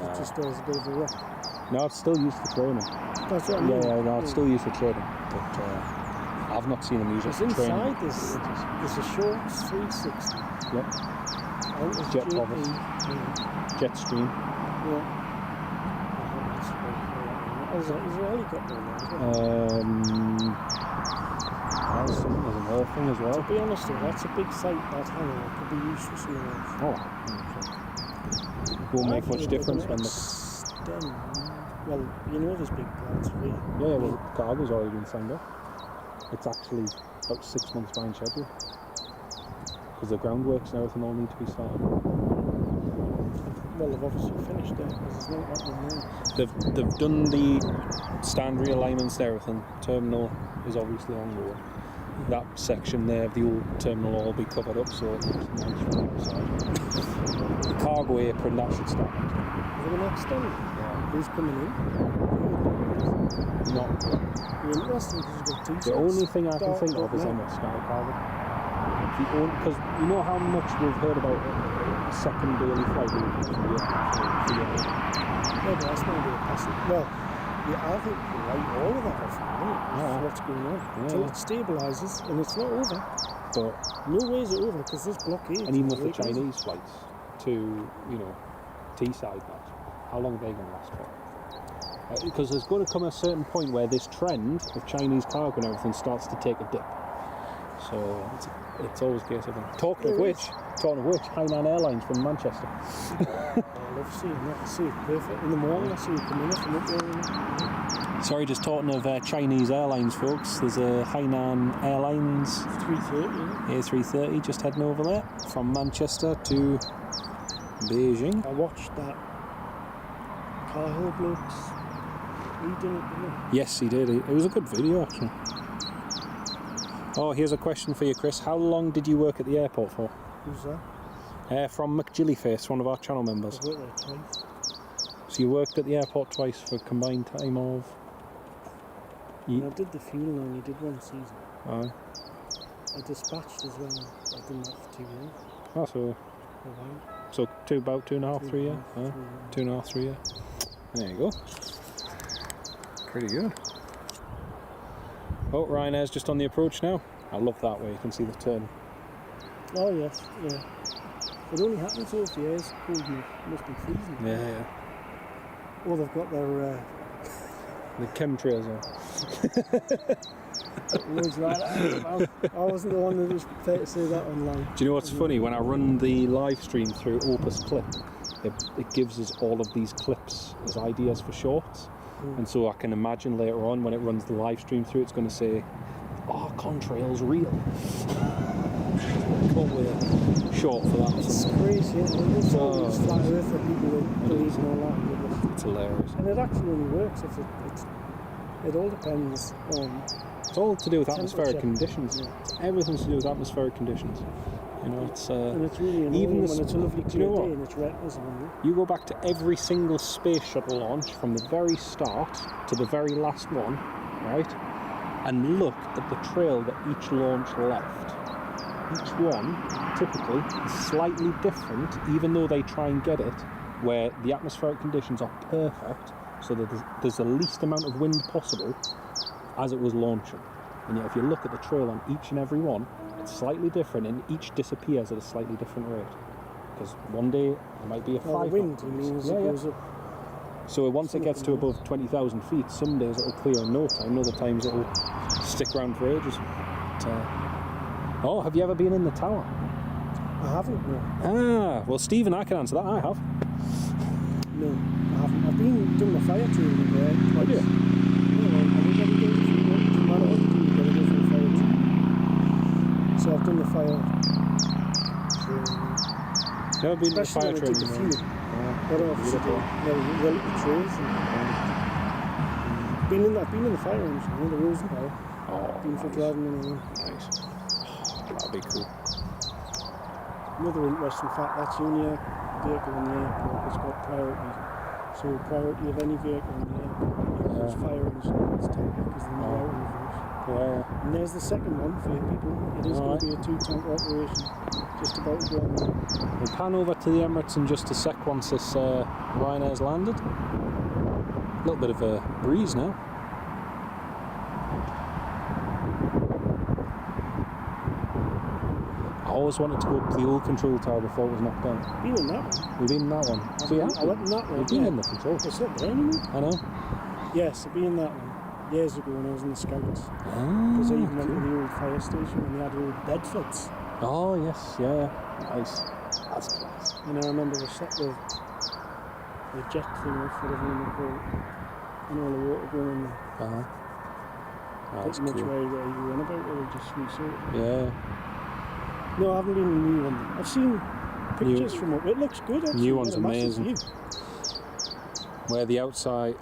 it just as a bit of a rock? No, it's still used for training. That's what I mean. Yeah, no, it's still used for training. But I've not seen them use it for Because training. inside there's a short 360. Yep. Out of Jet GP, bobbers. Jet stream. Yeah. Is there a helicopter in there as well? There's another thing as well. To be honest though, that's a big site, that hangar. It could be used for something else. Oh. Won't make much difference when the... extend. Well, you know there's big plans for you. Yeah, well, the cargo's already been signed up. It's actually about 6 months behind schedule. Because the groundworks and everything all need to be started. Well, they've obviously finished it, because there's no happening now. They've done the stand realignments and everything. Terminal is obviously on board. That section there of the old terminal will all be covered up, so it looks nice from the outside. The cargo apron, that should start. Is it going to extend? Yeah. Who's coming in? Not You're interested because you've got two the only thing I can Start think of is now. MS Sky Cargo. Because you know how much we've heard about a second daily flight for you. Yeah, but that's going to be a passive. Well, yeah, I think you're right, all of that off, Yeah. what's going on. Yeah. Until it stabilises, and it's not over. But No way is it over, because there's blockades. and even with the Right, isn't it? Chinese flights to, T-side that, how long are they going to last for? Because there's going to come a certain point where this trend of Chinese cargo and everything starts to take a dip. So it's always a case of them. Talking of which, Hainan Airlines from Manchester. I love seeing that. I see it perfect. In the morning, I see it come in from up there. Sorry, just talking of Chinese airlines, folks. There's a Hainan Airlines 3:30. A330 just heading over there from Manchester to Beijing. I watched that Cahill blokes. He did it, didn't Yes, he did. It was a good video, actually. Oh, here's a question for you, Chris. How long did you work at the airport for? he? Who's that? From McGillyface, one of our channel members. I've worked there twice. So you worked at the airport twice for a combined time of... And I did the fuel and only did one season. Aye. I dispatched as well. I didn't have 2 years. Oh, so A while. about 2.5, 3 years? 2.5, 3 years. There you go. Pretty good. Oh, Ryanair's just on the approach now. I love that way, you can see the turn. Oh yes, yeah. It only happens so if the air's cold enough. It must be freezing. Yeah. Or they've got their The chemtrails on. words like that. I wasn't the one that was prepared to say that online. Do you know what's funny? When I run the live stream through Opus Clip, it gives us all of these clips as ideas for shorts. And so I can imagine later on when it runs the live stream through, it's going to say, "Oh, contrail's real." Short for that. It's crazy, isn't it? It's all these flat earther people that believe in all that. It's hilarious. And it actually only works if it all depends on. It's all to do with atmospheric Temperature. conditions. Yeah. Everything's to do with atmospheric conditions. It's And it's really annoying even when the it's a lovely do you clear know day what? and it's retinas on You go back to every single space shuttle launch from the very start to the very last one, right? And look at the trail that each launch left. Each one, typically, is slightly different, even though they try and get it where the atmospheric conditions are perfect, so that there's the least amount of wind possible as it was launching. And yet if you look at the trail on each and every one, it's slightly different and each disappears at a slightly different rate. Because one day it might be a 5 the wind, knot you mean, as breeze. it goes up. So once it gets to above 20,000 feet, some days it'll clear in no time, other times it'll stick around for ages. Oh, have you ever been in the tower? I haven't, no. Ah, well Stephen, I can answer that, I have. No, I haven't. I've been doing the fire training there twice. Have you? Yeah, everybody does it. No matter what you do, you've got to go for the fire training. So I've done the fire training. Never been to the Especially fire when I did the training. field. But obviously, the trails. I've been in the fire engine, the Rosenbauer. Oh, Been for driving in there. nice. That'll be cool. Another interesting fact, that's the only vehicle in the airport that's got priority. So priority of any vehicle in the airport equals fire engine. It's technical because they're not out reverse. Yeah. And there's the second one for you people. It is going to be a 2-tank operation. just about to go on there. We'll pan over to the Emirates in just a sec once this Ryanair's landed. A little bit of a breeze now. I always wanted to go up to the old control tower before it was knocked down. Been in that one. We've been in that one. So yeah, I went in that one. we've been in the control. It's not there anymore. I know. Yes, I've been in that one years ago when I was in the Scouts. Ah, Because I even went to the old fire station and they had old bedfeds. oh yes, yeah, nice. That's class. And I remember the jet thing off, whatever you call it, and all the water going in there. Uh-huh. That's Pretty much cool. where you went about, or just resort. Yeah. No, I haven't been in the new one. I've seen pictures from it. It looks good actually. New one's Got a massive amazing. view. Where the outside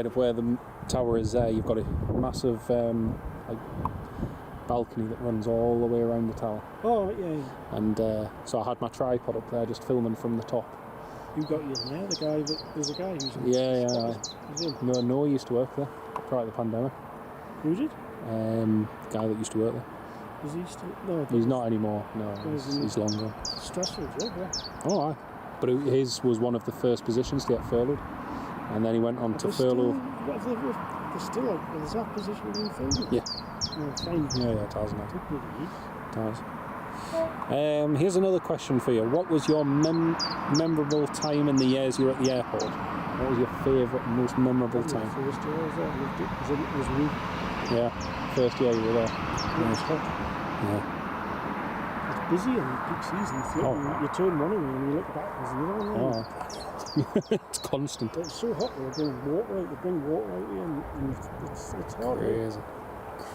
of where the tower is there, you've got a massive like balcony that runs all the way around the tower. Oh, yeah. And so I had my tripod up there just filming from the top. You got you in there, there's a guy who's in Yeah. He's in. No, he used to work there prior to the pandemic. Who did? Guy that used to work there. Is he still? No, He's not anymore. No, he's long gone. Stressful job, yeah. Oh, aye. But his was one of the first positions to get furloughed, and then he went on to furlough. There's still like, is that position being filled? Yeah. No, fine. Yeah, it has now. Bloody It does. Here's another question for you. What was your memorable time in the years you were at the airport? What was your favourite, most memorable time? First year I was there, I loved it, 'cause it was me. Yeah, first year you were there. It was hot. Yeah. It's busy in peak season. You turn one away and you look back, there's another one. Oh. It's constant. But it's so hot, they bring water out here, and it's hard.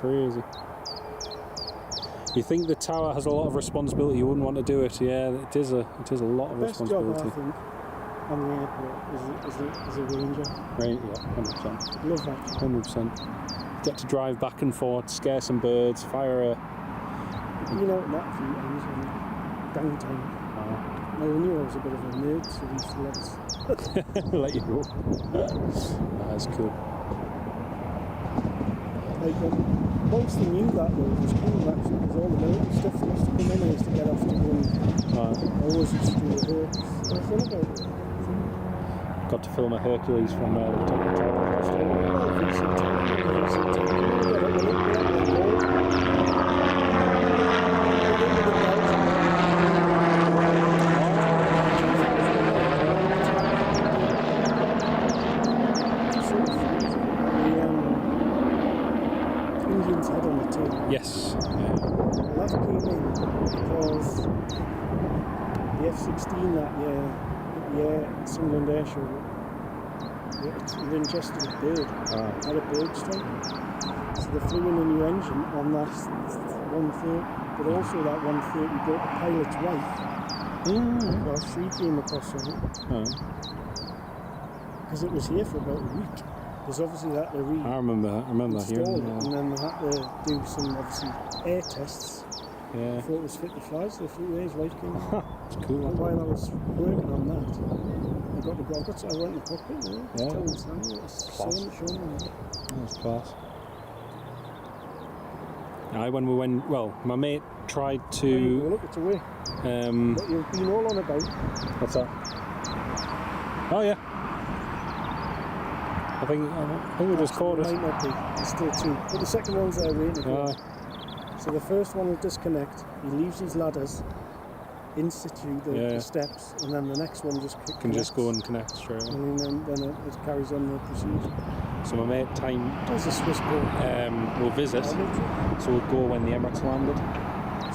Crazy. You think the tower has a lot of responsibility? You wouldn't want to do it. Yeah, it is a lot of Best job, responsibility. I think, on the airport is a ranger. Right, yeah, 100%. Love that. 100%. Get to drive back and forth, scare some birds, fire a... You know, that a few times on downtime. Now, we knew I was a bit of a nerd, so we used to let us. Let you go. That's cool. Like, once they knew that, though, it was cool actually, because all the military stuff that used to come in, I used to get off to go and I always used to do the work. What's that about it? Got to film a Hercules from the top of the tower. Indians had on the tail. Yes. That came in because the F-16 that year, Sunderland Air Show, it ingested a bird, had a bird strike. So they flew in a new engine on that 130, but also that 130 brought the pilot's wife. Well, she came across on it. Because it was here for about a week. There's obviously that to I remember hearing install it, that. and then they had to do some obviously air tests Yeah. before it was fit to fly, so they flew there, his wife came in. It's cool. And while I was working on that, I went in the cockpit, Yeah. telling Stanley, it was showing me. That's class. When we went, well, my mate tried There you go, to... look, it's away. What you've been all on about. What's that? Oh yeah. I think we just caught it. Might not be, it's still two. But the second one's there waiting for us. So the first one will disconnect, he leaves his ladders in situ, the steps, and then the next one just Can just go and connect straight away. and then it carries on the procedure. So my mate There's a Swiss ball. we'll visit, so we'll go when the Emirates landed.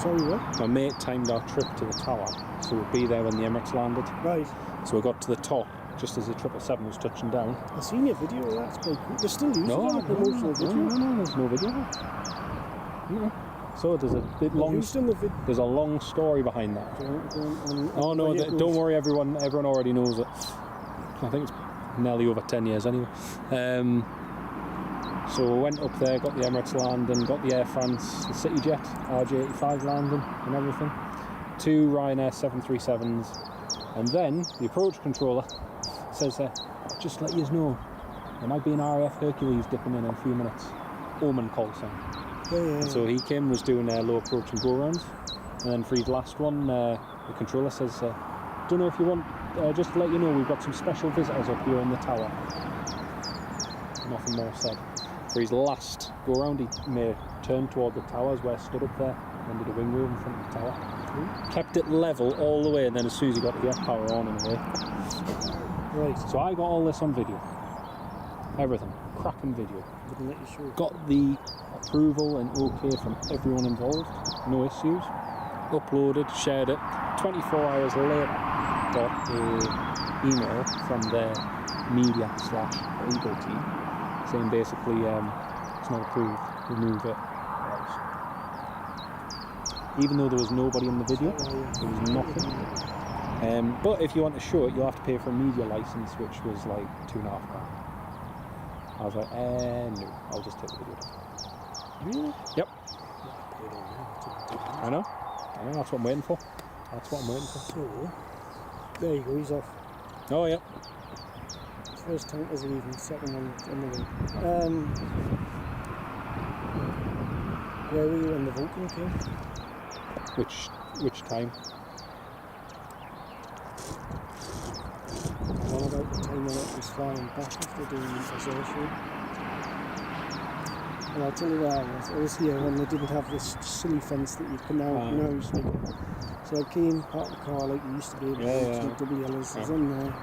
Sorry, what? My mate timed our trip to the tower, so we'll be there when the Emirates landed. Right. So we got to the top just as the 777 was touching down. I seen your video of that, it's quite cool. They're still using it on a promotional video. No, there's no video. No. So there's a bit long. There's a long story behind that. Oh no! Don't worry, everyone already knows it. I think it's nearly over 10 years anyway. So we went up there, got the Emirates landing, got the Air France, the CityJet RJ85 landing and everything. 2 Ryanair 737s, and then the approach controller says, "Just to let you know, there might be an RAF Hercules dipping in a few minutes." Omen call sign. Yeah. So he came, was doing low approach and go rounds, And then for his last one, the controller says, don't know if you want, just to let you know, we've got some special visitors up here in the tower. Nothing more said. For his last go around, he made a turn toward the towers where I stood up there and did a wing move in front of the tower. Kept it level all the way, and then as soon as he got the power on and away. Right. So I got all this on video. Everything. Cracking video. Wouldn't let you show it. Got the approval and okay from everyone involved. No issues. Uploaded, shared it. 24 hours later, got an email from their media/legal team saying basically it's not approved, remove it. Even though there was nobody in the video, there was nothing. But if you want to show it, you'll have to pay for a media license, which was like £2.5 grand. I was like, no, I'll just take the video. Really? Yep. I know, that's what I'm waiting for. That's what I'm waiting for. So, there you go, he's off. Oh, yeah. First tanker's leaving, second one on the way. Where were you when the Vulcan came? Which time? One about the time when it was flying back after doing the exertion. And I'll tell you where I was here when they didn't have this silly fence that you can now sneak. So I came, parked the car like you used to be able to sneak double yellows. I was on there.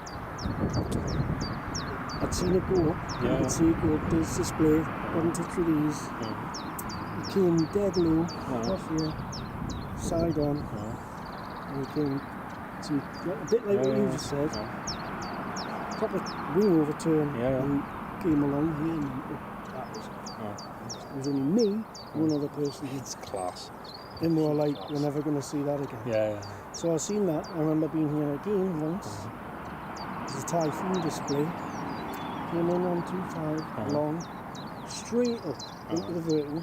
I'd seen it go up, you could see it go up this display, wasn't it through these. It came dead low, off here, side on, and it came to, a bit like what you just said, proper wing overturn, and came along here, and that was it. It was only me, one other person. It's class. And we were like, we're never going to see that again. So I seen that, I remember being here again once, there's a typhoon display. Came in on 2.5 long, straight up into the vertical,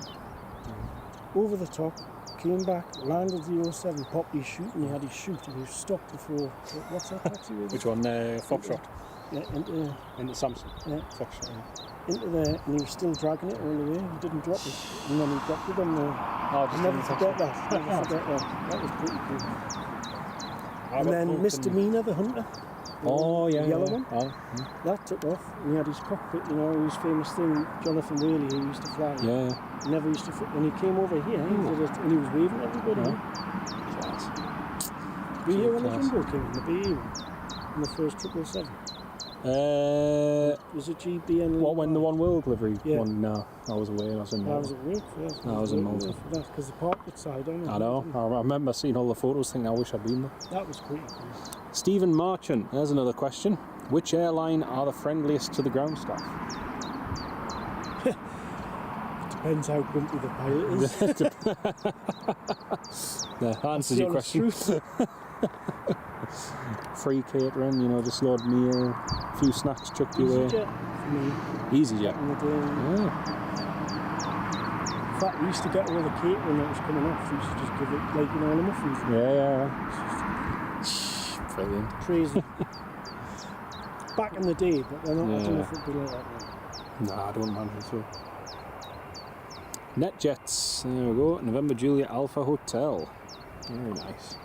over the top, came back, landed 07, popped his chute, and he had his chute, and he stopped before. What's that taxi with? Which one? Foxtrot? Yeah, into Samson. Yeah. Foxtrot. Into there, and he was still dragging it all the way. He didn't drop it, and then he dropped it on the. I'll never forget that. Never forget that. That was pretty cool. And then Misdemeanor, the Hunter. The yellow one. That took off, and he had his cockpit, his famous thing, Jonathan Whaley, who used to fly. He never used to when he came over here, and he was waving at everybody. Class. Were you here when the Jumbo came in, the BE one? In the first 777? Was it GBN? What, when the One World livery one? No, I was away. I was in Malta. I was at work for that. I was in Malta. Because the park side on it. I know. I remember seeing all the photos, thinking I wish I'd been there. That was pretty cool. Stephen Marchant, there's another question. Which airline are the friendliest to the ground staff? Depends how grumpy the pilot is. That answers your question. Free catering, just load meal, a few snacks chucked your way. EasyJet for me. EasyJet. In the day. In fact, we used to get all the catering that was coming off. We used to just give it, all the muffins. Brilliant. Crazy. Back in the day, but they're not. I don't know if it'd be like that now. Nah, I don't imagine so. NetJets, there we go. November Juliet Alpha Hotel. Very nice.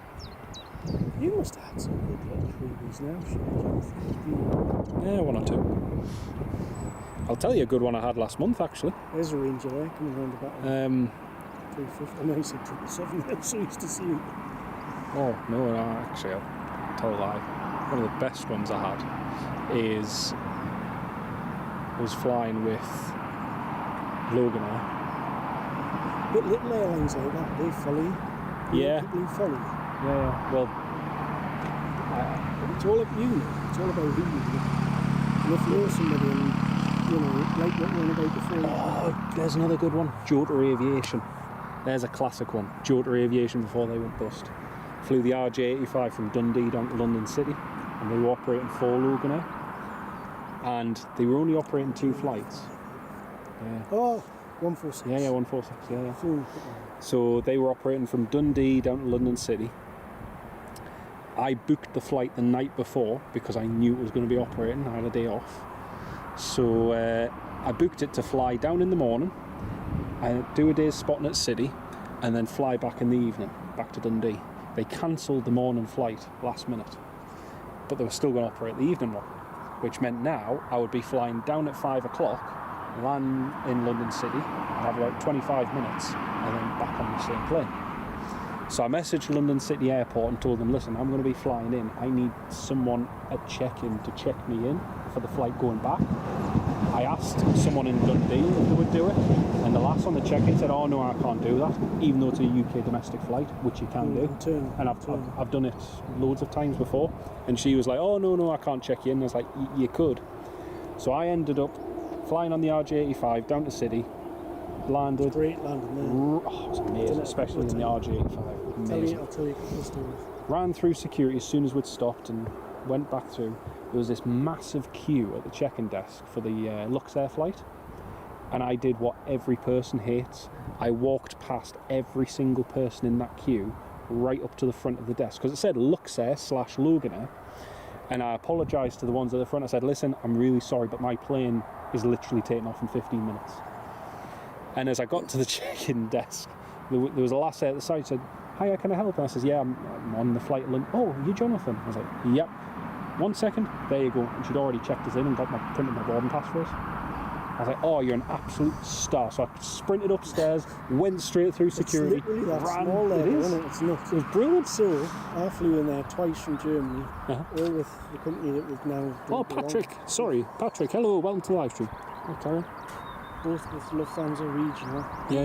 You must have had some good little freebies now, shouldn't you? Yeah, one or two. I'll tell you a good one I had last month, actually. There's a Ranger there coming round the back. 350. I know you said 777, I'm so used to see it. Oh, no, actually, I'll tell a lie. One of the best ones I had was flying with Logan Air. But little airlines like that, they follow you. People follow you. Well, it's all about you. It's all about who you know. And if you know somebody and, like what we were about before. Oh, there's another good one. Jota Aviation. There's a classic one. Jota Aviation before they went bust. Flew the RJ85 from Dundee down to London City, and they were operating 4 Logan Air. And they were only operating 2 flights. Oh, 146. 146, So they were operating from Dundee down to London City. I booked the flight the night before because I knew it was going to be operating. I had a day off. So I booked it to fly down in the morning, I do a day's spotting at City, and then fly back in the evening. back to Dundee. They cancelled the morning flight last minute, but they were still going to operate the evening one, which meant now I would be flying down at 5 o'clock, land in London City, have about 25 minutes, and then back on the same plane. So I messaged London City Airport and told them, listen, I'm going to be flying in. I need someone at check-in to check me in for the flight going back. I asked someone in Dundee if they would do it, and the last on the check-in said, oh no, I can't do that, even though it's a UK domestic flight, which you can do. And I've done it loads of times before. And she was like, oh no, I can't check you in. I was like, you could. So I ended up flying on the RJ85 down to City, landed. Great landing there. Oh, it was amazing, especially in the RJ85. Amazing. I'll tell you a couple of stories. Ran through security as soon as we'd stopped and went back through. There was this massive queue at the check-in desk for the Luxair flight, and I did what every person hates. I walked past every single person in that queue right up to the front of the desk, because it said Luxair/Loganair, and I apologised to the ones at the front. I said, listen, I'm really sorry, but my plane is literally taking off in 15 minutes. And as I got to the check-in desk, there was a lass there at the side who said, hiya, can I help? And I says, yeah, I'm on the flight. Oh, you Jonathan? I was like, yep. 1 second, there you go. And she'd already checked us in and printed my boarding pass for us. I was like, oh, you're an absolute star. So I sprinted upstairs, went straight through security. It's literally that small there, isn't it? It's nuts. It was brilliant. So I flew in there twice from Germany, all with the company that we've now done. Oh, Patrick. Sorry, Patrick. Hello, welcome to the live stream. Oh, Karen. Both with Lufthansa Regional.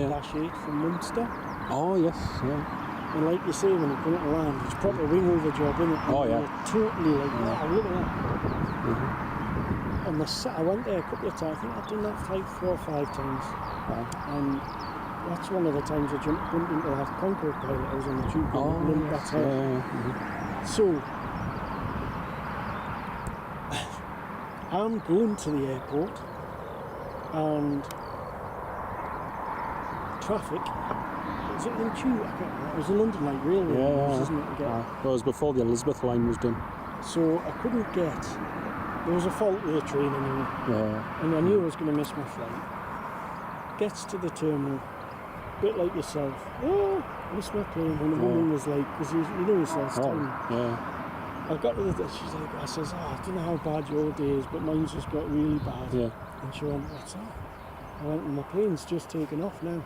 Dash 8 from Munster. Oh, yes, yeah. And like you say, when you come to land, it's proper wing over job, isn't it? Oh, yeah. Totally like that. Look at that. And I went there a couple of times. I think I've done that flight 4 or 5 times. And that's one of the times I bumped into that Concorde pilot. I was on the tube. That's how. So, I'm going to the airport, and traffic. Was it in Tube? I can't remember. It was a London Light Railway, wasn't it? Well, it was before the Elizabeth line was done. So I couldn't get. There was a fault with the train anyway. And I knew I was going to miss my flight. Gets to the terminal, a bit like yourself. Oh, I missed my plane. And the woman was like, because you know yourself, time. I got to the. She's like, I says, I don't know how bad your day is, but mine's just got really bad. And she went, what's that? I went, my plane's just taken off now.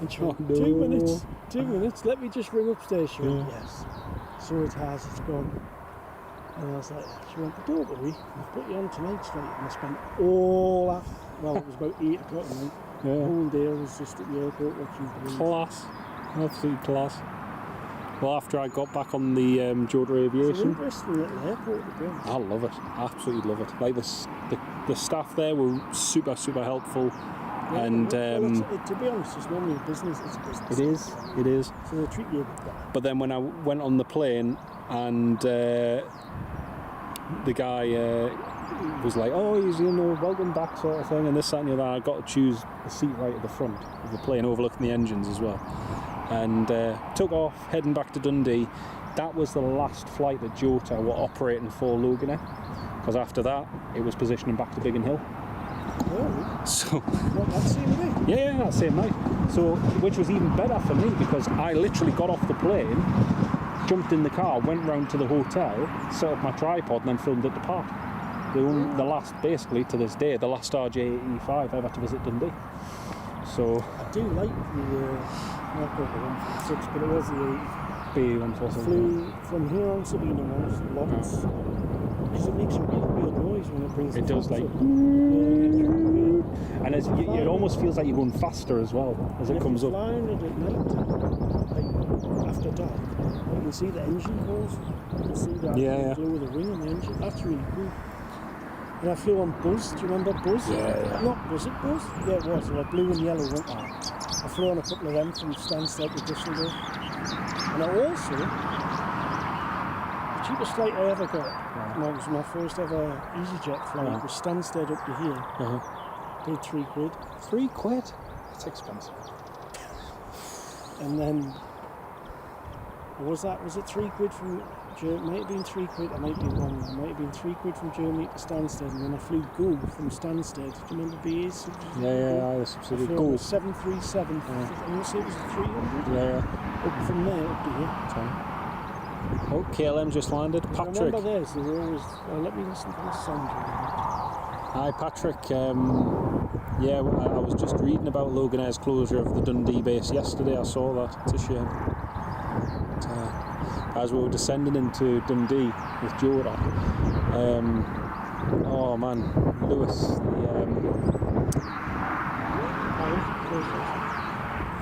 And she went, 2 minutes, 2 minutes, let me just ring upstairs. She went, yes. So it has, it's gone. And I was like, she went, but don't worry, I've put you on tonight's flight. And I spent all that, well, it was about 8 o'clock at night. The whole day I was just at the airport watching planes. Class, absolute class. Well, after I got back on the Jodha Aviation. It's an interesting little airport to be honest. I love it, absolutely love it. Like the staff there were super helpful. And to be honest, it's normally a business. It's a business. It is. So they treat you a bit better. But then when I went on the plane and the guy was like, oh, he's welcome back sort of thing, and this, that, and the other, I got to choose a seat right at the front of the plane, overlooking the engines as well. And took off, heading back to Dundee. That was the last flight that Jota were operating for Loganair, because after that it was positioning back to Biggin Hill. Oh. So what, that same night? Yeah, that same night. So, which was even better for me, because I literally got off the plane, jumped in the car, went round to the hotel, set up my tripod, and then filmed it depart. The last, basically to this day, the last RJ85 ever to visit Dundee. So I do like the not the 146, but it was the 146. I flew from here on Sabina once, lots, because it makes a really weird noise when it brings. It does, like. And it almost feels like you're going faster as well as it comes up. Flying it at night, like after dark, you can see the engine holes. You can see that glow of the wing on the engine. That's really cool. And I flew on Buzz. Do you remember Buzz? Yeah. Not, was it Buzz? Yeah, it was. They were blue and yellow, weren't they? I flew on a couple of them from Stansted to Düsseldorf. And I also, the cheapest flight I ever got, and it was my first ever EasyJet flight, was Stansted up to here. Paid £3. £3? That's expensive. And then, was it £3 from might have been £3. I might be wrong. It might have been £3 from Germany to Stansted, and then I flew Go from Stansted. Do you remember BA's? Yeah, I subsidy. flew Go. 737. I want to say it was a 300. Yeah. Up from there up to here. Sorry. Oh, KLM just landed. I Patrick. remember this. They were always. Let me listen to this song. Hi, Patrick. Yeah, I was just reading about Logan Air's closure of the Dundee base yesterday. I saw that. It's a shame. But, as we were descending into Dundee with Jorah, oh man, Lewis,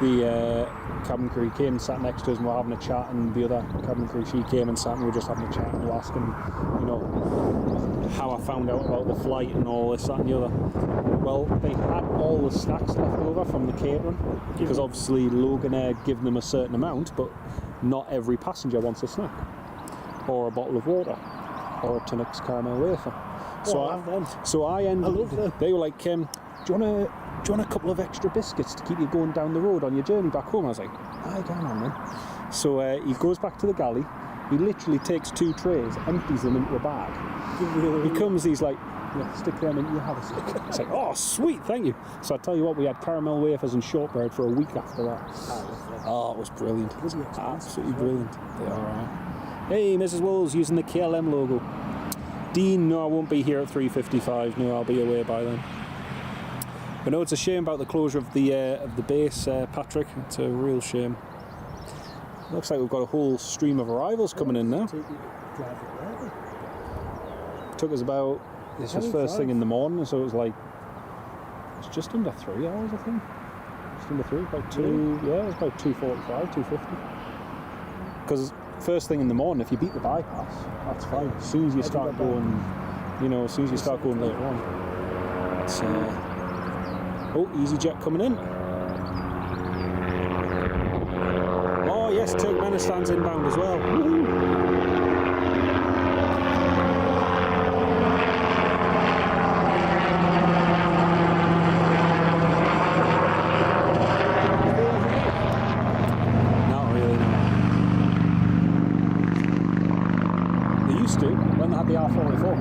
the cabin crew came and sat next to us and we were having a chat, and the other cabin crew, she came and sat and we were just having a chat and we were asking, you know, how I found out about the flight and all this, that and the other. Well, they had all the snacks left over from the catering, because obviously Logan Air had given them a certain amount, but not every passenger wants a snack, or a bottle of water, or a Tunnocks caramel wafer. So I ended. They were like, do you want a couple of extra biscuits to keep you going down the road on your journey back home? I was like, I can on then. So he goes back to the galley. He literally takes 2 trays, empties them into a bag. He comes, he's like, yeah, stick them in, you have a stick. It's like, oh, sweet, thank you. So I tell you what, we had caramel wafers and shortbread for a week after that. Oh, it was brilliant. Absolutely brilliant. They are right. Hey, Mrs. Wolves, using the KLM logo. Dean, no, I won't be here at 3:55. No, I'll be away by then. But no, it's a shame about the closure of the base, Patrick. It's a real shame. Looks like we've got a whole stream of arrivals coming in now. Took us about, this was first thing in the morning, so it was like, it's just under 3 hours, I think. Just under 3, about 2, yeah, it was about 2:45, 2:50. Because first thing in the morning, if you beat the bypass, that's fine. As soon as you start going, you know, as soon as you start going later on, it's, oh, EasyJet coming in. Oh yes, Turkmenistan's inbound as well. Woohoo! Not really, no. They used to, when they had the R44.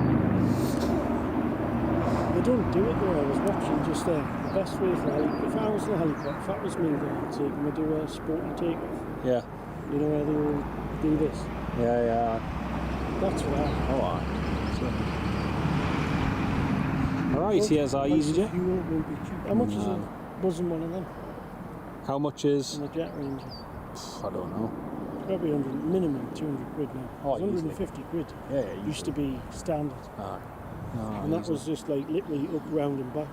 They don't do it though. I was watching just there. The best way for if I was in a helicopter, if that was me there, I'd take them to do a sporty takeoff. Yeah. You know where they all do this? Yeah. That's what I. Oh, alright, here's our EasyJet. Fuel won't be cheap. How much is it? Wasn't one of them? How much is? In the Jet Ranger. I don't know. Probably 100, minimum 200 quid now. Oh, it's 150 quid. Yeah, Used to be standard. No, And that was just like literally up, round and back.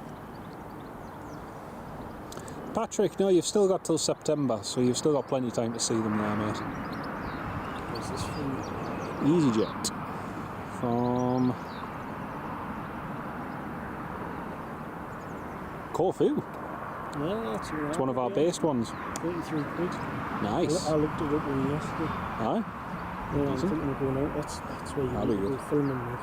Patrick, no, you've still got till September, so you've still got plenty of time to see them there, mate. Where's this from? EasyJet from Corfu. Yeah, that's all right. It's one of our based ones. 33 quid. Nice. I looked it up with you yesterday. Aye. Yeah, I'm thinking of going out. That's where you go filming with.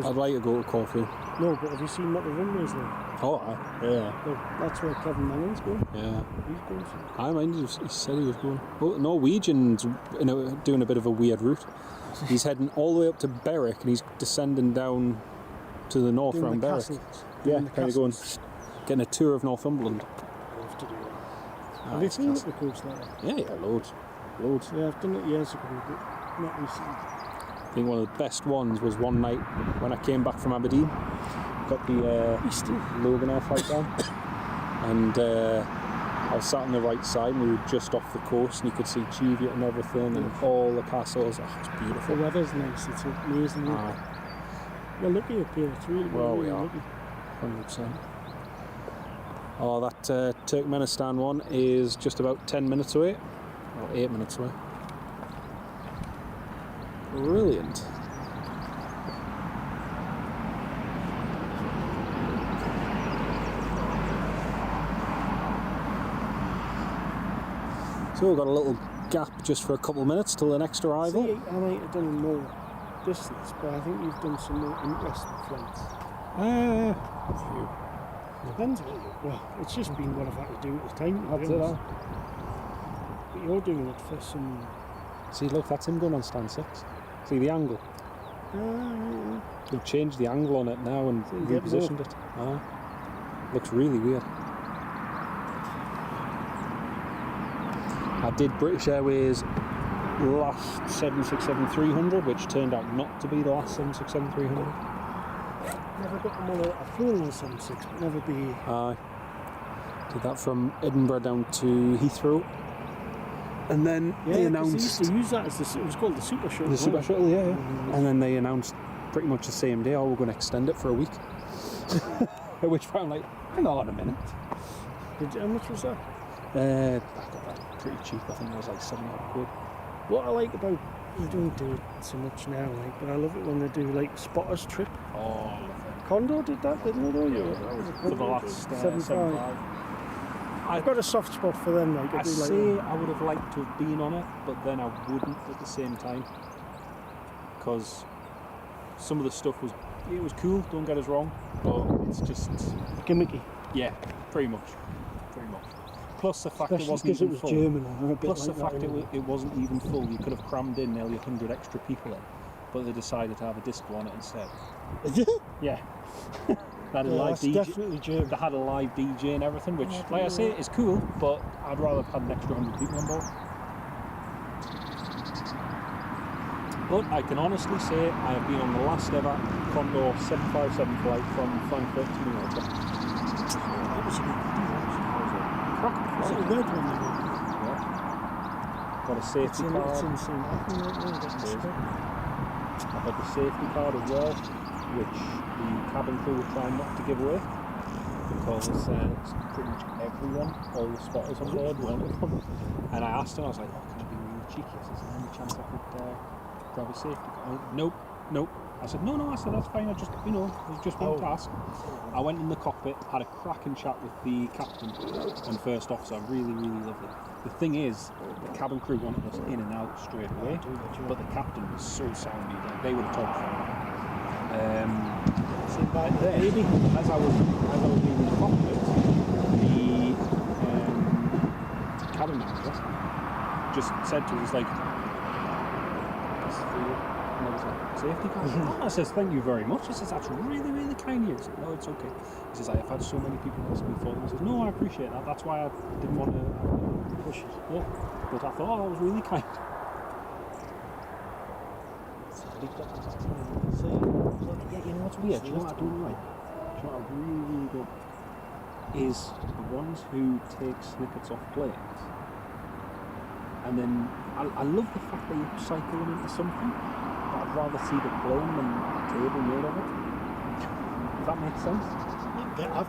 I'd like to go to Corfu. No, but have you seen what the runway's like? Oh, aye. Yeah. Well, that's where Kevin Manning's going. Yeah. He's going for. I mind he said he was going. Well, Norwegian's doing a bit of a weird route. He's heading all the way up to Berwick and he's descending down to the north around Berwick. Yeah, kind of going, getting a tour of Northumberland. I have to do that. Have you seen it, the coast like that? Yeah, loads. Yeah, I've done it years ago, but not recently. I think one of the best ones was one night when I came back from Aberdeen. Got the Logan Air flight down, and I was sat on the right side and we were just off the coast and you could see Cheviot and everything and all the castles. Oh, it's beautiful. The weather's nice, it's amazing. Well, looking up here, it's really, we are. lucky. 100%. Oh, that Turkmenistan one is just about 10 minutes away, or 8 minutes away. Brilliant. So we've got a little gap just for a couple of minutes till the next arrival. See, I might have done more distance, but I think you've done some more interesting flights. A few. Depends. Well, it's just been what I've had to do at the time. That's it. But you're doing it for some. See, look, that's him going on stand 6. See the angle? Yeah. They've changed the angle on it now and So you get repositioned it. Looks really weird. I did British Airways last 767-300, which turned out not to be the last 767-300. Never got them on I've flown on 76, but never be. Aye. Did that from Edinburgh down to Heathrow. And then they They announced used to use that as it was called the Super Shuttle. the Super wasn't it? Shuttle, yeah. And then they announced pretty much the same day, oh, we're going to extend it for a week. At which point I'm like, hang on a minute. How much was that? I got that pretty cheap. I think it was like £700. What I like about, they don't do it so much now, like, but I love it when they do like spotters trip. Oh, Condor did that, didn't they? yeah, That was a for the Condor last trip. 75. I've got a soft spot for them. Like, I do like say I would have liked to have been on it, but then I wouldn't at the same time, because some of the stuff was cool. Don't get us wrong, but it's just gimmicky. yeah, pretty much. Plus the fact Especially it wasn't because even it was full. German. Or a bit Plus like the fact that, it wasn't even full. You could have crammed in nearly 100 extra people in, but they decided to have a disco on it instead. Yeah. They had a live that's DJ. definitely German. They had a live DJ and everything, which, Yeah, like I say, yeah. is cool, but I'd rather have had an extra 100 people on board. But I can honestly say I have been on the last ever Condor 757 flight from Frankfurt to New York. That was a bit Cracking Was it flight. a red one? Yeah. Got a It's safety card. insane. I think that really got Crazy. stuck. I've had the safety card as well, which the cabin crew were trying not to give away, because it's pretty much everyone, all the spotters on board wanted them. And I asked him, I was like, oh, can I be really cheeky? I said, is there any chance I could grab a safety card? Nope. I said, no, I said, that's fine, I just wanted to ask. I went in the cockpit, had a cracking chat with the captain and first officer, really, really lovely. The thing is, the cabin crew wanted us in and out straight away, but the captain was so soundly, like, they would have talked for but then, as I was leaving the cockpit, the cabin manager just said to us, like, "This is for you." And I was like, "Safety card?" Oh, I says, "Thank you very much." I says, "That's really, really kind of you." I said, "No, it's okay." He says, "I've had so many people ask me for them." I says, "No, I appreciate that. That's why I didn't want to push it." Yeah, but I thought, that was really kind. Yeah, you know what's weird? Do you know what I don't like? Do you know what I really, really don't like? Is the ones who take snippets off planes. And then, I love the fact that you cycle them into something, but I'd rather see the plane than a table made of it. Does that make sense? Yeah, I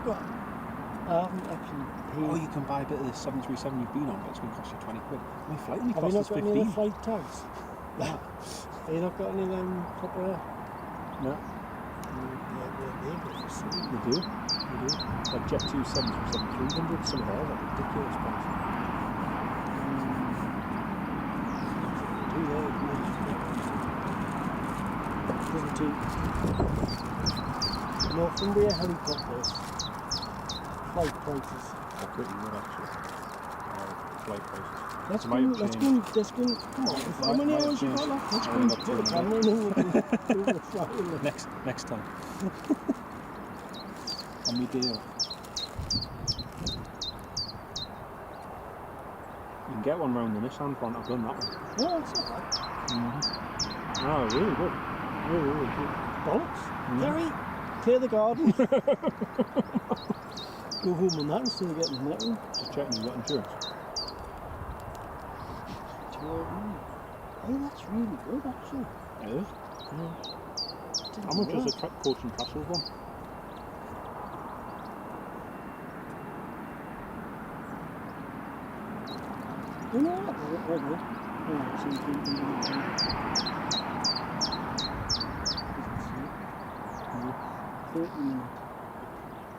haven't actually paid. Oh, you can buy a bit of the 737 you've been on, but it's going to cost you 20 quid. My flight only Have you cost not us got any of 15. the flight tags? Yeah. Have you not got any of them proper? No. They're good for some. They do. Like Jet 2 737-300, some of those are ridiculous prices. Northumbria helicopters. Flight prices. They're pretty good actually. Flight prices. Let's It go. might have Let's changed. go. Come on. How many might have hours you got changed. left? Let's I go. only got Put two the and a camera in and we can do the flying. Next time. On my day off. You can get one round the Nissan front. I've done that one. No, it's not bad. Oh, really good. Really, really good. Bollocks. Gary, clear the garden. Go home on that instead of getting that one. Just checking you've got insurance. Hey, that's really good actually. It is. How much was the Coach and Castles one? You know what? Hold on.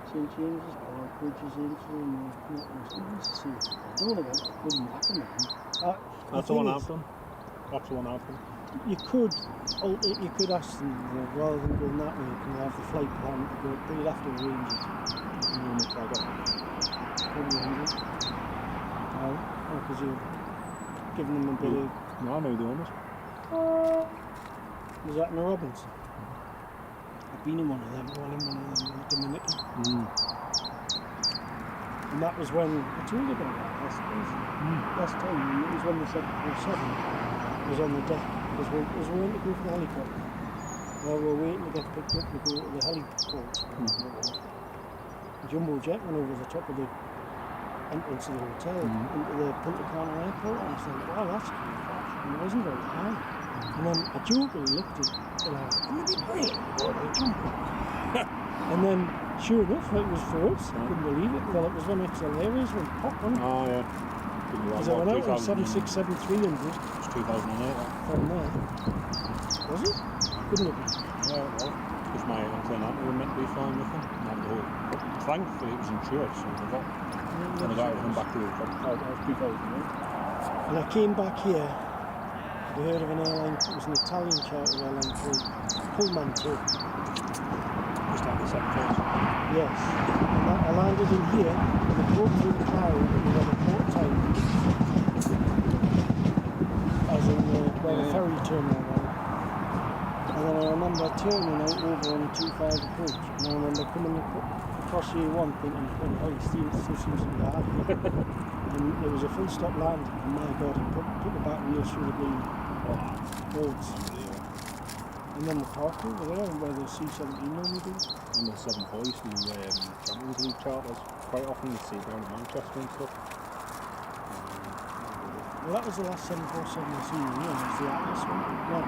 St James's Park, Bridges into the North. I don't want to get a good map on that. That's the one I've done. That's the one I've done. You could ask them, rather than going that way, can I have the flight plan to go, but you'd have to arrange it. And how much I got? Probably 100. Because you're giving them a bit of... No, I know the owners. Was that in the Robinson? I've been in one of them, in the Dominican. And that was when, I told you about that last time, it was when the 747 was on the deck, because we went to go for the helicopter. While we were waiting to get picked up to go to the heliport. The jumbo jet went over the top of the entrance of the hotel into the Punta Cana airport, and I thought, wow, that's cool. And it wasn't very high. And then I jokingly looked at it, and I went, wouldn't it be great to go on a jumbo? And then, sure enough, it was for us. I couldn't believe it. Well, it was when XL Airways went pop, wasn't it? Oh, yeah. Because I went out on 767-300 It's 2008. from there. Was it? Couldn't it be? Yeah, well, because my uncle and aunt were meant to be flying with them. And the whole, thankfully, it was insured, so we got everything back to the that was 2008. And I came back here, we heard of an airline, it was an Italian charter airline called Pullman Tour. Just like the second Yes. And I landed in here, and I broke through the crowd, and we had a port time. As in where the ferry terminal was. And then I remember turning out over on the 2-5 approach, and I remember coming across the A1 thinking, oh, Steve still seems to be hard here. And there was a full stop landing, and my God, he put the back wheels through the blue boards. And then the park over there, where the C-17 normally do. And the 740s, the Champions League charters, quite often you see down in Manchester and stuff. Well, that was the last 747 I seen in here, was the Atlas one. Yeah.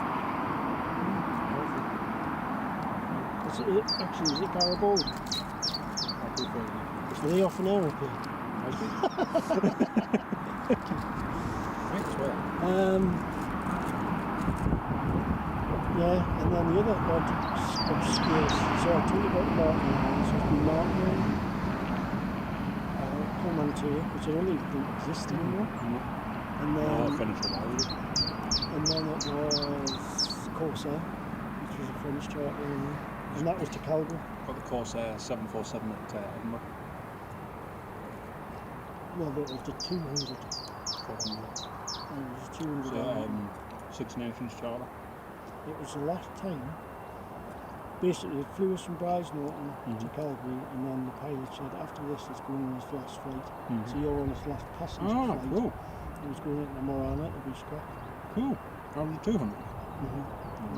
Actually, is it Garibaldi? Are they off an aeroplane? Yeah, and then the other odd obscure, so I told you about the Martin Islands, so it's been Martin Pullman Tour, which I don't even think exists anymore. And then it was Corsair, which was a French charter, and that was to Calgary. Got the Corsair 747 at Edinburgh. Well, there was the 200. It was 200. So, Six Nations charter. It was the last time. Basically, it flew us from Bryce-Norton to Calgary, and then the pilot said, after this, it's going on his last flight. So you're on his last passenger flight. Cool. It was going into Morana to be scrapped. Cool. Around the 200.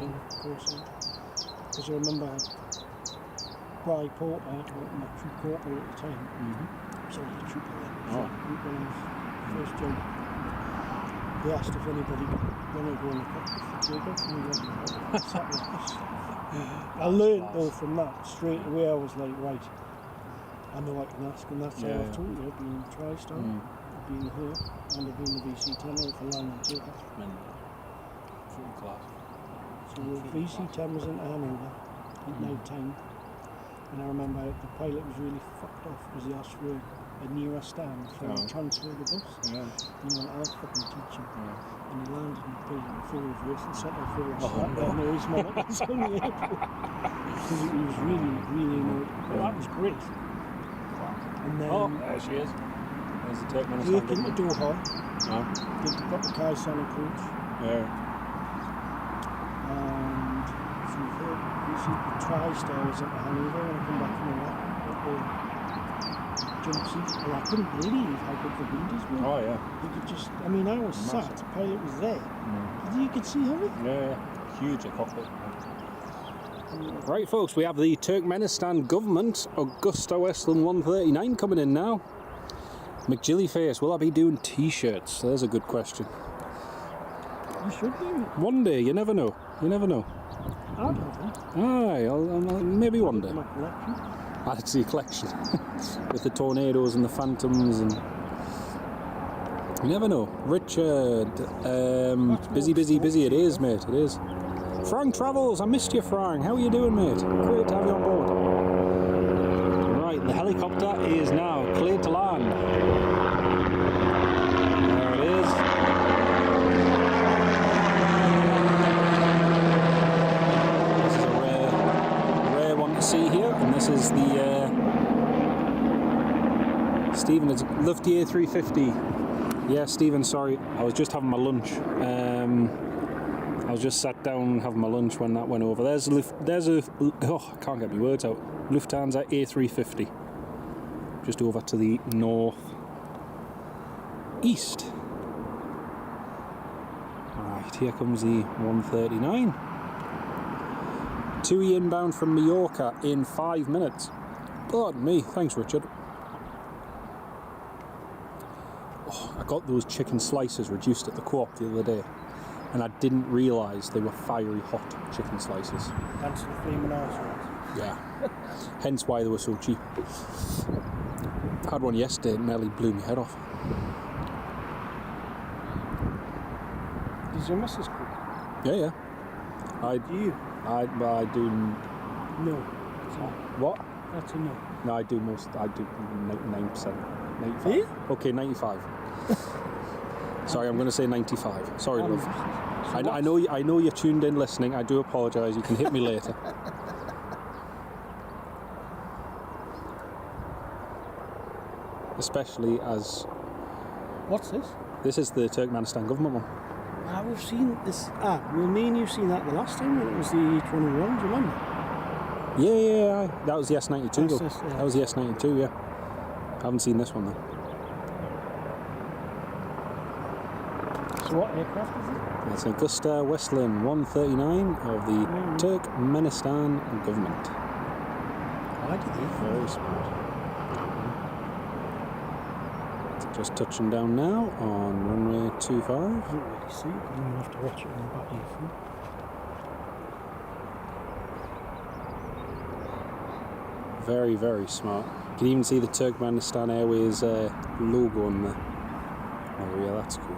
Of course, because I remember Bry Porter, my troop corporal at the time, sorry, the trooper then, when I was first job, they asked if anybody wanted to go in the cockpit for takeoff, and we went, sat with us. I learned though from that straight away. I was like, right, I know I can ask, and that's how I've told you. I've been in TriStar, I've been here, and I've been in the VC-10 for land and takeoff. Full class. So VC-10 was in Hanover at night time, and I remember the pilot was really fucked off because he asked for a nearer stand for a transfer of the bus. I'll fucking teach him. And he landed and put it in full reverse and set off for that noise monitors on the airport. Because he was really, really annoyed. But that was great. And then there she is. There's the Turkmenistan. Wake into Doha. Got the Kaisan approach. And through here, you see the TriStar was at Hanover when I come back from Iraq. Jump seat, and I couldn't believe how good the windows were. Oh yeah. You could just, I mean, I was sat, the pilot was there. You could see everything. Yeah, huge cockpit. Right, folks, we have the Turkmenistan government Augusta Westland 139 coming in now. McJillyface, will I be doing t-shirts? There's a good question. You should be. One day, you never know. You never know. I'd have them. Aye, maybe one day. My collection. That's your collection. With the tornadoes and the phantoms and... You never know. Richard, busy it is, mate, it is. Frank Travels, I missed you, Frank. How are you doing, mate? Great to have you on board. Right, the helicopter is now cleared to land. There it is. This is a rare one to see here, and this is the Stephen, it's Luftier 350. Yeah, Stephen, sorry, I was just having my lunch. I was just sat down having my lunch when that went over. There's a I can't get my words out. Lufthansa A350. Just over to the north east. Right, here comes the 139. TUI inbound from Mallorca in 5 minutes. Pardon me, thanks Richard. Oh, I got those chicken slices reduced at the Co-op the other day, and I didn't realise they were fiery hot chicken slices. That's the flaming arseholes. Yeah, hence why they were so cheap. I had one yesterday and nearly blew my head off. Does your missus cook? Yeah. Do you? I do. No. It's a no. What? That's a no. No, I do 9%. 95. Do you? Okay, 95. Sorry, I'm going to say 95. Sorry, love. So I know you're tuned in listening. I do apologise. You can hit me later. Especially as... What's this? This is the Turkmenistan government one. We've seen this. Well, me and you seen that the last time when it was the 21, do you remember? Yeah. That was the S92 though. That's this, yeah. That was the S92, yeah. I haven't seen this one though. So what aircraft is it? It's an Augusta Westland 139 of the Turkmenistan government. Why did they? Very smart. Just touching down now on runway 25. I don't really see it, but you have to watch it on the back of your phone. Very, very smart. You can even see the Turkmenistan Airways logo on there. Oh yeah, that's cool.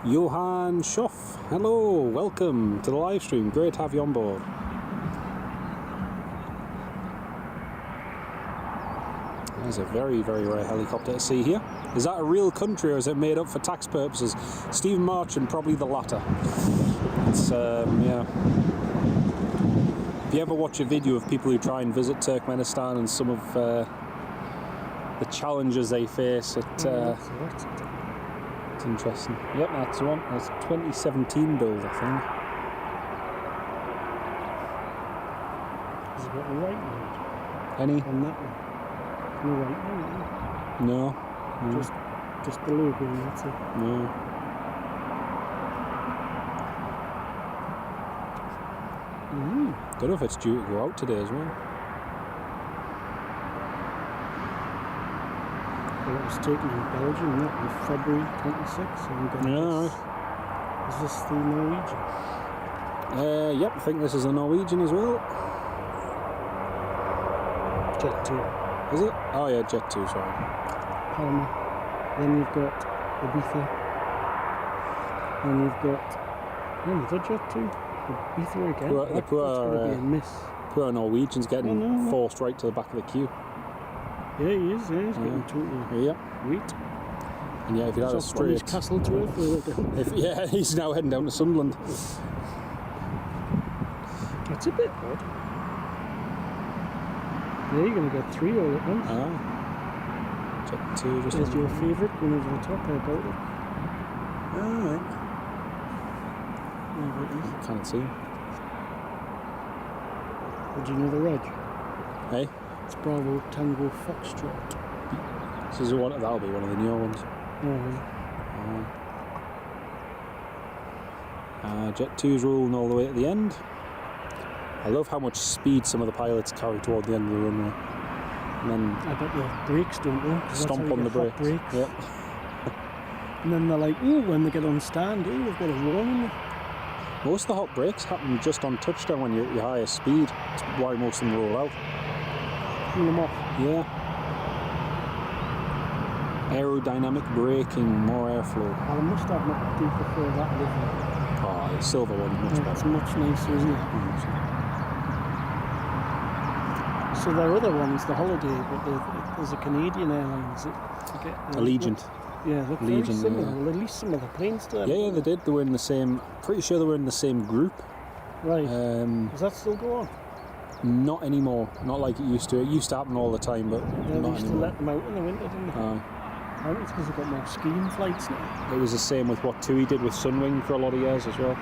Johan Schoff, hello, welcome to the live stream. Great to have you on board. There's a very, very rare helicopter to see here. Is that a real country or is it made up for tax purposes? Stephen Marchand, probably the latter. It's, yeah. If you ever watch a video of people who try and visit Turkmenistan and some of the challenges they face, it's interesting. Yep, that's the one. That's 2017 build, I think. Has it got a white note Any? on that one? No white note, No. just the logo and that's it. No. Don't know if it's due to go out today as well. Well, it was taken in Belgium, that was February 26th. Yeah, Is this the Norwegian? Yep, I think this is a Norwegian as well. Jet 2. Is it? Oh yeah, Jet 2, sorry. Palma. Then you've got Ibiza. Then you've got another Jet 2. Ibiza again. The poor, That's going to be a miss. poor Norwegian's getting no. forced right to the back of the queue. Yeah, he is. Yeah, he's getting totally Yep. wheat. And yeah, if he'd had a He's off on his straight... castle tour for a little bit. Yeah, he's now heading down to Sunderland. That's a bit odd. Yeah, you're going to get 3 all at once. Jet 2 just... There's your favourite going over the top. How about it? Alright. How about this? Can't see. Would you know the reg? Hey? It's Bravo Tango Foxtrot. This is one. That'll be one of the newer ones. Jet 2's rolling all the way at the end. I love how much speed some of the pilots carry toward the end of the runway. And then I bet the brakes don't go. stomp on the brakes. Yep. And then they're like, ooh, when they get on stand, ooh, we've got a warning. Most of the hot brakes happen just on touchdown when you're at your highest speed. That's why most of them roll out. Pull them off. Yeah. Aerodynamic braking, more airflow. I must admit, I do prefer that livery. Oh, the silver one, much It's better. much nicer, isn't it? So their other one's the Holiday, but there's a Canadian Airlines that you get. Allegiant. Yeah, look very Legion, similar. yeah. Well, at least some of the planes do. Yeah, they did. They were in the same. Pretty sure they were in the same group. Right. Um, Does that still go on? Not anymore. Not like it used to. It used to happen all the time, but Yeah, they not used to anymore. let them out in the winter, didn't they? I think it's because they've got more skiing flights now. It was the same with what TUI did with Sunwing for a lot of years as well.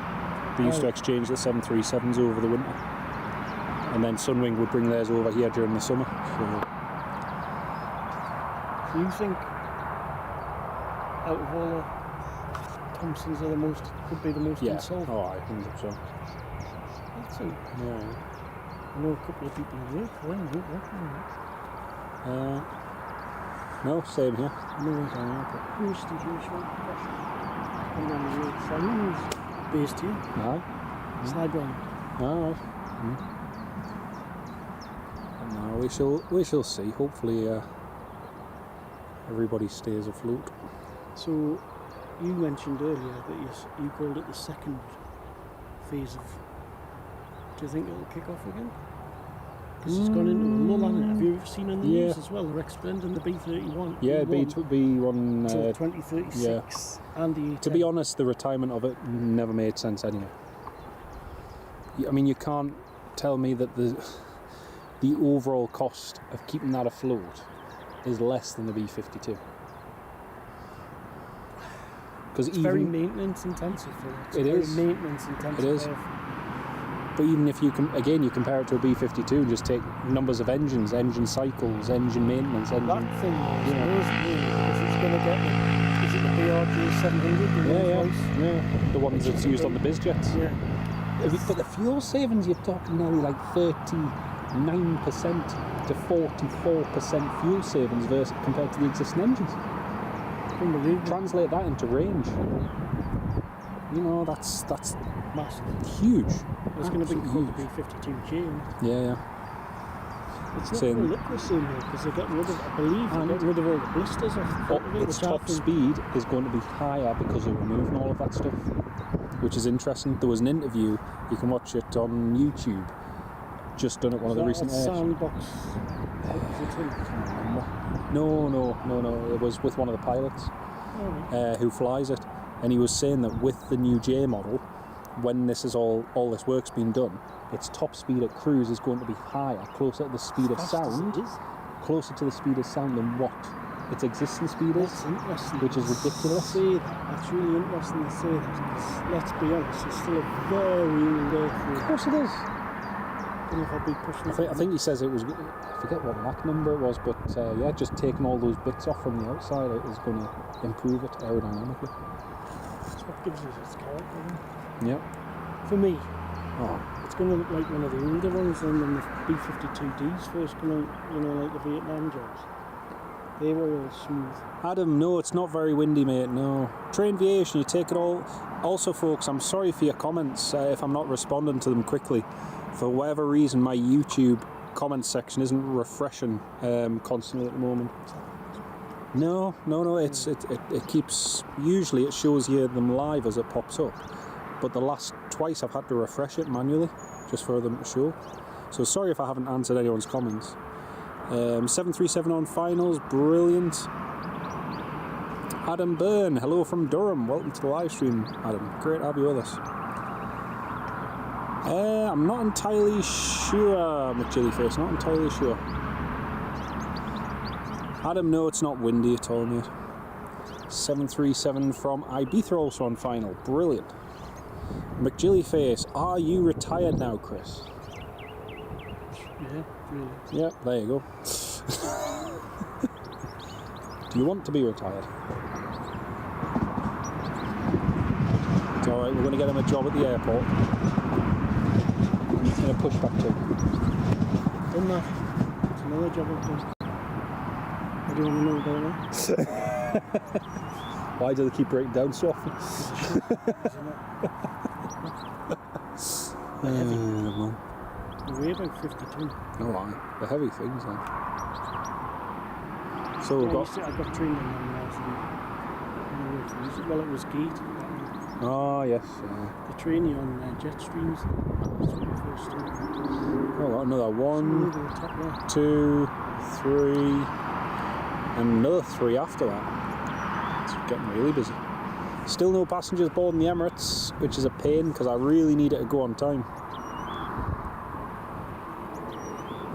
They used to exchange the 737s over the winter, and then Sunwing would bring theirs over here during the summer. So you think out of all the Thompsons are could be the most unsolved? Oh, aye, 100%. That's it. Yeah. I know a couple of people who work for them, don't work. No, same here. No, who's the usual and then the old Simon's based here. Aye. Slideburn. Alright. No, we shall see. Hopefully everybody stays afloat. So you mentioned earlier that you called it the second phase of. Do you think it'll kick off again? Because it's gone into a lull, hasn't it? Have you ever seen in the news as well? They're extending the B-31. Yeah, B1 till 2036. And the A10. To be honest, the retirement of it never made sense anyway. I mean, you can't tell me that the overall cost of keeping that afloat is less than the B-52. Because it's very maintenance intensive for it. It is. Very maintenance intensive. It is. But even if you you compare it to a B-52 and just take numbers of engines, engine cycles, engine maintenance, That thing is because it's going to get is it the BRJ 700? Yeah. The ones that's used on the biz jets. Yeah. But the fuel savings, you're talking nearly like 39% to 44% fuel savings versus compared to the existing engines. Unbelievable. Translate that into range. You know, that's massive. Huge. It's going to be called the B-52G. Yeah. It's not going to look the same though, because they're getting rid of, I believe, they're getting rid of all the blisters off. Its top speed is going to be higher because they're removing all of that stuff, which is interesting. There was an interview, you can watch it on YouTube, just done at one of the recent airs. Sandbox. No, it was with one of the pilots who flies it, and he was saying that with the new J model, when this is all this work's been done, its top speed at cruise is going to be higher, closer to the speed of sound, than what its existing speed is. That's interesting. Which is ridiculous. Say that. That's really interesting to say that, because let's be honest, it's still a very low fuel. Of course it is. I don't know if I'll be pushing I think he says it was, I forget what Mach number it was, but just taking all those bits off from the outside is going to improve it aerodynamically. That's what gives it its character. Yep. For me, it's going to look like one of the older ones, and then the B-52Ds first come out, you know, like the Vietnam jobs. They were all smooth. Adam, no, it's not very windy, mate, no. Train Aviation, you take it all. Also, folks, I'm sorry for your comments if I'm not responding to them quickly. For whatever reason, my YouTube comments section isn't refreshing constantly at the moment. No, it keeps, usually it shows you them live as it pops up. But the last twice I've had to refresh it manually, just for them to show. So sorry if I haven't answered anyone's comments. 737 on finals, brilliant. Adam Byrne, hello from Durham, welcome to the live stream, Adam. Great to have you with us. I'm not entirely sure, McJillyface, not entirely sure. Adam, no, it's not windy at all, mate. 737 from Ibiza also on final, brilliant. McJillyface, are you retired now, Chris? Yeah, really. Yeah, there you go. Do you want to be retired? It's alright, we're going to get him a job at the airport. He's going to push back to him. Done that. It's another job I've done. What do you want to know about that? Why do they keep breaking down so often? They weigh about 52. Oh, aye. They're heavy things, then. So we've got... I got trained on them well, it was gate. Oh, yes. They train you on jet streams. That's what we first did. Oh, another 1, 2, 3, and another 3 after that. It's getting really busy. Still no passengers boarding the Emirates, which is a pain because I really need it to go on time.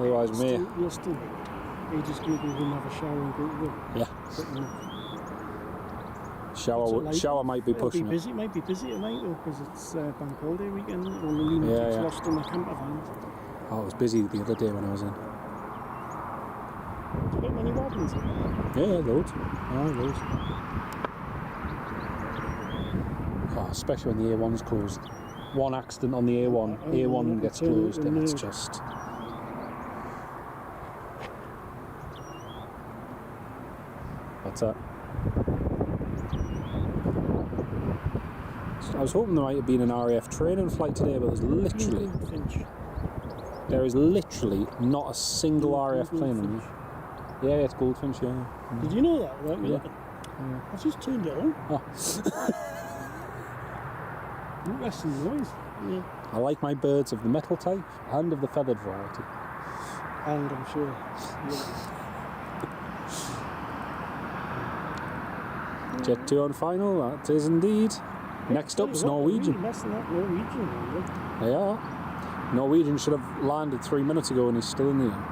Otherwise, You're still. You're just going to go home, have a shower and go to work. yeah. Pretty much. Shower might be pushing It might be busy tonight though, because it's bank holiday weekend. All the lunatics lost in the camper vans. Oh, it was busy the other day when I was in. Did you get many robins in? Yeah, loads. Loads. Oh, especially when the A1's closed. One accident on the A1, A1 gets closed, and it's just... What's that? I was hoping there might have been an RAF training flight today, but there is literally not a single RAF plane on it. Yeah, it's Goldfinch, yeah. Did you know that? Right? Yeah. I just turned it on. Oh. Interesting noise. Yeah. I like my birds of the metal type and of the feathered variety. And I'm sure. Jet 2 on final, that is indeed. Next up's Norwegian. Really messing up Norwegian. They are. Norwegian should have landed 3 minutes ago and he's still in the air.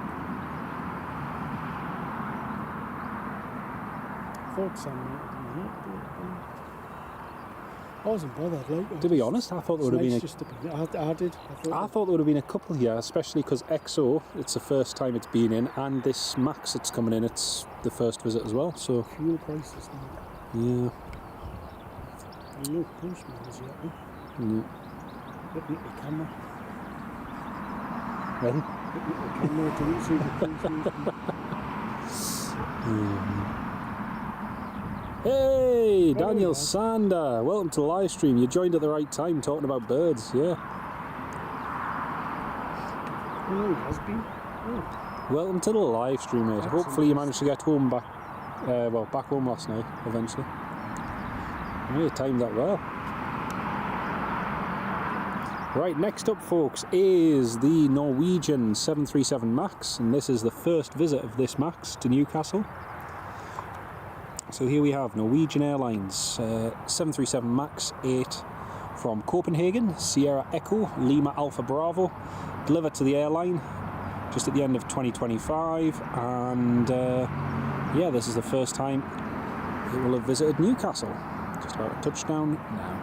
Thought something. I wasn't bothered. Like, To be honest, I thought there would have been a... I thought there would have been a couple here, especially because XO, it's the first time it's been in, and this Max that's coming in, it's the first visit as well. So fuel prices now. Yeah. No postman as yet. No. Looking at the camera. Ready? Looking at the camera to see the postman. Hey, Daniel Sander, welcome to the live stream. You joined at the right time talking about birds, yeah. Oh, he has been. Oh. Welcome to the live stream, mate. Hopefully you managed to get home back home last night, eventually. Oh, you timed that well. Right, next up, folks, is the Norwegian 737 MAX, and this is the first visit of this MAX to Newcastle. So here we have Norwegian Airlines 737 MAX 8 from Copenhagen, Sierra Echo, Lima Alpha Bravo, delivered to the airline just at the end of 2025, and yeah, this is the first time it will have visited Newcastle. Just about a touchdown now.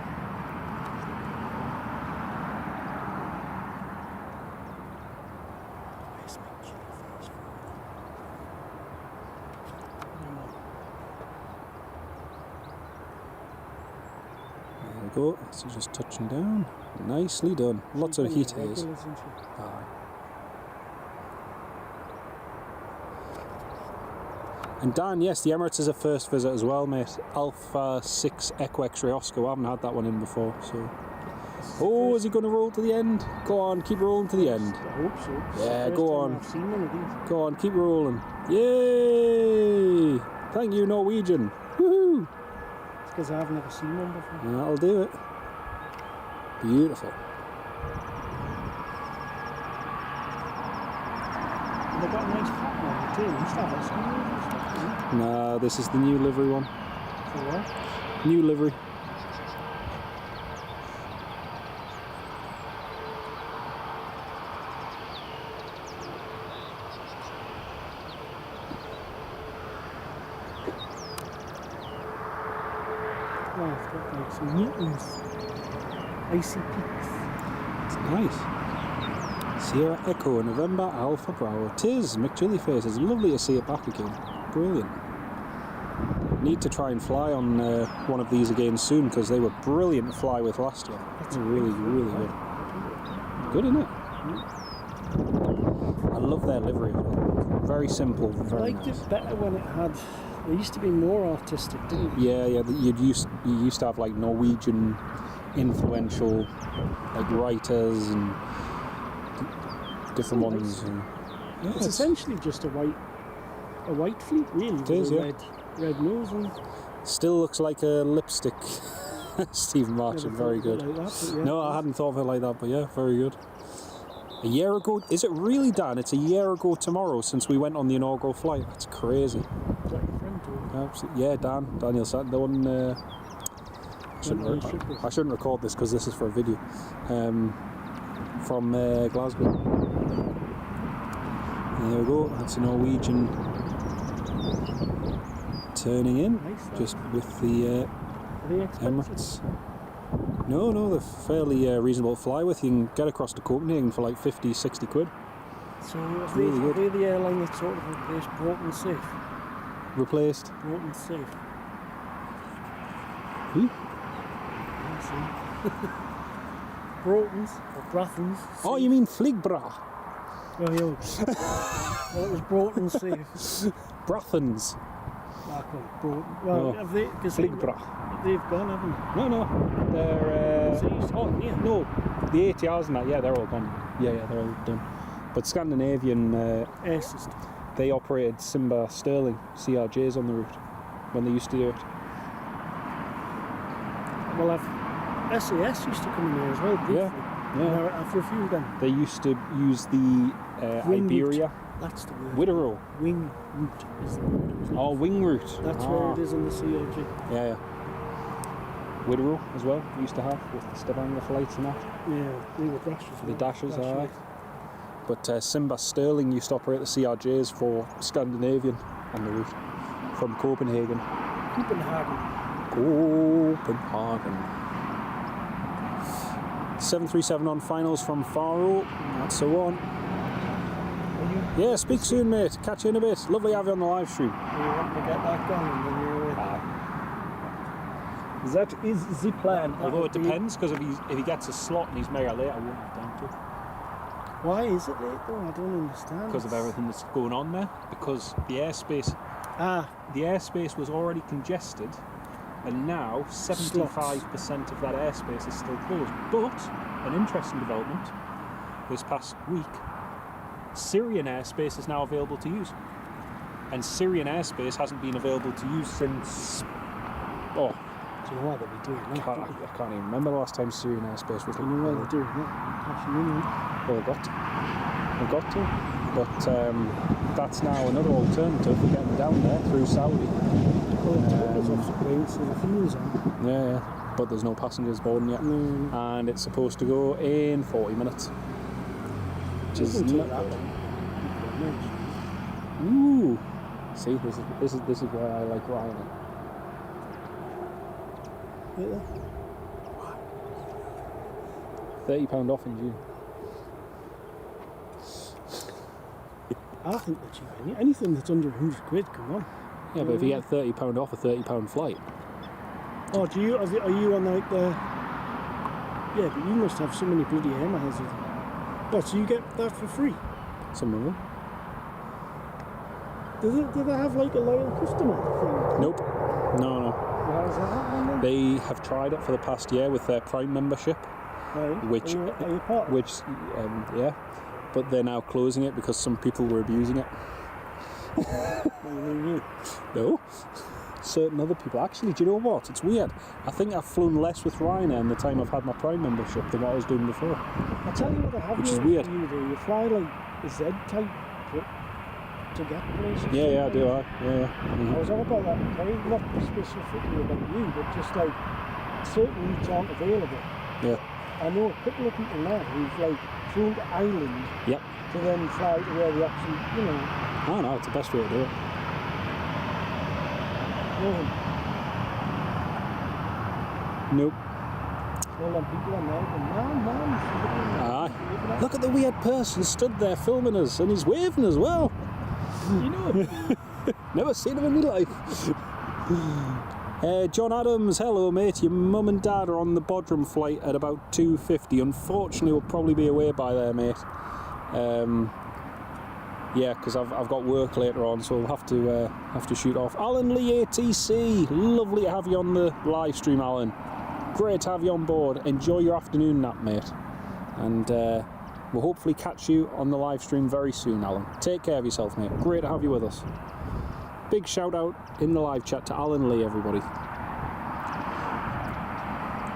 Go. So just touching down. Nicely done. Lots of heat haze. And Dan, yes, the Emirates is a first visit as well, mate. Alpha 6 Echo X-ray Oscar. I haven't had that one in before, so. Oh, is he going to roll to the end? Go on, keep rolling to the end. I hope so. Yeah, go on. Go on, keep rolling. Yay! Thank you, Norwegian. Woohoo! Because I've never seen one before. Yeah, that'll do it. Beautiful. They've got a nice pattern on the tail. You used to have it somewhere. No, this is the new livery one. For what? New livery. Oh, I've got like some Newtons. Icy peaks. It's nice. Sierra Echo, November Alpha Bravo. Tis McJillyface. It's lovely to see it back again. Brilliant. Need to try and fly on one of these again soon because they were brilliant to fly with last year. That's really, really good. Good, isn't it? I love their livery as well. Very simple, very I liked nice. it better when it had. They used to be more artistic, didn't they? Yeah. You used to have like Norwegian influential like writers and different ones. And, yeah, it's essentially just a white fleet, really. It is, yeah. Red nose and still looks like a lipstick. Stephen Martin, very good. Like that, yeah, no, I hadn't thought of it like that, but yeah, very good. A year ago, is it really, Dan? It's a year ago tomorrow since we went on the inaugural flight. That's crazy. Absolutely. Yeah, Daniel Sander, the one. I shouldn't record this because this is for a video. From Glasgow. There we go, that's a Norwegian turning in, Nice, that. just with the Are they expensive? Emirates. No, they're fairly reasonable to fly with. You can get across to Copenhagen for like 50, 60 quid. So are really good. they the airline that sort of replaced Broughton Safe? Replaced. Broughton Safe. Who? Broughton's or Brathens. Oh, you mean Fligbra? Oh, yeah. Well, it was Broughton Safe. Brathens. I call it Broughton. Well, No. have they? Because Fligbra. they've gone, haven't they? No, they're. So they used to come here. No, the ATRs and that, yeah, they're all gone. Yeah, they're all done. But Scandinavian, Air system. they operated Simba Sterling CRJs on the route when they used to do it. Well, SAS used to come in here as well, briefly. Yeah. After a few of them. They used to use the Wing Iberia. That's the word. Widerøe. Wing route is the word. Isn't it? Oh, wing route. That's where it is in the CLG. Yeah. Widerøe as well, we used to have with the Stavanger flights and that. Yeah, they were dashes. The dashes, Dash aye. right. But Simba Sterling used to operate the CRJs for Scandinavian on the route from Copenhagen. Copenhagen. Copenhagen. 737 on finals from Faro. That's the one. Are you, Yeah, speak soon, mate. Catch you in a bit. Lovely to have you on the live stream. are you wanting to get that going and then you're That is the plan. That Although would it be- depends, because if he gets a slot and he's mega late, I won't have time to. Why is it late though? I don't understand. Because of everything that's going on there. Because the airspace was already congested, and now 75% of that airspace is still closed. But an interesting development this past week, Syrian airspace is now available to use, and Syrian airspace hasn't been available to use since Do you know why they'll be doing that? I can't even remember the last time Syrian airspace was. Do you know why they're doing that? Cashing in on it. Well, I've got to. But that's now another alternative for getting down there through Saudi. Well, it took us off the plane, so the fuel's on. Yeah. But there's no passengers boarding yet. And it's supposed to go in 40 minutes. Which is Doesn't take not that good. long. Ooh. See, this is why I like Ryanair. Like that. £30 off in June. I think they're cheap. Anything that's under 100 quid, come on. Yeah, but if you get £30 off a £30 flight, Oh, are you on like the... Yeah, but you must have so many bloody air miles with them. What, so you get that for free? some of them. Do they have like a loyal customer thing? Nope. No. How does that happen then? They have tried it for the past year with their Prime membership, Right. which- Are you part of it? which, yeah, but they're now closing it because some people were abusing it. What do you mean you? No. Certain other people. Actually, do you know what? It's weird. I think I've flown less with Ryanair in the time I've had my Prime membership than what I was doing before. I tell you what I have Which is noticed weird. you do. You fly like a Z type trip to get places. Yeah, I do. Yeah. I was all about that, okay? Not specifically about you, but just like certain routes aren't available. Yeah. I know a couple of people now who've like flown to Ireland Yep. to then fly to where they actually, you know, Oh no, it's the best way to do it. Nope. all them people are now going, man. Aye. Look at the weird person stood there filming us, and he's waving as well. You know, Never seen him in my life. John Adams, hello mate. Your mum and dad are on the Bodrum flight at about 2:50. Unfortunately, we'll probably be away by there, mate. Yeah, because I've got work later on, so we'll have to shoot off. Alan Lee ATC, lovely to have you on the live stream, Alan. Great to have you on board. Enjoy your afternoon nap, mate. And we'll hopefully catch you on the live stream very soon, Alan. Take care of yourself, mate. Great to have you with us. Big shout out in the live chat to Alan Lee, everybody.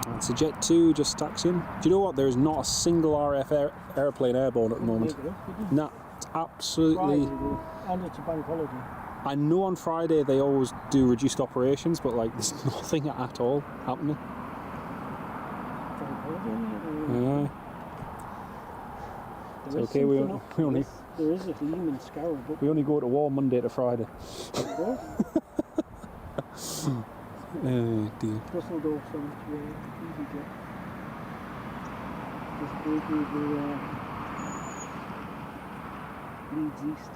That's a Jet 2 just taxiing. Do you know what? There is not a single RF airplane airborne at the moment. Nah, it's absolutely. And it's a bank holiday. I know on Friday they always do reduced operations, but like there's nothing at all happening. Bank holiday. Yeah. It's okay, we only There is a gleam in Scarrow, but we only go to war Monday to Friday. oh, Dear. Dusseldorf Cemetery, easy jet. Just go over Leeds East.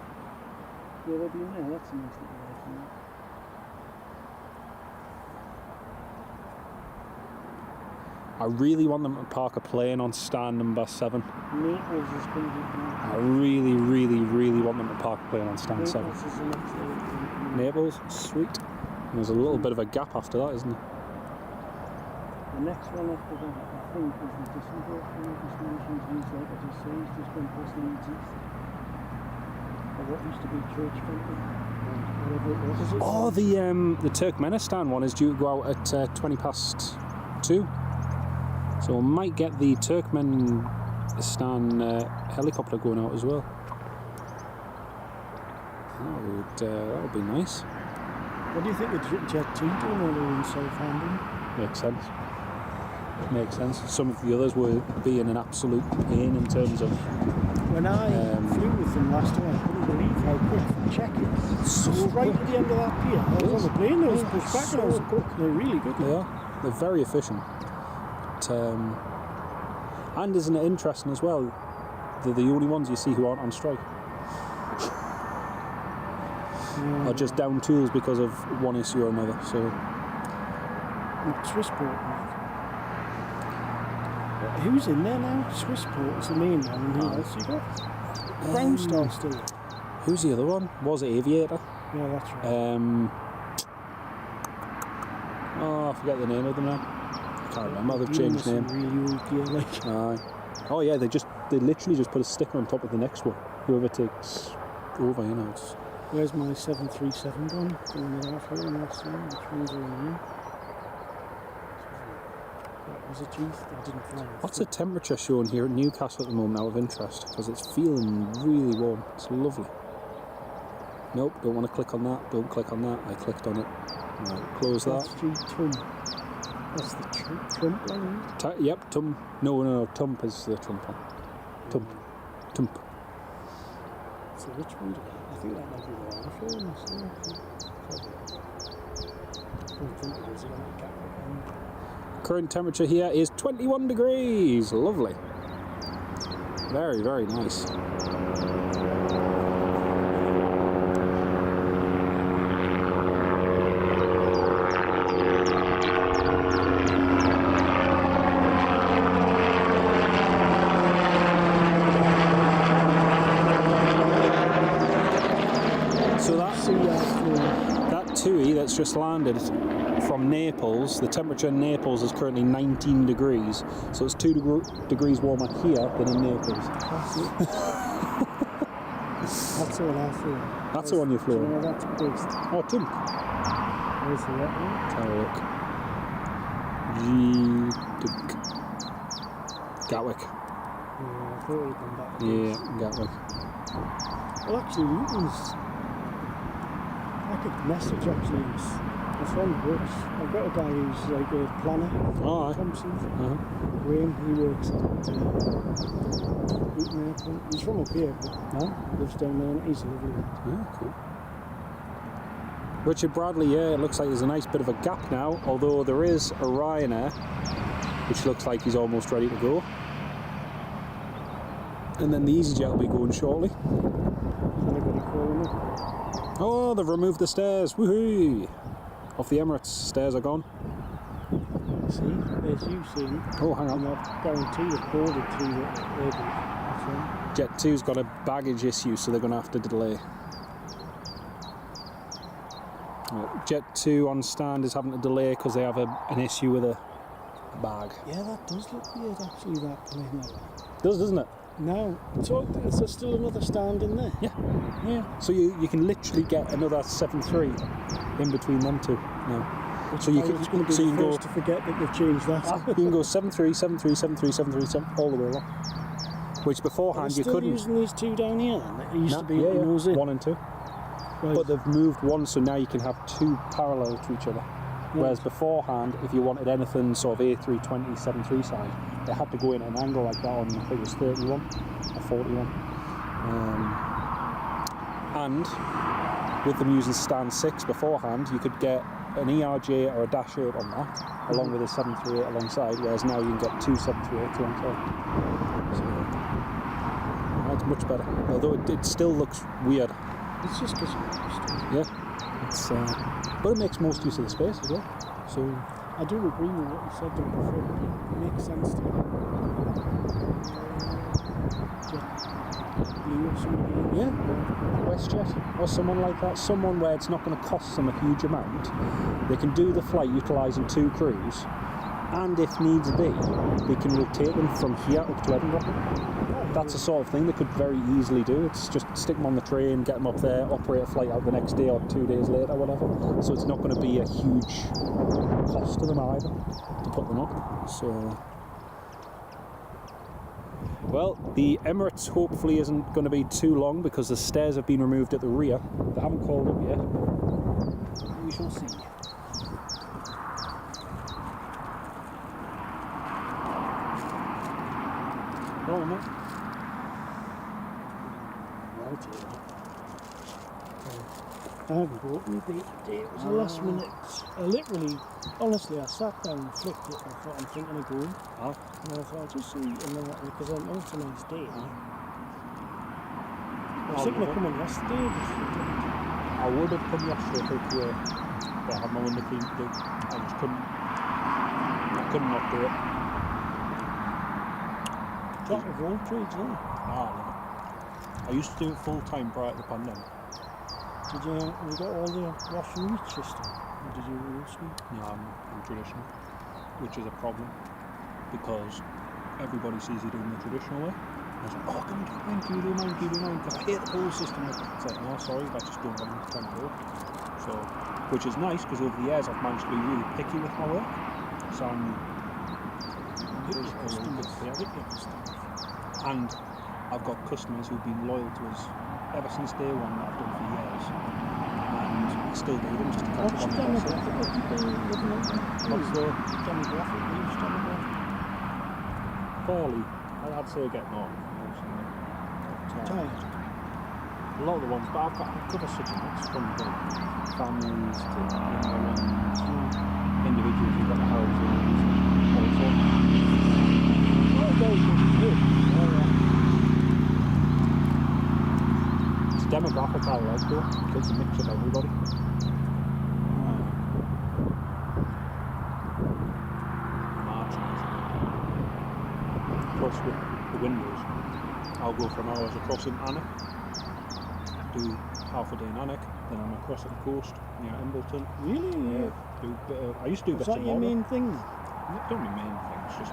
Yeah, they'll be in there. That's a nice little way from there. I really want them to park a plane on stand number 7. Naples is going to be I really, really, really want them to park a plane on stand 7. Naples is the next level. Naples, sweet. And there's a little bit of a gap after that, isn't there? The next one after that, I think, is the Dusseldorf one. I just mentioned he's like I just say, he's just gone past Leeds East. Or what used to be Church Fountain. Whatever it was. Oh, the Turkmenistan one is due to go out at 20 past 2. So we might get the Turkmenistan helicopter going out as well. That would be nice. What do you think of Jet 2 doing all their own self-handling? Makes sense. Makes sense. Some of the others were being an absolute pain in terms of... When I flew with them last time, I couldn't believe how quick from check-in. So right quick. at the end of that pier. I was on the plane, I was pushed back and I was quick. They're really good. They are. They're very efficient. But, and isn't it interesting as well, they're the only ones you see who aren't on strike. Or just down tools because of one issue or another. So Swissport. Who's in there now? Swissport is the main one. And who else you got? Brown Star still there. Who's the other one? Was it Aviator? Yeah, that's right. I forget the name of them now. I can't remember. They've changed name. Really old gear, like. Oh yeah, they literally just put a sticker on top of the next one. Whoever takes over, you know. It's... Where's my 737 gone? Doing it off here in that scene. Which one's on here? That was a tooth that didn't fly. What's the temperature showing here at Newcastle at the moment out of interest? Because it's feeling really warm. It's lovely. Nope, don't want to click on that. Don't click on that. I clicked on it. Right, close that. That's the Trump line. Yep, Tum. No, Tump is the Trump one. Tump. So which one? I think that might be the one. Don't think it is. Current temperature here is 21 degrees. Lovely. Very, very nice. So that TUI that's just landed from Naples, the temperature in Naples is currently 19 degrees, so it's 2 degrees warmer here than in Naples. That's all I flew. That's the one you flew No, in? that's based. Oh, Tim. Where's the red one? Have a look. Gatwick. Yeah, I thought it had gone back. Yeah, Gatwick. Well, actually, Luton's. I could message actually. My friend works. I've got a guy who's like a planner. Oh, aye. Thompson. Uh-huh. Wayne, he works at Luton Airport. He's from up here, but lives down there, and he's a lovely one. Yeah, cool. Richard Bradley, yeah, it looks like there's a nice bit of a gap now, although there is a Ryanair, which looks like he's almost ready to go. And then the EasyJet will be going shortly. Anybody calling up? Oh, they've removed the stairs, woohoo! Off the Emirates, stairs are gone. See, there's you seeing. Oh, hang And on. I guarantee it's boarded through the airport. Jet 2's got a baggage issue, so they're going to have to delay. Jet 2 on stand is having to delay because they have an issue with a bag. Yeah, that does look weird actually, that plane there. Does, doesn't it? No, so is there still another stand in there? Yeah. So you can literally get another 7.3 in between them two now. So you can, It's going to be so you the can go, first to forget that they've changed that. you can go 7.3, 7.3, 7.3, 7.3, 7 all the way along. Which beforehand you still couldn't. using these two down here? It used to be Yeah, nose in. 1 and 2. Right. But they've moved one, so now you can have 2 parallel to each other. Whereas beforehand, if you wanted anything sort of A320, 7.3 side, it had to go in at an angle like that on, I think it was 31 or 41. And with them using stand 6 beforehand, you could get an ERJ or a Dash 8 on that, along with a 738 alongside, whereas now you can get 2 738s alongside. So that's much better. Although it still looks weird. It's just because you're used to it. Yeah. It's, but it makes most use of the space as well. So I do agree with what you said though before. It makes sense to me. Blue or something. yeah, WestJet or someone like that, someone where it's not going to cost them a huge amount. They can do the flight utilising 2 crews, and if needs be, they can rotate them from here up to Edinburgh. That's the sort of thing they could very easily do. It's just stick them on the train, get them up there, operate a flight out the next day or 2 days later, whatever. So it's not going to be a huge cost to them either to put them up. So, well, the Emirates hopefully isn't going to be too long because the stairs have been removed at the rear. They haven't called up yet. We shall see. Oh, mate. I haven't bought any date today. It was a last minute. I literally, honestly, I sat down and flicked it and I thought, I'm thinking of going. Oh. And I thought, I'll just see, and then because I know it's a nice day. I was thinking of coming yesterday, but I didn't. I would have come yesterday if I had my window clean to do. I just couldn't. I couldn't not do it. Jack of all trades, isn't it? I used to do it full time prior to the pandemic. Have you got all the wash and reach system? Or did you real sweep? Yeah, I'm traditional, which is a problem because everybody sees you doing the traditional way. I was like, oh, can you do mine? I hate the pull system. It's like, no, sorry, that's just doing 100% work. So, which is nice because over the years I've managed to be really picky with my work. So and I've got customers who've been loyal to us ever since day one that I've done for years, and I still do them just to catch what's up the on the demographic of people living on there? What's the demographic? Age demographic? fairly, I'd say getting on. Tired. A lot of the ones, but I've covered such a mix from the families to younger ones, individuals who've got the houses, all sorts. Oh, very good to do. It's a demographic I like though. It's a mix of everybody. Plus with the windows, I'll go from hours across in Alnwick, do half a day in Alnwick, then I'm across at the coast near Embleton. Really? Yeah. Do a bit of, I used to do Is bits that of your model. main thing? Not the main thing, it's just, I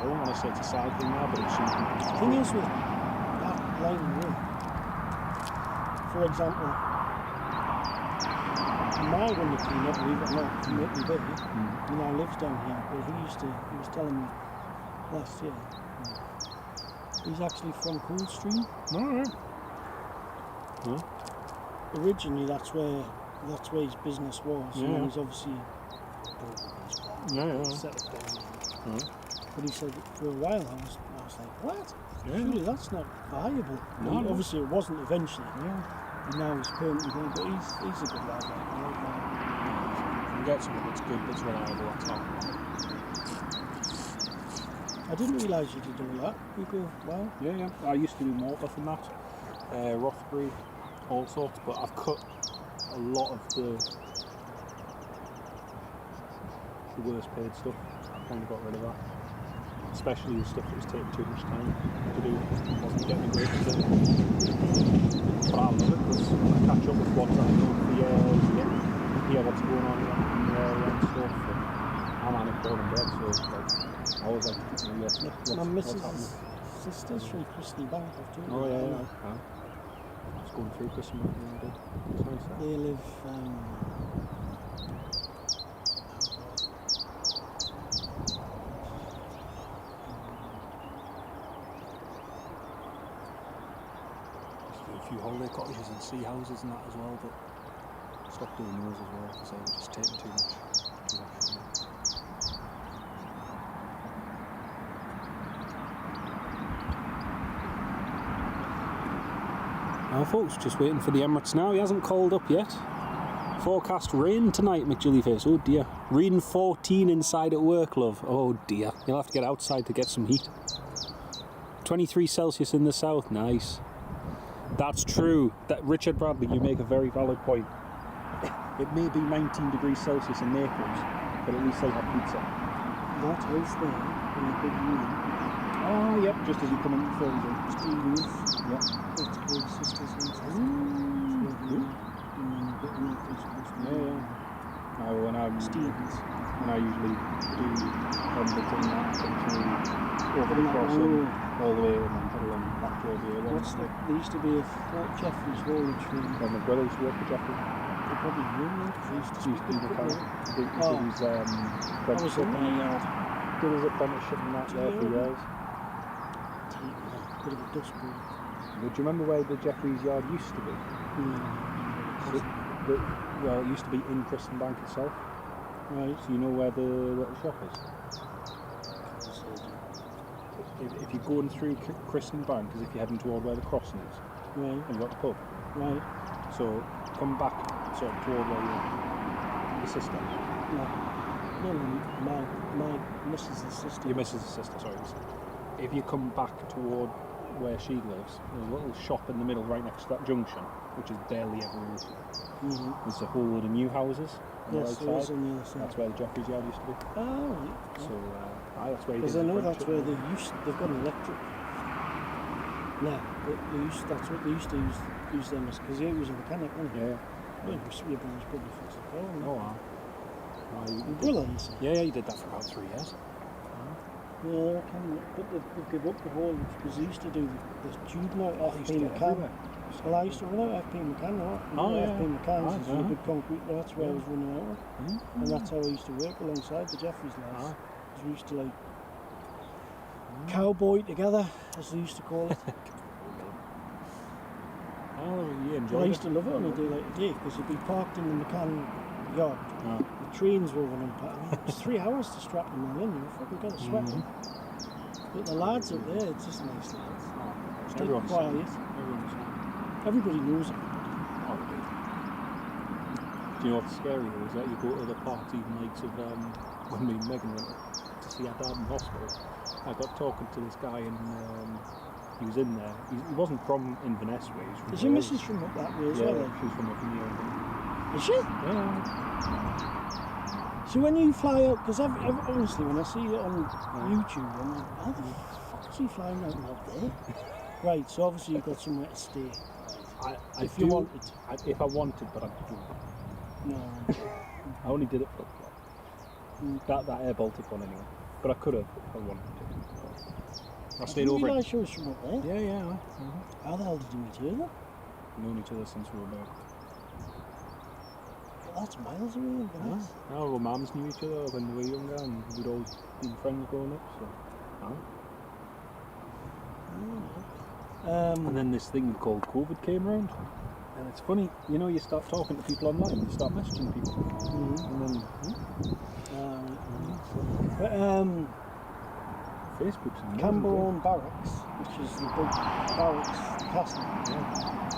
don't want to say it's a side thing now, but it's something. The thing is with that line of work, for example, my window cleaner, believe it or not, from Whitley Bay, he now lives down here, but he was telling me last year, he's actually from Coldstream. Alright. Yeah. Originally that's where his business was, Yeah. and then he's obviously set it down. Yeah. But he said for a while I was like, what? Yeah. Surely that's not viable. No, And no. obviously it wasn't eventually. Yeah. And now it's permanent thing, but he's a good lad. Like, I like that. If you get something that's good, that's reliable, that's all. I didn't realise you did all that. You go, wow. Yeah. I used to do mortar from that, Rothbury, all sorts, but I've cut a lot of the worst paid stuff. I kind of got rid of that. Especially the stuff that was taking too much time to do. Wasn't getting a great result. But I love it because I catch up with what I've done for years, hear what's going on in the area and stuff. And I'm on it born and bred, so like, I always like to keep my ears. My missus' sister's from Christie Bank. Oh yeah. It's going through Christmas. It's nice. They live. A few holiday cottages and sea houses and that as well, but stopped doing those as well because they were just taking too much. Now folks, just waiting for the Emirates now. He hasn't called up yet. Forecast rain tonight, McJillyface. Oh dear. Reading 14 inside at work, love. Oh dear. You'll have to get outside to get some heat. 23 Celsius in the south. Nice. That's true. That Richard Bradley, you make a very valid point. It may be 19 degrees Celsius in Naples, but at least they have pizza. That house there, in the big room. Oh, yep, just as you come in further. Steve. Yep. That's called Sisters and Sisters. Yeah. Now, when I usually do between that until over the crossing, all the way and then pedal them back towards the A1. There used to be a Fort Jeffries haulage room. When my brother used to work for Jeffrey. They probably knew me because they used to Used to be the kind of I was in my yard. did his apprenticeship and that there for years. Bit of a dust bowl. But do you remember where the Jeffreys yard used to be? Well, it used to be in Kristen Bank itself. Right. So you know where the little shop is? If you're going through Kristen Bank, as if you're heading toward where the crossing is, Right. and you've got the pub. Right. So come back sort of toward where your sister. No, my missus' sister. Your missus' sister, sorry. If you come back toward where she lives, there's a little shop in the middle right next to that junction, which is barely ever open. Mm-hmm. There's a whole load of new houses on the Yes, right there is side. on the other side. That's where the Jeffreys yard used to be. Oh, right. So that's where you Because did I the know that's where apprenticeship. they've got electric. No, that's what they used to use them as, because he was a mechanic, wasn't he? Yeah. Well, your brother's probably fixed the car, wasn't he? Oh, wow. Your brother, you see. Yeah, he did that for about 3 years. Yeah, I can, but they've give up the haulage because they used to do the tube now at used to FP get McCann. everywhere. Well, I used to run out FP McCann, FP McCann's is a big concrete, that's where I was running out of. And that's how I used to work alongside the Jeffreys lads. Because we used to like cowboy together, as they used to call it. Oh, you But I enjoyed used to love it on a day like today because you'd be parked in the McCann yard. The trains were running past. It was 3 hours to strap them all in. You were fucking kind of sweating. But the lads up there, it's just nice lads. Stay quiet. Everybody knows it. Do you know what's scary though? Is that you go to the party nights of when me and Megan went to see our dad in hospital. I got talking to this guy and he was in there. He wasn't from Inverness way. He's from Is your Wales. missus from up that way as Yeah, well? she's from up in the area. Is she? Yeah. So when you fly up, because honestly, when I see it on YouTube, I'm like, how the fuck is he flying out there? Right, so obviously you've got somewhere to stay. If you wanted. If I wanted, but I don't. No. I only did it for that Air Baltic one anyway. But I could have if I wanted to. I stayed over. You realise she was from up there? Yeah. How the hell did you meet her then? We've known each other since we were about. Well, that's miles away, Inverness. Our mums knew each other when we were younger, and we'd always been friends growing up. So. And then this thing called COVID came around, and it's funny, you know, you start talking to people online, you start messaging people, and then But Facebook's amazing. Camborne Barracks, which is the big barracks castle,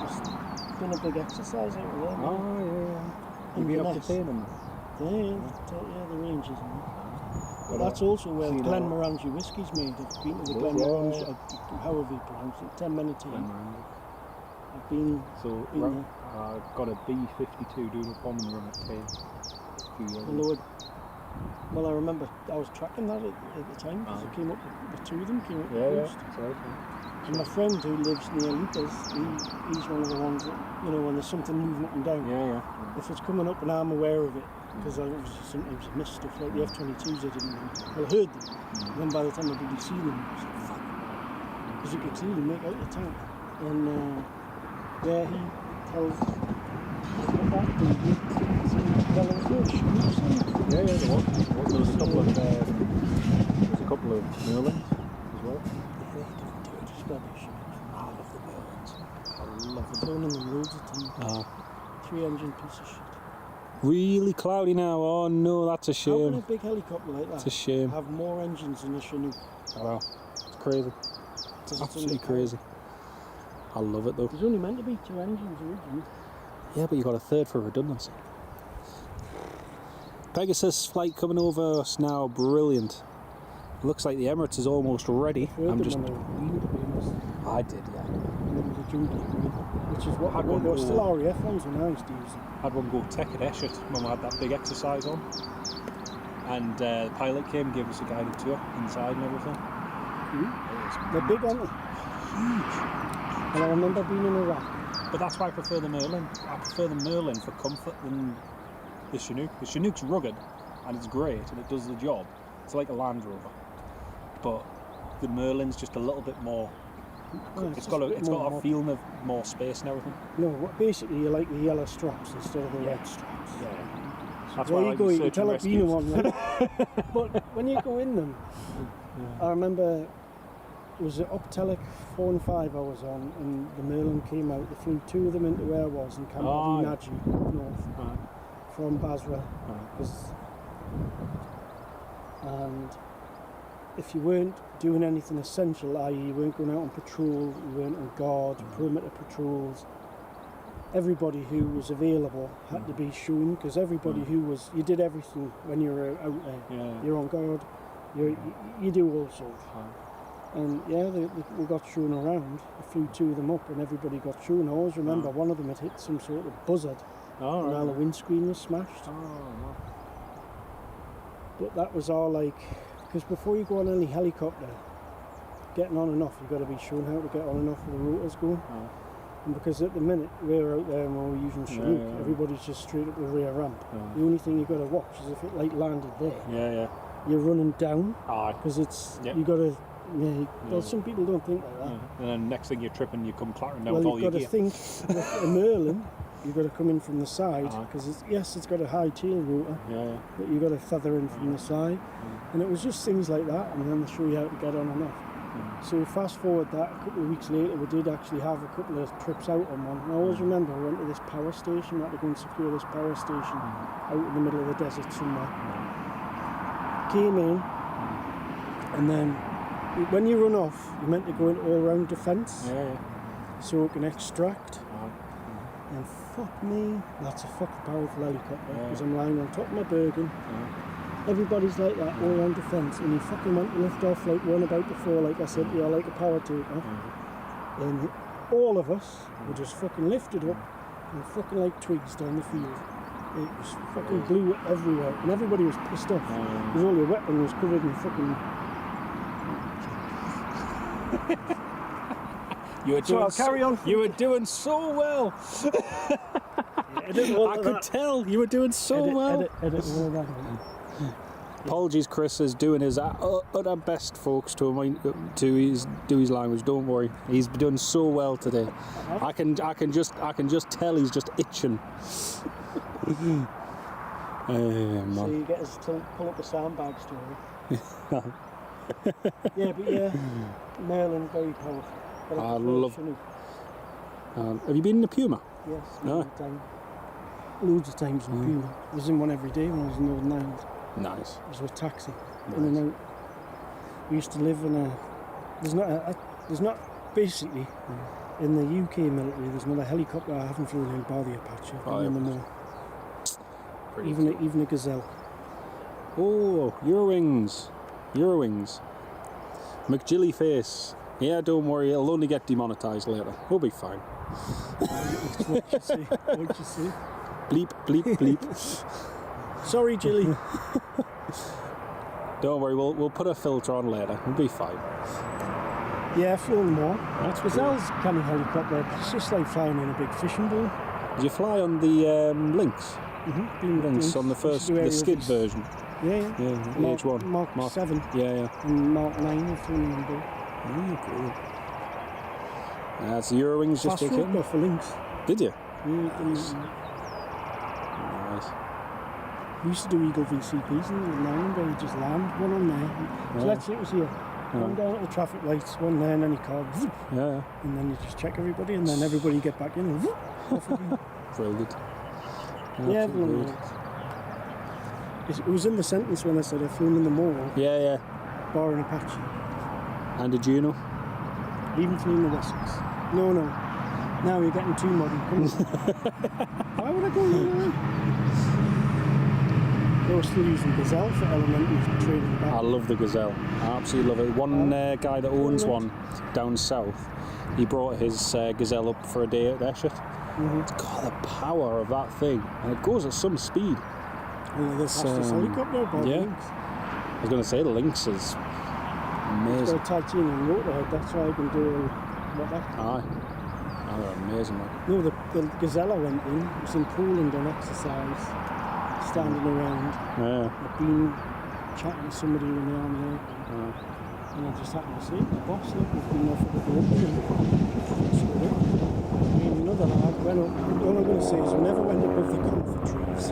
it's been a big exercise out there. Oh yeah. You be up to pay them. Yeah, the ranges. But that's also where Glenmorangie whiskey's made. I've been to the Glenmorangie, however you pronounce it, 10 minute tea. I've been. So I got a B-52 doing a bombing run at 10 a few years ago. Well, I remember I was tracking that at the time because it came up, the two of them came up the coast. That's right. And my friend who lives near Lucas, he's one of the ones that, you know, when there's something moving up and down, if it's coming up and I'm aware of it, because I sometimes miss stuff like the F-22s I didn't know. Well, I heard them, and then by the time I did see them, I was like, fuck. Because you could clearly make out the tank. And there he tells about the well, there was no shoots. Yeah, there was. There was a couple of Merlins as well. I love the Merlins. I love them. Flown in them loads of times. 3-engine piece of shit. Really cloudy now. Oh no, that's a How can shame. a big helicopter like that It's a shame. have more engines than a Chinook? Oh, wow. It's crazy. Absolutely crazy. I love it though. There's only meant to be 2 engines originally. Yeah, but you got a third for redundancy. Pegasus flight coming over us now, brilliant. Looks like the Emirates is almost ready. I'm just. I did, yeah. Which is what they were still RAF ones when I used to use them. I had one go tech at Eshet when we had that big exercise on. And the pilot came and gave us a guided tour inside and everything. They're big, aren't they? Huge. And I remember being in Iraq. But that's why I prefer the Merlin. I prefer the Merlin for comfort than the Chinook. The Chinook's rugged and it's great and it does the job. It's like a Land Rover. But the Merlin's just a little bit more. It's got a feeling of more space and everything. No, basically you like the yellow straps instead of the red straps. Yeah. That's There why you I go, like you can tell I've been in one, right? But when you go in them, I remember it was at Optelic 4 and 5 I was on, and the Merlin came out. They flew 2 of them into where I was in Camp Naji up north from Basra. And if you weren't doing anything essential, i.e. you weren't going out on patrol, you weren't on guard, perimeter patrols, everybody who was available had to be shown, because everybody who was, you did everything when you were out there. You're on guard, you do all sorts. And yeah, we got shown around. I flew 2 of them up and everybody got shown. I always remember one of them had hit some sort of buzzard and all the windscreen was smashed. But that was all like, because before you go on any helicopter, getting on and off, you've got to be shown how to get on and off with the rotors going. And because at the minute we're out there and we're using Chinook, everybody's just straight up the rear ramp. The only thing you've got to watch is if it like landed there, you're running down, because it's, you got to, well, some people don't think like that. And then next thing you're tripping, you come clattering down well, with all your gear. You've got to think, with a Merlin, you've got to come in from the side, because it's got a high tail rotor, but you've got to feather in from the side. And it was just things like that, and then they show you how to get on and off. So fast forward that, a couple of weeks later, we did actually have a couple of trips out on one. And I always remember I went to this power station, I had to go and secure this power station out in the middle of the desert somewhere. Came in, and then when you run off, you're meant to go into all-round defence, so it can extract. And fuck me, that's a fucking powerful helicopter, because I'm lying on top of my Bergen. Everybody's like that, all-round defence, and you fucking want to lift off like one about before, like I said, like a power takeoff. And all of us were just fucking lifted up and fucking like twigs down the field. It was fucking blew everywhere, and everybody was pissed off, because all your weapon was covered in fucking... carry on. You were doing so well. I could tell you were doing so well. Edit all that. Apologies, Chris is doing his utter best, folks, to do his language. Don't worry, he's doing so well today. I can just tell he's just itching. So you get us to pull up the sandbag story. Merlin, very powerful. I love. Have you been in the Puma? Yes, loads of times in the Puma. I was in one every day when I was in Northern Ireland. Nice. It was a taxi, in and out. We used to live in a... There's not basically, in the UK military, there's not a helicopter I haven't flown in, bar the Apache. I've been in them all. Even a Gazelle. Oh, Eurowings. McGilly face. Yeah, don't worry, it'll only get demonetised later. We'll be fine. What you see? Bleep, bleep, bleep. Sorry, Jilly. Don't worry, we'll put a filter on later. We'll be fine. Yeah, I've flown them all. That's Gazelle's kind of helicopter. It's just like flying in a big fishing boat. Did you fly on the Lynx? Lynx on the first, the skid version? Yeah. H1. Mark 7. Yeah. And Mark 9, I've flown on board. Cool. That's the Eurowings just taken. I flew for Lynx. Did you? Yeah. Nice. We used to do Eagle VCPs in Northern Ireland where you just land, one on there. So let's say it was here. One down at the traffic lights, one there, and then you call. Yeah. And then you just check everybody, and then everybody get back in and off again. Brilliant. Yeah, everyone. It was in the sentence when I said I've flown in the mall. Yeah. Bar an Apache. And a Juno? Even flown the Wessex. No. Now you're getting too modern. Come on. Why would I go there? They were still using Gazelle for elementary training back. I love the Gazelle. I absolutely love it. One guy that owns one down south, he brought his Gazelle up for a day at Eshet. God, the power of that thing. And it goes at some speed. Oh, the fastest helicopter by the Lynx. I was going to say the Lynx is amazing. It's got a titanium rotor head, that's why I can do what that can. Aye. Oh, they're amazing. Like. No, the Gazelle I went in, it was in Poland on exercise, standing around. Yeah. I've been chatting to somebody in the army there, and I just happened to see the boss, look, we've been offered to go up with him. Me and another lad went up, all I'm going to say is we never went above the comfort trees.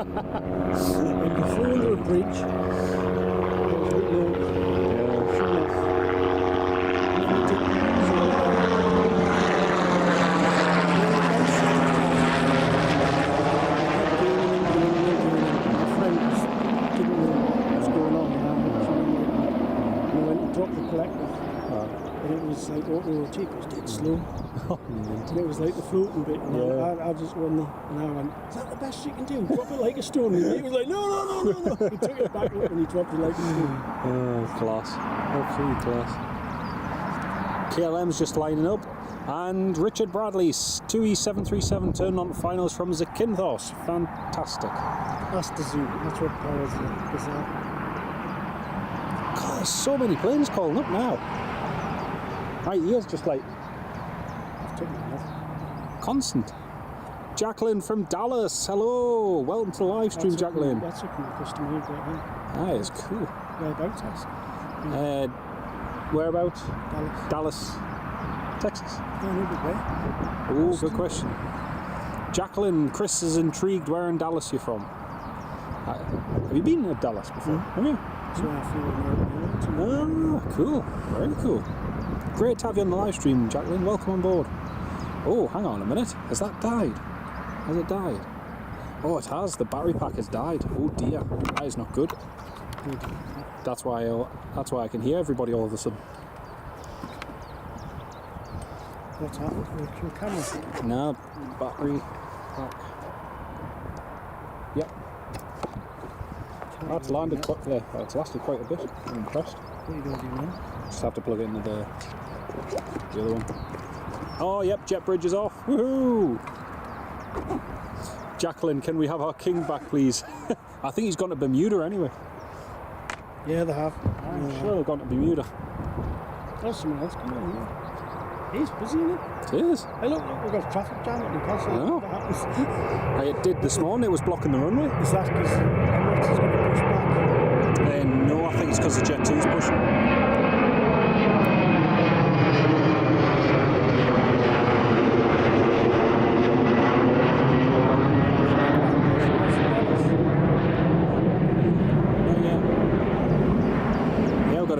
When you flew under a bridge, there was a little shoot off. And then you took and it was like auto-rotate, it was dead slow. And it was like the floating bit. And I just went there and I went, is that the best you can do? Drop it like a stone. And he was like, no. He took it back up and he dropped it like a stone. Oh, class. Absolutely class. KLM's just lining up. And Richard Bradley, 2E737 turned on finals from Zakynthos. Fantastic. That's the zoo. That's what powers the Gazelle. God, there's so many planes calling up now. Right, here's just like constant. Jacqueline from Dallas, hello, welcome to the live stream, Jacqueline. That's a cool customer you've got here. That is cool. Whereabouts, us? Whereabouts? Dallas, Texas. Oh, good question. Jacqueline, Chris is intrigued. Where in Dallas you're from? Have you been to Dallas before? Have you? That's where I flew in. Ah, cool. Very cool. Great to have you on the live stream, Jacqueline. Welcome on board. Oh, hang on a minute. Has that died? Has it died? Oh, it has. The battery pack has died. Oh dear. That is not good. That's why I can hear everybody all of a sudden. What's happened to your camera? No, battery pack. Yep. That's landed quite there. It's lasted quite a bit. I'm impressed. What are you going to do now? Just have to plug it into the other one. Oh, yep, jet bridge is off. Woohoo! Jacqueline, can we have our king back, please? I think he's gone to Bermuda anyway. Yeah, they have. I'm sure they've gone to Bermuda. There's someone else coming in here. He's busy, isn't it? It is. Hey, look, we've got a traffic jam at Newcastle. Oh. What happens? It did this morning, it was blocking the runway. Is that because Emirates is going to push back? No, I think it's because the Jet 2's pushing.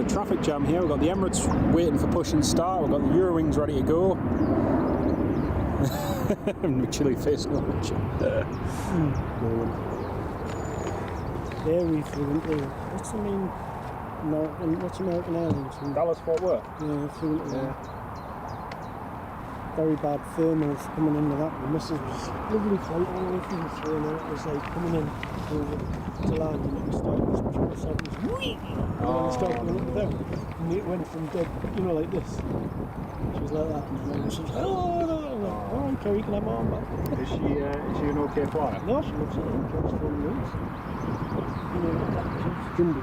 Traffic jam here. We've got the Emirates waiting for push and start. We've got the Eurowings ready to go. Chilly face, no. There we flew into. What's the main American Airlines? Dallas Fort Worth. Yeah, flew into there. Very bad thermals coming in with that. The missus was lovely flight all the way from Heathrow, and it was like coming in over to land and it was starting this 777s. And then it started going up with them. And it went from dead, you know, like this. She was like that. And then she was like, oh, no. I'm like, all right, Kerry, can I have my arm back? Is she an okay flyer? No, she looks like him. She was 4 minutes. You know, like that. She's jumbo.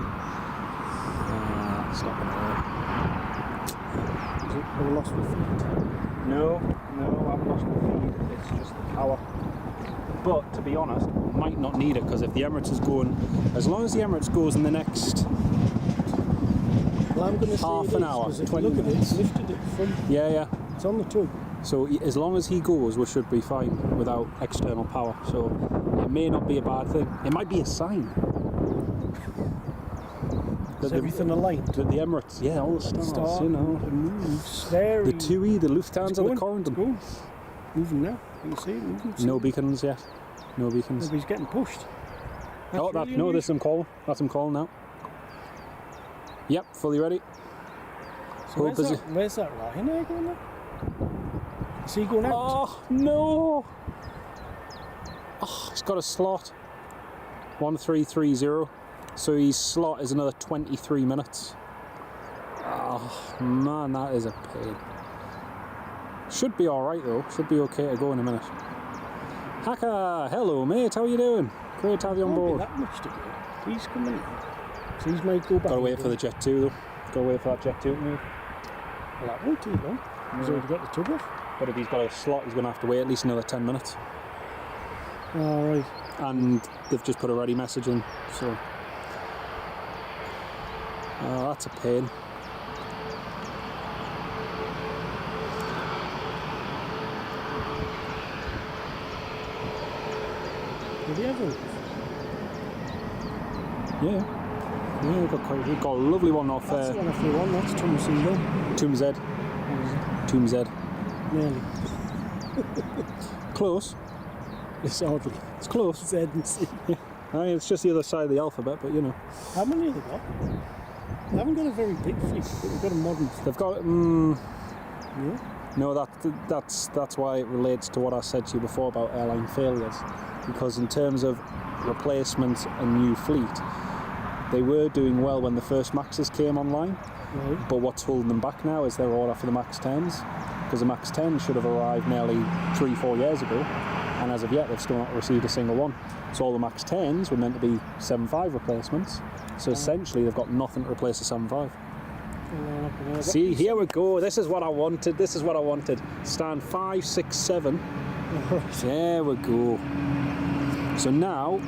It's not going to work. Is it a loss of feet? No, I've lost the feed. It's just the power. But to be honest, might not need it because if the Emirates is going, as long as the Emirates goes in the next half an hour, 20 minutes. minutes. It's lifted it from. Yeah. It's on the tug. So as long as he goes, we should be fine without external power. So it may not be a bad thing. It might be a sign. Is everything aligned? The Emirates, yeah, all the stars, you know. The moves. Very. The TUI, the Lufthansa, the Corendon. Moving now. You can see it moving. No beacons yet. No beacons. Maybe he's getting pushed. That's no, there's him calling. That's him calling now. Yep, fully ready. So where's that Ryanair going there? Is he going out? Oh, no! Oh, he's got a slot. 1330. So his slot is another 23 minutes. Oh, man, that is a pain. Should be alright though. Should be okay to go in a minute. Haka, hello mate, how you doing? Great to have you on board. That much to go. He's coming in. So he's might go back. Gotta wait for the Jet 2 though. Gotta wait for that Jet 2 to move. Well, that won't take long. He's already got the tub off. But if he's got a slot, he's gonna have to wait at least another 10 minutes. Alright. And they've just put a ready message in, so. Oh, that's a pain. Did he ever? Yeah. Yeah, we've got a lovely one off That's the one I flew on, that's Tomb Tomb Z. Tomb Z. Nearly. Close. It's hardly. It's close. Z and C. Yeah. I mean, it's just the other side of the alphabet, but you know. How many have they got? They haven't got a very big fleet, but they've got a modern fleet. They've got. Yeah. No, that's why it relates to what I said to you before about airline failures, because in terms of replacement and new fleet, they were doing well when the first Maxes came online. Right. But what's holding them back now is their order for the Max 10s, because the Max 10 should have arrived nearly 3-4 years ago, and as of yet they've still not received a single one. So all the Max 10s were meant to be 7.5 replacements, so essentially they've got nothing to replace the 7.5. See, here we go, this is what I wanted, stand 5, 6, 7, there we go. So now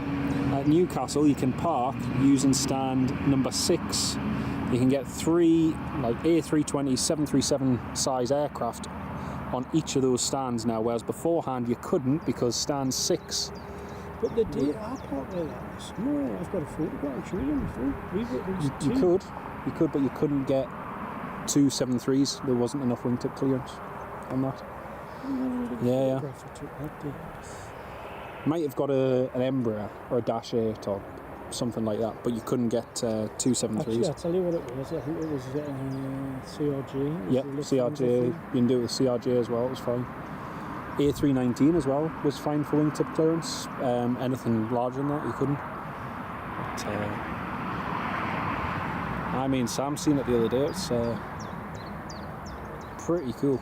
at Newcastle you can park using stand number 6. You can get 3 like A320 737 size aircraft on each of those stands now, whereas beforehand you couldn't because stand 6. But the day I parked where that was. No, I've got a photograph, I'll show you on the phone. You could, but you couldn't get 2 737s. There wasn't enough wingtip clearance on that. Yeah. Might have got an Embraer or a Dash 8 or something like that, but you couldn't get 2 737s. Actually, I'll tell you what it was. I think it was CRJ. Yep, CRJ. You can do it with CRJ as well, it was fine. A319 as well was fine for wingtip clearance. Anything larger than that, you couldn't. But, I mean, Sam seen it the other day, it's pretty cool.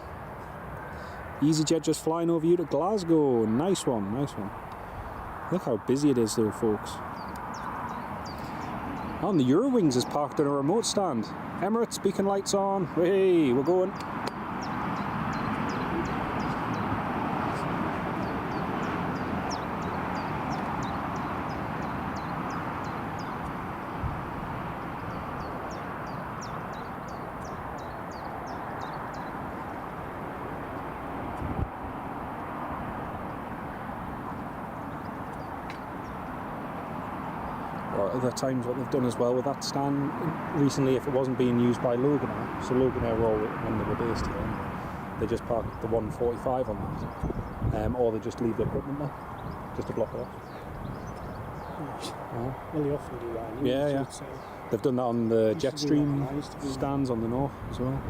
EasyJet just flying over you to Glasgow. Nice one, nice one. Look how busy it is though, folks. And the Eurowings is parked at a remote stand. Emirates beacon lights on. Hey, we're going. Other times what they've done as well with that stand recently, if it wasn't being used by Loganair, so Loganair were all, when they were based here, they just parked the 145 on that, or they just leave the equipment there, just to block it off. Well, they often do that. Yeah. They've done that on the Jetstream stands on the north as well.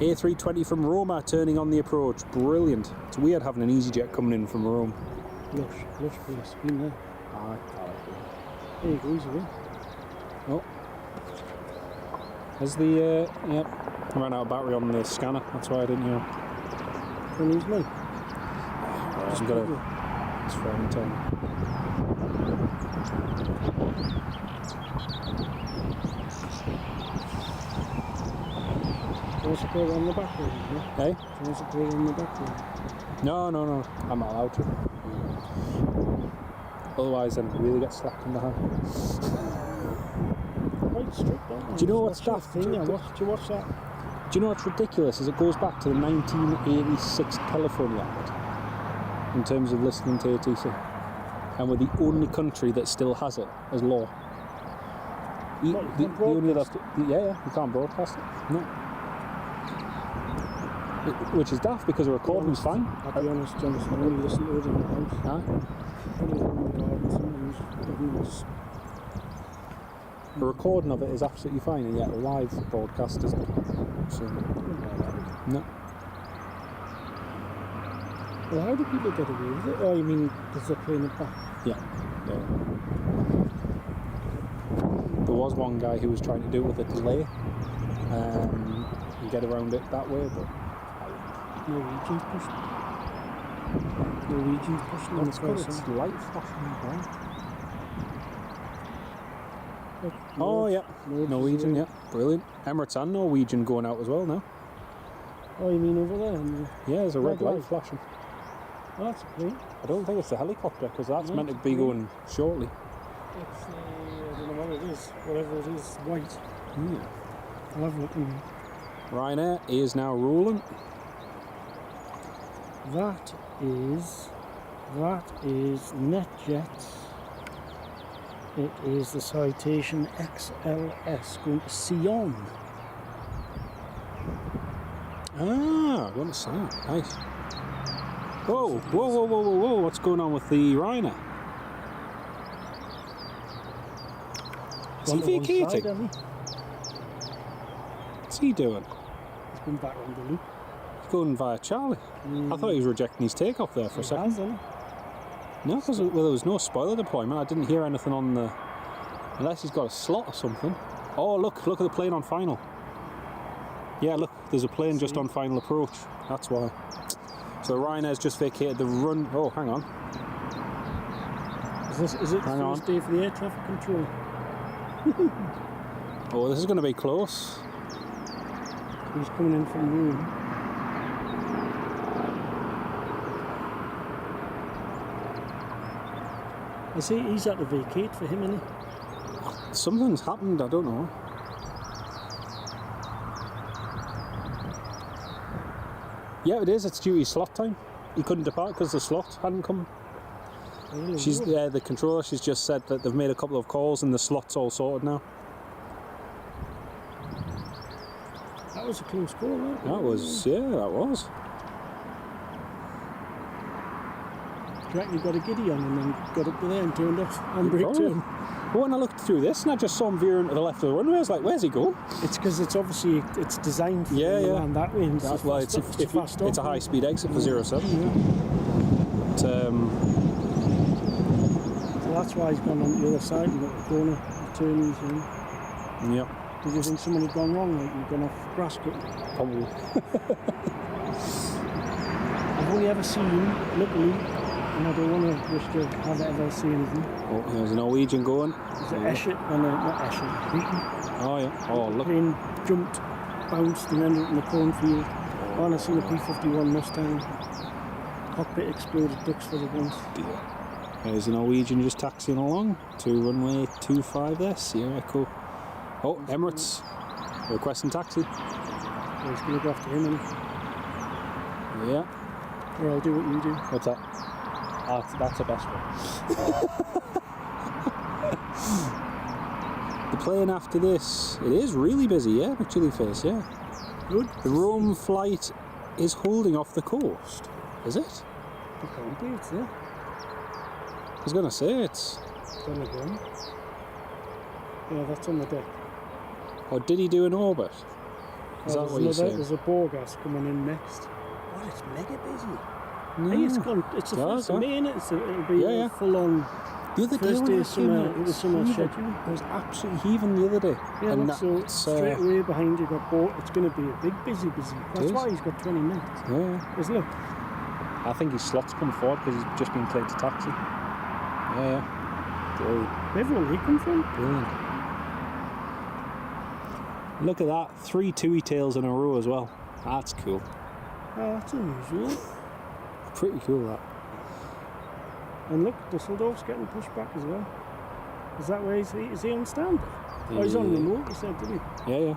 A320 from Roma turning on the approach, brilliant. It's weird having an EasyJet coming in from Rome. Lush place, been there. Aye. There you go, he's away. Oh. There's the, yep. I ran out of battery on the scanner, that's why I didn't hear. Can use mine? I've got a, it's fine, time. Do you want to put it on the back road? Hey? Do you want to put it on the back road? No, I'm not allowed to. Otherwise, then it really gets slapped in the hand. Quite strict, aren't they? Do you know what's daft? Do you watch that? Do you know what's ridiculous? Is it goes back to the 1986 telephone act in terms of listening to ATC, and we're the only country that still has it as law. The only other, you can't broadcast it. No. Which is daft because a recording's fine. I'll be honest, Jonathan, I only listen to it in the house. The recording of it is absolutely fine, and yet a live broadcast isn't. So, no. Well, how do people get away with it? Oh, you mean because they're playing it back? Yeah. There was one guy who was trying to do it with a delay and get around it that way, but Norwegian's pushing. Norwegian's pushing on the it's got first its side. light flashing as well. Look, Oh North- yeah, North is Norwegian, there. yeah, brilliant. Emirates and Norwegian going out as well now. Oh, you mean over there? And Yeah, there's a red Red light light. flashing. oh, that's a plane. I don't think it's the helicopter because that's No, meant to it's be green. going shortly. It's I don't know what it is. Whatever it is, white. I'll have a look in here. Ryanair is now ruling. That is NetJets. It is the Citation XLS going to Sion. Ah, going to see. Nice. Whoa, whoa, whoa, whoa, whoa, whoa! What's going on with the Ryanair? Is he Gone to one vacating? side, hasn't he? What's he doing? He's been back on the loop. He's going via Charlie. I thought he was rejecting his takeoff there for a second. Has, hasn't No, because there was no spoiler deployment. I didn't hear anything on the... Unless he's got a slot or something. Oh, look at the plane on final. Yeah, look, there's a plane just on final approach. That's why. So Ryanair's just vacated the run... Oh, hang on. he? Is it Hang on. first day for the air traffic control? Oh, this is going to be close. He's coming in from room. I see he's at the vacate for him, isn't he? Something's happened, I don't know. Yeah, it is. It's due his slot time. He couldn't depart because the slot hadn't come. Really? She's the controller. She's just said that they've made a couple of calls and the slot's all sorted now. That was a close call, wasn't it? That was, yeah, that was. Do you reckon he got a giddy on and then got up there and turned off handbrake Probably. turn? But when I looked through this and I just saw him veering to the left of the runway, I was like, where's he going? It's because it's obviously it's designed for Yeah, them to yeah. land that way. And That's why it's a high speed exit for 07. Yeah. But, So that's why he's gone on the other side and got the corner turning thing. yeah, Did you think someone had gone wrong, like you'd gone off grass cutting? probably. I've only ever seen, luckily, and I don't want to wish to have ever seen anything. Oh, there's a Norwegian going. There's an Eshet and not Eshet, Beaton. Oh, yeah. Oh, The look. plane jumped, bounced and ended up in the cornfield. Oh, and I seen a P-51 Mustang. Cockpit exploded, ducks for the guns. There's a Norwegian just taxiing along to runway 25 there, Sierra Echo. Oh, Emirates requesting taxi. Yeah, he's going to go after him, and Yeah. or I'll do what you do. What's that? That's the best one. The plane after this, it is really busy, yeah, with Chili Face, yeah. Good. The Rome flight is holding off the coast, is it? It can't be, it's there. I was going to say it's... It's on the ground. Yeah, that's on the deck. Or did he do an orbit? Is that There's what you're saying? There's a Borgas coming in next. Oh, it's mega busy. No. Hey, it's gone. It's the Yeah, first yeah. of May, innit? It'll be Yeah, yeah. full on. The other day First when day I of summer, came it was summer heaving. schedule. It was absolutely heaving the other day. Yeah, and look, so that's, straight away behind you got bought. It's going to be a big busy. That's is. why he's got 20 minutes. yeah. Because look, I think his slot's come forward because he's just been cleared to taxi. Yeah. Brilliant. everyone he come from. Brilliant. Look at that. 3 Tui tails in a row as well. That's cool. Oh, that's unusual. Pretty cool, that. And look, Dusseldorf's getting pushed back as well. Is that where is he on stand? Oh, he's on Yeah. remote, he said, didn't he? Yeah.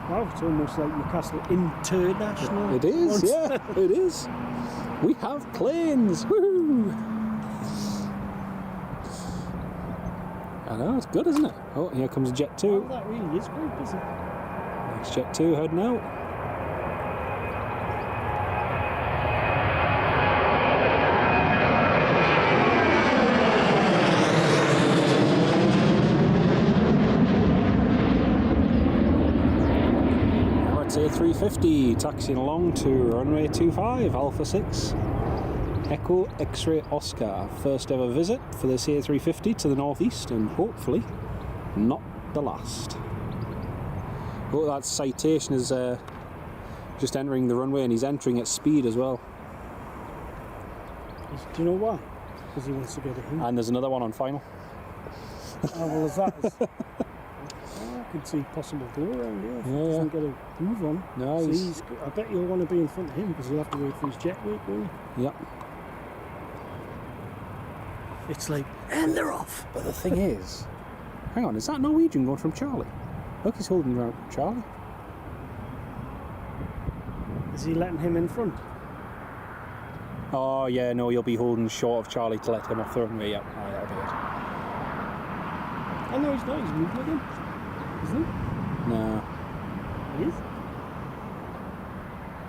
Wow, it's almost like Newcastle International. It is, once. yeah. It is. We have planes. Woohoo! I know, it's good, isn't it? Oh, here comes Jet 2. Oh, that really is quite busy. Next Jet 2 heading out. That's A350 taxiing along to runway 25, Alpha 6. Echo X-Ray Oscar. First ever visit for this A350 to the northeast, and hopefully not the last. Oh, that Citation is just entering the runway, and he's entering at speed as well. Do you know why? Because he wants to get a hint. And there's another one on final. Oh, well, as that is... I could see possible glow around here if he doesn't get a move on. No, so I bet you'll want to be in front of him because he'll have to wait for his jet wake, won't he? Yep. It's like, and they're off. But the thing is, hang on, is that Norwegian going from Charlie? Look, he's holding around Charlie. Is he letting him in front? Oh yeah, no, you'll be holding short of Charlie to let him off the runway. Yep, oh, that'll be it. Oh no, he's not. He's moving again, isn't he? No. He is.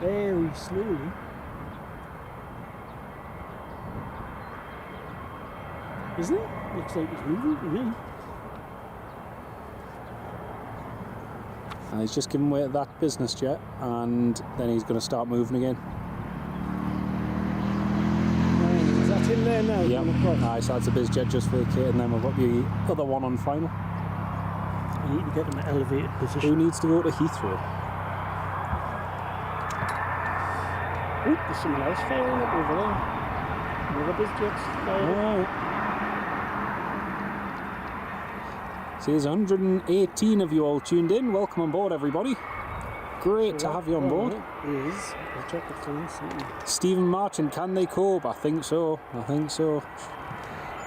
Very slowly. Isn't it? Looks like he's moving to me. And he's just given way to that business jet, and then he's going to start moving again. Is that him there now? Yep. Aye, so that's a biz jet just vacated, and then we've got the other one on final. You need to get him in an elevated position. Who needs to go to Heathrow? Oh, there's someone else firing up over there. Another biz jet's firing. See, there's 118 of you all tuned in. Welcome on board, everybody. Great to have you on board. I'll check the phone. Stephen Marchant, can they cope? I think so.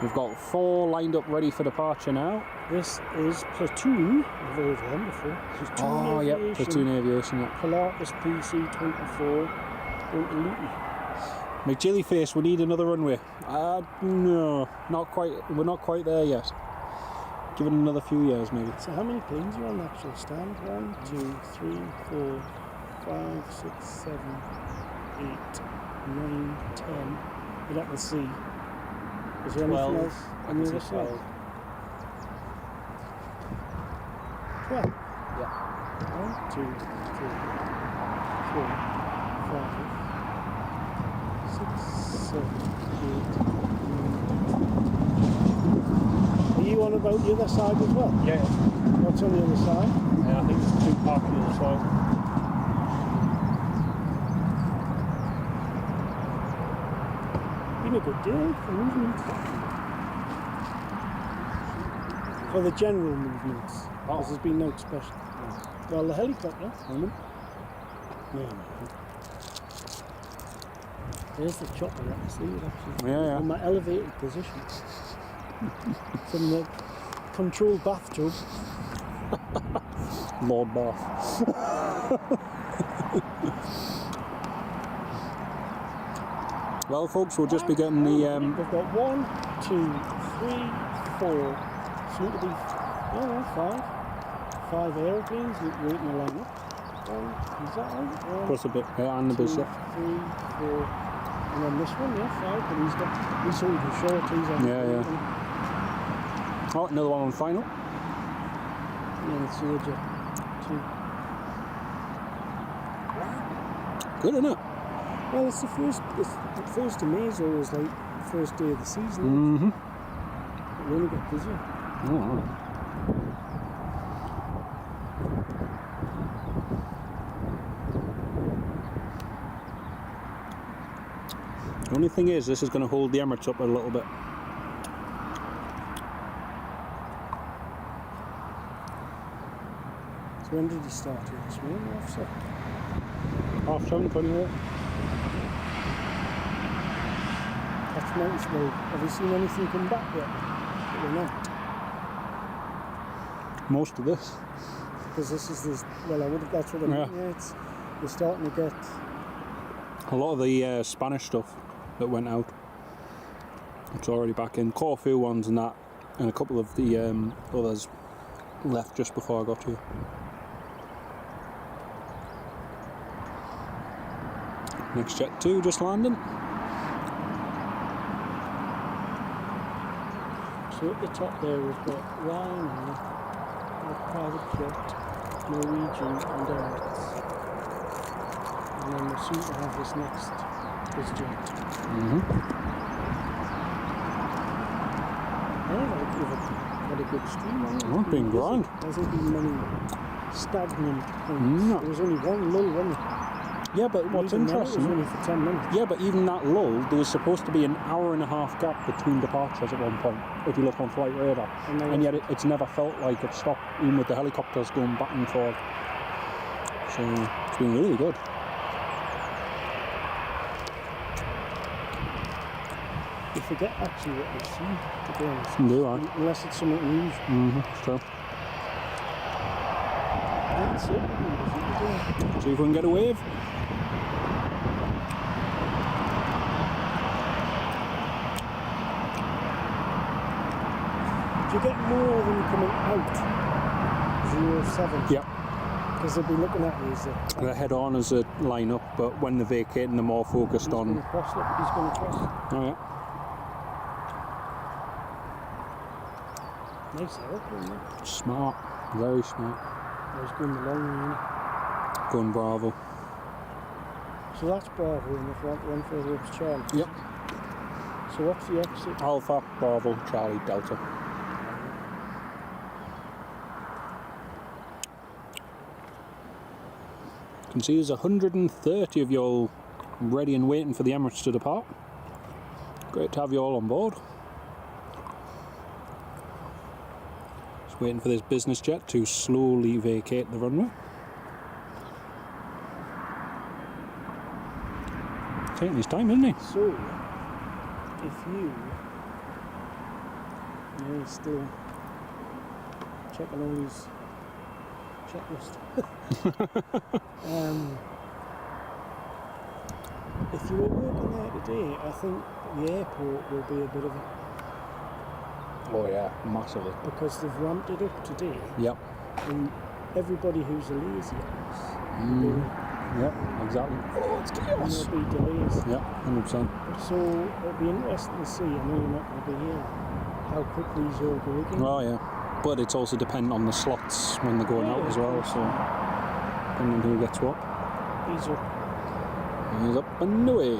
We've got 4 lined up ready for departure now. This is Platoon. I've heard of them before. Oh, yep, Platoon Aviation. Yep. Pilatus PC-24. Going to Luton. McJillyface, we need another runway. No, not quite. We're not quite there yet. Give it another few years, maybe. So how many planes are on the actual stand? 1, 2, 3, 4, 5, 6, 7, 8, 9, 10. You'd have to see. Is there anything else on the other side? 12? Yeah. 1, 2, 3, 4, 5, 6, 7, 8, 9. Are you on about the other side as well? Yeah. What's on the other side? Yeah, I think there's 2 parked on the other side. Been a good day for movement. For the general movements. Because there's been no special. Well, the helicopter. No. There's the chopper, I can see it actually. Yeah. On my elevated position. From the control bathtub. Lord Bath. Well, folks, we'll just be getting the... We've got 1, 2, 3, 4, soon to be 5 aeroplanes waiting to line up. Is that right? Plus a bit, and the 2, 3, bishop. 4, and then this one, 5, but he's holding short, he's on. Yeah. Oh, another one on final. Yeah, it's Soldier 2. Good, isn't it? Well, it's the first of May is always like the first day of the season. Mm-hmm. We only get busier. Oh, all right. The only thing is, this is going to hold the Emirates up a little bit. So when did he start here this morning, officer? 7:28. That's noticeable. Have you seen anything come back yet? Or not? Most of this. Because this is this. Well, that's what I mean. Yeah, we're starting to get A lot of the Spanish stuff that went out. It's already back in. Corfu ones and that, and a couple of the others left just before I got here. Next jet 2 just landing. So at the top there we've got Ryanair, a private jet, Norwegian and Emirates. seem to have this next jet. Yeah, they've had a good stream on it. Oh, been grand. There hasn't been many stagnant points. No. There was only one lull, wasn't there? Yeah, but what's Even then, interesting... it was only for 10 minutes. Yeah, but even that lull, there was supposed to be an hour-and-a-half gap between departures at one point, if you look on flight radar. And yet it's never felt like it stopped, even with the helicopters going back and forth. So it's been really good. You forget actually what you see, to be honest. Do I? Unless it's something unusual. It's true. That's it. See if we can get a wave. Do you get more of them coming out? 07? Yeah. Because they'll be looking at you as They're head on as a line up, but when they're vacating, they're more focused on. He's going to cross. Oh, yeah. Nice aeroplane, isn't it? Smart. Very smart. I was going the long way. Going Bravo. So that's Bravo, and if one further up's Charlie. Yep. So what's the exit? Alpha, Bravo, Charlie, Delta. You can see there's 130 of you all ready and waiting for the Emirates to depart. Great to have you all on board. Just waiting for this business jet to slowly vacate the runway. Taking his time, isn't he? So, if you... Yeah, still checking all his checklist. If you were working there today, I think the airport will be a bit of a... Oh yeah, massively. Because they've ramped it up today, Yep. and everybody who's a lazy ass Yep, exactly. Oh, it's and chaos. there'll be delays. Yep, 100%. So it'll be interesting to see, I know you're not going to be here, how quickly these all go again. Oh yeah, but it's also dependent on the slots when they're going out as well, so depending on who gets what. These are... He's up and away.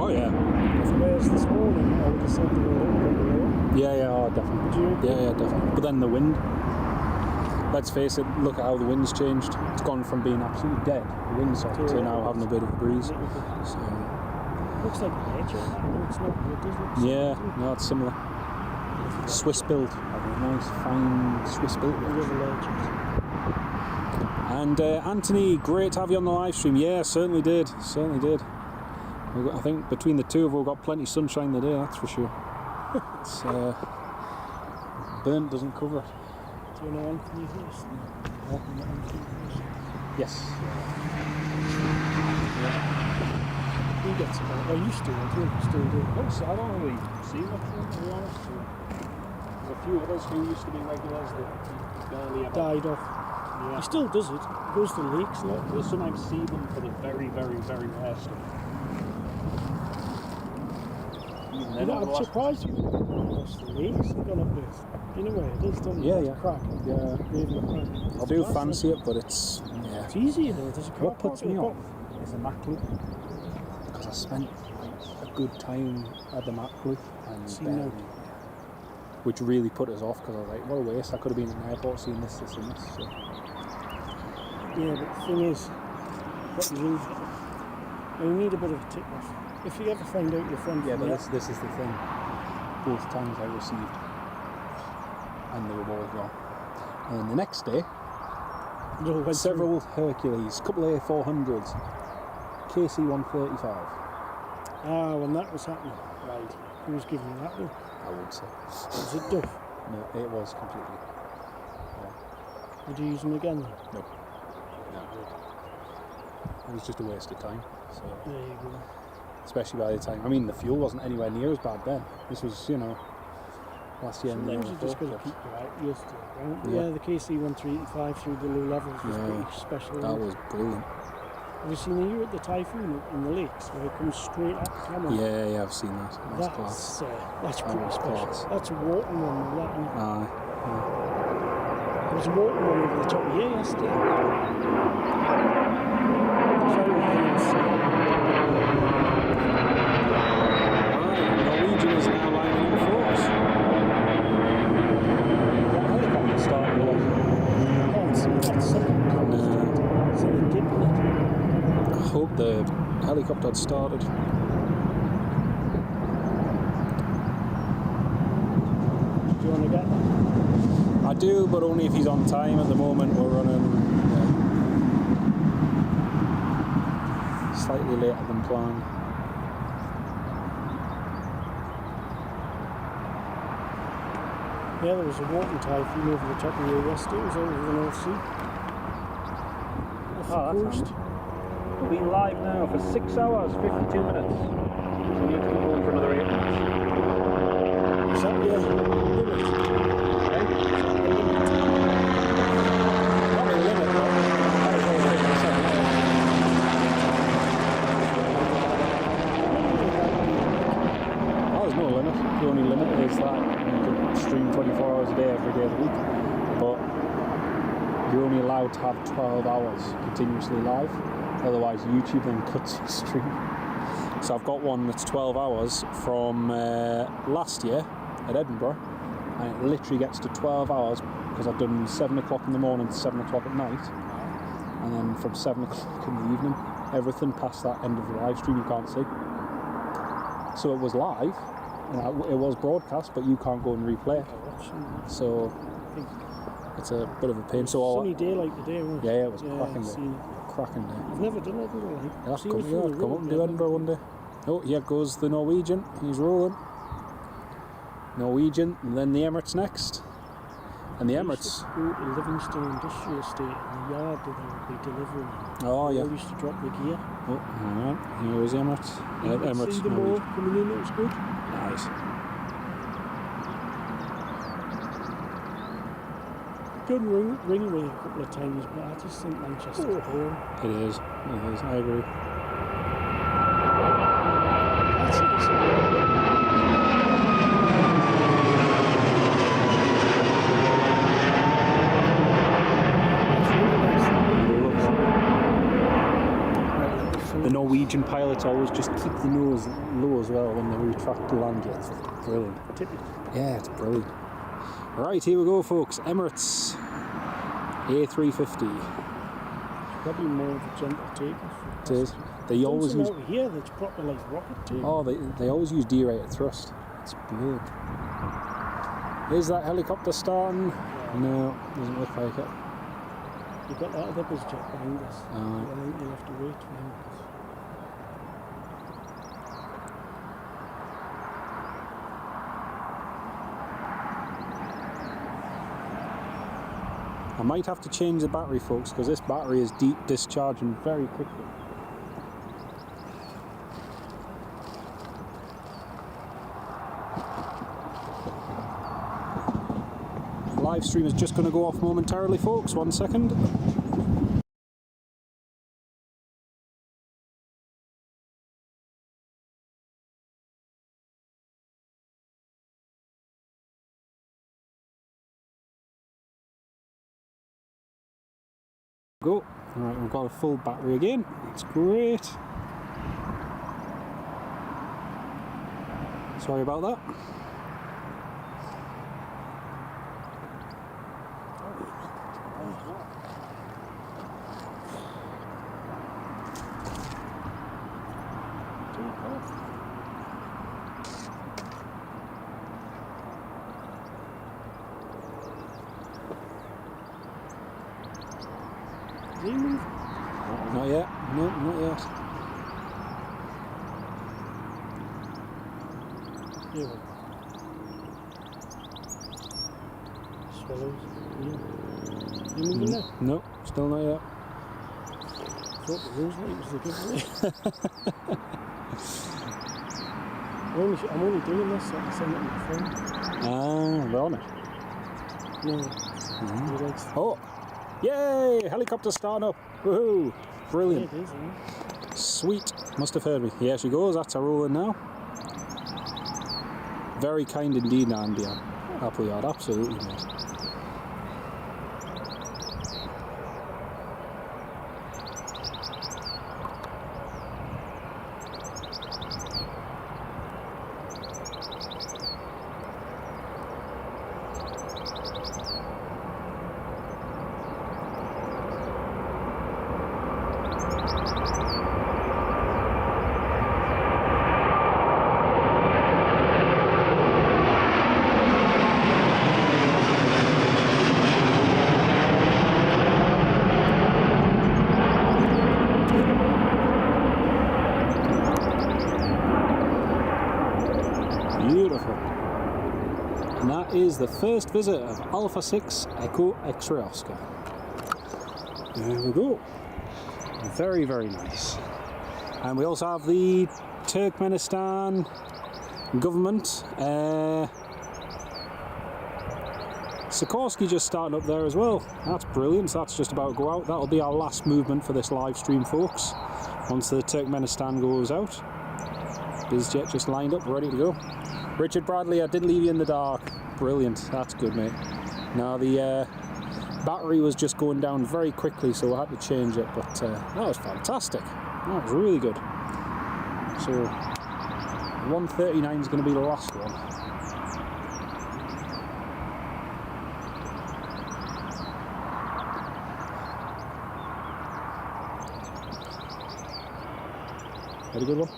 Oh yeah. Whereas this morning, I would have said they were a little bit lower. Yeah, oh definitely. Would you agree? Yeah, definitely. But then the wind. Let's face it, look at how the wind's changed. It's gone from being absolutely dead, the wind's off, to now having a bit of a breeze. So, Looks like a ledger. No, it's not. It does look yeah, similar. no, it's similar. Swiss built. Nice, fine Swiss built. And Anthony, great to have you on the live stream. Yeah, certainly did. Certainly did. I think between the two of us, we've got plenty of sunshine today, that's for sure. It's burnt doesn't cover it. Do you know Anthony first? Yes. He gets it. I used to, I do. Still do. I don't really see much of them, to be honest. There's a few others who used to be regulars that barely ever Died off. Yeah. He still does it. Goes to the lakes a lot. You'll sometimes see them for the very, very, very rare stuff. Even then, I'm surprised you across the lakes and gone up this. You know where it is, don't you? Yeah, It's yeah. Crack. Yeah. Crack. I do fancy it, but it's yeah. It's easier though. There's a car What puts park me at the off is the Mac loop, because I spent a good time at the Mac loop and See, no. which really put us off, because I was like, what a waste. I could have been in an airport seeing this, this, and this. So. Yeah, but the thing is, what you need, you need a bit of a tip off. If you ever find out your friend Yeah, from but the this is the thing. Both times I received, and they were all gone. And then the next day, several Hercules, couple of A400s, KC-135. Ah, when that was happening. Right. Who was giving you that one? I would say. Was it Duff? No, it was completely. Would you use them again then? No. No. It was just a waste of time. So, There you go. especially by the time, I mean, the fuel wasn't anywhere near as bad then. This was, you know, last year. Sometimes you just got to keep your ears to the ground. Yeah, the KC-1385 through the low levels was pretty special. That was brilliant. Have you seen the year at the typhoon in the lakes where it comes straight up the camera? Yeah, I've seen that. That's class. That's pretty special. Class. That's a walking one. That, isn't it? Aye. There was a walking one over the top of here yesterday. Very nice. Norwegian is now lining up for us. That helicopter started off. I can't see that second. So they're dipping it. I hope the helicopter had started. Do you want to get that? I do, but only if he's on time. At the moment, we're running slightly later than planned. Yeah, there was a walking typhoon over the top of here yesterday. It was over the North Sea. Off the coast. We'll be live now for 6 hours, 52 minutes. So we need to keep going for another 8 minutes. Is that your limit? Not a limit, though. Oh, there's no limit. The only limit is that you can stream 24 hours a day every day of the week. But you're only allowed to have 12 hours continuously live. Otherwise, YouTube then cuts your stream. So I've got one that's 12 hours from last year at Edinburgh, and it literally gets to 12 hours because I've done 7 o'clock in the morning to 7 o'clock at night, and then from 7 o'clock in the evening, everything past that end of the live stream you can't see. So it was live, it was broadcast, but you can't go and replay it. So it's a bit of a pain. So sunny day like today, wasn't it? Yeah, it was cracking day. Cracking day. I've never done Edinburgh. Like. You'll have to come up and do Edinburgh one day. Oh, here goes the Norwegian. He's rolling. Norwegian, and then the Emirates next. And the Emirates. Go to Livingston Industrial Estate and the yard that they would be delivering. Oh, yeah. They used to drop the gear. Oh, alright. Here is Emirates. Emirates. See them all coming in, it was good. Nice. Done Ringway a couple of times, but I just think Manchester's home. It is. I agree. That's it. The Norwegian pilots always just keep the nose low as well when they retract the land. It's brilliant. Typical. Yeah, it's brilliant. Right, here we go, folks. Emirates A350. Probably more of a gentle takeoff. It is. They always use. Out here that's proper like rocket takeoff. Oh, they always use D-rated thrust. It's brilliant. Is that helicopter starting? No, doesn't look like it. You've got that other buzz jet behind us. I think you'll have to wait for him. I might have to change the battery, folks, because this battery is discharging very quickly. Live stream is just going to go off momentarily, folks. 1 second. Go. Alright, we've got a full battery again. That's great. Sorry about that. Not yet. No, not yet. Here we go. Swallows. You moving now? No, still not yet. Thought the rose light was the giveaway. I'm only doing this so I can send it on the phone. Ah, we're on it. No. You like- Oh! Yay! Helicopter starting up! Woohoo! Brilliant. Yeah, it is, isn't it? Sweet. Must have heard me. Here she goes. That's her rolling now. Very kind indeed, Andy. Appleyard. Absolutely, mate. Beautiful. And that is the first visit of Alpha 6 Echo X-Ray Oscar. There we go. Very, very nice. And we also have the Turkmenistan government. Sikorsky just starting up there as well. That's brilliant. So that's just about to go out. That'll be our last movement for this live stream, folks. Once the Turkmenistan goes out. BizJet just lined up, ready to go. Richard Bradley, I did leave you in the dark. Brilliant, that's good, mate. Now the battery was just going down very quickly, so I had to change it, but that was fantastic. That was really good. So 139 is going to be the last one. Very good one.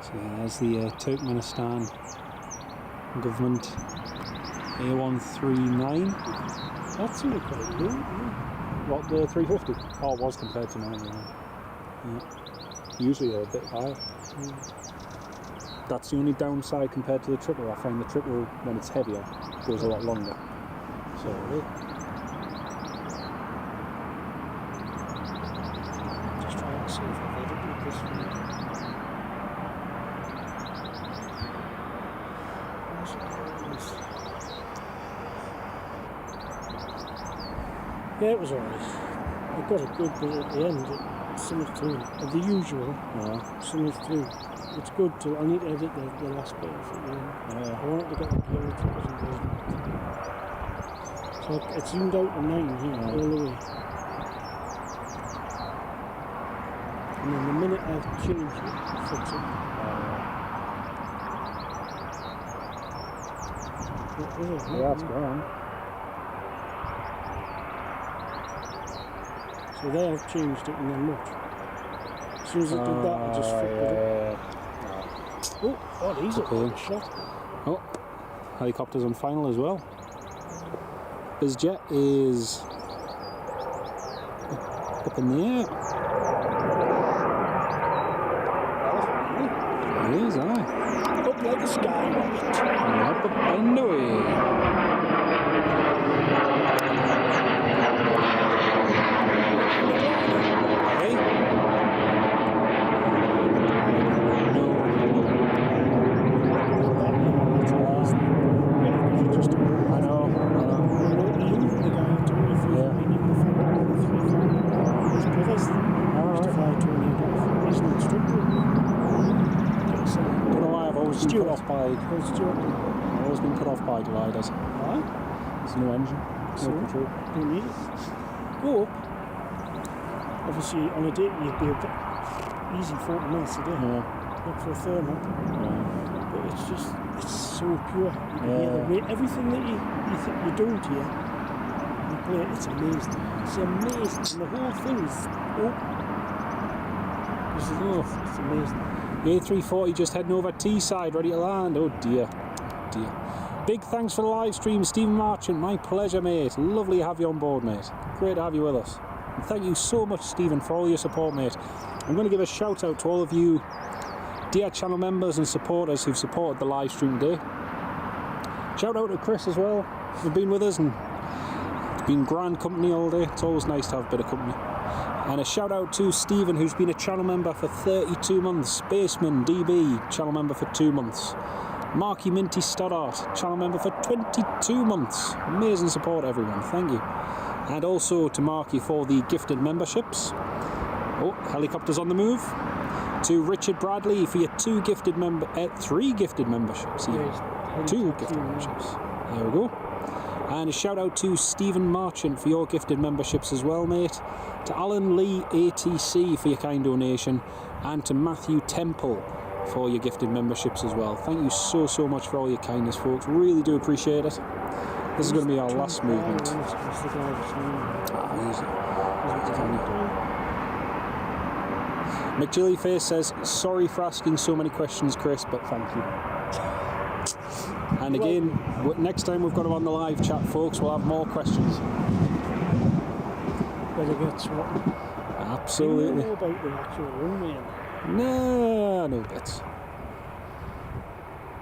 So there's the Turkmenistan government A139. That's really quite low, isn't it? What, the 350? Oh, it was compared to mine, yeah. Usually they're a bit higher. That's the only downside compared to the triple. I find the triple, when it's heavier, goes a lot longer. So, Just trying to see if I've edited this one. Yeah, it was alright. I got a good bit at the end. It summed through. The usual. yeah. Summed through. It's good to. I need to edit the last bit of it. Yeah. I wanted to get the gear triggers involved. So it zoomed out to 9 here, all the way. And then the minute I change it, it flips it. Yeah, that's grand. So there I've changed it and then look. As soon as I did that, I just flipped it up. Oh, these are Okay. a shot. Oh, helicopters on final as well. BizJet is up in the air. It is, aye. Up like a skyrocket. Up and away. I've always been put off by gliders. Why? There's no engine, So, no control. don't need it. Go up. Obviously, on a date, you'd be a bit easy 40 minutes a day. Yeah. Look for a thermal. Yeah. But it's just, it's so pure. You can hear the Yeah. way, everything that you think you don't hear, you play it, it's amazing. It's amazing. And the whole thing is it's amazing. The A340 just heading over Teesside, ready to land. Oh dear, dear. Big thanks for the live stream, Stephen Marchant. My pleasure, mate. Lovely to have you on board, mate. Great to have you with us. And thank you so much, Stephen, for all your support, mate. I'm going to give a shout out to all of you dear channel members and supporters who've supported the live stream today. Shout out to Chris as well. for being with us, and it's been grand company all day. It's always nice to have a bit of company. And a shout out to Stephen, who's been a channel member for 32 months. Baseman DB, channel member for 2 months. Marky Minty Stoddart, channel member for 22 months. Amazing support, everyone. Thank you. And also to Marky for the gifted memberships. Oh, helicopters on the move. To Richard Bradley for your 3 gifted memberships. Yeah. 2 gifted memberships. There we go. And a shout out to Stephen Marchant for your gifted memberships as well, mate. To Alan Lee ATC for your kind donation. And to Matthew Temple for your gifted memberships as well. Thank you so much for all your kindness, folks. Really do appreciate it. This is going to be our last movement. McJillyface says, sorry for asking so many questions, Chris, but thank you. And again, next time we've got him on the live chat, folks, we'll have more questions. Better get swapping. Absolutely. Do you know about the actual runway? No bits.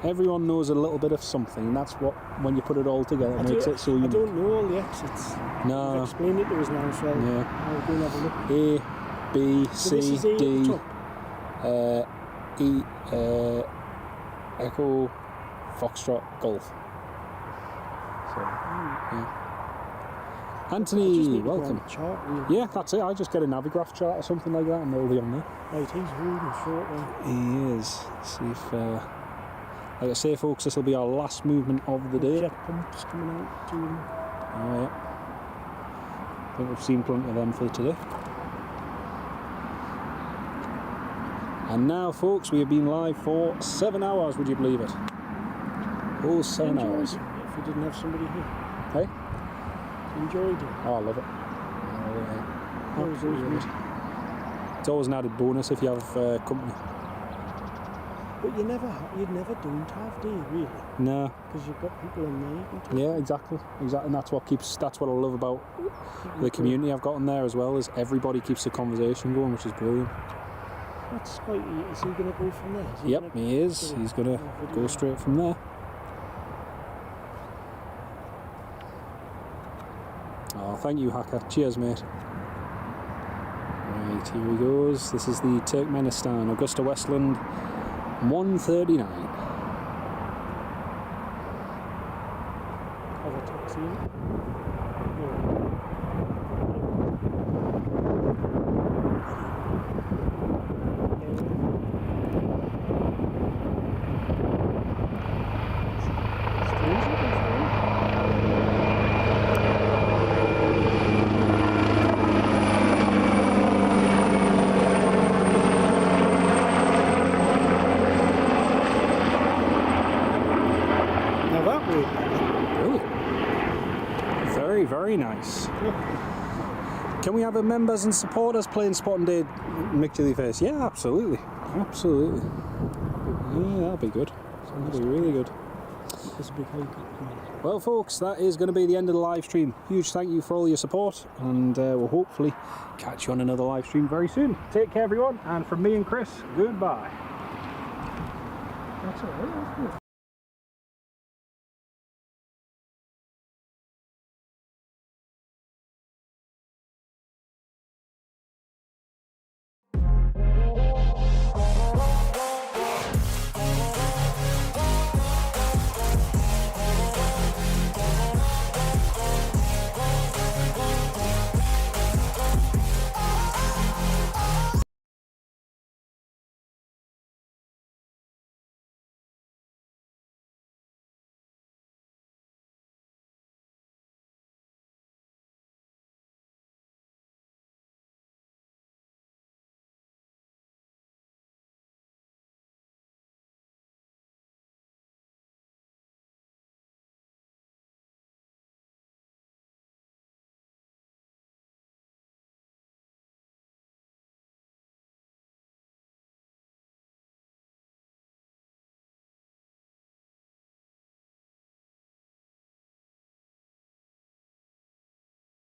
Everyone knows a little bit of something, and that's what, when you put it all together, makes it so unique. I don't know all the exits. No. You've explained it to us now, so Yeah. I'll go and have a look. A, B, So C, this is A at the D, top. E, Echo, Foxtrot, Golf. So, yeah. I just Anthony, need to go on welcome. the chart, really. Yeah, that's it. I just get a Navigraph chart or something like that, and they'll be on there. Right, he's holding short there. He is. See if, like I say, folks, this will be our last movement of the day. Jet pumps coming out to him. Oh yeah. I think we've seen plenty of them for today. And now, folks, we have been live for 7 hours, would you believe it? Oh, 7 hours. If we didn't have somebody here. Hey? Enjoyed it. Oh, I love it. Absolutely. It's always an added bonus if you have company. But you never don't have, do you, really? No. Because you've got people in there you can talk Yeah, exactly. And that's what I love about the community I've got in there as well, is everybody keeps the conversation going, which is brilliant. That's quite. Is he going to go from there? Yep, he is. He's going to go straight from there. Oh, thank you, Hacker. Cheers, mate. Right, here he goes. This is the Turkmenistan, Augusta Westland 139. Have a taxi. Very nice. Can we have a members and supporters Planespotting Day, Mick Jellyface? Yeah, absolutely. Absolutely. Yeah, that'd be good. That'd be really good. There's a big helicopter. Well, folks, that is going to be the end of the live stream. Huge thank you for all your support, and we'll hopefully catch you on another live stream very soon. Take care, everyone, and from me and Chris, goodbye. That's all right, that's good.